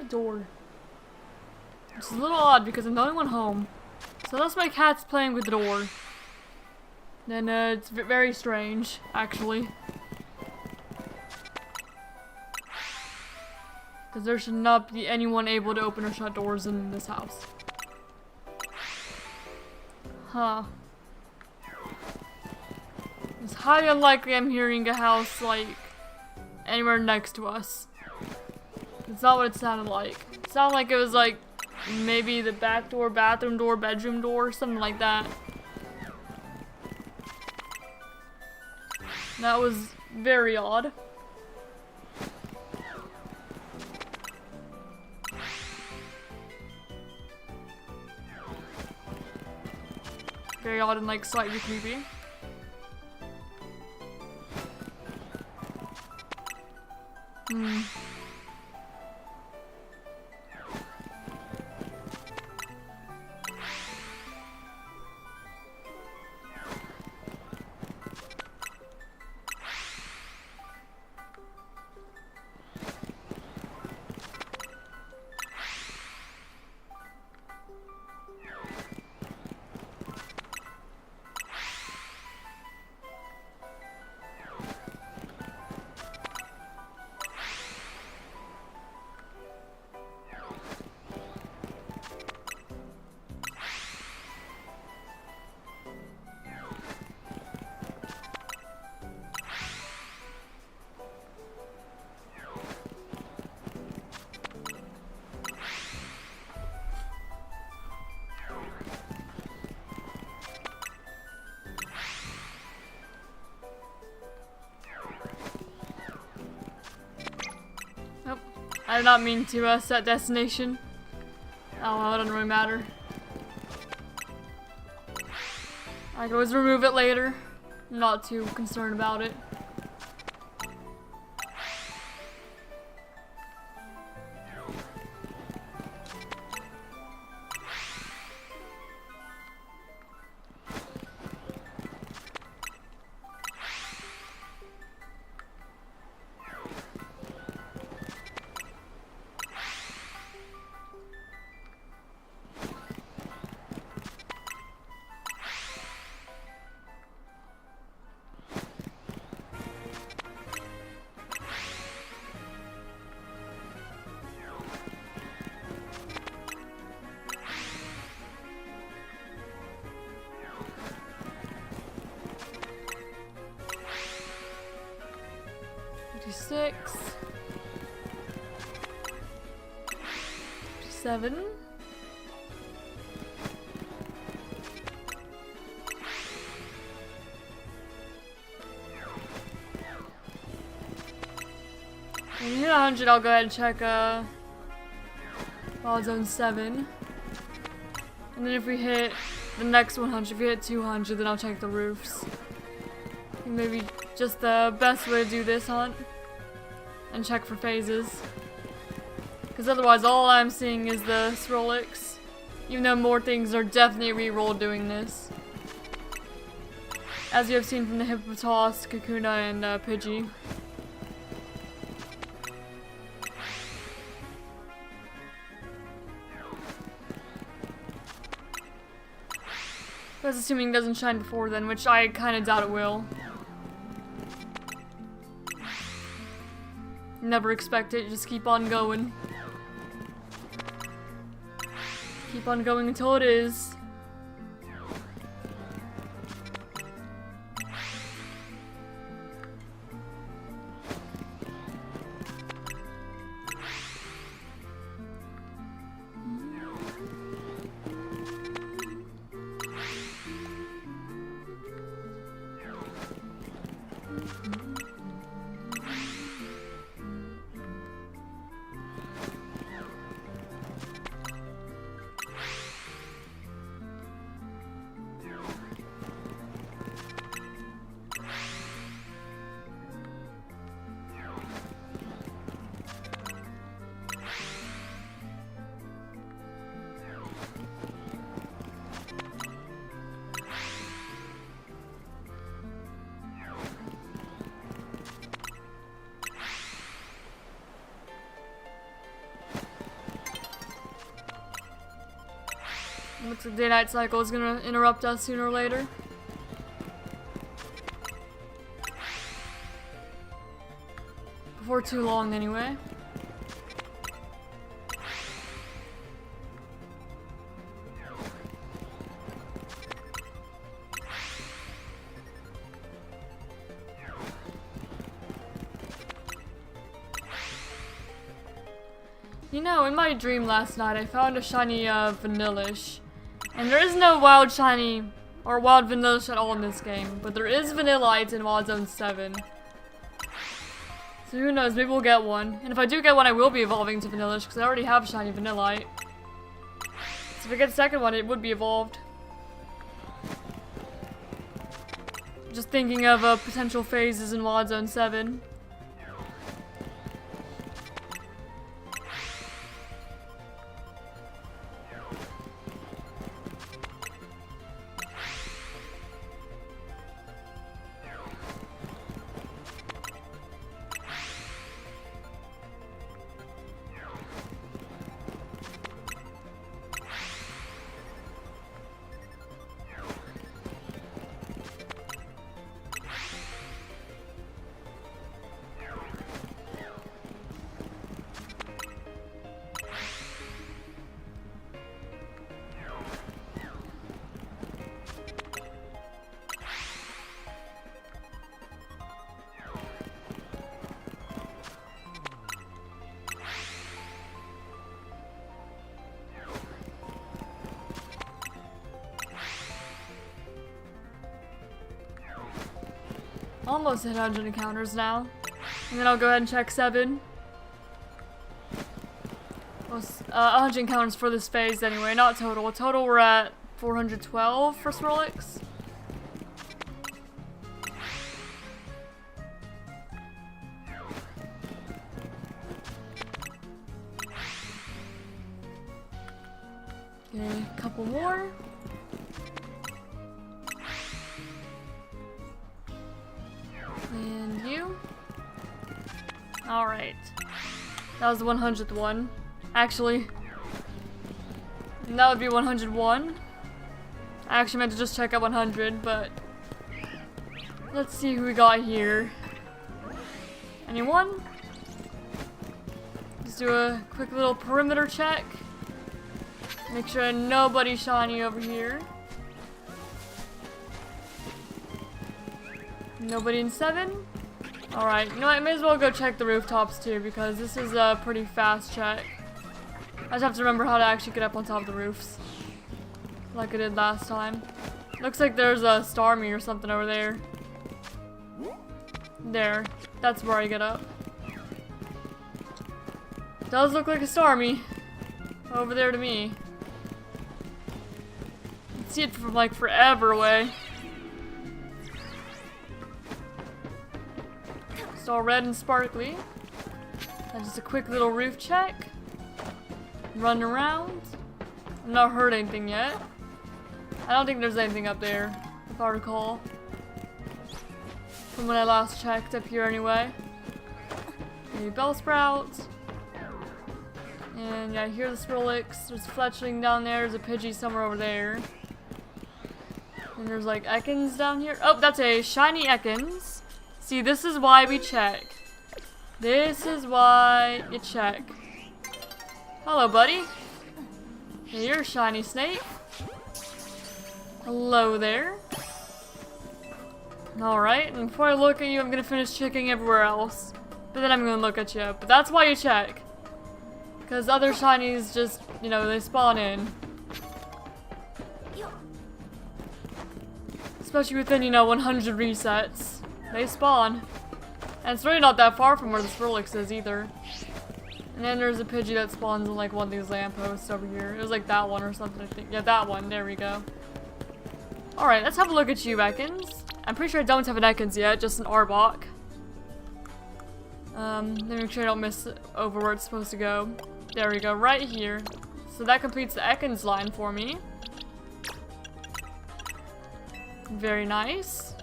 [SPEAKER 1] that door. Which is a little odd because I'm the only one home. So unless my cat's playing with the door, then it's very strange, actually. Because there should not be anyone able to open or shut doors in this house. Huh. It's highly unlikely I'm hearing a house, like, anywhere next to us. It's not what it sounded like. It sounded like it was, like, maybe the back door, bathroom door, bedroom door, something like that. That was very odd. Very odd and like slightly creepy. Nope. I did not mean to set destination. Oh well, it doesn't really matter. I can always remove it later. I'm not too concerned about it. Six, 7. When you hit 100, I'll go ahead and check Wild Zone 7. And then if we hit the next 100, if we hit 200, then I'll check the roofs. I think maybe just the best way to do this hunt. And check for phases. Because otherwise all I'm seeing is the Swirlix. Even though more things are definitely re-rolled doing this. As you have seen from the Hippopotas, Kakuna, and Pidgey. That's assuming it doesn't shine before then, which I kind of doubt it will. Never expect it, just keep on going. Keep on going until it is. Looks like day-night cycle is gonna interrupt us sooner or later. Before too long, anyway. You know, in my dream last night, I found a shiny Vanillish. And there is no wild shiny or wild Vanillish at all in this game, but there is Vanillite in Wild Zone 7. So who knows, maybe we'll get one. And if I do get one, I will be evolving to Vanillish because I already have shiny Vanillite. So if I get a second one, it would be evolved. Just thinking of potential phases in Wild Zone 7. Almost hit 100 encounters now. And then I'll go ahead and check 7. Well, 100 encounters for this phase anyway, not total. Total we're at 412 for Swirlix. Okay, a couple more. And you. Alright. That was the 100th one. Actually, and that would be 101. I actually meant to just check out 100, but let's see who we got here. Anyone? Just do a quick little perimeter check. Make sure nobody's shiny over here. Nobody in 7? Alright, you know what, I may as well go check the rooftops too, because this is a pretty fast check. I just have to remember how to actually get up on top of the roofs. Like I did last time. Looks like there's a Starmie or something over there. There. That's where I get up. Does look like a Starmie. Over there to me. You can see it from like forever away. It's all red and sparkly. And just a quick little roof check. Run around. I've not heard anything yet. I don't think there's anything up there, if I recall. From when I last checked up here anyway. Maybe Bellsprout. And yeah, here's the Swirlix. There's a Fletchling down there. There's a Pidgey somewhere over there. And there's like Ekans down here. Oh, that's a shiny Ekans. See, this is why we check. This is why you check. Hello, buddy. Hey, you're a shiny snake. Hello there. Alright, and before I look at you, I'm gonna finish checking everywhere else. But then I'm gonna look at you. But that's why you check. Because other shinies just, you know, they spawn in. Especially within, you know, 100 resets. They spawn. And it's really not that far from where the Swirlix is either. And then there's a Pidgey that spawns in like one of these lampposts over here. It was like that one or something, I think. Yeah, that one. There we go. Alright, let's have a look at you, Ekans. I'm pretty sure I don't have an Ekans yet, just an Arbok. Let me make sure I don't miss over where it's supposed to go. There we go, right here. So that completes the Ekans line for me. Very nice.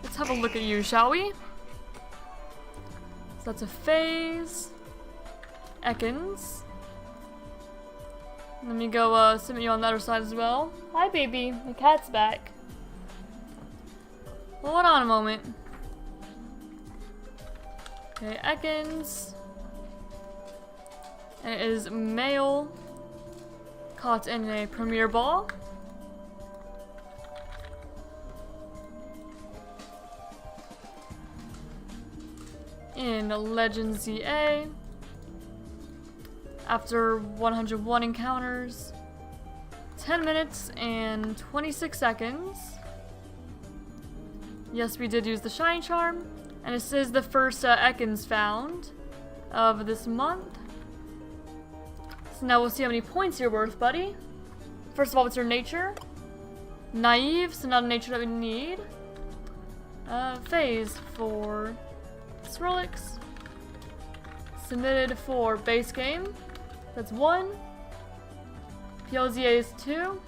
[SPEAKER 1] Let's have a look at you, shall we? So that's a phase. Ekans. Let me go submit you on the other side as well. Hi baby, the cat's back. Hold on a moment. Okay, Ekans. And it is male. Caught in a Premier Ball. In Legend ZA. After 101 encounters. 10 minutes and 26 seconds. Yes, we did use the Shiny Charm. And this is the first Ekans found of this month. So now we'll see how many points you're worth, buddy. First of all, what's your nature? Naive, so not a nature that we need. Phase for Swirlix. Submitted for base game. That's 1. PLZA is 2.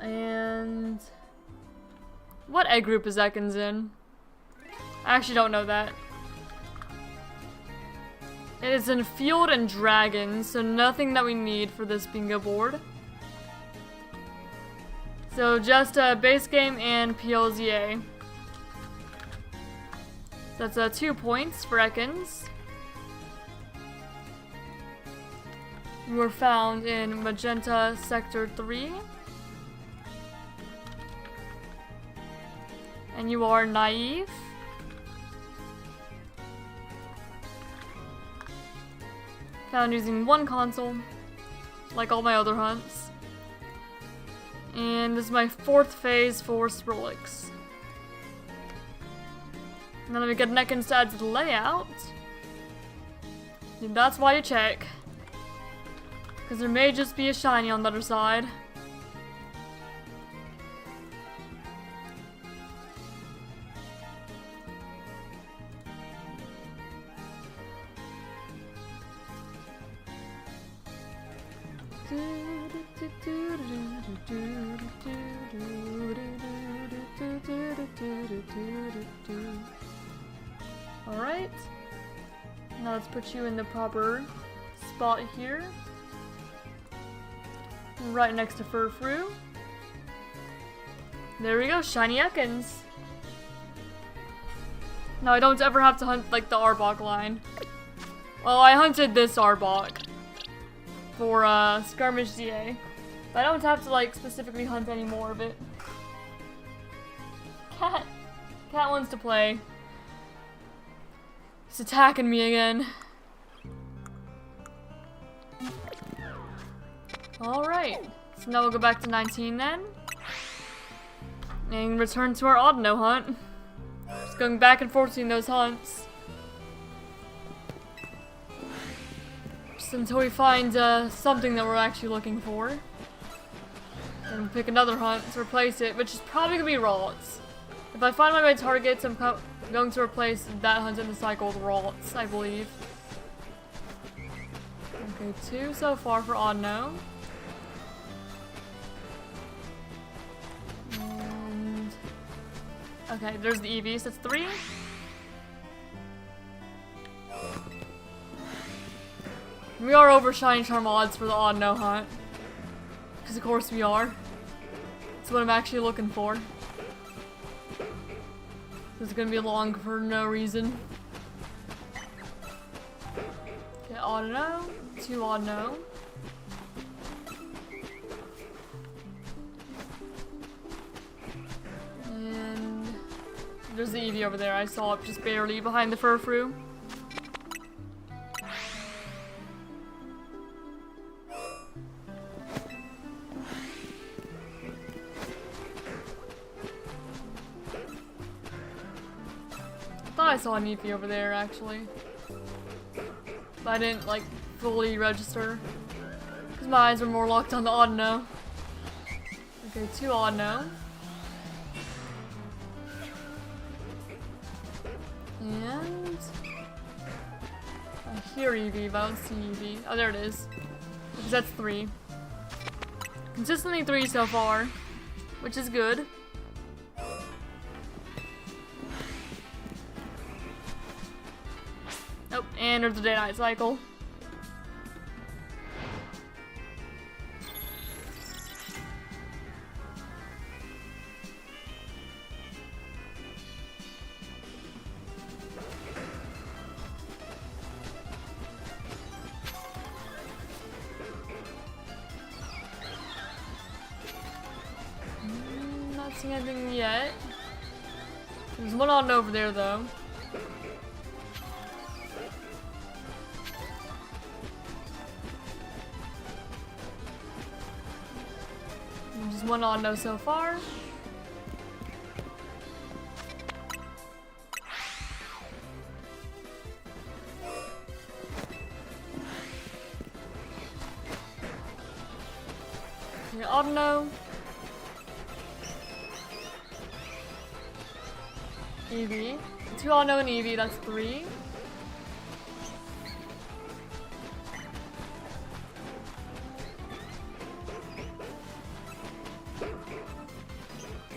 [SPEAKER 1] And what egg group is Ekans in? I actually don't know that. It is in Field and Dragon, so nothing that we need for this bingo board. So just base game and PLZA. So that's 2 points for Ekans. You were found in Magenta Sector 3. And you are naive. Found using 1 console, like all my other hunts. And this is my 4th phase for Swirlix. And then we get Ekans to add to the layout. And that's why you check. Because there may just be a shiny on the other side. Alright. Now let's put you in the proper spot here. Right next to Furfrou. There we go, shiny Ekans. Now I don't ever have to hunt like the Arbok line. Well, I hunted this Arbok for Skirmish ZA. But I don't have to like specifically hunt any more of it. Cat wants to play. He's attacking me again. Alright. So now we'll go back to 19 then. And return to our Audino hunt. Just going back and forth between those hunts. Just until we find something that we're actually looking for. And pick another hunt to replace it, which is probably going to be Ralts. If I find my targets, I'm going to replace that hunt in the cycle with Ralts, I believe. Okay, 2 so far for Audino. And okay, there's the Eevee, so that's 3. We are over Shiny Charm odds for the Audino hunt. Because of course we are. That's what I'm actually looking for. This is gonna be long for no reason. Okay, Audino. 2 Audino. And there's the Eevee over there. I saw it just barely behind the Furfrou. I saw an Eevee over there actually, but I didn't like fully register because my eyes were more locked on the Audino. Okay, 2 Audino. And I hear Eevee, but I don't see Eevee. Oh, there it is. Because that's 3. Consistently 3 so far, which is good. Oh, and there's the day-night cycle. seeing anything yet. There's one on over there though. There's one on no so far. Okay, Audino. Eevee. 2 Audino and Eevee, that's 3.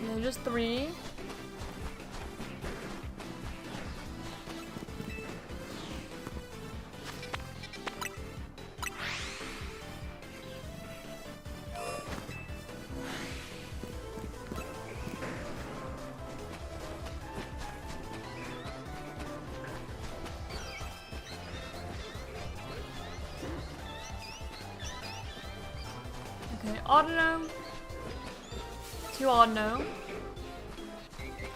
[SPEAKER 1] No, just 3. Okay, Audino. 2 Audino.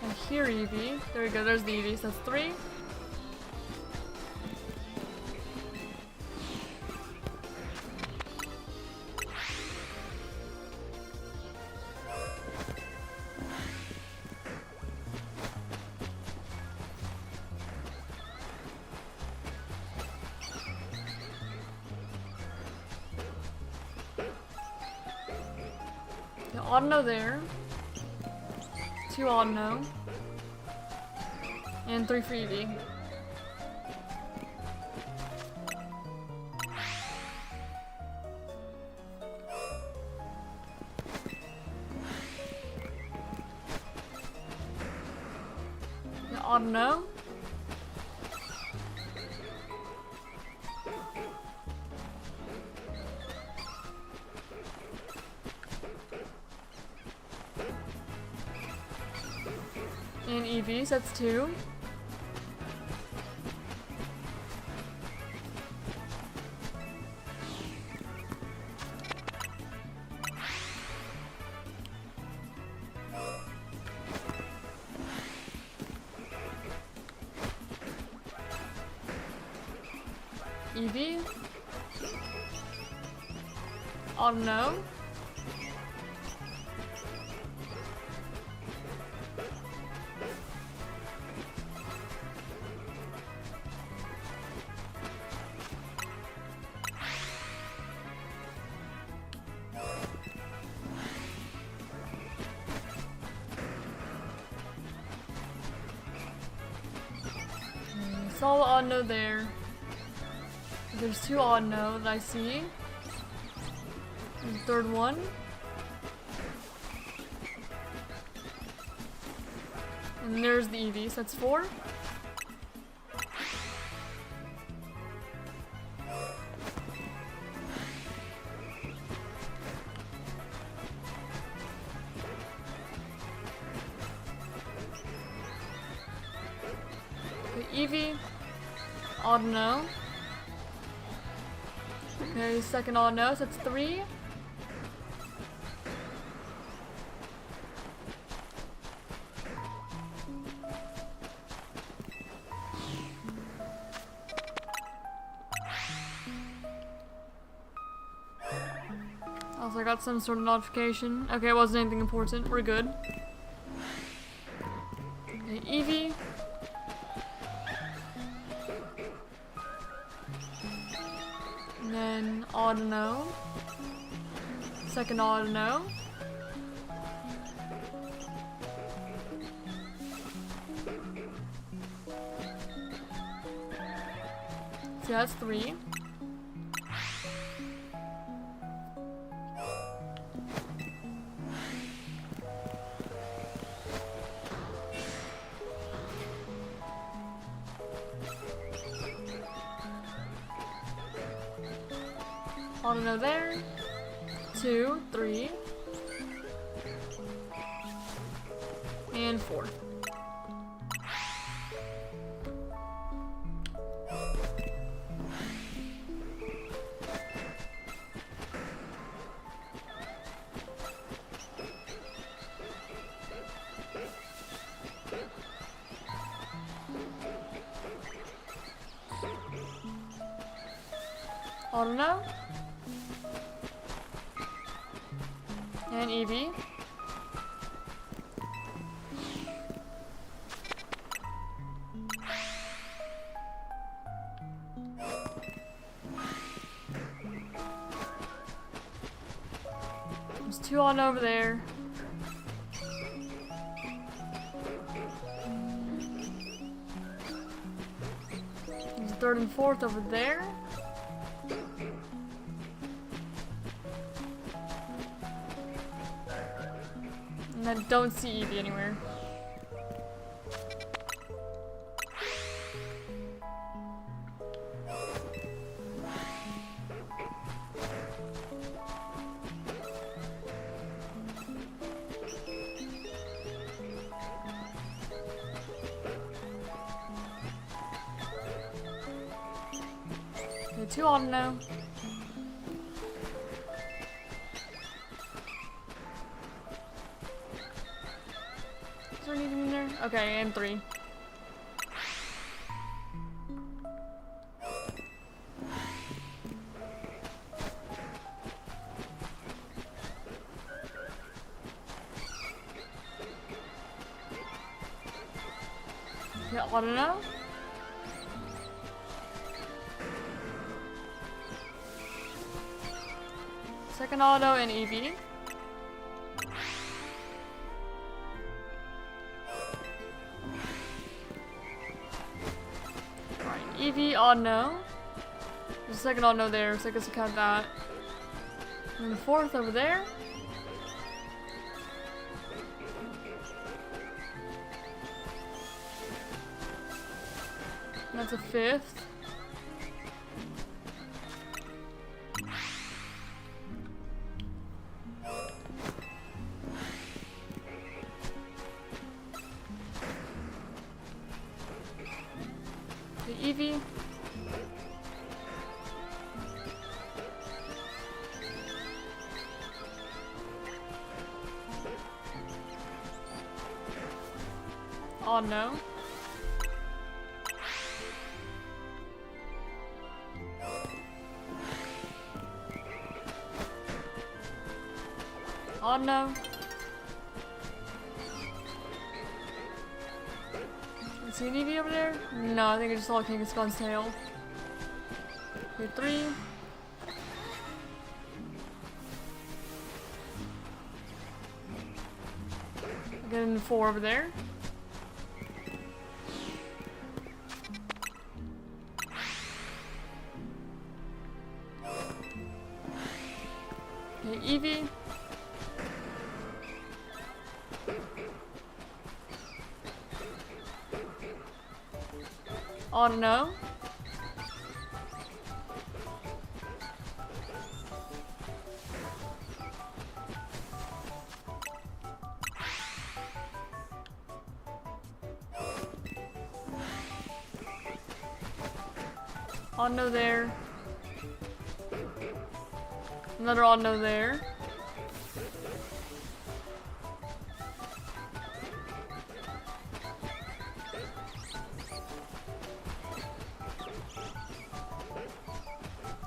[SPEAKER 1] And here Eevee. There we go, there's the Eevee, so that's 3. Okay, Audino there. 2 Audino. And 3 for Eevee. Yeah, Audino. And Eevee, so that's 2. Eevee. Audino. Saw Audino there. There's 2 Audino that I see. There's the 3rd one. And there's the Eevee, so that's 4. Okay, Eevee. Audino. Okay, 2nd Audino, so that's 3. Also, I got some sort of notification. Okay, it wasn't anything important. We're good. Okay, Eevee. And then Audino. 2nd Audino. So that's 3. Audino there. 2, 3. And 4. Audino and Eevee. There's 2 on over there. There's a 3rd and 4th over there. And I don't see Eevee anywhere. Okay, 2 on now. Is there anything in there? Okay, and 3. Okay, Audino. Second auto and Eevee. Alright, Eevee, Audino. There's a second Audino there, so I guess I count that. And the 4th over there. And that's a 5th. The Eevee. Oh no. Oh no. See an Eevee over there? No, I think I just saw King of Spawn's tail. Okay, 3. Again, 4 over there. Okay, Eevee. Oh no. Oh no there. Another oh no there.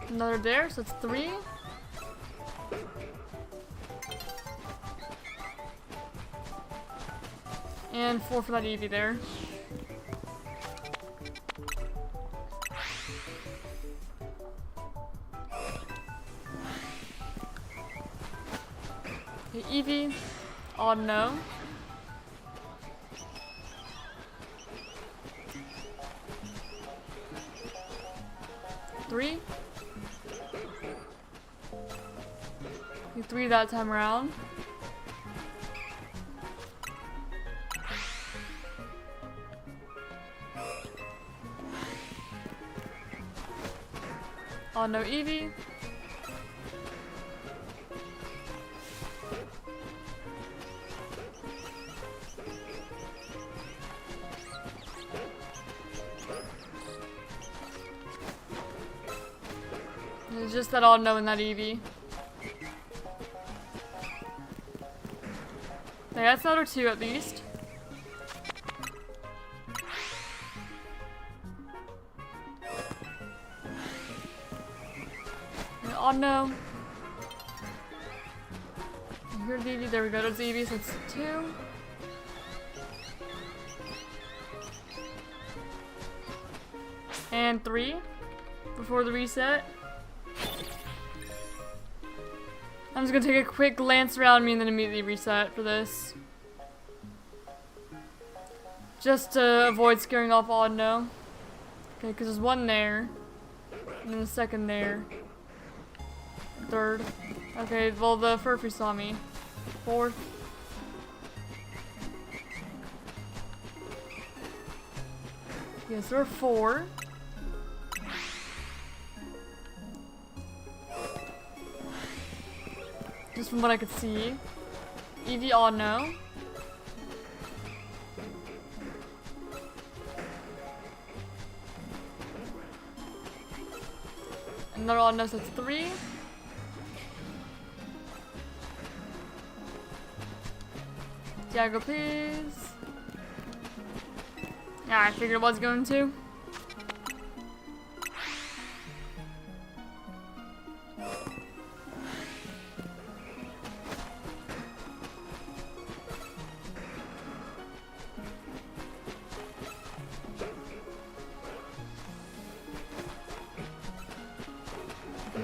[SPEAKER 1] Another there, so it's 3. And 4 for that Eevee there. Okay, Eevee. Oh no. Three. You 3 that time around. Oh no, Eevee. It's just that Audino and that Eevee. Okay, that's another 2 at least. Audino. Here's Eevee. There we go. There's Eevee. So it's 2. And 3 before the reset. I'm just gonna take a quick glance around me and then immediately reset for this. Just to avoid scaring off Audino. Okay, because there's 1 there. And then a 2nd there. 3rd. Okay, well the Furfree saw me. 4th. Yes, there are 4. Just from what I could see. Eevee Audino. Another Audino, so that's 3. Diago, please. Yeah, I figured it was going to.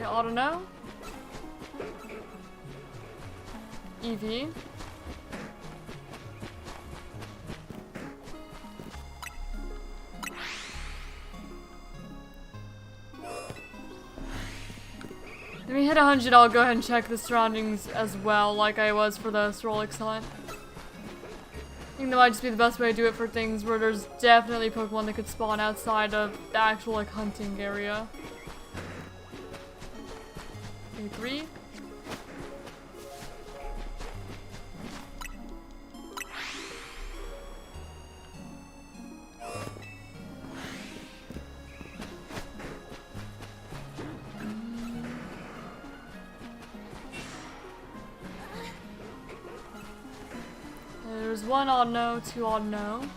[SPEAKER 1] Audino, Eevee, when we hit 100, I'll go ahead and check the surroundings as well, like I was for the Swirlix hunt. I think that might just be the best way to do it for things where there's definitely Pokemon that could spawn outside of the actual like hunting area. 3. There's 1 Audino, 2 Audino,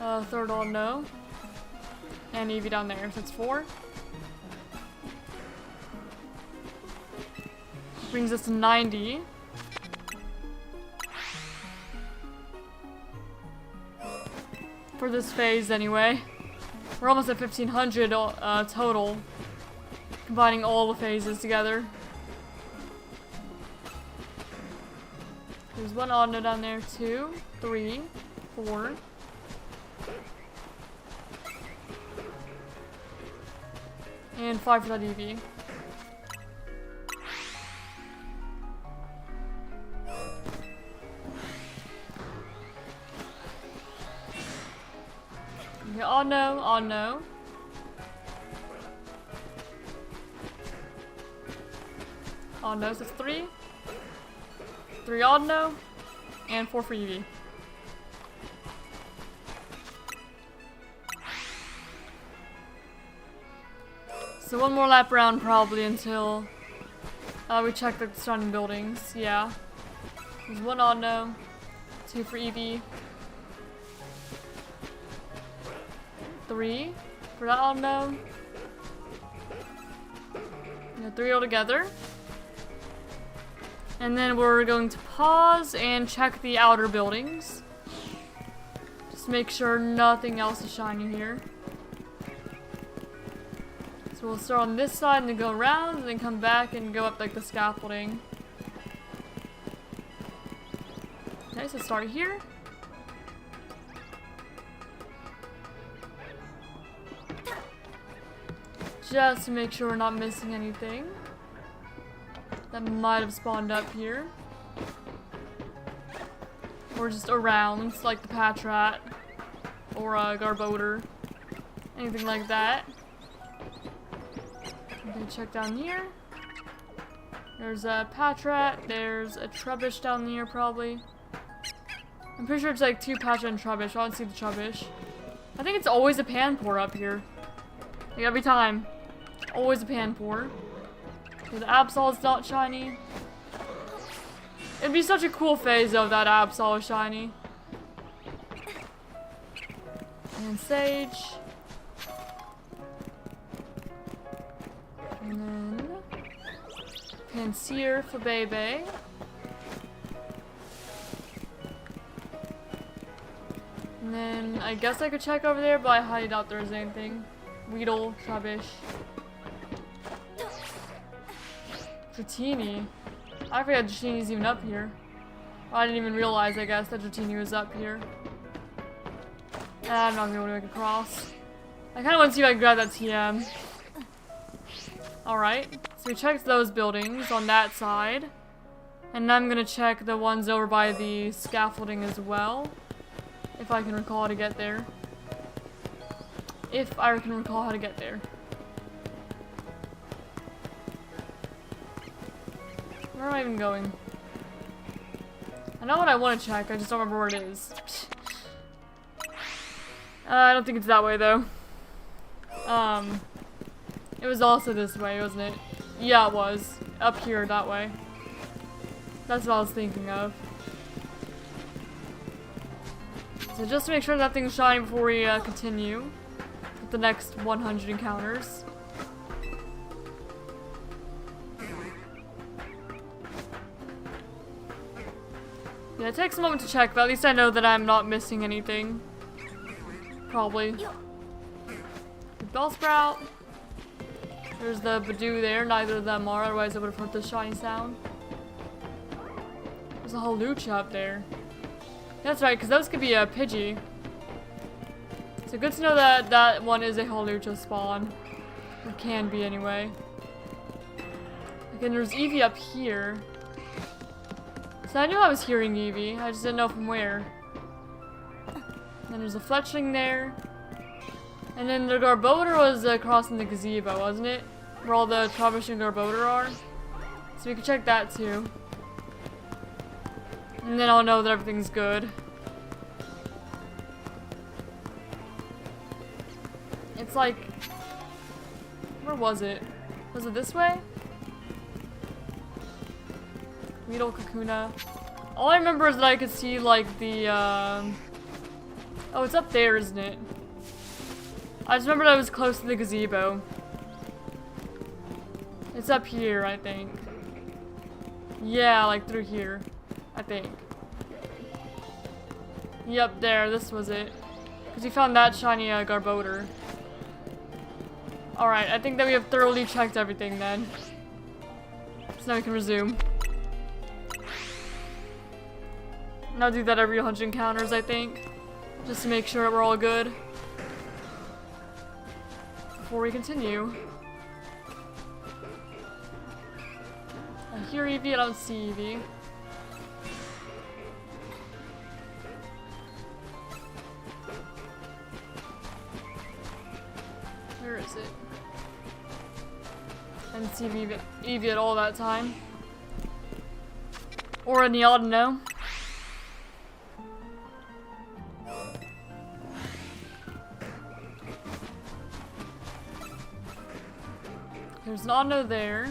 [SPEAKER 1] 3rd Audino, and Eevee down there, so that's 4. Brings us to 90. For this phase, anyway. We're almost at 1500 total, combining all the phases together. There's 1 Audino down there, 2, 3, 4. And 5 for that Eevee. Okay, Audino, Audino. Audino, so it's 3. 3 Audino, and 4 for Eevee. So 1 more lap around probably until we check the surrounding buildings. Yeah. There's 1 Audino, 2 for Eevee. 3 for that Audino. 3 altogether. And then we're going to pause and check the outer buildings. Just make sure nothing else is shiny here. So we'll start on this side and then go around and then come back and go up like the scaffolding. Okay, so start here. Just to make sure we're not missing anything that might have spawned up here. Or just around, like the Patrat or a Garbodor. Anything like that. Okay, check down here. There's a Patrat, there's a Trubbish down here probably. I'm pretty sure it's like 2 Patrat and Trubbish. I don't see the Trubbish. I think it's always a Panpour up here. Like every time. Always a Panpour. Okay, the Absol is not shiny. It'd be such a cool phase though if that Absol was shiny. And Sage. Seer for Bebe. And then I guess I could check over there, but I highly doubt there's anything. Weedle, Trubbish. Dratini. I forgot Dratini's even up here. I didn't even realize, I guess, that Dratini was up here. I'm not gonna be able to make a cross. I kinda want to see if I can grab that TM. Alright, so we checked those buildings on that side. And I'm gonna check the ones over by the scaffolding as well. If I can recall how to get there. If I can recall how to get there. Where am I even going? I know what I want to check, I just don't remember where it is. I don't think it's that way though. It was also this way, wasn't it? Yeah, it was. Up here, that way. That's what I was thinking of. So just to make sure that thing's shiny before we continue with the next 100 encounters. Yeah, it takes a moment to check, but at least I know that I'm not missing anything. Probably. The Bellsprout. There's the Badoo there, neither of them are, otherwise I would have heard the shiny sound. There's a whole Lucha up there. That's right, because those could be a Pidgey. So good to know that that one is a Holucha spawn. Or can be anyway. Again, there's Eevee up here. So I knew I was hearing Eevee, I just didn't know from where. And then there's a Fletchling there. And then the Garbodor was across in the gazebo, wasn't it? Where all the Trubbish and Garbodor are. So we can check that too. And then I'll know that everything's good. It's like... Where was it? Was it this way? Weedle, Kakuna. All I remember is that I could see like the Oh, it's up there, isn't it? I just remember that I was close to the gazebo. It's up here, I think. Yeah, like through here. I think. Yep, there. This was it. Because we found that shiny Garbodor. Alright, I think that we have thoroughly checked everything then. So now we can resume. And I'll do that every 100 encounters, I think. Just to make sure we're all good. Before we continue. I hear Eevee, I don't see Eevee. Where is it? I didn't see Eevee at all that time. Or any Audino. There's an Audino there.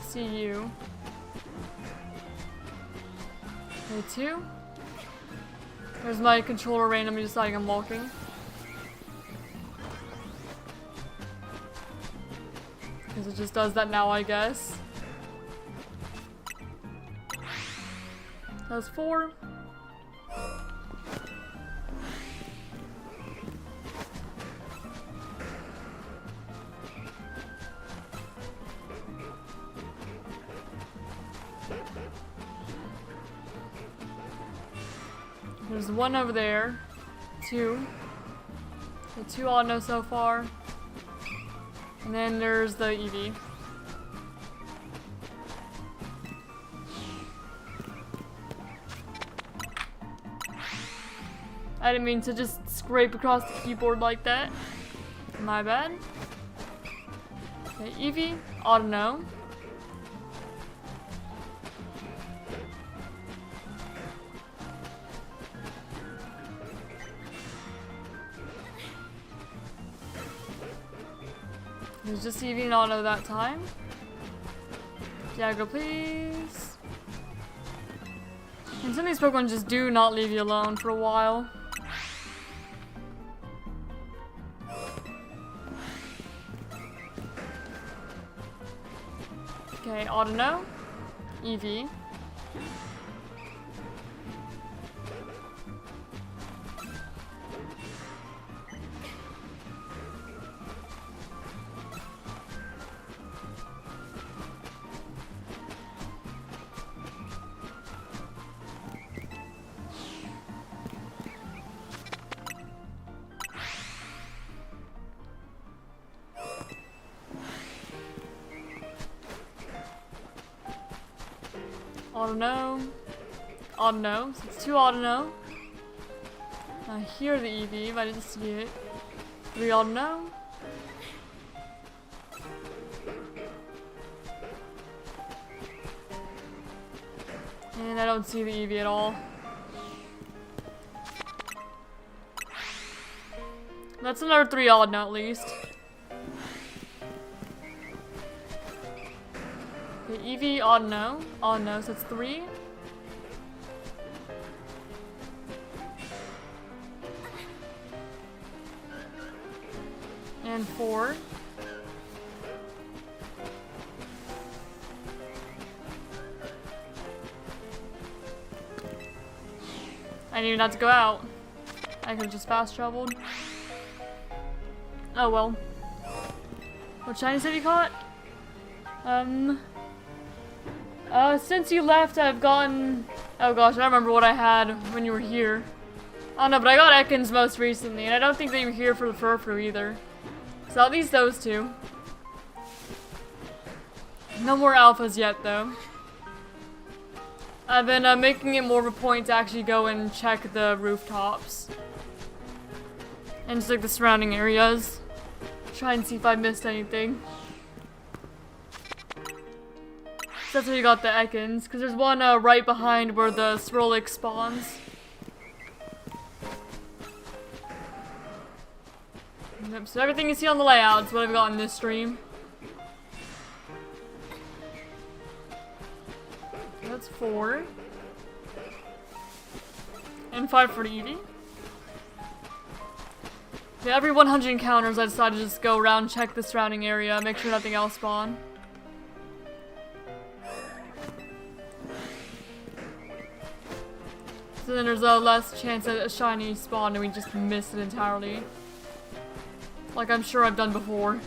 [SPEAKER 1] See you. Okay, two. There's my controller randomly deciding I'm walking. Because it just does that now, I guess. That was 4. There's 1 over there. 2. The 2 Audino so far. And then there's the Eevee. I didn't mean to just scrape across the keyboard like that. My bad. Okay, Eevee, Audino. There's just Eevee and Audino that time. Diago, please. And some of these Pokemon just do not leave you alone for a while. Okay, Audino, Eevee. Audino, so it's 2 Audino. I hear the Eevee, but I didn't see it. 3 Audino. And I don't see the Eevee at all. That's another 3 Audino at least. Okay, Eevee, Audino, so it's 3. And 4. I didn't even have to go out. I could have just fast traveled. Oh well. What shinies have you caught? Since you left, I've gotten... Oh gosh, I don't remember what I had when you were here. I don't know, but I got Ekans most recently, and I don't think that you were here for the Furfrou either. So at least those 2. No more alphas yet, though. I've been making it more of a point to actually go and check the rooftops. And just like the surrounding areas. Try and see if I missed anything. So that's where you got the Ekans, because there's one right behind where the Swirlix spawns. Yep, so everything you see on the layout is what I've got in this stream. That's 4. And 5 for the Eevee. Yeah, every 100 encounters I decided to just go around, check the surrounding area, make sure nothing else spawned. So then there's a less chance that a shiny spawned and we just missed it entirely. Like I'm sure I've done before.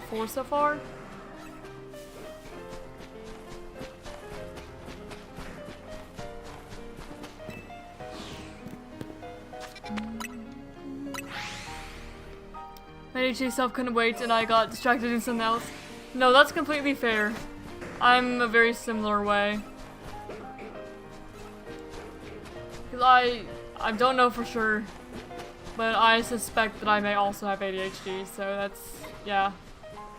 [SPEAKER 1] 4 so far? My HA self couldn't wait and I got distracted in something else. No, that's completely fair. I'm a very similar way. Because I don't know for sure, but I suspect that I may also have ADHD, so that's, yeah,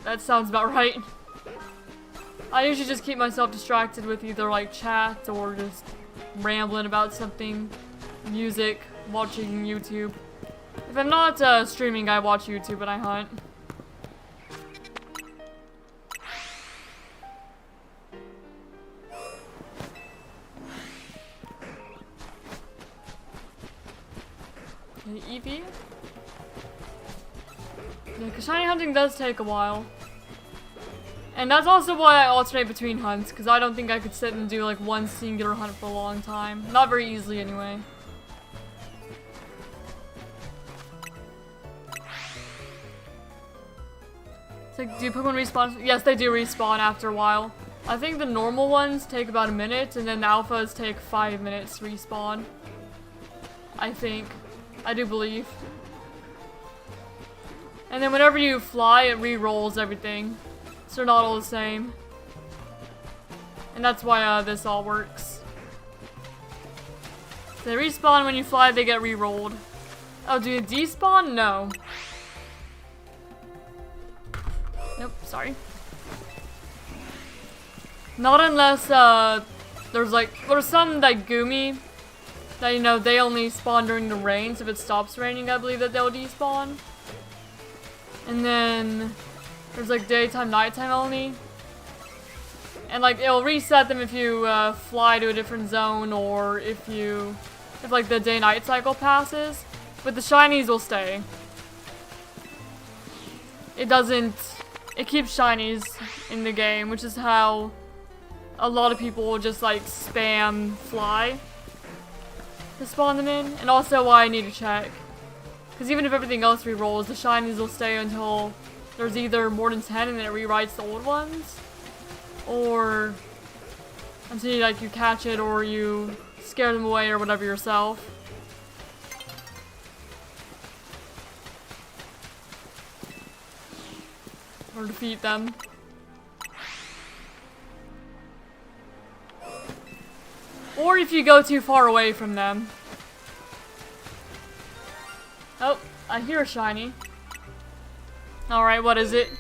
[SPEAKER 1] that sounds about right. I usually just keep myself distracted with either like chat or just rambling about something, music, watching YouTube. If I'm not streaming, I watch YouTube and I hunt. Eevee? Yeah, because shiny hunting does take a while. And that's also why I alternate between hunts, because I don't think I could sit and do like one singular hunt for a long time. Not very easily anyway. It's like, do Pokemon respawn? Yes, they do respawn after a while. I think the normal ones take about a minute, and then the alphas take 5 minutes to respawn. I think. I do believe. And then whenever you fly, it re-rolls everything. So they're not all the same. And that's why this all works. They respawn when you fly, they get re-rolled. Oh, do you despawn? No. Nope, sorry. Not unless, there's some like Gumi that, you know, they only spawn during the rain, so if it stops raining, I believe that they'll despawn. And then there's like daytime, nighttime only. And like it'll reset them if you fly to a different zone or if like the day-night cycle passes. But the shinies will stay. it doesn't, it keeps shinies in the game, which is how a lot of people will just like spam fly to spawn them in, and also why I need to check. Because even if everything else re-rolls, the shinies will stay until there's either more than 10 and then it rewrites the old ones, or until like you catch it or you scare them away or whatever yourself. Or defeat them. Or if you go too far away from them. Oh, I hear a shiny. Alright, what is it?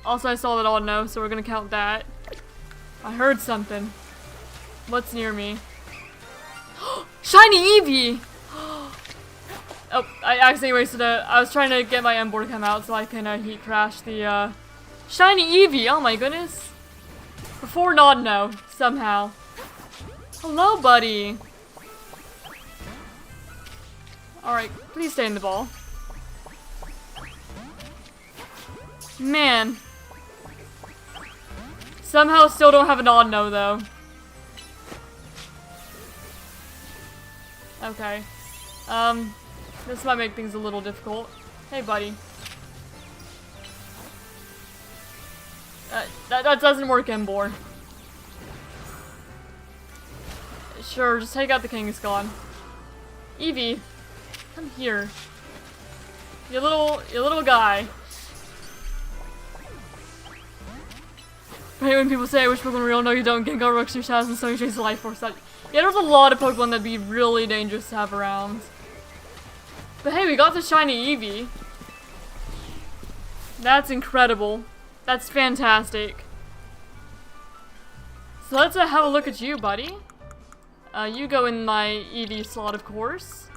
[SPEAKER 1] Also, I saw that Audino, so we're gonna count that. I heard something. What's near me? Shiny Eevee! Oh, I accidentally wasted a... I was trying to get my Ember to come out so I can heat crash the Shiny Eevee! Oh my goodness. Before Audino, somehow. Hello, buddy! Alright, please stay in the ball. Man. Somehow still don't have an Audino, though. Okay. This might make things a little difficult. Hey, buddy. That doesn't work, Ember. Sure, just take out the Kangaskhan. Eevee, come here. You little guy. I hate when people say I wish Pokemon were real. No, you don't. Gengar rocks your shadows and so you chase the life force. Yeah, there's a lot of Pokemon that'd be really dangerous to have around. But hey, we got the shiny Eevee. That's incredible. That's fantastic. So let's have a look at you, buddy. You go in my Eevee slot, of course.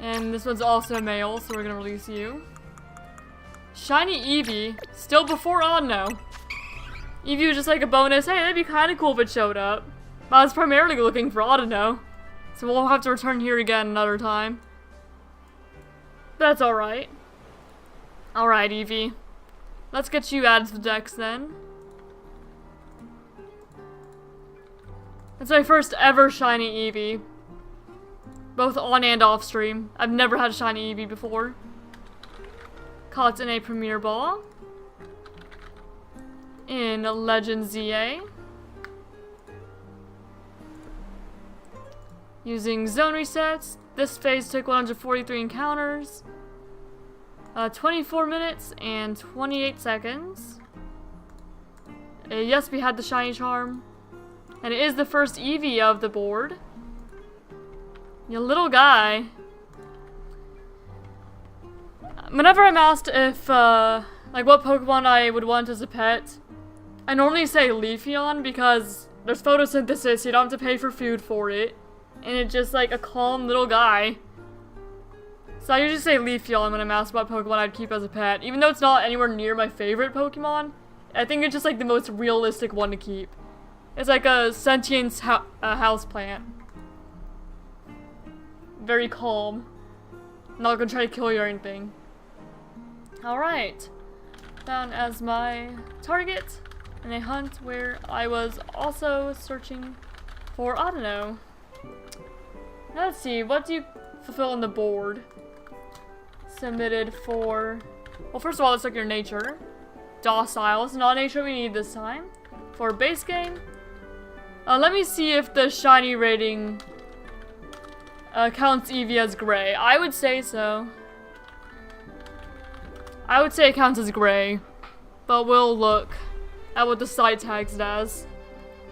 [SPEAKER 1] And this one's also male, so we're gonna release you. Shiny Eevee, still before Audino. Eevee was just like a bonus. Hey, that'd be kind of cool if it showed up. But I was primarily looking for Audino, so we'll have to return here again another time. That's alright. Alright, Eevee. Let's get you added to the dex then. It's my first ever shiny Eevee. Both on and off stream. I've never had a shiny Eevee before. Caught in a Premier Ball. In Legend ZA. Using zone resets. This phase took 143 encounters. 24 minutes and 28 seconds. Yes, we had the shiny charm. And it is the first Eevee of the board. You little guy. Whenever I'm asked if, like what Pokemon I would want as a pet, I normally say Leafeon because there's photosynthesis, so you don't have to pay for food for it. And it's just like a calm little guy. So I usually say Leafeon when I'm asked what Pokemon I'd keep as a pet. Even though it's not anywhere near my favorite Pokemon, I think it's just like the most realistic one to keep. It's like a sentient houseplant. Very calm. Not gonna try to kill you or anything. Alright. Down as my target in a hunt where I was also searching for Audino. Now let's see, what do you fulfill on the board? Submitted for... Well, first of all, let's look at your nature. Docile. It's not nature we need this time. For base game... let me see if the shiny rating counts Eevee as gray. I would say so. I would say it counts as gray. But we'll look at what the site tags it as.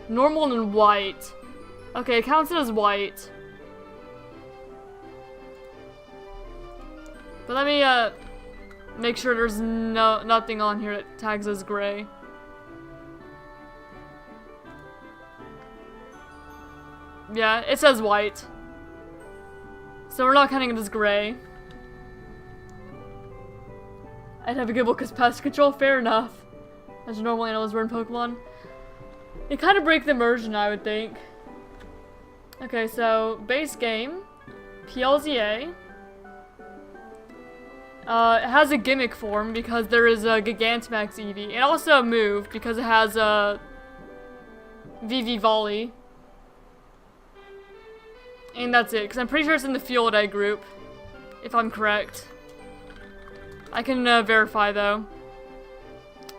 [SPEAKER 1] Normal and white. Okay, it counts it as white. But let me make sure there's nothing on here that tags as gray. Yeah, it says white. So we're not counting it as gray. I'd have a good look as pest control, fair enough. As normal animals were in Pokemon. It kind of break the immersion, I would think. Okay, so base game, PLZA. It has a gimmick form because there is a Gigantamax Eevee, and also a move because it has a VV Volley. And that's it, because I'm pretty sure it's in the Field Egg group, if I'm correct. I can verify though.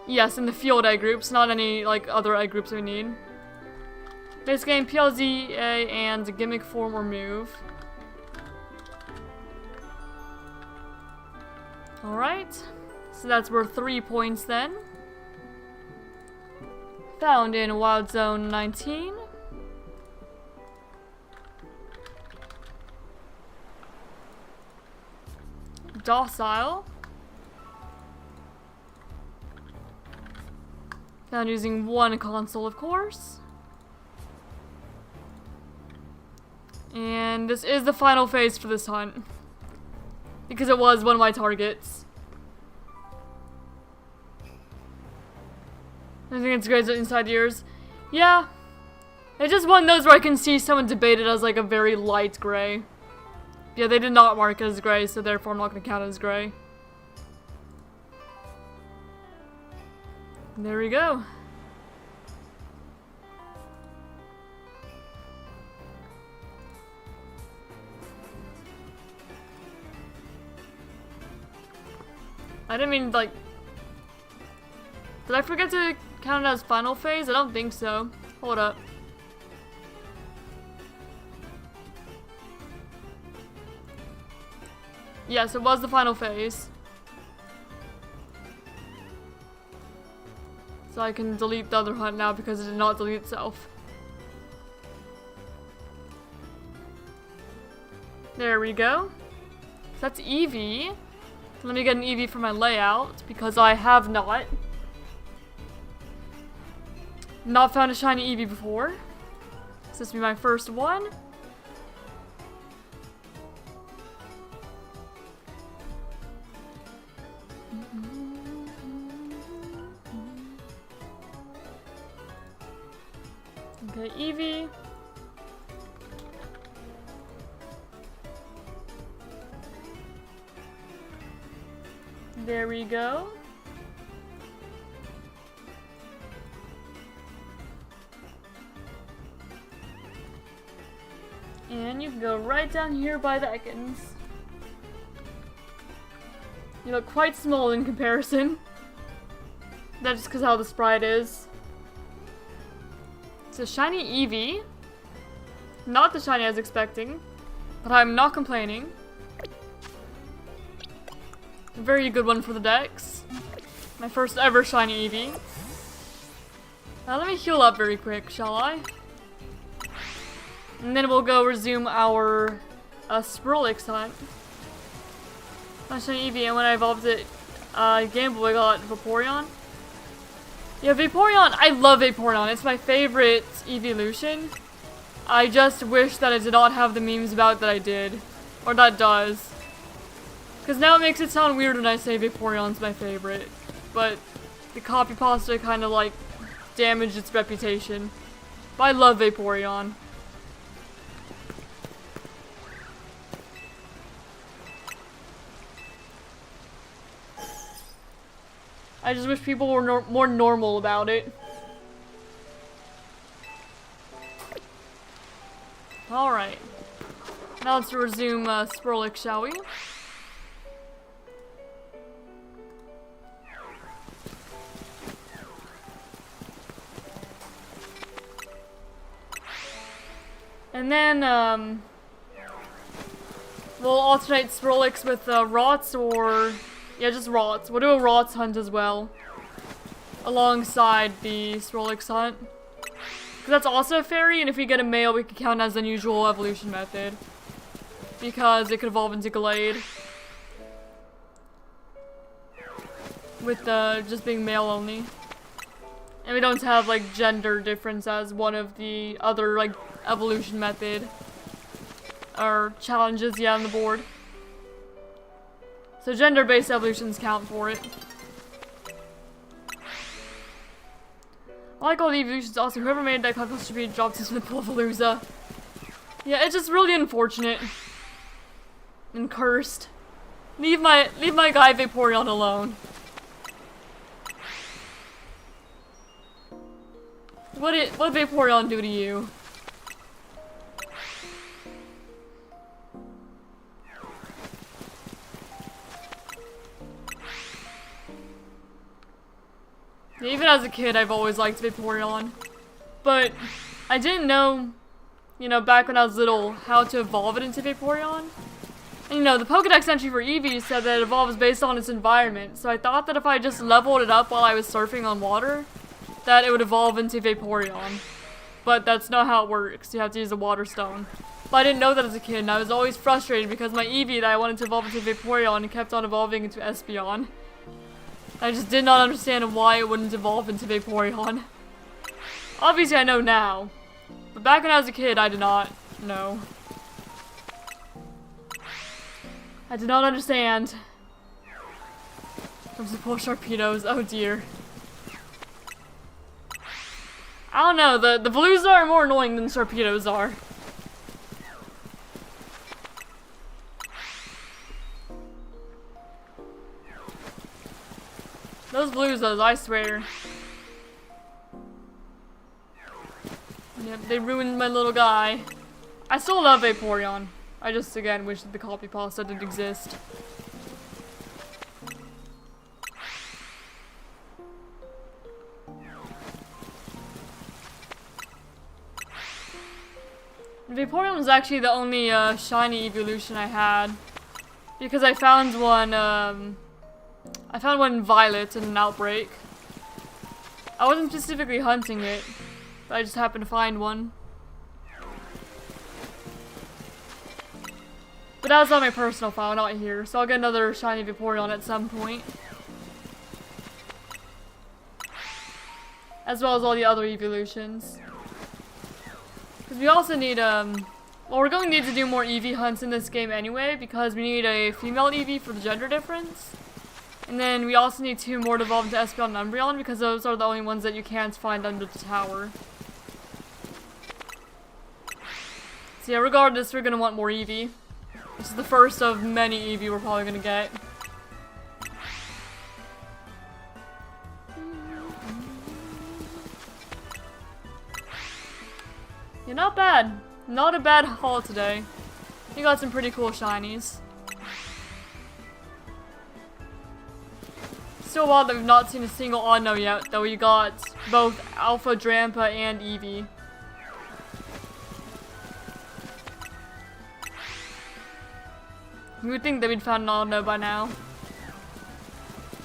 [SPEAKER 1] Yes, in the Field Egg groups, not any like other egg groups we need. Base game, PLZ, and a gimmick form or move. Alright, so that's worth 3 points then. Found in Wild Zone 19. Docile. Found using one console, of course. And this is the final phase for this hunt. Because it was one of my targets. I think it's great inside ears. Yeah. It's just one of those where I can see someone debate it as like a very light gray. Yeah, they did not mark it as gray, so therefore I'm not going to count it as gray. There we go. I didn't mean, like... Did I forget to count it as final phase? I don't think so. Hold up. Yes, it was the final phase. So I can delete the other hunt now because it did not delete itself. There we go. So that's Eevee. Let me get an Eevee for my layout because I have not found a shiny Eevee before. So this will be my first one. Okay, Eevee. There we go. And you can go right down here by the Ekans. You look quite small in comparison. That's just because how the sprite is. It's a shiny Eevee. Not the shiny I was expecting, but I'm not complaining. A very good one for the Dex. My first ever shiny Eevee. Now let me heal up very quick, shall I? And then we'll go resume our Swirlix hunt. My shiny Eevee, and when I evolved it, Game Boy got Vaporeon. Yeah, Vaporeon, I love Vaporeon. It's my favorite evolution. I just wish that I did not have the memes about that I did. Or that does. Because now it makes it sound weird when I say Vaporeon's my favorite. But the copy pasta kind of like damaged its reputation. But I love Vaporeon. I just wish people were more normal about it. Alright. Now let's resume Swirlix, shall we? And then, we'll alternate Swirlix with Rots or... Yeah, just Rots. We'll do a Rots hunt as well. Alongside the Swirlix hunt. Because that's also a fairy, and if we get a male, we can count as unusual evolution method. Because it could evolve into Glade. With just being male only. And we don't have, like, gender difference as one of the other, like, evolution method. Or challenges, yeah, on the board. So gender-based evolutions count for it. I like all the evolutions also. Whoever made that contest should be dropped to Smithpalooza. Yeah, it's just really unfortunate. And cursed. Leave my guy Vaporeon alone. What Vaporeon do to you? Even as a kid, I've always liked Vaporeon. But I didn't know, you know, back when I was little, how to evolve it into Vaporeon. And you know, the Pokedex entry for Eevee said that it evolves based on its environment. So I thought that if I just leveled it up while I was surfing on water, that it would evolve into Vaporeon. But that's not how it works. You have to use a water stone. But I didn't know that as a kid, and I was always frustrated because my Eevee that I wanted to evolve into Vaporeon kept on evolving into Espeon. I just did not understand why it wouldn't evolve into Vaporeon. Obviously I know now, but back when I was a kid I did not know. I did not understand. Comes to poor Sharpedos, oh dear. I don't know, the Veluza are more annoying than Sharpedos are. Those Veluzas, I swear. Yep, they ruined my little guy. I still love Vaporeon. I just, again, wish that the copy pasta didn't exist. Vaporeon was actually the only shiny evolution I had. Because I found one in Violet in an outbreak. I wasn't specifically hunting it, but I just happened to find one. But that was on my personal file, not here, so I'll get another shiny Vaporeon at some point. As well as all the other evolutions. Because we also need, well, we're going to need to do more Eevee hunts in this game anyway, because we need a female Eevee for the gender difference. And then we also need 2 more to evolve into Espeon and Umbreon, because those are the only ones that you can't find under the tower. So yeah, regardless, we're going to want more Eevee. This is the first of many Eevee we're probably going to get. Yeah, not bad. Not a bad haul today. You got some pretty cool shinies. Still wild that we've not seen a single Audino yet, though we got both Alpha, Drampa, and Eevee. You would think that we'd found an Audino by now.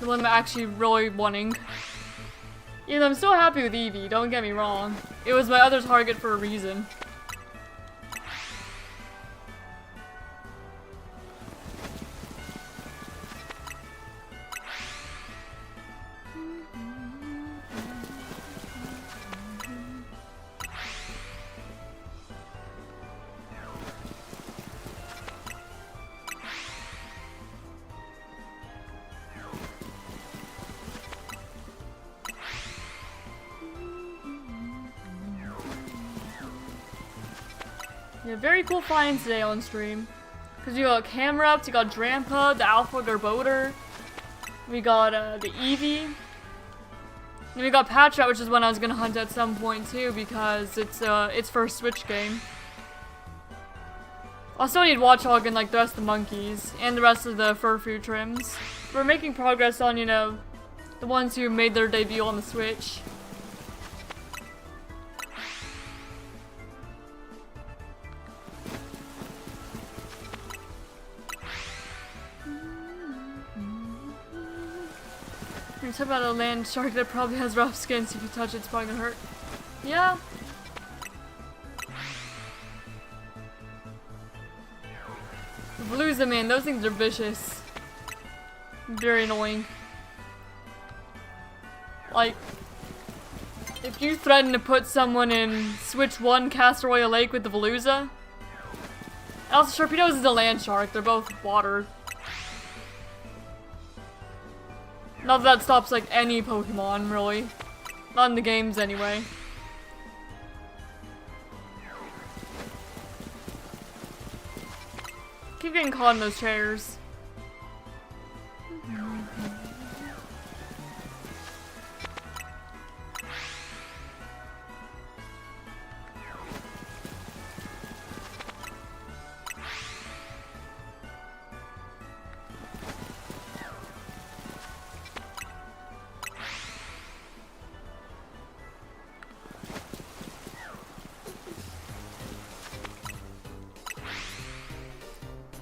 [SPEAKER 1] The one I'm actually really wanting. Even though I'm still happy with Eevee, don't get me wrong. It was my other target for a reason. Yeah, very cool finds today on stream. Because you got Camerupt, you got Drampa, the Alpha Garboder, we got the Eevee, and we got Patrat, which is one I was gonna hunt at some point too, because it's for a Switch game. I still need Watchog and like the rest of the monkeys, and the rest of the Furfrou trims. We're making progress on, you know, the ones who made their debut on the Switch. You're talking about a land shark that probably has rough skin, so if you touch it, it's probably gonna hurt. Yeah. The Veluza, man, those things are vicious. Very annoying. Like, if you threaten to put someone in Switch 1 Castaroya Lake with the Veluza, and also Sharpedos is a land shark, they're both water. Not that stops like any Pokemon, really. Not in the games, anyway. Keep getting caught in those chairs.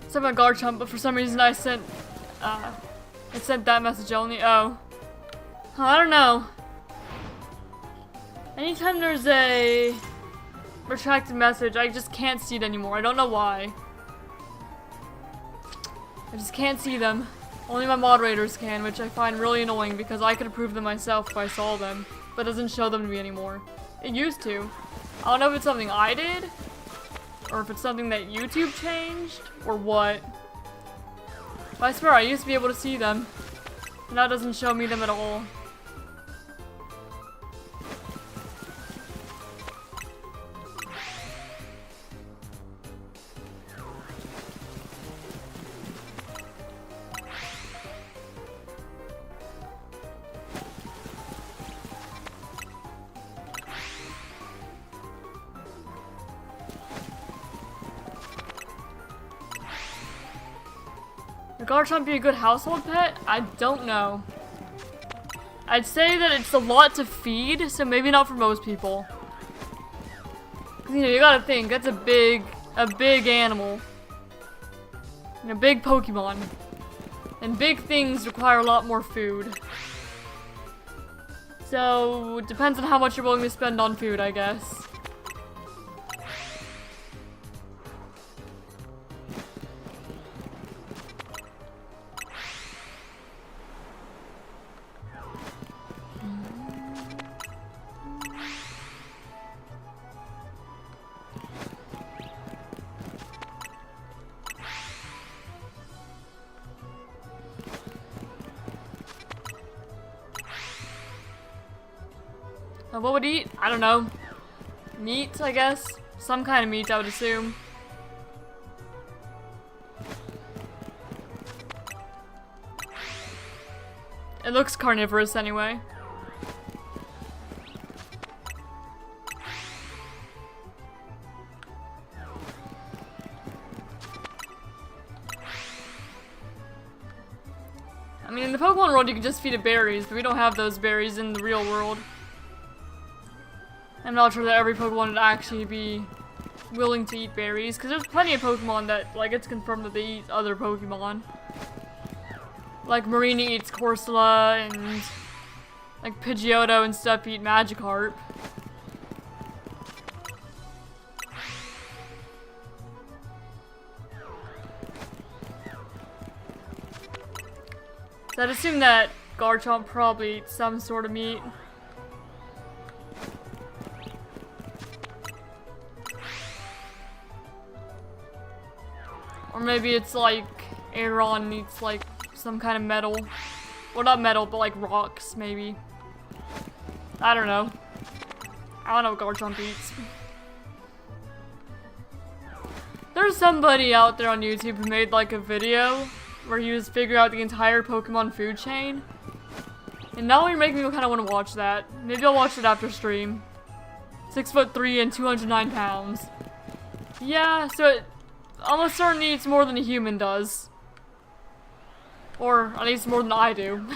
[SPEAKER 1] sent my Garchomp, but for some reason I sent that message only. Oh. I don't know. Anytime there's a retracted message, I just can't see it anymore. I don't know why. I just can't see them. Only my moderators can, which I find really annoying because I could approve them myself if I saw them, but it doesn't show them to me anymore. It used to. I don't know if it's something I did, or if it's something that YouTube changed, or what. But I swear I used to be able to see them, and that doesn't show me them at all. Would Garchomp be a good household pet? I don't know. I'd say that it's a lot to feed, so maybe not for most people. 'Cause, you know, you gotta think, that's a big animal. And a big Pokemon. And big things require a lot more food. So, it depends on how much you're willing to spend on food, I guess. What would eat? I don't know. Meat, I guess? Some kind of meat, I would assume. It looks carnivorous anyway. I mean, in the Pokemon world, you can just feed it berries, but we don't have those berries in the real world. I'm not sure that every Pokemon would actually be willing to eat berries, because there's plenty of Pokemon that, like, it's confirmed that they eat other Pokemon. Like, Marina eats Corsola, and, like, Pidgeotto and stuff eat Magikarp. So I'd assume that Garchomp probably eats some sort of meat. Or maybe it's like Aeron eats like some kind of metal. Well, not metal, but like rocks, maybe. I don't know. I don't know what Garchomp eats. There's somebody out there on YouTube who made like a video where he was figuring out the entire Pokemon food chain. And now you're making me kind of want to watch that. Maybe I'll watch it after stream. 6'3" and 209 pounds. Yeah, so it almost certainly eats more than a human does. Or at least more than I do.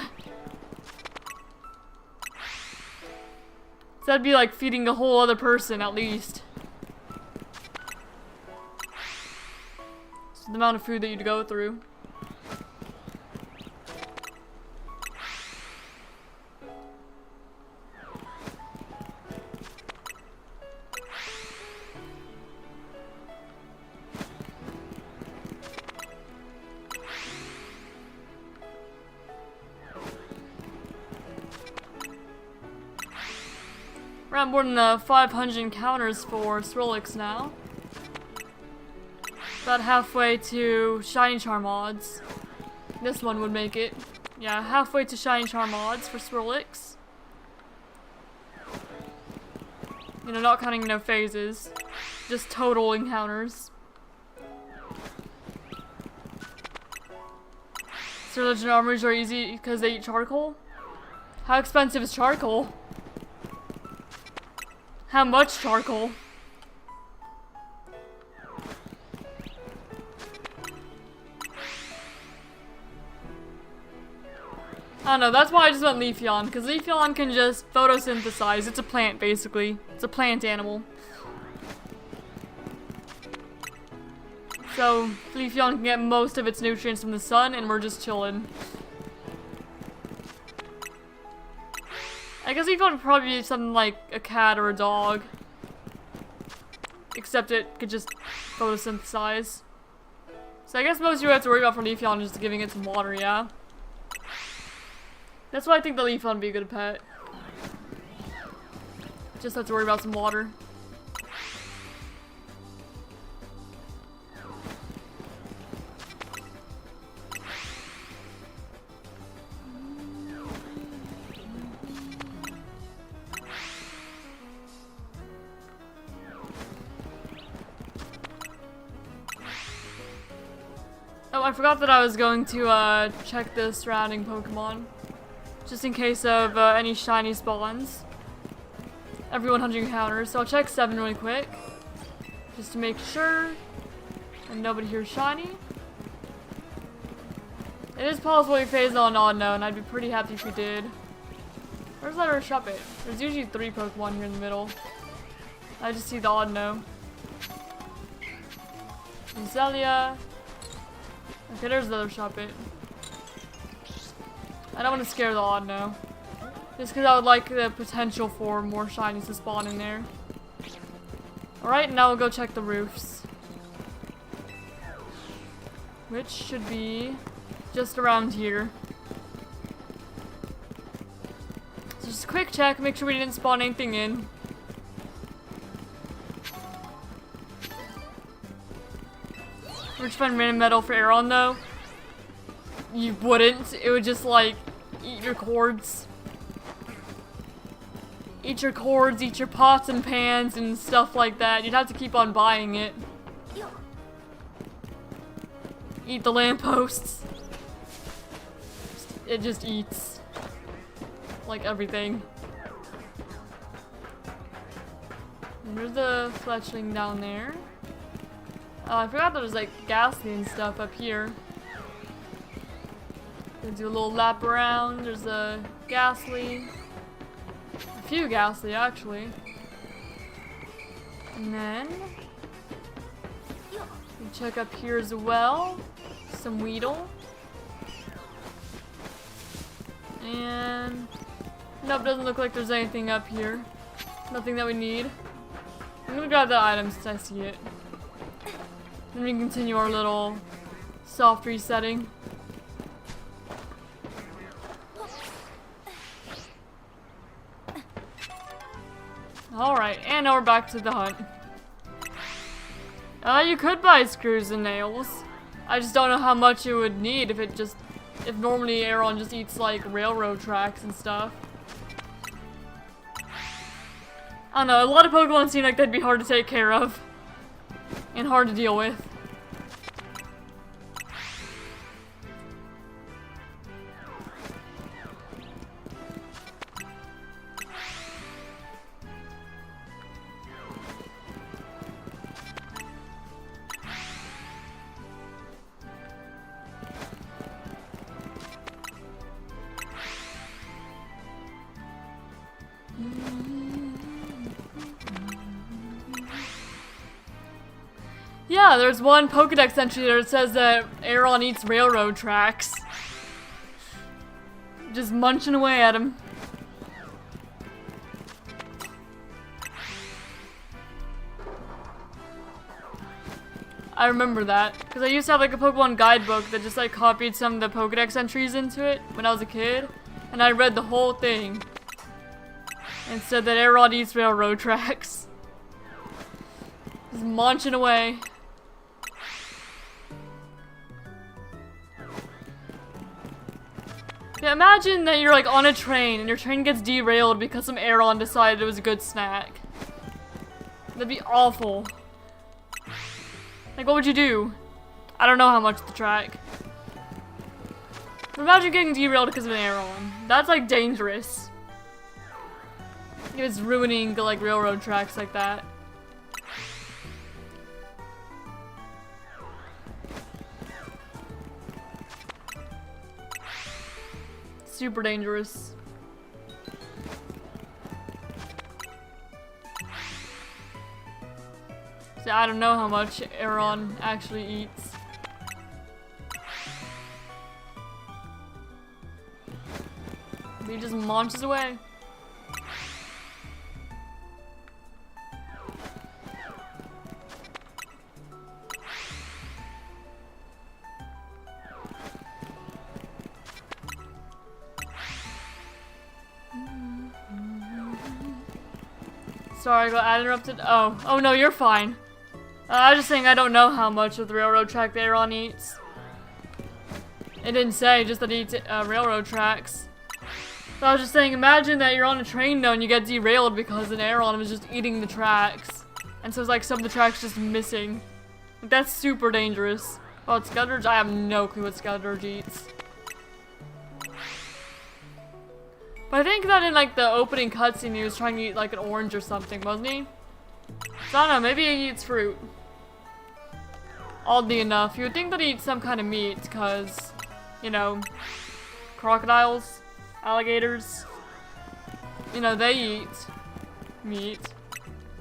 [SPEAKER 1] So that'd be like feeding a whole other person at least. So the amount of food that you'd go through. Around more than 500 encounters for Swirlix now. About halfway to Shiny Charm odds. This one would make it. Yeah, halfway to Shiny Charm odds for Swirlix. You know, not counting no phases. Just total encounters. So Legend Armors are easy because they eat charcoal? How expensive is charcoal? How much charcoal? I don't know, that's why I just went Leafeon, because Leafeon can just photosynthesize. It's a plant, basically. It's a plant animal. So Leafeon can get most of its nutrients from the sun, and we're just chilling. I guess Leafeon would probably be something like a cat or a dog. Except it could just photosynthesize. So I guess most of you have to worry about for Leafeon is just giving it some water, yeah? That's why I think the Leafeon would be a good pet. Just have to worry about some water. Oh, I forgot that I was going to check the surrounding Pokemon. Just in case of any shiny spawns. Every 100 encounters. So I'll check 7 really quick. Just to make sure. And nobody here's shiny. It is possible we phase on Audino, and I'd be pretty happy if we did. Where's that other Shuppet? There's usually 3 Pokemon here in the middle. I just see the Audino. Zelia. Okay, there's the other Shuppet. I don't want to scare the Audino. Just because I would like the potential for more shinies to spawn in there. Alright, now we'll go check the roofs. Which should be just around here. So just a quick check, make sure we didn't spawn anything in. Would you find random metal for Aeron though? You wouldn't. It would just like eat your cords. Eat your cords, eat your pots and pans and stuff like that. You'd have to keep on buying it. Eat the lampposts. It just eats. Like everything. And there's the fletchling down there. I forgot there was like Ghastly and stuff up here. Gonna do a little lap around. There's a Ghastly. A few Ghastly actually. And then we check up here as well. Some Weedle. And nope, doesn't look like there's anything up here. Nothing that we need. I'm gonna grab the items since I see it. Then we can continue our little soft resetting. Alright, and now we're back to the hunt. You could buy screws and nails. I just don't know how much it would need if normally Aeron just eats like railroad tracks and stuff. I don't know, a lot of Pokemon seem like they'd be hard to take care of. And hard to deal with. Yeah, there's one Pokedex entry there that says that Aeron eats railroad tracks. Just munching away at him. I remember that, because I used to have like a Pokemon guidebook that just like copied some of the Pokedex entries into it when I was a kid, and I read the whole thing. And said that Aeron eats railroad tracks. Just munching away. Yeah, imagine that you're like on a train and your train gets derailed because some Aeron decided it was a good snack. That'd be awful. Like, what would you do? I don't know how much to track. But imagine getting derailed because of an Aeron. That's like dangerous. If it's ruining like railroad tracks like that. Super dangerous. Is So I don't know how much Aeron actually eats. He just launches away. Sorry, I got interrupted. Oh no, you're fine. I was just saying I don't know how much of the railroad track the Aeron eats. It didn't say, just that it eats railroad tracks. So I was just saying, imagine that you're on a train though and you get derailed because an Aeron was just eating the tracks. And so it's like some of the tracks just missing. Like, that's super dangerous. Oh, it's Skeletorge? I have no clue what Skeletorge eats. But I think that in like the opening cutscene he was trying to eat like an orange or something, wasn't he? So I don't know, maybe he eats fruit. Oddly enough, you would think that he eats some kind of meat, because, you know, crocodiles, alligators, you know, they eat meat.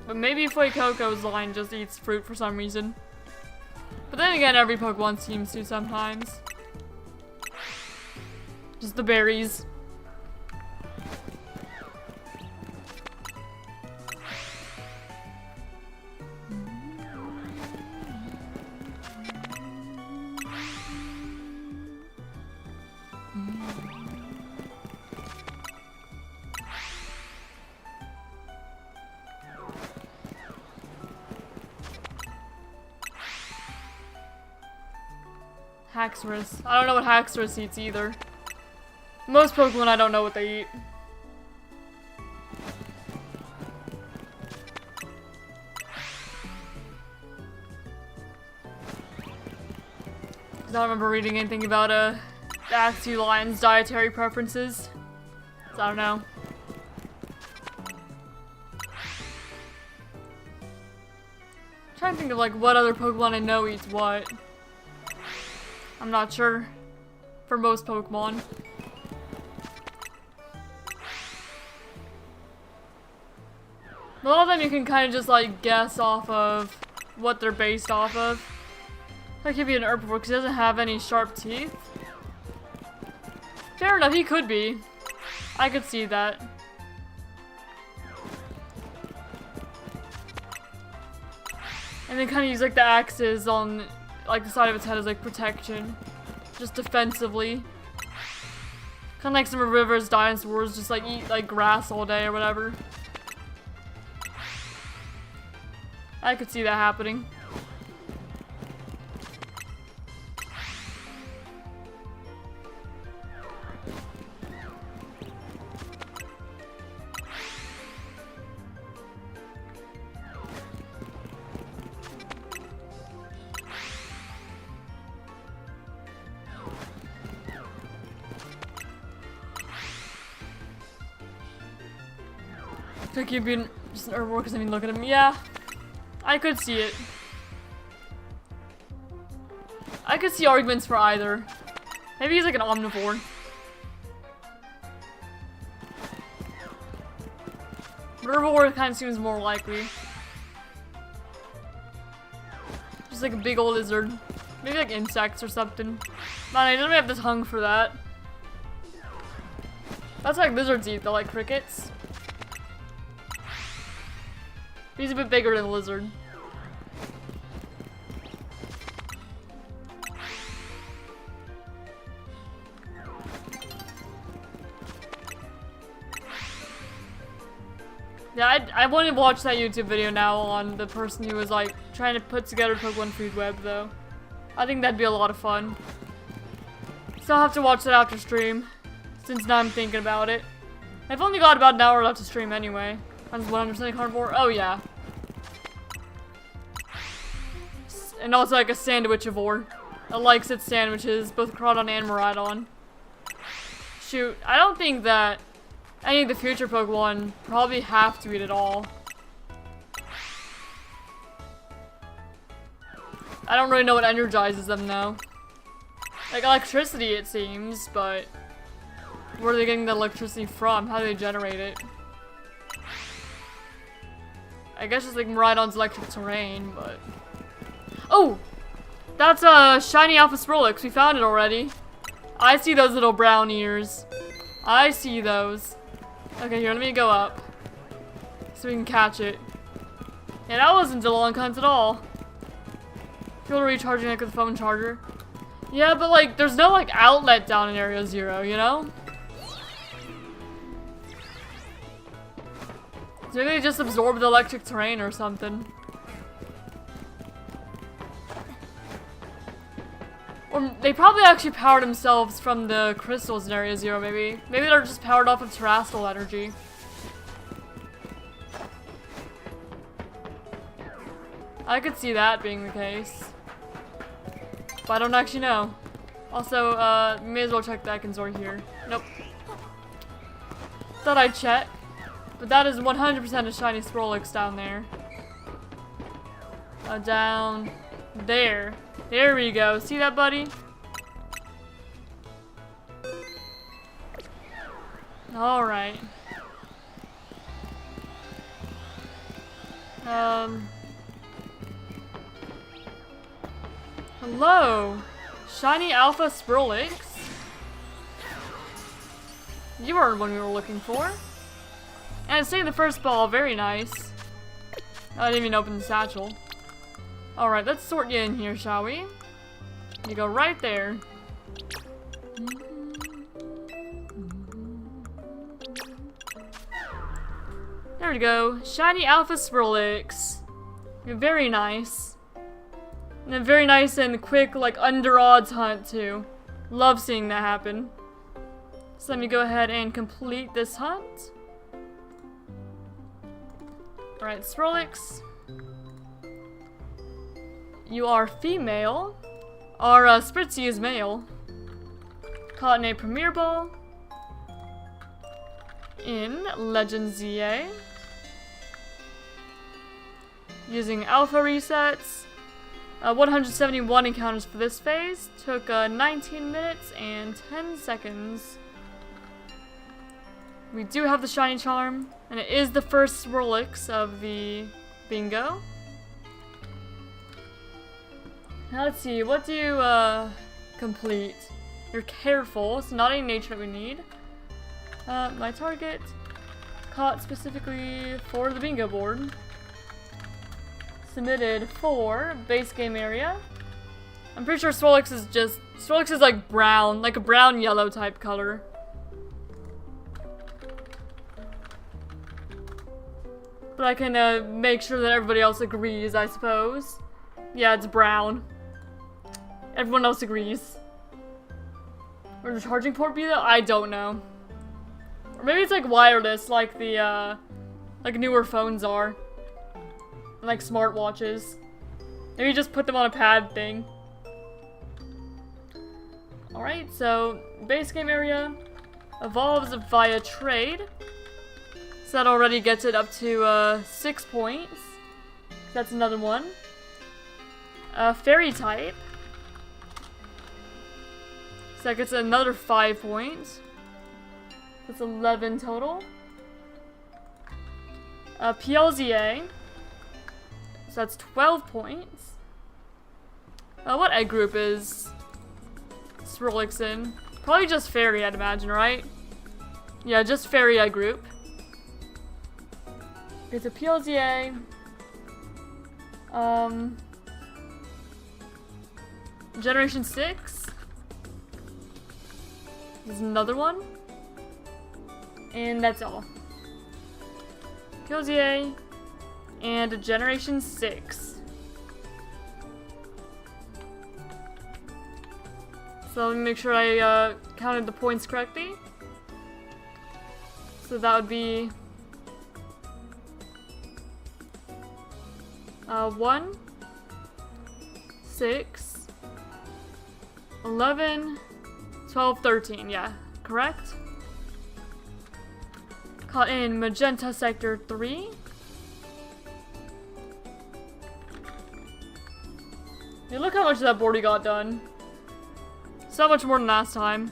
[SPEAKER 1] But maybe Fuecoco's line just eats fruit for some reason. But then again, every Pokemon seems to sometimes. Just the berries. Haxorus. I don't know what Haxorus eats either. Most Pokemon I don't know what they eat. I don't remember reading anything about the Axew Lion's dietary preferences. So I don't know. I'm trying to think of like what other Pokemon I know eats what. I'm not sure. For most Pokemon. A lot of them you can kind of just like guess off of what they're based off of. That could be an herbivore because he doesn't have any sharp teeth. Fair enough, he could be. I could see that. And then kind of use like the axes on like the side of its head as like protection. Just defensively. Kinda like some River's dinosaurs just like eat like grass all day or whatever. I could see that happening. Like you'd be just an herbivore because I mean look at him. Yeah. I could see it. I could see arguments for either. Maybe he's like an omnivore. Herbivore kind of seems more likely. Just like a big old lizard. Maybe like insects or something. Man, he doesn't have the tongue for that. That's like lizards eat though, like crickets. He's a bit bigger than a lizard. Yeah, I want to watch that YouTube video now on the person who was like trying to put together Pokemon Food Web though. I think that'd be a lot of fun. So I'll have to watch that after stream, since now I'm thinking about it. I've only got about an hour left to stream anyway. I'm 100% carnivore. Oh yeah. And also like a sandwichivore. It likes its sandwiches, both Crawdon and Miraidon. Shoot, I don't think that any of the future Pokemon probably have to eat it all. I don't really know what energizes them though. Like electricity it seems, but where are they getting the electricity from? How do they generate it? I guess just like Miraidon's electric terrain, but... Oh! That's a shiny Alpha Swirlix. We found it already. I see those little brown ears. I see those. Okay, here, let me go up. So we can catch it. Yeah, that wasn't a long hunt at all. Feel recharging like with a phone charger. Yeah, but like, there's no like outlet down in Area 0, you know? So maybe they just absorb the electric terrain or something. Or they probably actually powered themselves from the crystals in Area 0, maybe. Maybe they're just powered off of terrestrial energy. I could see that being the case. But I don't actually know. Also, may as well check the Ekans here. Nope. Thought I'd check. But that is 100% a shiny Swirlix down there. Down there. There we go. See that, buddy? Alright. Hello! Shiny Alpha Swirlix. You are the one we were looking for. And it's taking the first ball, very nice. I didn't even open the satchel. Alright, let's sort you in here, shall we? You go right there. There we go. Shiny Alpha Swirlix. Very nice. And a very nice and quick, like, under odds hunt, too. Love seeing that happen. So let me go ahead and complete this hunt. Alright, Swirlix. You are female. Our Spritzy is male. Caught in a Premier Ball. In Legend ZA. Using Alpha resets. 171 encounters for this phase. Took 19 minutes and 10 seconds. We do have the Shiny Charm. And it is the first Swirlix of the bingo. Now let's see, what do you complete? You're careful, so not any nature that we need. My target, caught specifically for the bingo board. Submitted for base game area. I'm pretty sure Swirlix is like brown, like a brown yellow type color. But I can make sure that everybody else agrees, I suppose. Yeah, it's brown. Everyone else agrees. Where the charging port be though? I don't know. Or maybe it's like wireless, like the like newer phones are. Like smartwatches. Maybe just put them on a pad thing. Alright, so base game area evolves via trade. So that already gets it up to 6 points. That's another one. Fairy type. So that gets another 5 points. That's 11 total. PLZA. So that's 12 points. What egg group is Swirlix in? Probably just Fairy, I'd imagine, right? Yeah, just Fairy egg group. It's a PLZA. Generation 6. There's another one. And that's all. PLZA. And a Generation 6. So let me make sure I counted the points correctly. So that would be 1, 6, 11, 12, 13. Yeah, correct. Caught in Magenta Sector 3. Yeah, look how much of that board got done. So much more than last time.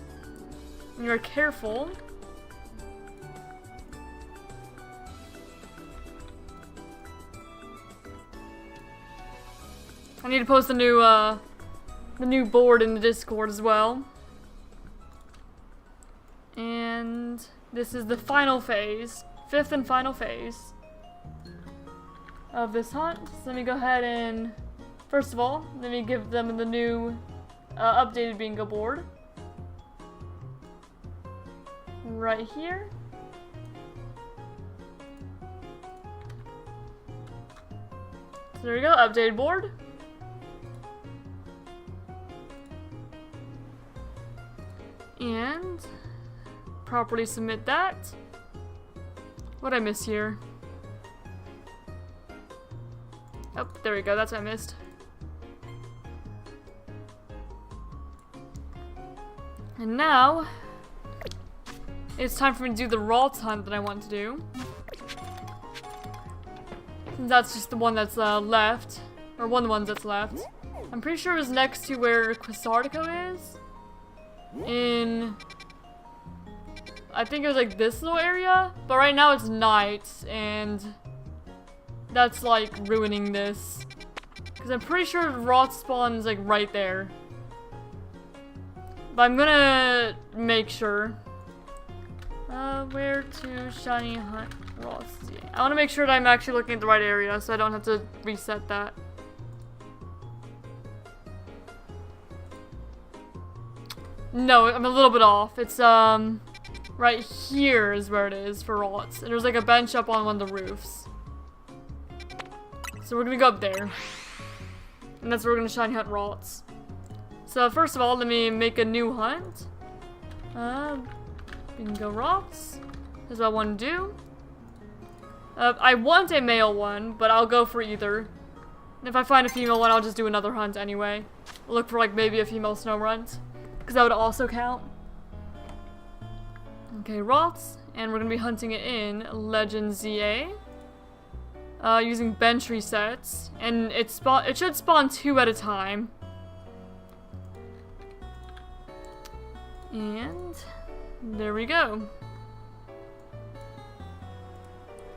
[SPEAKER 1] And you're careful. I need to post the new board in the Discord as well. And this is the final phase, 5th and final phase of this hunt. So let me go ahead and, first of all, let me give them the new updated bingo board. Right here. So there we go, updated board. And properly submit that. What'd I miss here? Oh, there we go, that's what I missed. And now, it's time for me to do the Ralts hunt that I want to do. Since that's just the one that's left. Or one of the ones that's left. I'm pretty sure it was next to where Quasartico is. In... I think it was like this little area. But right now it's night. And that's like ruining this. Because I'm pretty sure Ralts spawns like right there. But I'm gonna make sure. Where to shiny hunt Ralts? I want to make sure that I'm actually looking at the right area so I don't have to reset that. No, I'm a little bit off. It's right here is where it is for Ralts. And there's like a bench up on one of the roofs. So we're gonna go up there. And that's where we're gonna shiny hunt Ralts. So first of all, let me make a new hunt. Bingo Ralts. That's what I want to do. I want a male one, but I'll go for either. And if I find a female one, I'll just do another hunt anyway. Look for like maybe a female snow runt. Because that would also count. Okay, Ralts. And we're going to be hunting it in Legend ZA. Using bench resets. And it should spawn 2 at a time. And there we go.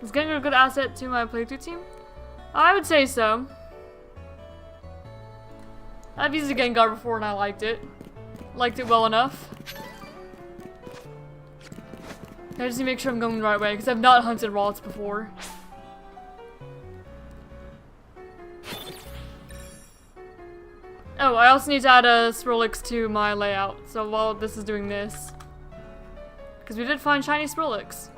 [SPEAKER 1] Is getting a good asset to my playthrough team? I would say so. I've used a Gengar before and I liked it. Liked it well enough. I just need to make sure I'm going the right way because I've not hunted Ralts before. Oh, I also need to add a Swirlix to my layout. So while this is doing this. Because we did find shiny Swirlix.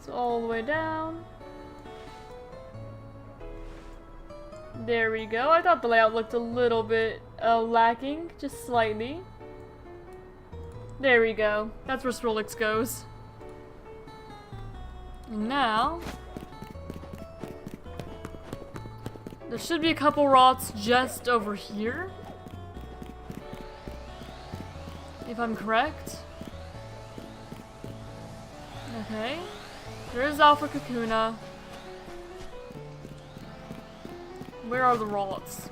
[SPEAKER 1] So all the way down. There we go. I thought the layout looked a little bit lacking, just slightly. There we go. That's where Swirlix goes. And now, there should be a couple Ralts just over here. If I'm correct. Okay. There is Alpha Kakuna. Where are the Ralts?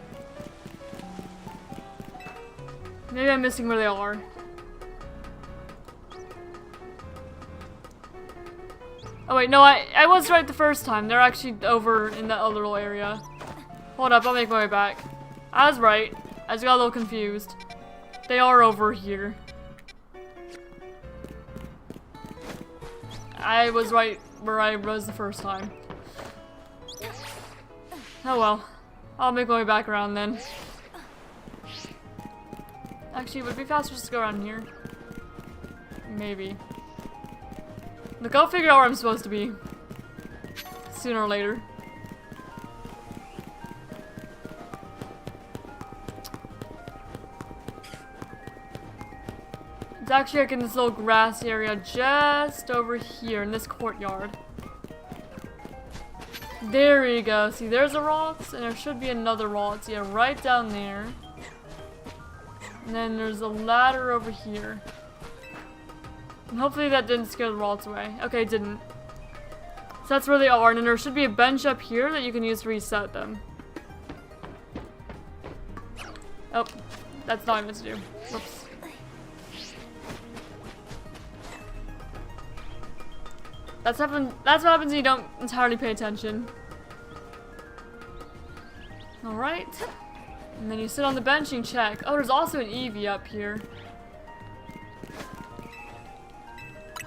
[SPEAKER 1] Maybe I'm missing where they are. Oh wait, no, I was right the first time. They're actually over in that other little area. Hold up, I'll make my way back. I was right. I just got a little confused. They are over here. I was right where I was the first time. Oh well. I'll make my way back around then. Actually, it would be faster just to go around here. Maybe. Look, I'll figure out where I'm supposed to be. Sooner or later. It's actually like in this little grass area just over here in this courtyard. There we go. See, there's a Ralts, and there should be another Ralts. Yeah, right down there. And then there's a ladder over here. And hopefully that didn't scare the Ralts away. Okay, it didn't. So that's where they are, and then there should be a bench up here that you can use to reset them. Oh, that's not what I meant to do. Whoops. That's what happens when you don't entirely pay attention. Alright. And then you sit on the bench and check. Oh, there's also an Eevee up here.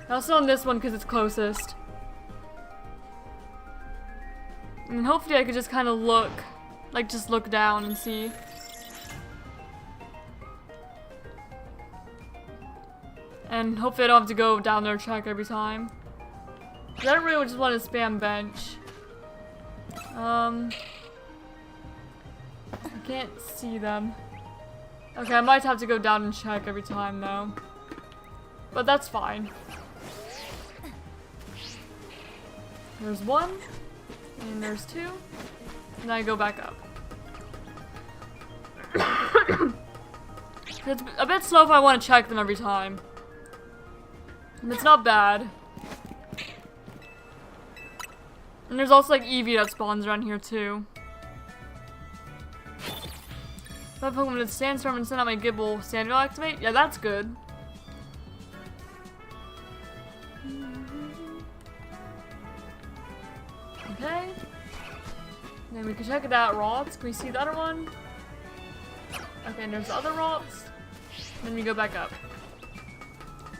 [SPEAKER 1] I'll sit on this one because it's closest. And hopefully I could just kind of look. Like, just look down and see. And hopefully I don't have to go down there and check every time. I don't really just want to spam bench. I can't see them. Okay, I might have to go down and check every time though. But that's fine. There's one. And there's two. And I go back up. It's a bit slow if I want to check them every time. And it's not bad. And there's also like Eevee that spawns around here too. If I Pokemon with Sandstorm and send out my Gibble, Sand will activate? Yeah, that's good. Okay. Then we can check it out, rods. Can we see the other one? Okay, and there's the other rods. Then we go back up.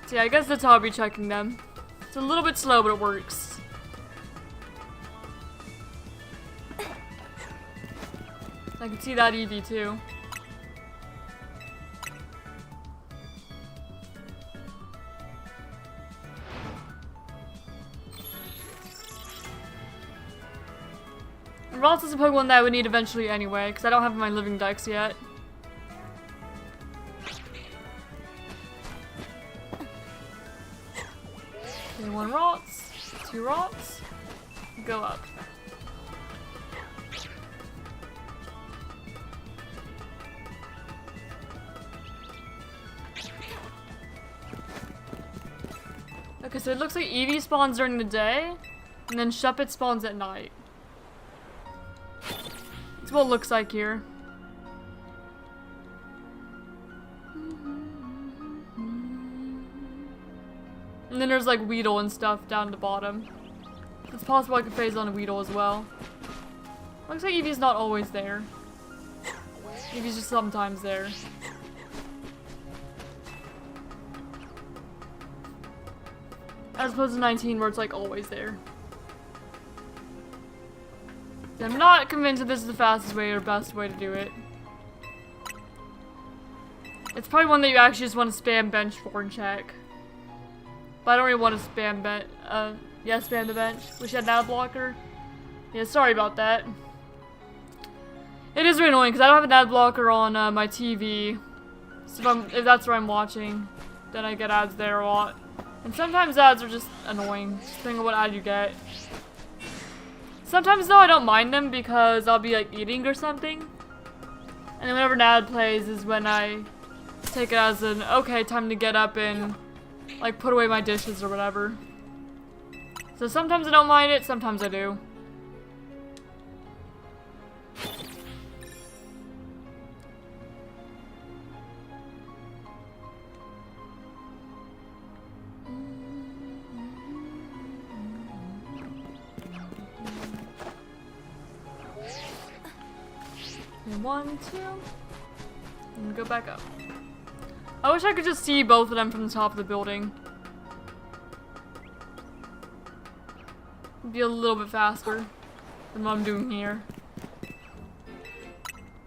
[SPEAKER 1] So yeah, I guess that's how I'll be checking them. It's a little bit slow, but it works. I can see that Eevee too. And Ralts is a Pokemon that I would need eventually anyway, because I don't have my living dex yet. Okay, one Ralts, two Ralts, go up. Okay, so it looks like Eevee spawns during the day, and then Shuppet spawns at night. That's what it looks like here. And then there's like Weedle and stuff down at the bottom. It's possible I could phase on a Weedle as well. Looks like Eevee's not always there. Eevee's just sometimes there. As opposed to 19 where it's like always there. I'm not convinced that this is the fastest way or best way to do it. It's probably one that you actually just want to spam bench for and check. But I don't really want to spam yeah, spam the bench. Wish I had an ad blocker. Yeah, sorry about that. It is really annoying because I don't have an ad blocker on my TV. So if that's where I'm watching, then I get ads there a lot. And sometimes ads are just annoying, just depending on what ad you get. Sometimes though I don't mind them because I'll be like eating or something. And then whenever an ad plays is when I take it as an, okay, time to get up and like put away my dishes or whatever. So sometimes I don't mind it, sometimes I do. One, two, and go back up. I wish I could just see both of them from the top of the building. It'd be a little bit faster than what I'm doing here.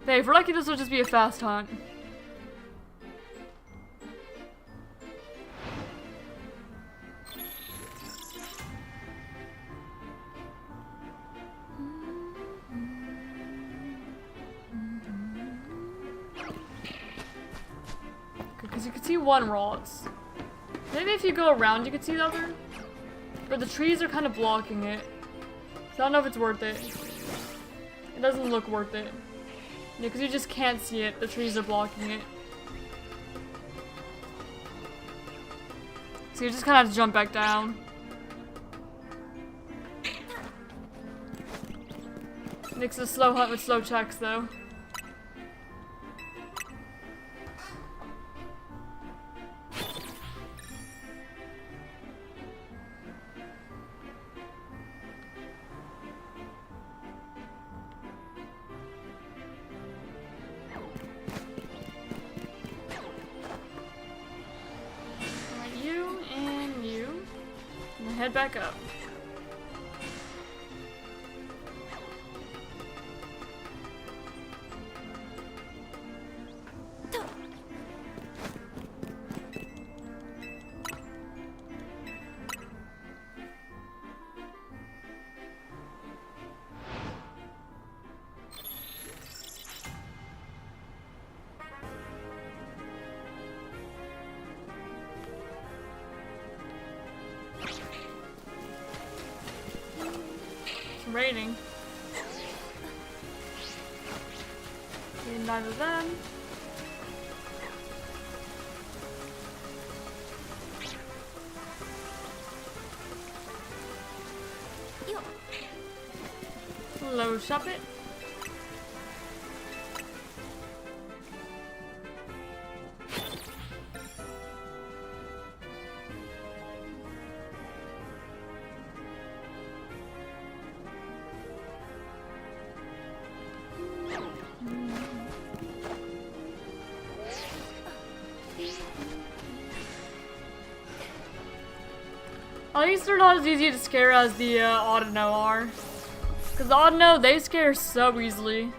[SPEAKER 1] Hey, if we're lucky, this will just be a fast hunt. Because you can see one Ralts. Maybe if you go around you could see the other. But the trees are kind of blocking it. So I don't know if it's worth it. It doesn't look worth it. Yeah, because you just can't see it. The trees are blocking it. So you just kind of have to jump back down. Makes a slow hunt with slow checks, though. Head back up. Raining. Need 9 of them. Hello, shop it. At least they're not as easy to scare as the Audino are. Because the Audino, they scare so easily.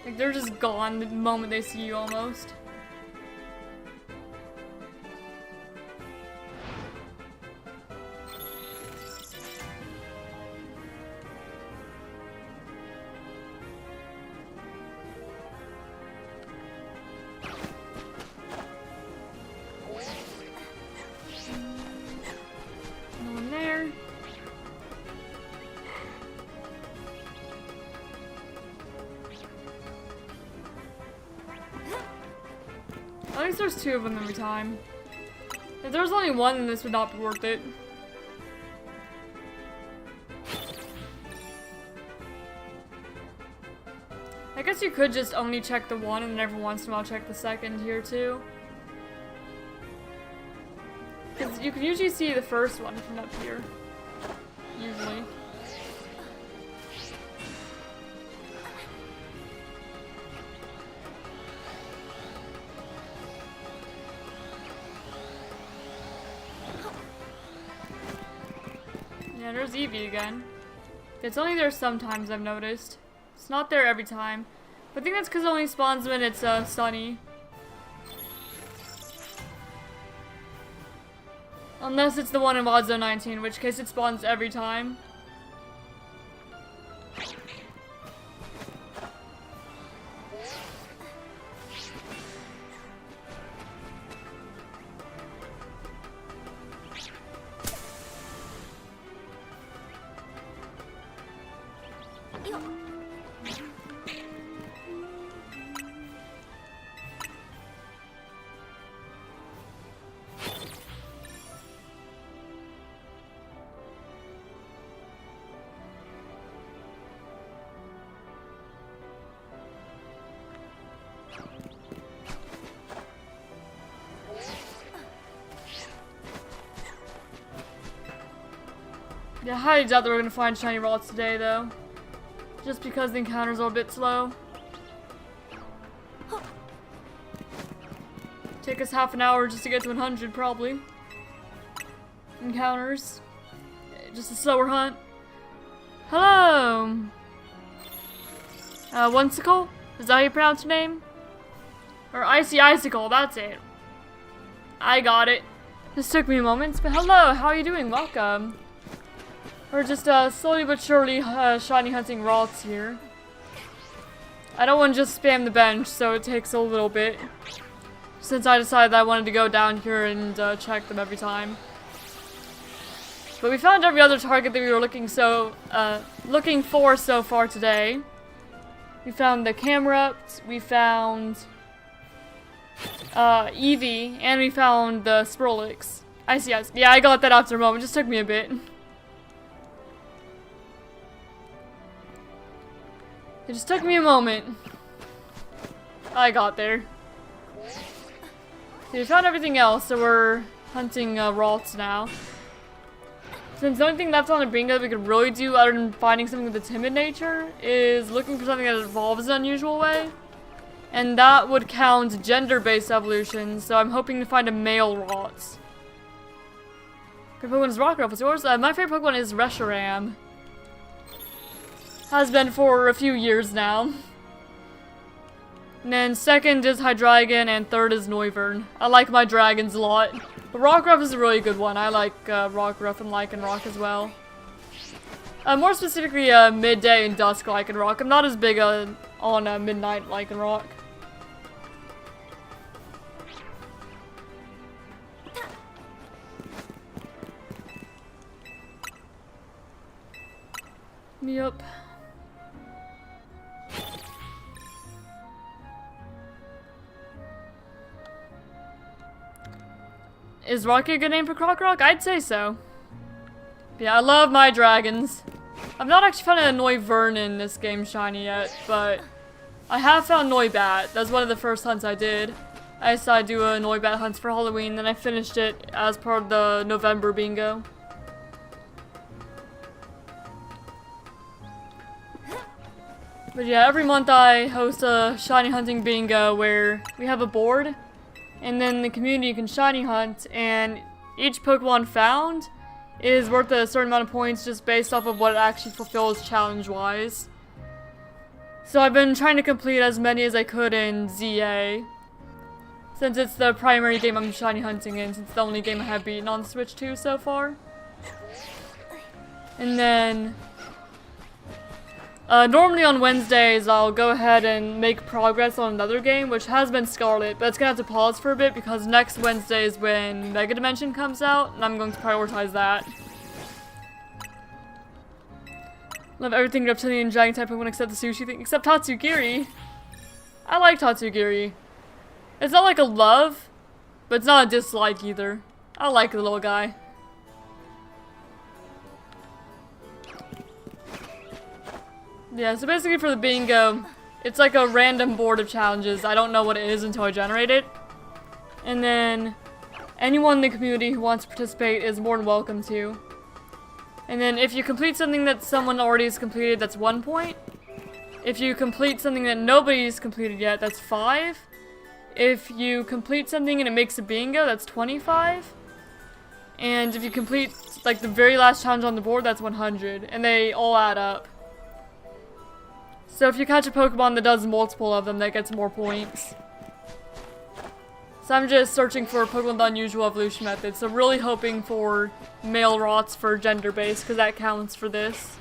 [SPEAKER 1] Like, they're just gone the moment they see you, almost. At least there's 2 of them every time. If there was only 1, then this would not be worth it. I guess you could just only check the 1 and then every once in a while check the 2nd here too. Because you can usually see the first one from up here. Usually. Yeah, there's Eevee again. It's only there sometimes, I've noticed. It's not there every time. But I think that's because it only spawns when it's sunny. Unless it's the one in Mod Zone 19, in which case it spawns every time. Yeah, I highly doubt that we're gonna find shiny rods today, though. Just because the encounters are a bit slow. Take us half an hour just to get to 100, probably. Encounters. Just a slower hunt. Hello! Onesicle? Is that how you pronounce your name? Or Icy Icicle, that's it. I got it. This took me a moment, but hello, how are you doing? Welcome. We're just slowly but surely shiny hunting rods here. I don't want to just spam the bench, so it takes a little bit. Since I decided that I wanted to go down here and check them every time. But we found every other target that we were looking for so far today. We found the Camerupt, we found Eevee, and we found the Swirlix. Yeah, I got that after a moment, it just took me a bit. It just took me a moment. I got there. So we found everything else, so we're hunting Ralts now. Since the only thing left on the bingo that we could really do other than finding something with a timid nature is looking for something that evolves in an unusual way. And that would count gender-based evolutions, so I'm hoping to find a male Ralts. Favorite Pokemon is Rockruff. What's yours? My favorite Pokemon is Reshiram. Has been for a few years now. And then second is Hydreigon, and third is Noivern. I like my dragons a lot. But Rockruff is a really good one. I like Rockruff and Lycanroc as well. More specifically, midday and dusk Lycanroc. I'm not as big on midnight Lycanroc. Yep. Is Rocky a good name for Crocroc? I'd say so. Yeah, I love my dragons. I've not actually found a Noivern in this game shiny yet, but I have found Noibat. That's one of the first hunts I did. I decided to do a Noibat hunt for Halloween, then I finished it as part of the November bingo. But yeah, every month I host a shiny hunting bingo where we have a board, and then the community can shiny hunt, and each Pokemon found is worth a certain amount of points just based off of what it actually fulfills challenge-wise. So I've been trying to complete as many as I could in ZA, since it's the primary game I'm shiny hunting in, since it's the only game I have beaten on Switch 2 so far. And then normally on Wednesdays, I'll go ahead and make progress on another game, which has been Scarlet, but it's gonna have to pause for a bit because next Wednesday is when Mega Dimension comes out, and I'm going to prioritize that. Love everything reptilian dragon type Pokemon except the sushi thing, except Tatsugiri. I like Tatsugiri. It's not like a love, but it's not a dislike either. I like the little guy. Yeah, so basically for the bingo, it's like a random board of challenges. I don't know what it is until I generate it. And then anyone in the community who wants to participate is more than welcome to. And then if you complete something that someone already has completed, that's 1 point. If you complete something that nobody's completed yet, that's 5. If you complete something and it makes a bingo, that's 25. And if you complete like the very last challenge on the board, that's 100. And they all add up. So if you catch a Pokemon that does multiple of them, that gets more points. So I'm just searching for a Pokemon with the unusual evolution method. So really hoping for male Rots for gender based, because that counts for this.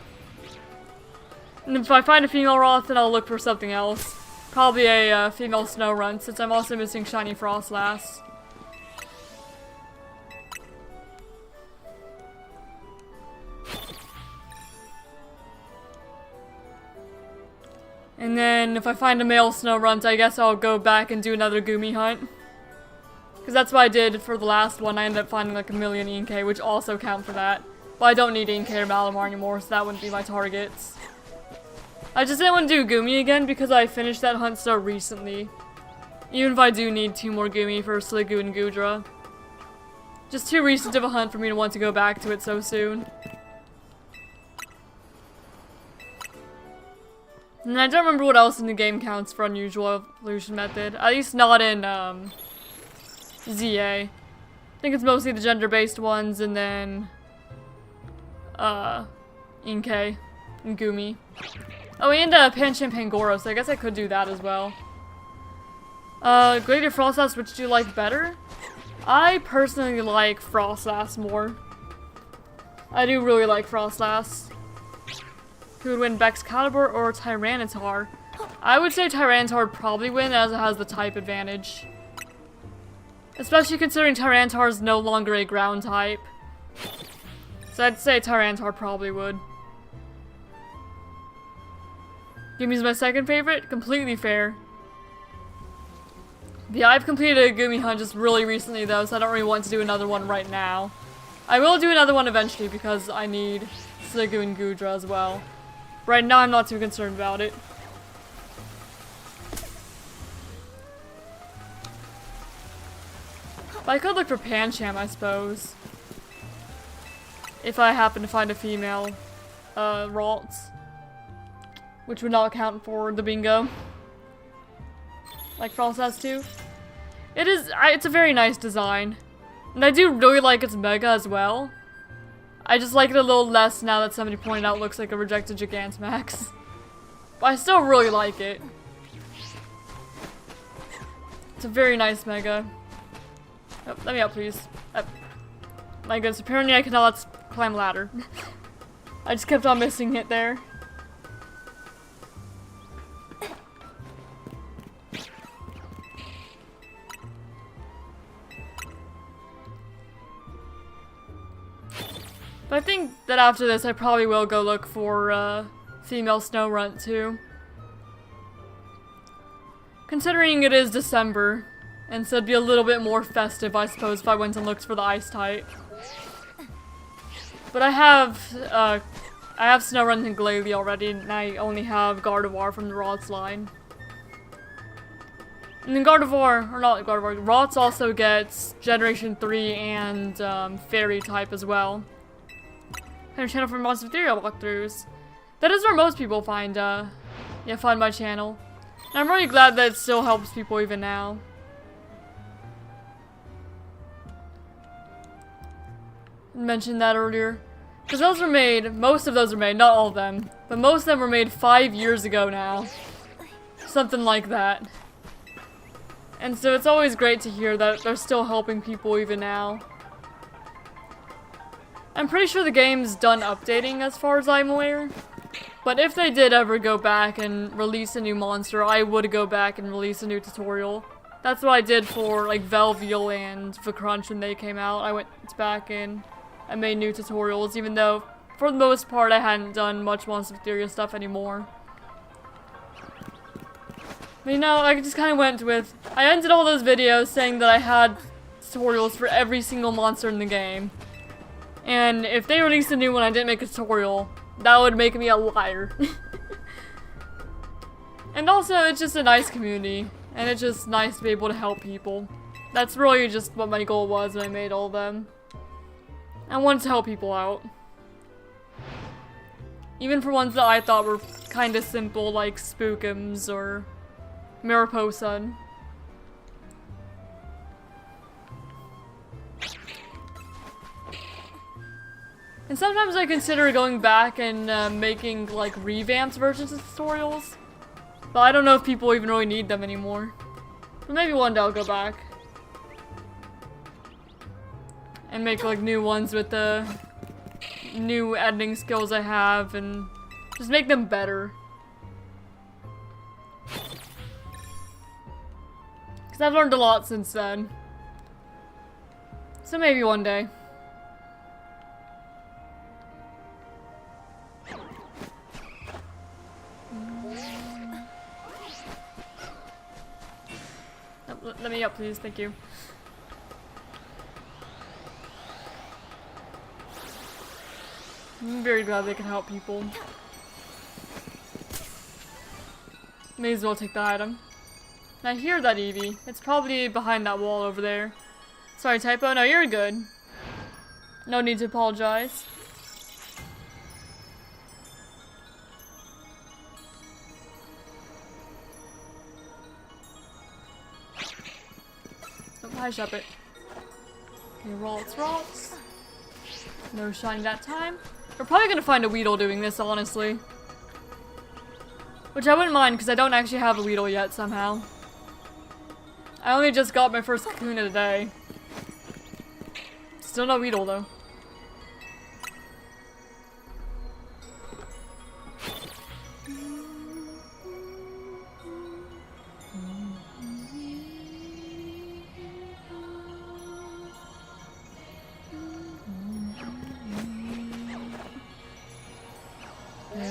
[SPEAKER 1] And if I find a female Rot, then I'll look for something else. Probably a female Snorunt, since I'm also missing shiny Frostlass. And then if I find a male Snorunt, I guess I'll go back and do another Goomy hunt. Because that's what I did for the last one. I ended up finding like a million Inkay, which also count for that. But I don't need Inkay or Malamar anymore, so that wouldn't be my targets. I just didn't want to do Goomy again because I finished that hunt so recently. Even if I do need 2 more Goomy for Sliggoo and Goodra. Just too recent of a hunt for me to want to go back to it so soon. And I don't remember what else in the game counts for unusual evolution method. At least not in, ZA. I think it's mostly the gender-based ones, and then, Inkay and Goomy. Oh, and, Pancham Pangoro, so I guess I could do that as well. Greater Frostlass, which do you like better? I personally like Frostlass more. I do really like Frostlass. Who would win, Excalibur or Tyranitar? I would say Tyranitar would probably win as it has the type advantage. Especially considering Tyranitar is no longer a ground type. So I'd say Tyranitar probably would. Goomy's my second favorite? Completely fair. Yeah, I've completed a Goomy hunt just really recently though, so I don't really want to do another one right now. I will do another one eventually because I need Sliggoo and Goodra as well. Right now I'm not too concerned about it. But I could look for Pancham, I suppose. If I happen to find a female Ralts. Which would not count for the bingo. Like Frost has too. It's a very nice design. And I do really like its Mega as well. I just like it a little less now that somebody pointed out it looks like a rejected Gigantamax. But I still really like it. It's a very nice Mega. Oh, let me out, please. My goodness, apparently I cannot climb a ladder. I just kept on missing it there. But I think that after this I probably will go look for female Snorunt too. Considering it is December, and so it'd be a little bit more festive I suppose if I went and looked for the ice type. But I have Snorunt and Glalie already, and I only have Gardevoir from the Rots line. And then Rots also gets Generation 3 and Fairy type as well. Kind of channel for Monster Ethereal walkthroughs. That is where most people find my channel. And I'm really glad that it still helps people even now. I mentioned that earlier. Because those were made, most of those were made, not all of them, but most of them were made 5 years ago now. Something like that. And so it's always great to hear that they're still helping people even now. I'm pretty sure the game's done updating as far as I'm aware. But if they did ever go back and release a new monster, I would go back and release a new tutorial. That's what I did for like Velveal and Vicrunch when they came out. I went back and I made new tutorials, even though for the most part I hadn't done much Monster Theory stuff anymore. But you know, I just kind of went with, I ended all those videos saying that I had tutorials for every single monster in the game. And if they released a new one I didn't make a tutorial, that would make me a liar. And also, it's just a nice community, and it's just nice to be able to help people. That's really just what my goal was when I made all of them. I wanted to help people out. Even for ones that I thought were kinda simple, like Spookums or Mariposa. And sometimes I consider going back and making like revamped versions of tutorials. But I don't know if people even really need them anymore. But maybe one day I'll go back. And make like new ones with the new editing skills I have and just make them better. Because I've learned a lot since then. So maybe one day. Let me up, please. Thank you. I'm very glad they can help people. May as well take the item. And I hear that Eevee. It's probably behind that wall over there. Sorry, typo. No, you're good. No need to apologize. Hi, Shepherd. Okay, Ralts. No shiny that time. We're probably gonna find a Weedle doing this, honestly. Which I wouldn't mind, because I don't actually have a Weedle yet, somehow. I only just got my first Kakuna today. Still no Weedle, though.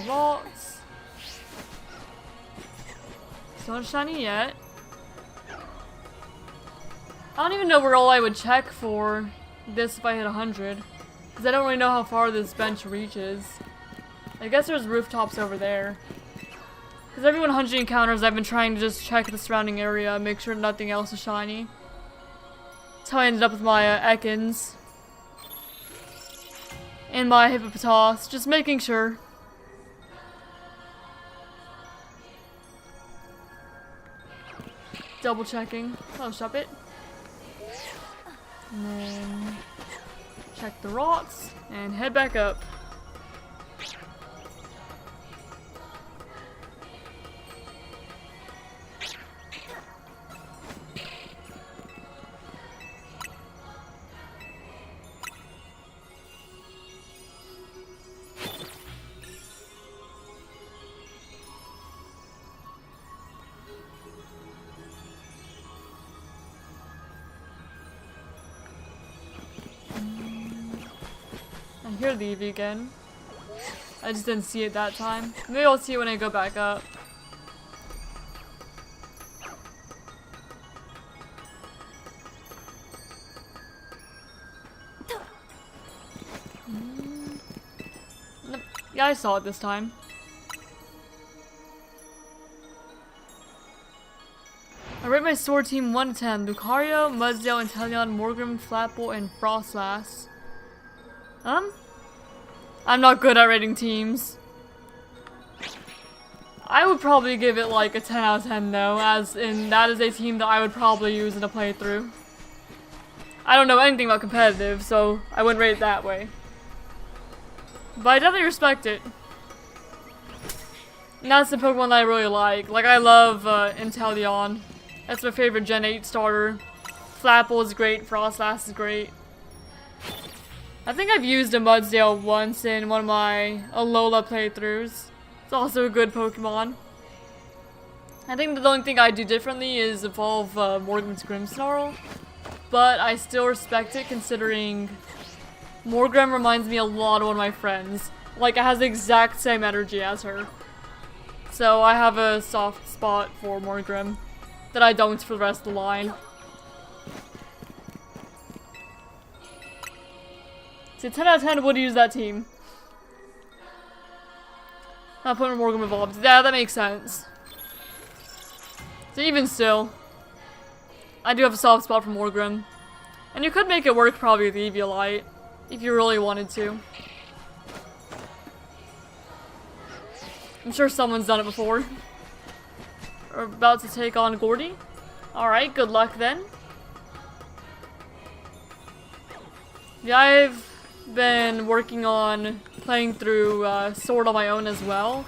[SPEAKER 1] Ralts. Still not shiny yet. I don't even know where all I would check for this if I hit 100. Because I don't really know how far this bench reaches. I guess there's rooftops over there. Because every 100 encounters I've been trying to just check the surrounding area, make sure nothing else is shiny. how I ended up with my Ekans. And my Hippopotas. Just making sure. Double checking. Oh, shop it. And then check the rocks and head back up. I hear the Eevee again. I just didn't see it that time. Maybe I'll see it when I go back up. Yeah, I saw it this time. I rate my sword team 1 to 10. Lucario, Mudsdale, Inteleon, Morgrem, Flapple, and Frostlass. I'm not good at rating teams. I would probably give it like a 10 out of 10 though, as in that is a team that I would probably use in a playthrough. I don't know anything about competitive, so I wouldn't rate it that way. But I definitely respect it. And that's the Pokemon that I really like. Like, I love Inteleon. That's my favorite Gen 8 starter. Flapple is great, Frostlass is great. I think I've used a Mudsdale once in one of my Alola playthroughs. It's also a good Pokemon. I think the only thing I do differently is evolve Morgan's Grimmsnarl. But I still respect it considering Morgrem reminds me a lot of one of my friends. Like, it has the exact same energy as her. So I have a soft spot for Morgrem that I don't for the rest of the line. So 10 out of 10 would use that team. I'll put Morgan evolved. Yeah, that makes sense. So even still, I do have a soft spot for Morgan. And you could make it work probably with Eviolite, if you really wanted to. I'm sure someone's done it before. We're about to take on Gordy. Alright, good luck then. Yeah, I've been working on playing through Sword on my own as well,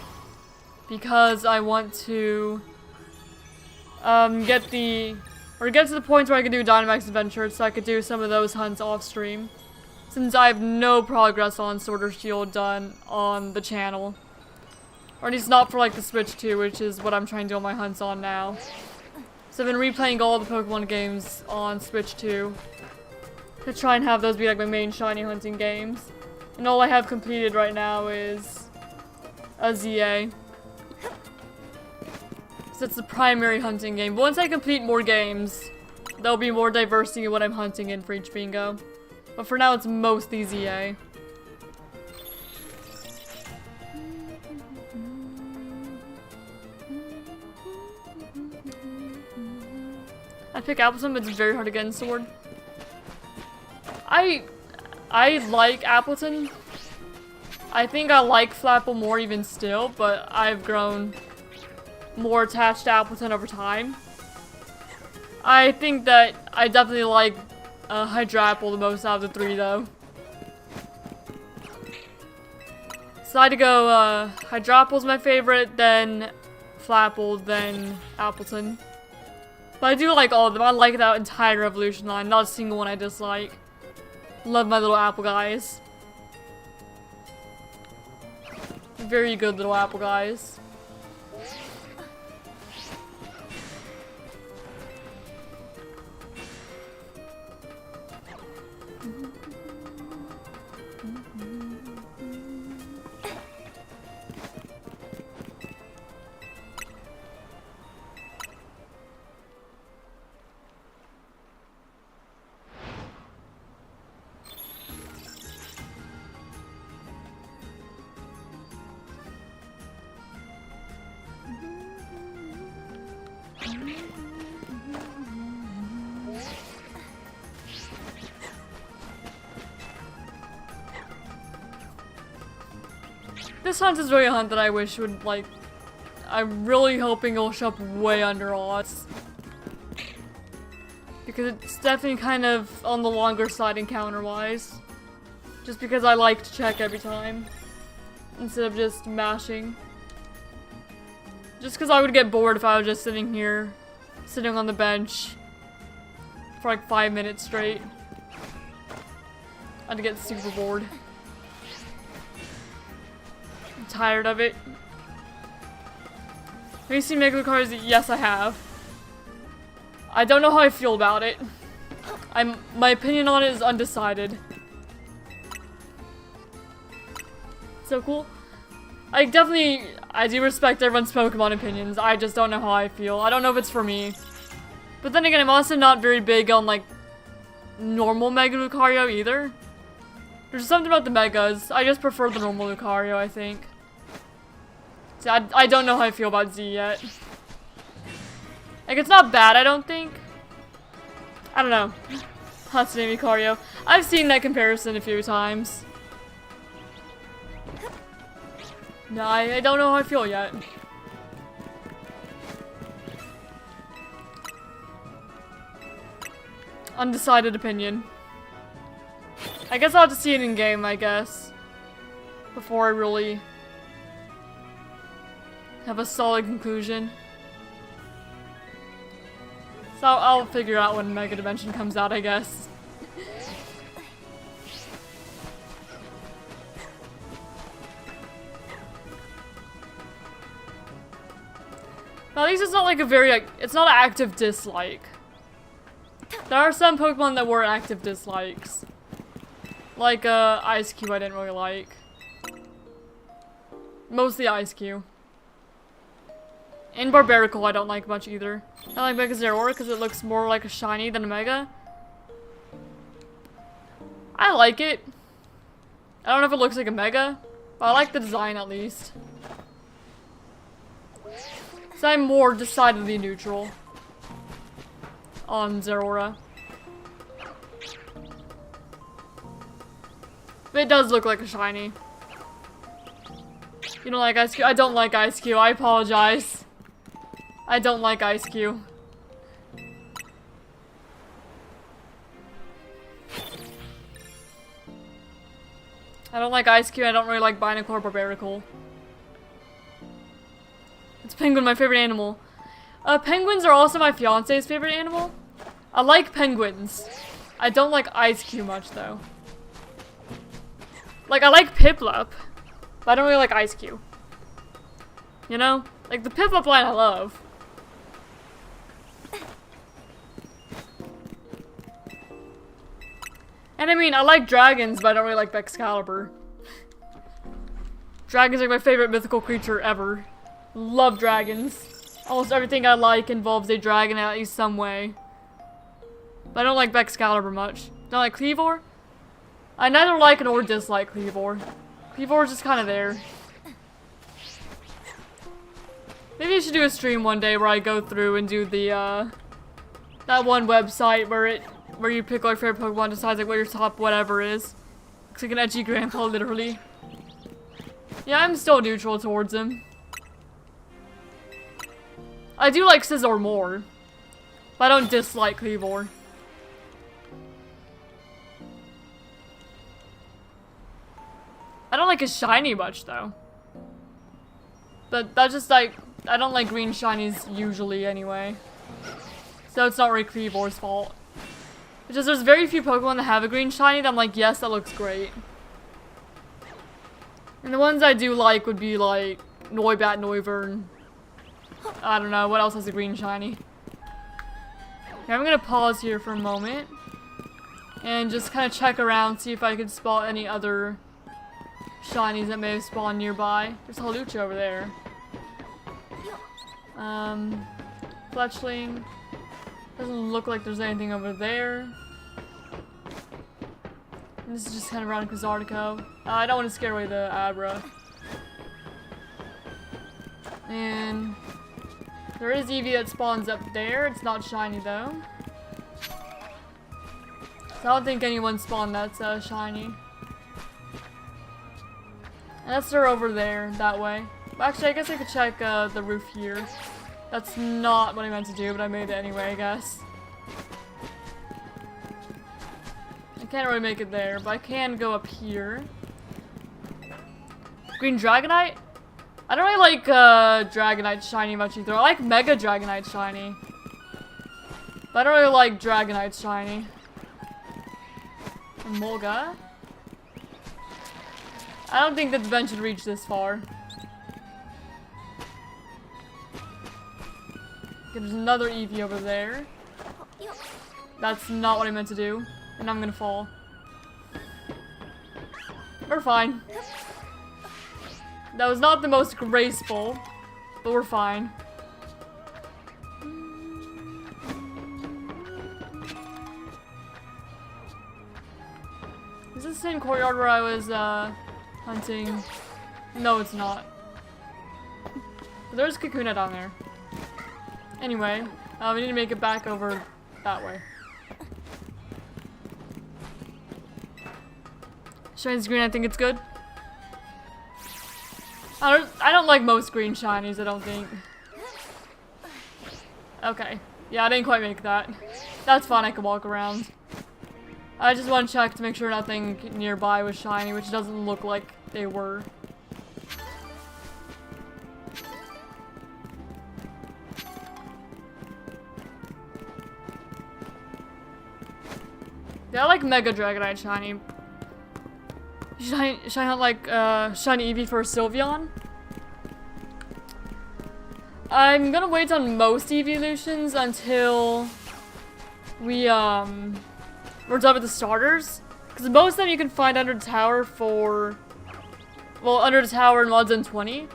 [SPEAKER 1] because I want to get to the point where I can do Dynamax Adventure, so I could do some of those hunts off stream, since I have no progress on Sword or Shield done on the channel, or at least not for like the Switch 2, which is what I'm trying to do all my hunts on now. So I've been replaying all the Pokemon games on Switch 2 to try and have those be like my main shiny hunting games. And all I have completed right now is a ZA. So it's the primary hunting game. But once I complete more games, there'll be more diversity in what I'm hunting in for each bingo. But for now, it's mostly ZA. I pick Appleton, but it's very hard to get in Sword. I like Appleton. I think I like Flapple more even still, but I've grown more attached to Appleton over time. I think that I definitely like Hydrapple the most out of the three though. So I had to go Hydrapple's my favorite, then Flapple, then Appleton. But I do like all of them. I like that entire evolution line, not a single one I dislike. Love my little apple guys. Very good little apple guys. this hunt is really a hunt that I wish would, like, I'm really hoping it'll show up way under odds. Because it's definitely kind of on the longer side encounter-wise. Just because I like to check every time. Instead of just mashing. Just because I would get bored if I was just sitting here. Sitting on the bench. For like 5 minutes straight. I'd get super bored. I'm tired of it. Have you seen Mega Lucario's? Yes, I have. I don't know how I feel about it. My opinion on it is undecided. So cool. I do respect everyone's Pokemon opinions. I just don't know how I feel. I don't know if it's for me. But then again, I'm also not very big on, like, normal Mega Lucario either. There's something about the Megas. I just prefer the normal Lucario, I think. So I don't know how I feel about Z yet. Like, it's not bad, I don't think. I don't know. Hatsune Lucario. I've seen that comparison a few times. No, I don't know how I feel yet. Undecided opinion. I guess I'll have to see it in game, I guess. Before I really have a solid conclusion. So I'll figure out when Mega Dimension comes out, I guess. But at least it's not like a very, like, it's not an active dislike. There are some Pokemon that were active dislikes. Like, Ice Cube I didn't really like. Mostly Ice Cube. And Barbarical I don't like much either. I like Mega Zeraora because it looks more like a shiny than a Mega. I like it. I don't know if it looks like a Mega, but I like the design at least. So I'm more decidedly neutral on Zeraora. But it does look like a shiny. You don't like Ice Cube? I don't like Ice Cube. I apologize. I don't like Ice Cube. I don't like Ice Cube. I don't really like Binacle or Barbarical. It's Penguin, my favorite animal. Penguins are also my fiance's favorite animal. I like penguins. I don't like Ice Cube much, though. Like, I like Piplup, but I don't really like Ice Cube. You know? Like, the Piplup line I love. And I mean, I like dragons, but I don't really like Excalibur. Dragons are my favorite mythical creature ever. Love dragons. Almost everything I like involves a dragon in at least some way. But I don't like Excalibur much. Don't like Cleavor? I neither like nor dislike Cleavor. Cleavor is just kind of there. Maybe I should do a stream one day where I go through and do the, that one website where you pick like your favorite Pokemon, decides like what your top whatever is. Looks like an edgy grandpa, literally. Yeah, I'm still neutral towards him. I do like Scizor more, but I don't dislike Cleavor. I don't like his shiny much though. But that's just like, I don't like green shinies usually anyway. So it's not really Cleavor's fault. It's just there's very few Pokemon that have a green shiny that I'm like, yes, that looks great. And the ones I do like would be like Noibat, Noivern. I don't know, what else has a green shiny? Okay, I'm gonna pause here for a moment. And just kind of check around, see if I can spot any other shinies that may have spawned nearby. There's Hawlucha over there. Fletchling. Doesn't look like there's anything over there. And this is just kind of around Kazartico. I don't want to scare away the Abra. And there is Eevee that spawns up there. It's not shiny though. So I don't think anyone spawned that's shiny. Unless they're over there, that way. Actually, I guess I could check the roof here. That's not what I meant to do, but I made it anyway, I guess. I can't really make it there, but I can go up here. Green Dragonite? I don't really like Dragonite Shiny much either. I like Mega Dragonite Shiny. But I don't really like Dragonite Shiny. And Molga? I don't think that the bench should reach this far. Okay, there's another Eevee over there. That's not what I meant to do. And I'm gonna fall. We're fine. That was not the most graceful, but we're fine. Is this the same courtyard where I was hunting? No, it's not. But there's Kakuna down there. Anyway, we need to make it back over that way. Shiny's green, I think it's good. I don't like most green shinies, I don't think. Okay. Yeah, I didn't quite make that. That's fine, I can walk around. I just want to check to make sure nothing nearby was shiny, which doesn't look like they were. Yeah, I like Mega Dragonite Shiny. Should I hunt like Shiny Eevee for Sylveon? I'm gonna wait on most evolutions until we're done with the starters. Because most of them you can find under the tower for, well, under the tower in Mod Zone 20.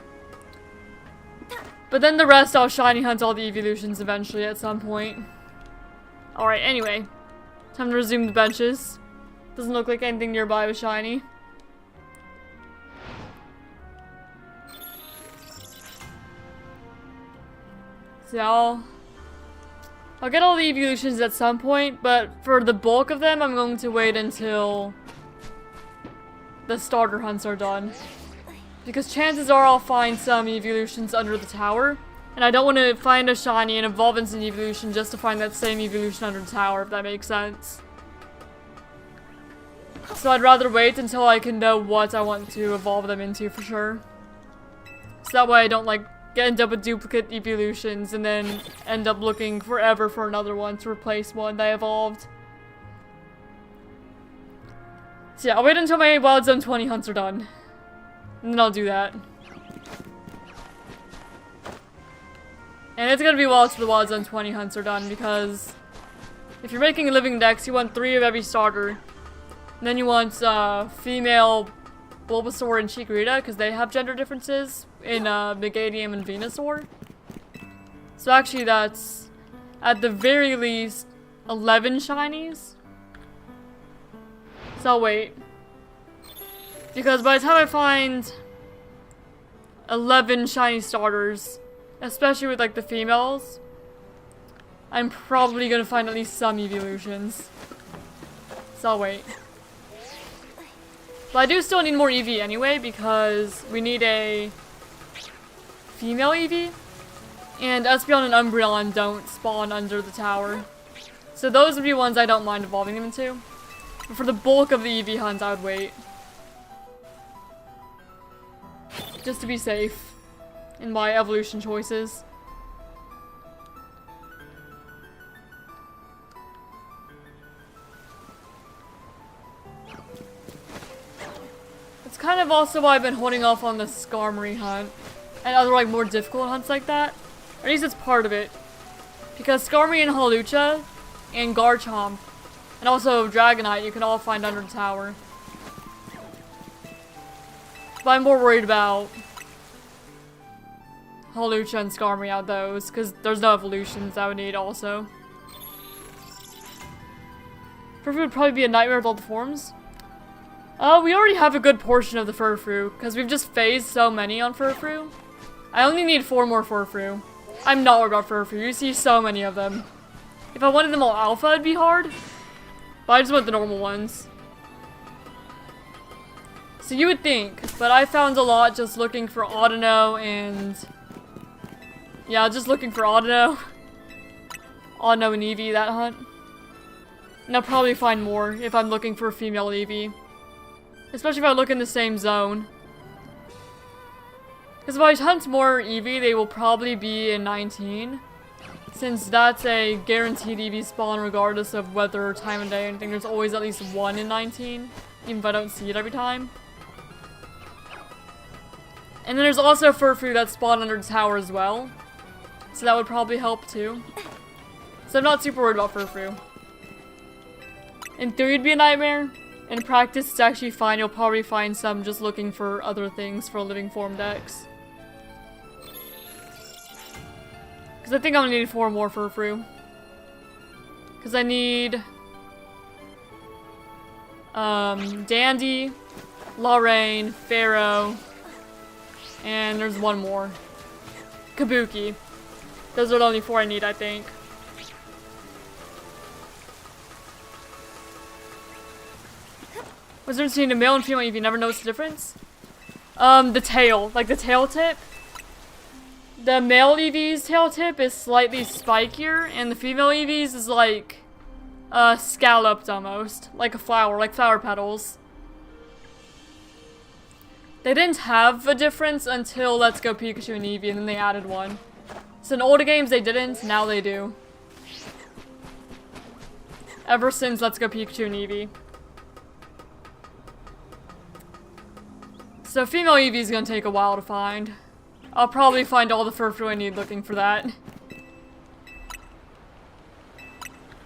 [SPEAKER 1] But then the rest I'll shiny hunt all the evolutions eventually at some point. Alright, anyway. Time to resume the benches. Doesn't look like anything nearby was shiny. So I'll get all the evolutions at some point, but for the bulk of them, I'm going to wait until the starter hunts are done. Because chances are I'll find some evolutions under the tower, and I don't want to find a shiny and evolve into an evolution just to find that same evolution under the tower, if that makes sense. So I'd rather wait until I can know what I want to evolve them into for sure. So that way I don't like end up with duplicate evolutions and then end up looking forever for another one to replace one that I evolved. So yeah, I'll wait until my Wild Zone 20 hunts are done. And then I'll do that. And it's gonna be while the Wild Zone 20 hunts are done, because if you're making a living dex, you want 3 of every starter. And then you want female Bulbasaur and Chikorita, because they have gender differences in Meganium and Venusaur. So actually that's, at the very least, 11 shinies. So I'll wait. Because by the time I find 11 shiny starters, especially with like the females, I'm probably gonna find at least some evolutions. So I'll wait. But I do still need more Eevee anyway, because we need a female Eevee, and Espeon and Umbreon don't spawn under the tower. So those would be ones I don't mind evolving them into. But for the bulk of the Eevee hunt, I would wait. Just to be safe in my evolution choices. It's kind of also why I've been holding off on the Skarmory hunt and other like more difficult hunts like that. Or at least it's part of it. Because Skarmory and Hawlucha and Garchomp and also Dragonite you can all find under the tower. But I'm more worried about Hawlucha and Skarmory out those, because there's no evolutions I would need also. Furfrou would probably be a nightmare with all the forms. We already have a good portion of the Furfrou, because we've just phased so many on Furfrou. I only need 4 more Furfrou. I'm not worried about Furfrou, you see so many of them. If I wanted them all alpha, it'd be hard. But I just want the normal ones. So you would think, but I found a lot just looking for Audino and... Yeah, just looking for Audino. Audino and Eevee, that hunt. And I'll probably find more if I'm looking for a female Eevee. Especially if I look in the same zone. Because if I hunt more Eevee, they will probably be in 19. Since that's a guaranteed Eevee spawn regardless of weather, time of day, or anything. There's always at least one in 19. Even if I don't see it every time. And then there's also Furfrou that spawn under the tower as well. So that would probably help too. So I'm not super worried about Furfrou. In theory it'd be a nightmare. In practice it's actually fine. You'll probably find some just looking for other things for a living form dex. Because I think I'm gonna need 4 more Furfrou. Because I need... Dandy, Lorraine, Pharaoh, and there's one more. Kabuki. Those are the only 4 I need, I think. What's difference between a male and female Eevee? Never noticed the difference? The tail. Like the tail tip. The male Eevee's tail tip is slightly spikier, and the female Eevee's is like scalloped almost. Like a flower, like flower petals. They didn't have a difference until Let's Go Pikachu and Eevee, and then they added one. So in older games they didn't, now they do. Ever since Let's Go Pikachu and Eevee. So female Eevee is gonna take a while to find. I'll probably find all the Furfrou I need looking for that.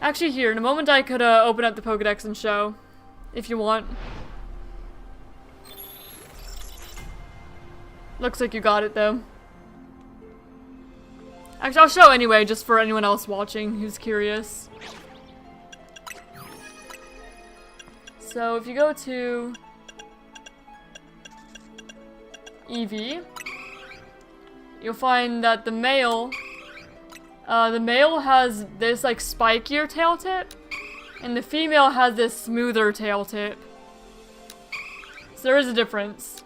[SPEAKER 1] Actually here, in a moment I could open up the Pokedex and show. If you want. Looks like you got it though. Actually, I'll show anyway, just for anyone else watching who's curious. So if you go to Eevee, you'll find that the male has this like spikier tail tip, and the female has this smoother tail tip. So there is a difference.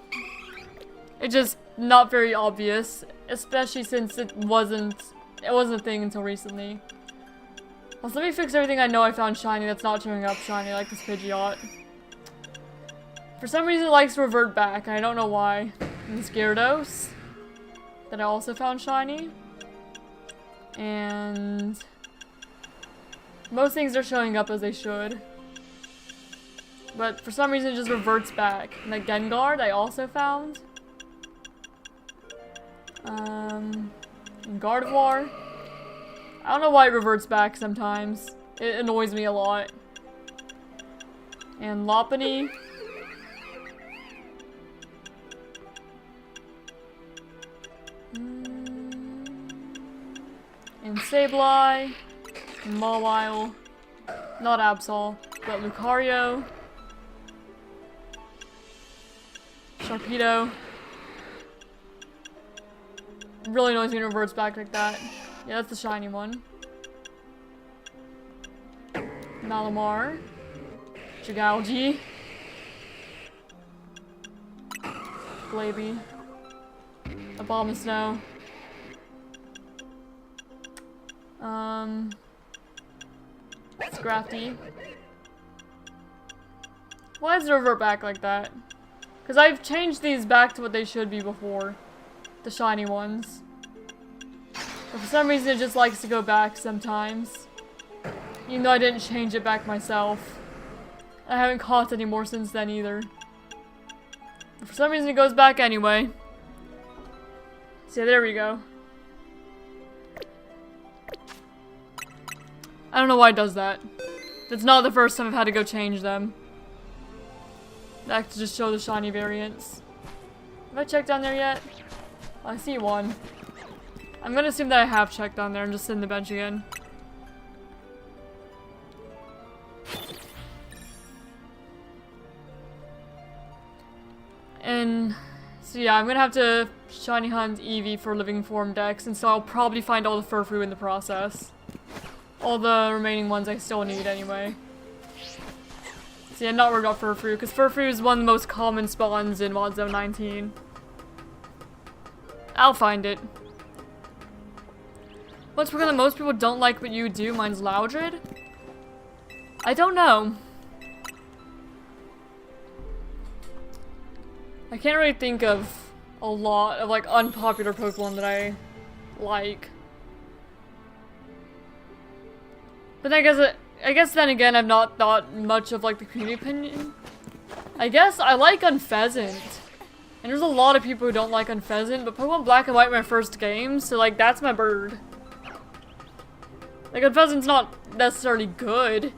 [SPEAKER 1] It's just not very obvious, especially since it wasn't a thing until recently. Also, let me fix everything I know I found shiny that's not showing up shiny, like this Pidgeot. For some reason it likes to revert back, I don't know why. And this Gyarados that I also found shiny. And most things are showing up as they should. But for some reason it just reverts back. And the Gengar I also found. And Gardevoir. I don't know why it reverts back sometimes. It annoys me a lot. And Lopunny. And Sableye. And Mawile. Not Absol, but Lucario. Sharpedo. It really annoys me when it reverts back like that. Yeah, that's the shiny one. Malamar. Chigalgi. Glaby. Abomasnow. Scrafty. Why does it revert back like that? Because I've changed these back to what they should be before. The shiny ones. But for some reason it just likes to go back sometimes. Even though I didn't change it back myself. I haven't caught any more since then either. But for some reason it goes back anyway. So yeah, there we go. I don't know why it does that. It's not the first time I've had to go change them. Back to just show the shiny variants. Have I checked down there yet? I see one. I'm gonna assume that I have checked down there and just sit in the bench again. And so yeah, I'm gonna have to shiny hunt Eevee for living form dex, and so I'll probably find all the Furfrou in the process. All the remaining ones I still need anyway. See, I'm not worried about Furfrou, because Furfrou is one of the most common spawns in Mod Zone 19. I'll find it. What's because most people don't like what you do? Mine's Loudred? I don't know. I can't really think of a lot of like unpopular Pokemon that I like. But I guess then again I've not thought much of like the community opinion. I guess I like Unpheasant. And there's a lot of people who don't like Unpheasant, but Pokemon Black and White were my first game, so like that's my bird. Like Unpheasant's not necessarily good,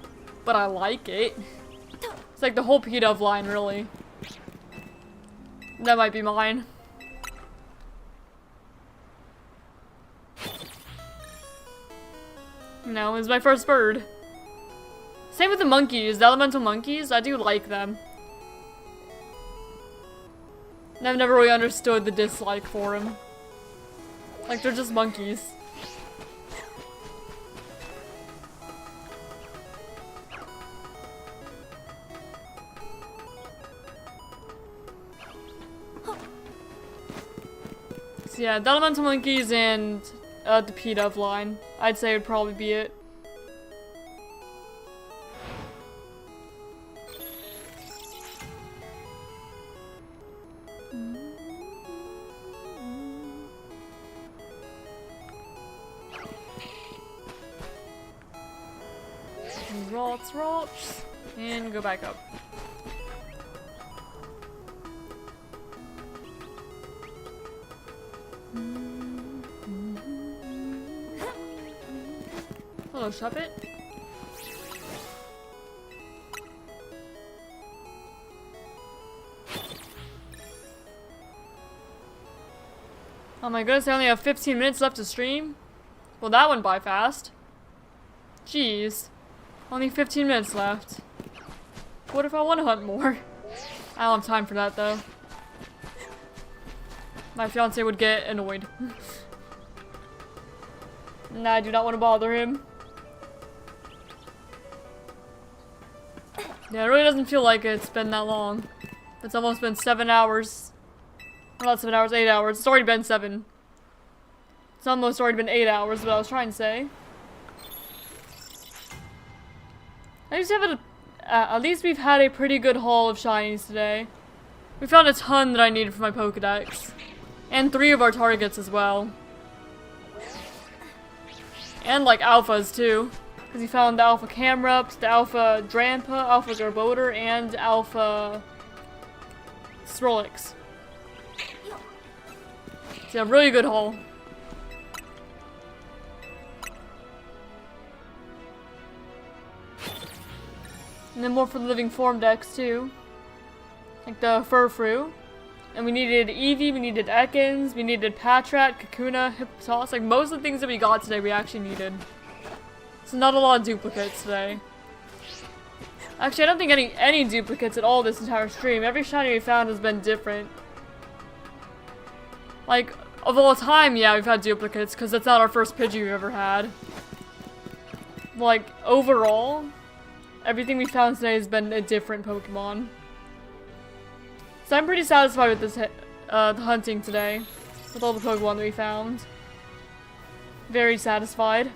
[SPEAKER 1] but I like it. It's like the whole P-Dove line really. That might be mine. No, it's my first bird. Same with the monkeys, the elemental monkeys, I do like them. And I've never really understood the dislike for them. Like, they're just monkeys. So yeah, the elemental monkeys and the P-Dove line. I'd say would probably be it. Rocks, and go back up. Hello, Shuppet. Oh my goodness, I only have 15 minutes left to stream? Well, that went by fast. Jeez. Only 15 minutes left. What if I want to hunt more? I don't have time for that, though. My fiance would get annoyed. Nah, I do not want to bother him. Yeah, it really doesn't feel like it's been that long. It's almost been 7 hours. Well, not 7 hours, 8 hours. It's already been 7. It's almost already been 8 hours, what I was trying to say. At least we've had a pretty good haul of shinies today. We found a ton that I needed for my Pokedex. And 3 of our targets as well. And like alphas too. Because we found the Alpha Camerupt, the Alpha Drampa, Alpha Garbodor, and Alpha Swirlix. So yeah, really good haul. And then more for the living form decks too. Like the Furfrou. And we needed Eevee, we needed Ekans, we needed Patrat, Kakuna, Hippopotas. Like most of the things that we got today we actually needed. So not a lot of duplicates today. Actually, I don't think any duplicates at all this entire stream. Every shiny we found has been different. Like, of all time, yeah, we've had duplicates, because that's not our first Pidgey we've ever had. Like, overall, everything we found today has been a different Pokemon. So I'm pretty satisfied with this, the hunting today. With all the Pokemon that we found. Very satisfied.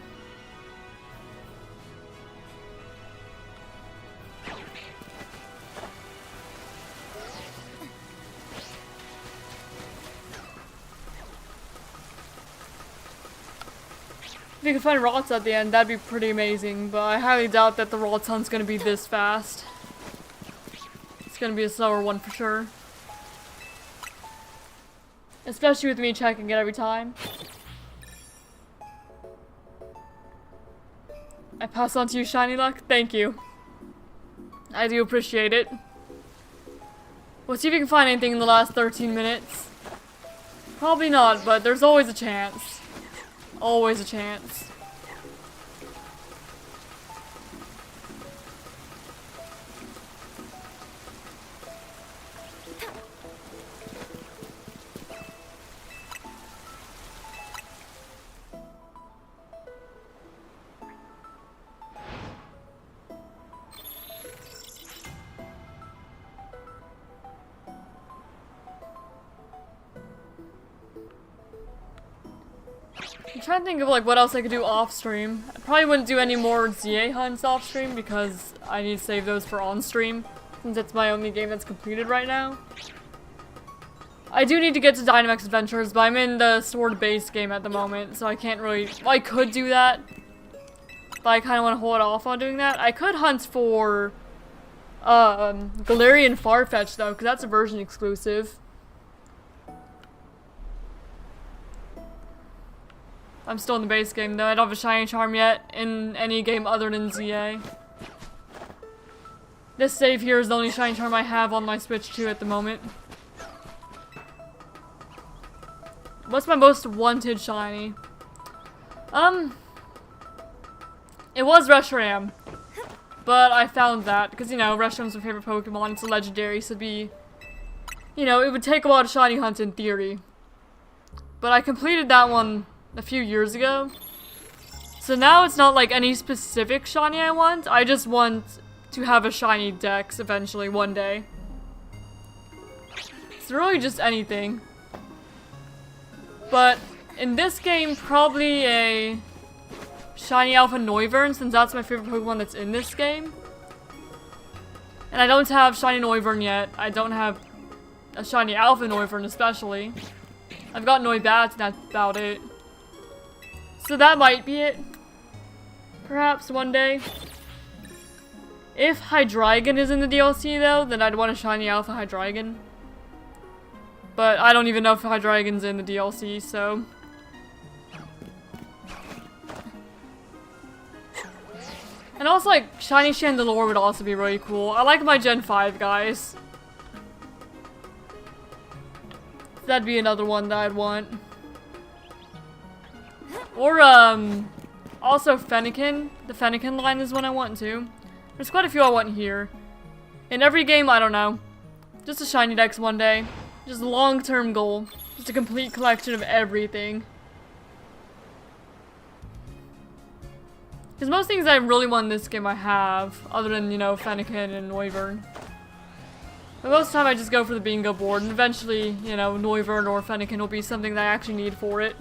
[SPEAKER 1] If you could find Rots at the end, that'd be pretty amazing, but I highly doubt that the Rots hunt's gonna be this fast. It's gonna be a slower one for sure. Especially with me checking it every time. I pass on to you, Shiny Luck. Thank you. I do appreciate it. We'll see if you can find anything in the last 13 minutes. Probably not, but there's always a chance. Always a chance. I'm trying to think of like what else I could do off stream. I probably wouldn't do any more ZA hunts off stream because I need to save those for on stream, since it's my only game that's completed right now. I do need to get to Dynamax Adventures, but I'm in the Sword base game at the moment, so I can't really. Well, I could do that, but I kind of want to hold off on doing that. I could hunt for Galarian Farfetch though, because that's a version exclusive. I'm still in the base game though. I don't have a Shiny Charm yet in any game other than ZA. This save here is the only Shiny Charm I have on my Switch 2 at the moment. What's my most wanted shiny? It was Reshiram. But I found that, because, you know, Reshiram's my favorite Pokemon, it's a legendary, so it'd be, you know, it would take a lot of shiny hunts in theory. But I completed that one a few years ago. So now it's not like any specific shiny I want, I just want to have a ShinyDex eventually, one day. It's really just anything. But in this game, probably a Shiny Alpha Noivern, since that's my favorite Pokemon that's in this game. And I don't have Shiny Noivern yet. I don't have a Shiny Alpha Noivern especially. I've got Noibat, and that's about it. So that might be it. Perhaps one day. If Hydreigon is in the DLC though, then I'd want a Shiny Alpha Hydreigon. But I don't even know if Hydreigon's in the DLC, so... And also, like, Shiny Chandelure would also be really cool. I like my Gen 5 guys. That'd be another one that I'd want. Or, also Fennekin. The Fennekin line is one I want too. There's quite a few I want here. In every game, I don't know. Just a ShinyDex one day. Just a long-term goal. Just a complete collection of everything. Because most things I really want in this game I have, other than, you know, Fennekin and Noivern. But most of the time I just go for the bingo board, and eventually, you know, Noivern or Fennekin will be something that I actually need for it.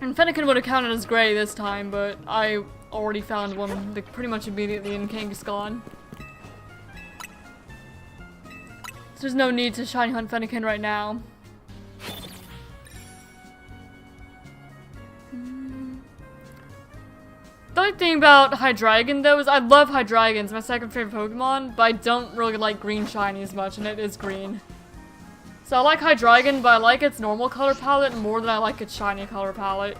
[SPEAKER 1] And Fennekin would have counted as gray this time, but I already found one like, pretty much immediately in Kangaskhan. So there's no need to shiny hunt Fennekin right now. The only thing about Hydreigon though is I love Hydreigon, it's my second favorite Pokemon, but I don't really like green shiny as much, and it is green. So I like Hydreigon, but I like its normal color palette more than I like its shiny color palette.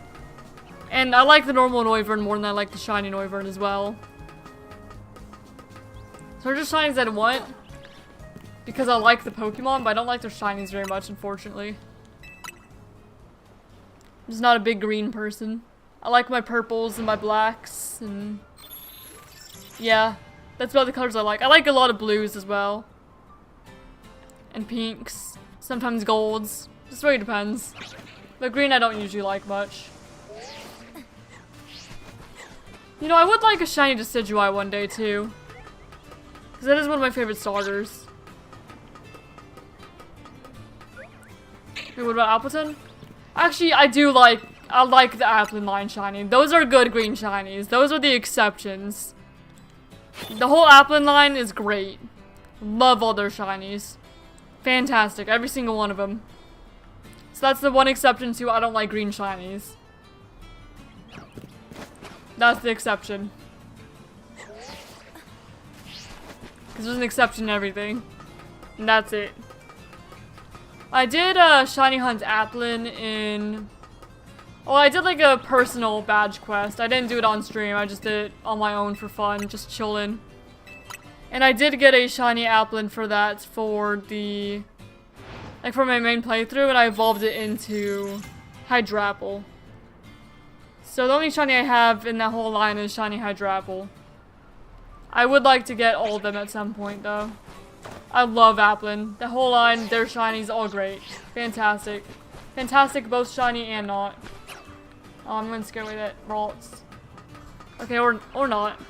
[SPEAKER 1] And I like the normal Noivern more than I like the shiny Noivern as well. So they're just shinies I want, because I like the Pokemon, but I don't like their shinies very much, unfortunately. I'm just not a big green person. I like my purples and my blacks, and yeah, that's about the colors I like. I like a lot of blues as well. And pinks. Sometimes golds. Just really depends. But green I don't usually like much. You know, I would like a shiny Decidueye one day too. Because that is one of my favorite starters. Wait, what about Appleton? Actually, I like the Applin line shiny. Those are good green shinies. Those are the exceptions. The whole Applin line is great. Love all their shinies. Fantastic. Every single one of them. So that's the one exception to I don't like green shinies. That's the exception. Because there's an exception to everything. And that's it. I did shiny hunt Applin in... Well, I did like a personal badge quest. I didn't do it on stream. I just did it on my own for fun, just chillin'. And I did get a shiny Applin for that for the... Like for my main playthrough, and I evolved it into Hydrapple. So the only shiny I have in that whole line is shiny Hydrapple. I would like to get all of them at some point though. I love Applin. The whole line, their shinies, all great. Fantastic. Fantastic, both shiny and not. Oh, I'm gonna scare away that Ralts. Okay, or not.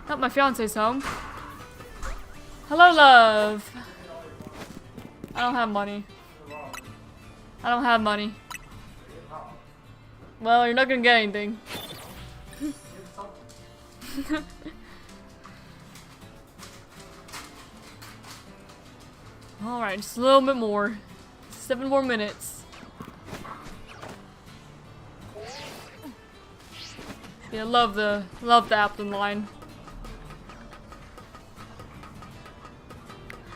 [SPEAKER 1] Oh, my fiance's home. Hello, love. I don't have money. I don't have money. Well, you're not gonna get anything. Alright, just a little bit more. 7 more minutes. Yeah, love the Applin line.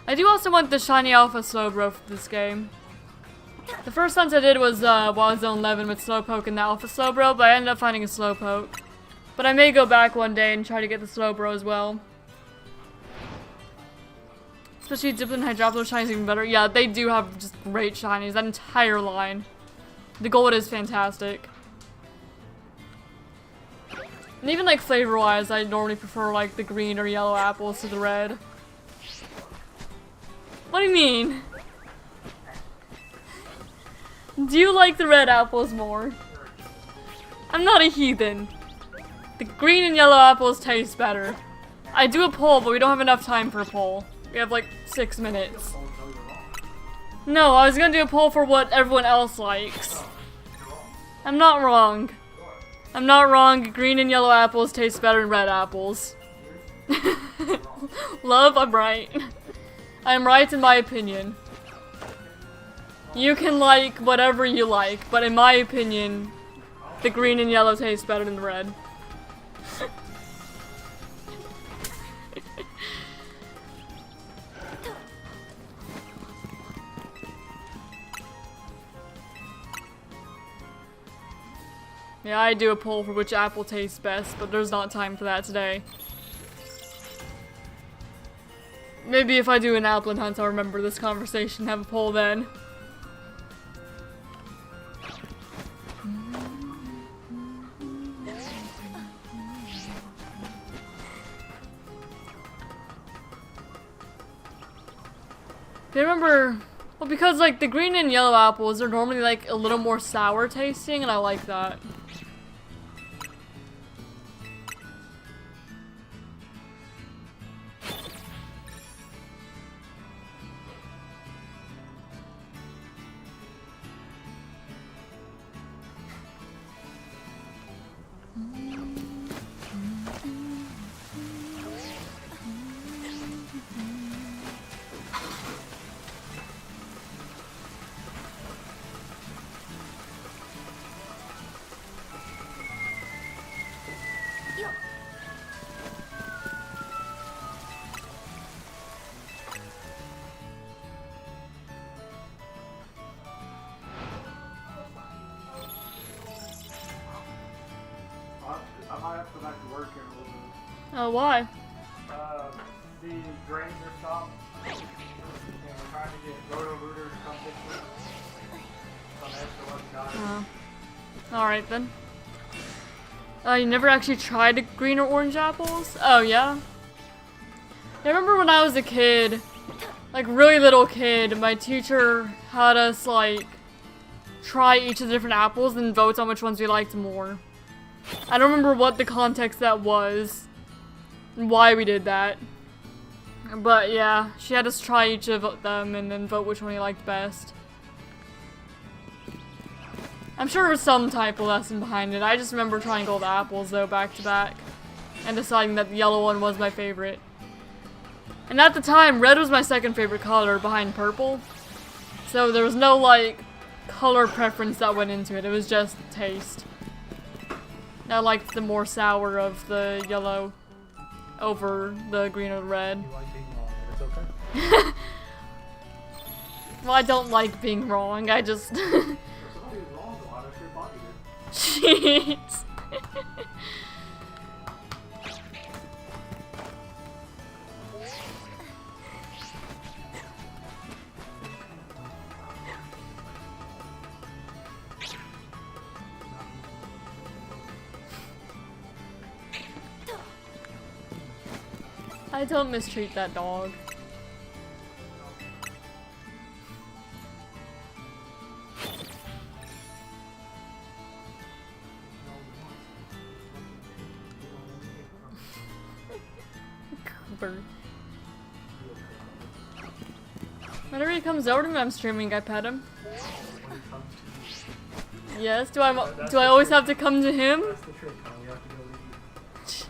[SPEAKER 1] I do also want the shiny alpha Slowbro for this game. The first hunt I did was while I was zone 11 with Slowpoke and the alpha Slowbro, but I ended up finding a Slowpoke. But I may go back one day and try to get the Slowbro as well. Especially Dipplin Hydroplo shinies even better. Yeah, they do have just great shinies, that entire line. The gold is fantastic. And even like flavor-wise, I normally prefer like the green or yellow apples to the red. What do you mean? Do you like the red apples more? I'm not a heathen. The green and yellow apples taste better. I do a poll, but we don't have enough time for a poll. We have like 6 minutes. No, I was gonna do a poll for what everyone else likes. I'm not wrong. I'm not wrong. Green and yellow apples taste better than red apples. Love, I'm right. I'm right in my opinion. You can like whatever you like, but in my opinion, the green and yellow taste better than the red. Yeah, I do a poll for which apple tastes best, but there's not time for that today. Maybe if I do an Applin hunt, I'll remember this conversation and have a poll then. I remember, well, because like the green and yellow apples are normally like a little more sour tasting, and I like that.
[SPEAKER 2] I might have to go back to work in a little bit.
[SPEAKER 1] Oh, why?
[SPEAKER 2] The drains are stopped. And we're trying to get Roto-Rooter to come fix it. Some extra work done.
[SPEAKER 1] Alright then. You never actually tried green or orange apples? Oh, yeah? I remember when I was a kid, like really little kid, my teacher had us like try each of the different apples and vote on which ones we liked more. I don't remember what the context that was and why we did that. But yeah, she had us try each of them and then vote which one we liked best. I'm sure there was some type of lesson behind it. I just remember trying all the apples though back to back and deciding that the yellow one was my favorite. And at the time, red was my second favorite color behind purple. So there was no like color preference that went into it. It was just taste. I liked the more sour of the yellow over the green or the red.
[SPEAKER 2] You like being wrong, but it's okay.
[SPEAKER 1] Well, I don't like being wrong. I just.
[SPEAKER 2] If somebody's wrong, though, I don't your body did.
[SPEAKER 1] Jeez. I don't mistreat that dog. Cooper. Whenever he comes over to me, I'm streaming, I pet him. Yes. Do I always have to come to him?
[SPEAKER 2] That's the trick, huh? We have to go to Eevee.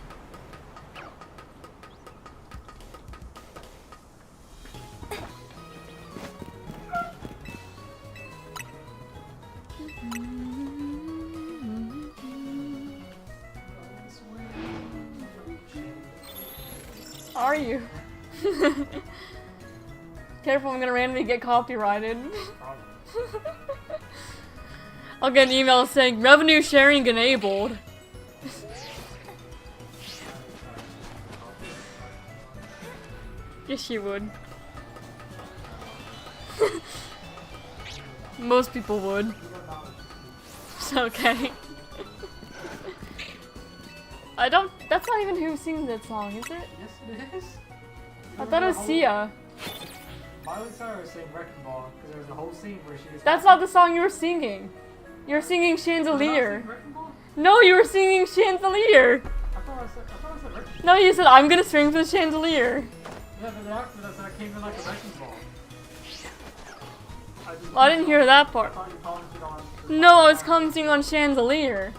[SPEAKER 1] Are you? Careful, I'm gonna randomly get copyrighted. I'll get an email saying revenue sharing enabled. Yes, you would. Most people would. It's okay. That's not even who sings that song, is it?
[SPEAKER 2] Yes, it is.
[SPEAKER 1] I thought it was Sia.
[SPEAKER 2] Miley Cyrus sang Wrecking Ball because there was a whole scene where she was.
[SPEAKER 1] That's not the song you were singing. You were singing Chandelier.
[SPEAKER 2] Wrecking Ball?
[SPEAKER 1] No, you were singing Chandelier.
[SPEAKER 2] I thought I said Wrecking Ball.
[SPEAKER 1] No, you said I'm gonna swing for the chandelier.
[SPEAKER 2] Yeah, but after that came in like a Wrecking Ball.
[SPEAKER 1] Well, I didn't hear that part.
[SPEAKER 2] I thought you commented on.
[SPEAKER 1] No, I was commenting on Chandelier.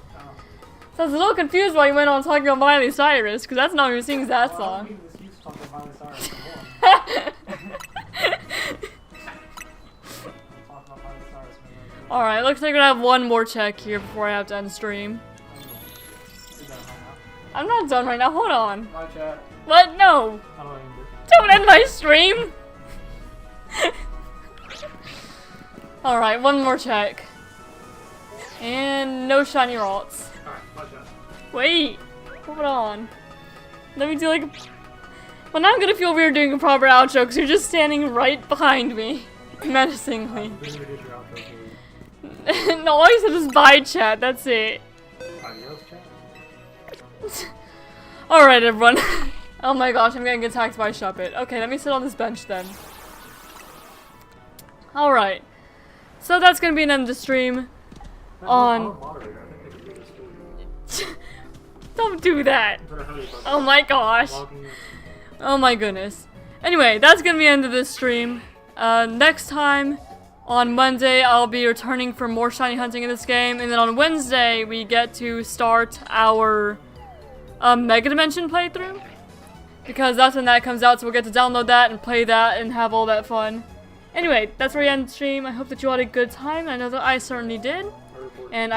[SPEAKER 1] So I was a little confused why you went on talking about Miley Cyrus, because that's not who sings that song. Alright, looks like we're gonna have one more check here before I have to end stream. I'm not done right now, hold on. What? No! Don't end my stream! Alright, one more check. And no shiny rots. Wait! Hold on. Let me do like a... Well, now I'm gonna feel weird doing a proper outro because you're just standing right behind me. Menacingly. No, all you said was bye chat, that's it. Alright everyone. Oh my gosh, I'm getting attacked by a Shuppet. Okay, let me sit on this bench then. Alright. So that's gonna be an end of the stream. Don't do that. Oh my gosh. Oh my goodness. Anyway, that's gonna be the end of this stream. Next time, on Monday, I'll be returning for more shiny hunting in this game. And then on Wednesday, we get to start our Mega Dimension playthrough. Because that's when that comes out, so we'll get to download that and play that and have all that fun. Anyway, that's where we end the stream. I hope that you all had a good time. I know that I certainly did. And